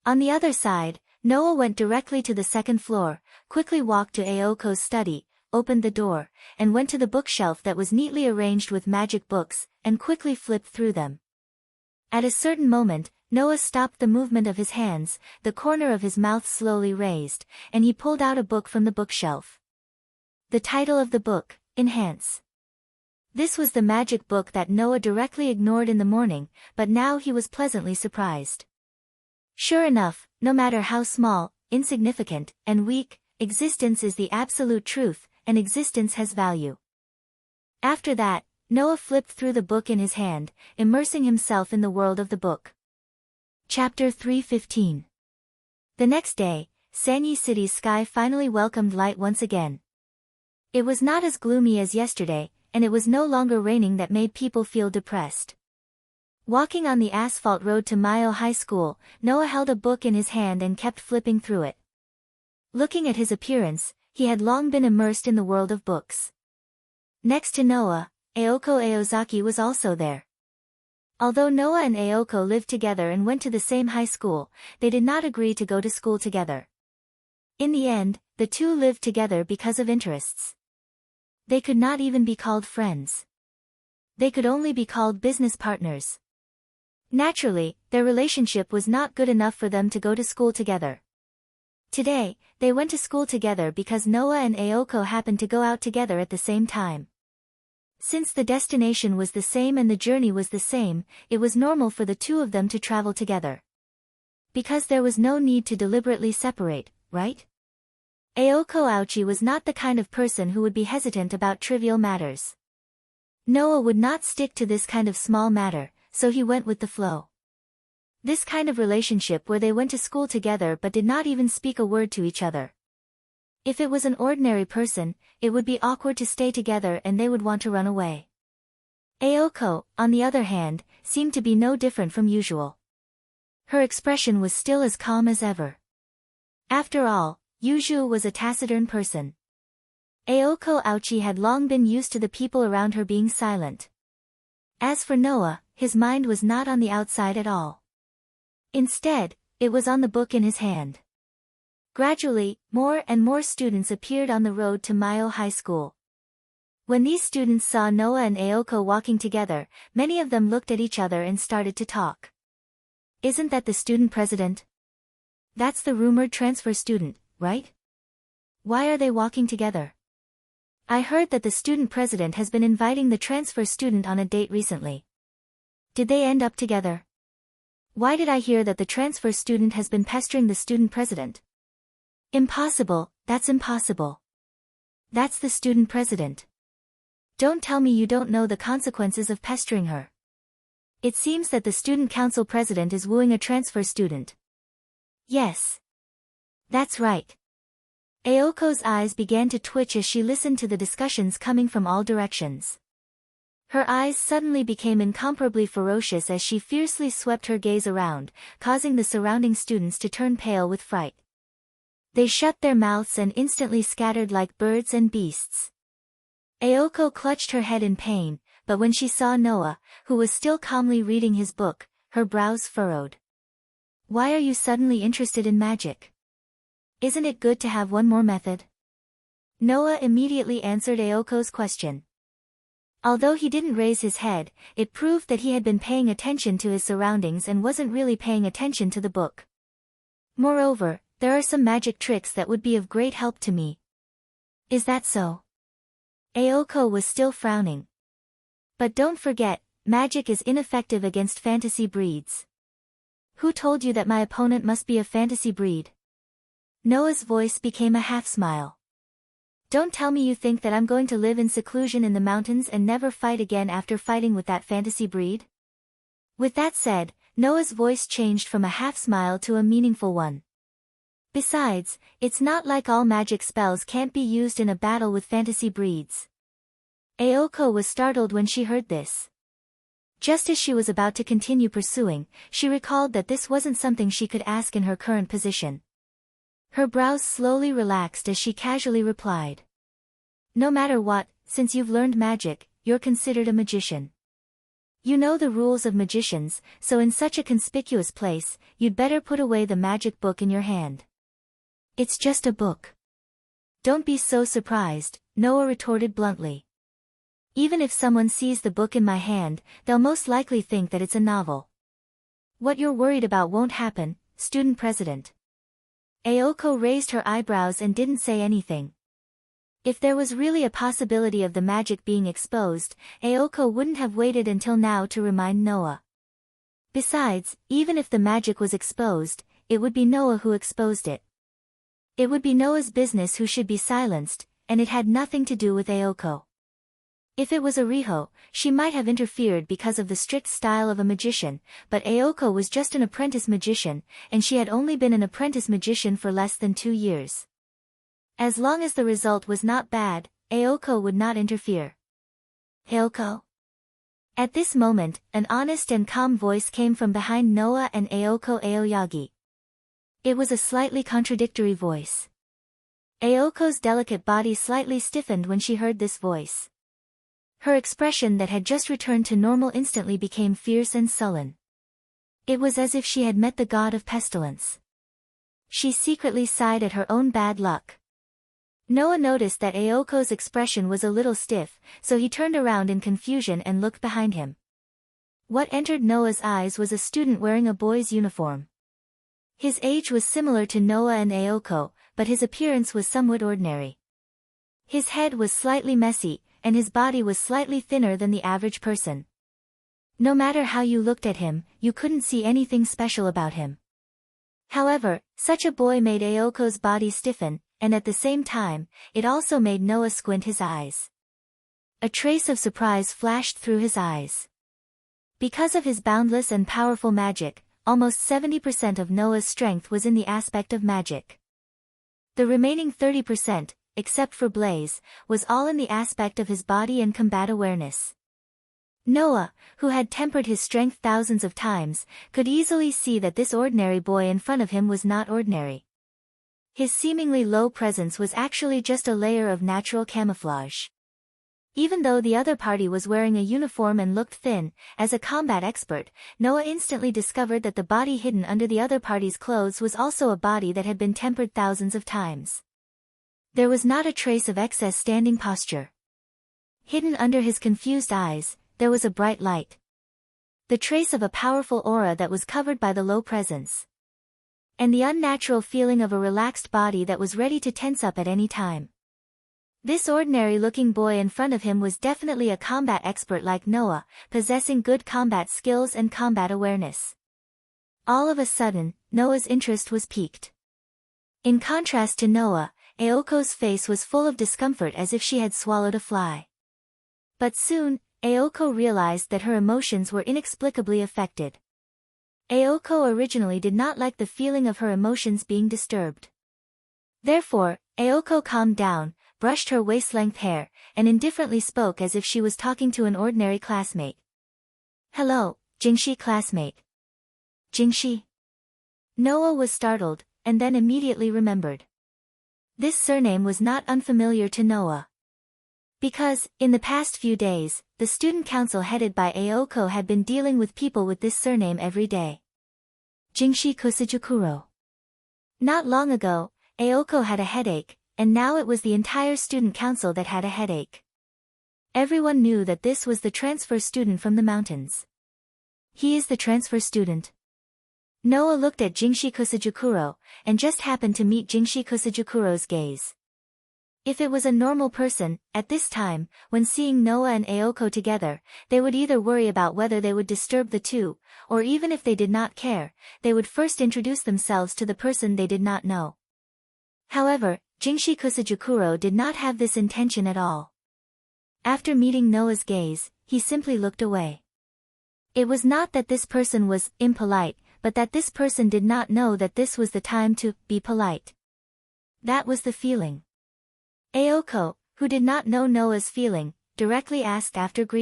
On the other side, Noah went directly to the second floor, quickly walked to Aoko's study, opened the door, and went to the bookshelf that was neatly arranged with magic books, and quickly flipped through them. At a certain moment, Noah stopped the movement of his hands, the corner of his mouth slowly raised, and he pulled out a book from the bookshelf. The title of the book, Enhance. This was the magic book that Noah directly ignored in the morning, but now he was pleasantly surprised. Sure enough, no matter how small, insignificant, and weak, existence is the absolute truth, and existence has value. After that, Noah flipped through the book in his hand, immersing himself in the world of the book. Chapter 3:15. The next day, Sanyi City's sky finally welcomed light once again. It was not as gloomy as yesterday, and it was no longer raining that made people feel depressed. Walking on the asphalt road to Mayo High School, Noah held a book in his hand and kept flipping through it. Looking at his appearance, he had long been immersed in the world of books. Next to Noah, Aoko Aozaki was also there. Although Noah and Aoko lived together and went to the same high school, they did not agree to go to school together. In the end, the two lived together because of interests. They could not even be called friends. They could only be called business partners. Naturally, their relationship was not good enough for them to go to school together. Today, they went to school together because Noah and Aoko happened to go out together at the same time. Since the destination was the same and the journey was the same, it was normal for the two of them to travel together. Because there was no need to deliberately separate, right? Aoko Aochi was not the kind of person who would be hesitant about trivial matters. Noah would not stick to this kind of small matter, so he went with the flow. This kind of relationship where they went to school together but did not even speak a word to each other. If it was an ordinary person, it would be awkward to stay together and they would want to run away. Aoko, on the other hand, seemed to be no different from usual. Her expression was still as calm as ever. After all, Yu Zhu was a taciturn person. Aoko Aochi had long been used to the people around her being silent. As for Noah, his mind was not on the outside at all. Instead, it was on the book in his hand. Gradually, more and more students appeared on the road to Mayo High School. When these students saw Noah and Aoko walking together, many of them looked at each other and started to talk. Isn't that the student president? That's the rumored transfer student, right? Why are they walking together? I heard that the student president has been inviting the transfer student on a date recently. Did they end up together? Why did I hear that the transfer student has been pestering the student president? Impossible, that's impossible. That's the student president. Don't tell me you don't know the consequences of pestering her. It seems that the student council president is wooing a transfer student. Yes. That's right. Aoko's eyes began to twitch as she listened to the discussions coming from all directions. Her eyes suddenly became incomparably ferocious as she fiercely swept her gaze around, causing the surrounding students to turn pale with fright. They shut their mouths and instantly scattered like birds and beasts. Aoko clutched her head in pain, but when she saw Noah, who was still calmly reading his book, her brows furrowed. Why are you suddenly interested in magic? Isn't it good to have one more method? Noah immediately answered Aoko's question. Although he didn't raise his head, it proved that he had been paying attention to his surroundings and wasn't really paying attention to the book. Moreover, there are some magic tricks that would be of great help to me. Is that so? Aoko was still frowning. But don't forget, magic is ineffective against fantasy breeds. Who told you that my opponent must be a fantasy breed? Noah's voice became a half-smile. Don't tell me you think that I'm going to live in seclusion in the mountains and never fight again after fighting with that fantasy breed? With that said, Noah's voice changed from a half-smile to a meaningful one. Besides, it's not like all magic spells can't be used in a battle with fantasy breeds. Aoko was startled when she heard this. Just as she was about to continue pursuing, she recalled that this wasn't something she could ask in her current position. Her brows slowly relaxed as she casually replied. No matter what, since you've learned magic, you're considered a magician. You know the rules of magicians, so in such a conspicuous place, you'd better put away the magic book in your hand. It's just a book. Don't be so surprised, Noah retorted bluntly. Even if someone sees the book in my hand, they'll most likely think that it's a novel. What you're worried about won't happen, student president. Aoko raised her eyebrows and didn't say anything. If there was really a possibility of the magic being exposed, Aoko wouldn't have waited until now to remind Noah. Besides, even if the magic was exposed, it would be Noah who exposed it. It would be Noah's business who should be silenced, and it had nothing to do with Aoko. If it was Ariho, she might have interfered because of the strict style of a magician, but Aoko was just an apprentice magician, and she had only been an apprentice magician for less than 2 years. As long as the result was not bad, Aoko would not interfere. Aoko? At this moment, an honest and calm voice came from behind Noah and Aoko Aoyagi. It was a slightly contradictory voice. Aoko's delicate body slightly stiffened when she heard this voice. Her expression that had just returned to normal instantly became fierce and sullen. It was as if she had met the god of pestilence. She secretly sighed at her own bad luck. Noah noticed that Aoko's expression was a little stiff, so he turned around in confusion and looked behind him. What entered Noah's eyes was a student wearing a boy's uniform. His age was similar to Noah and Aoko, but his appearance was somewhat ordinary. His head was slightly messy, and his body was slightly thinner than the average person. No matter how you looked at him, you couldn't see anything special about him. However, such a boy made Aoko's body stiffen, and at the same time, it also made Noah squint his eyes. A trace of surprise flashed through his eyes. Because of his boundless and powerful magic, almost 70% of Noah's strength was in the aspect of magic. The remaining 30%, except for Blaze, was all in the aspect of his body and combat awareness. Noah, who had tempered his strength thousands of times, could easily see that this ordinary boy in front of him was not ordinary. His seemingly low presence was actually just a layer of natural camouflage. Even though the other party was wearing a uniform and looked thin, as a combat expert, Noah instantly discovered that the body hidden under the other party's clothes was also a body that had been tempered thousands of times. There was not a trace of excess standing posture. Hidden under his confused eyes, there was a bright light. The trace of a powerful aura that was covered by the low presence. And the unnatural feeling of a relaxed body that was ready to tense up at any time. This ordinary-looking boy in front of him was definitely a combat expert like Noah, possessing good combat skills and combat awareness. All of a sudden, Noah's interest was piqued. In contrast to Noah, Aoko's face was full of discomfort as if she had swallowed a fly. But soon, Aoko realized that her emotions were inexplicably affected. Aoko originally did not like the feeling of her emotions being disturbed. Therefore, Aoko calmed down, brushed her waist-length hair, and indifferently spoke as if she was talking to an ordinary classmate. "Hello, Jingshi classmate." Jingshi? Noah was startled, and then immediately remembered. This surname was not unfamiliar to Noah. Because, in the past few days, the student council headed by Aoko had been dealing with people with this surname every day. Jingshi Kusujukuro. Not long ago, Aoko had a headache, and now it was the entire student council that had a headache. Everyone knew that this was the transfer student from the mountains. He is the transfer student. Noah looked at Jingshi Kusujukuro, and just happened to meet Jingshi Kusujukuro's gaze. If it was a normal person, at this time, when seeing Noah and Aoko together, they would either worry about whether they would disturb the two, or even if they did not care, they would first introduce themselves to the person they did not know. However, Jingshi Kusujukuro did not have this intention at all. After meeting Noah's gaze, he simply looked away. It was not that this person was impolite, but that this person did not know that this was the time to be polite. That was the feeling. Aoko, who did not know Noah's feeling, directly asked after greeting.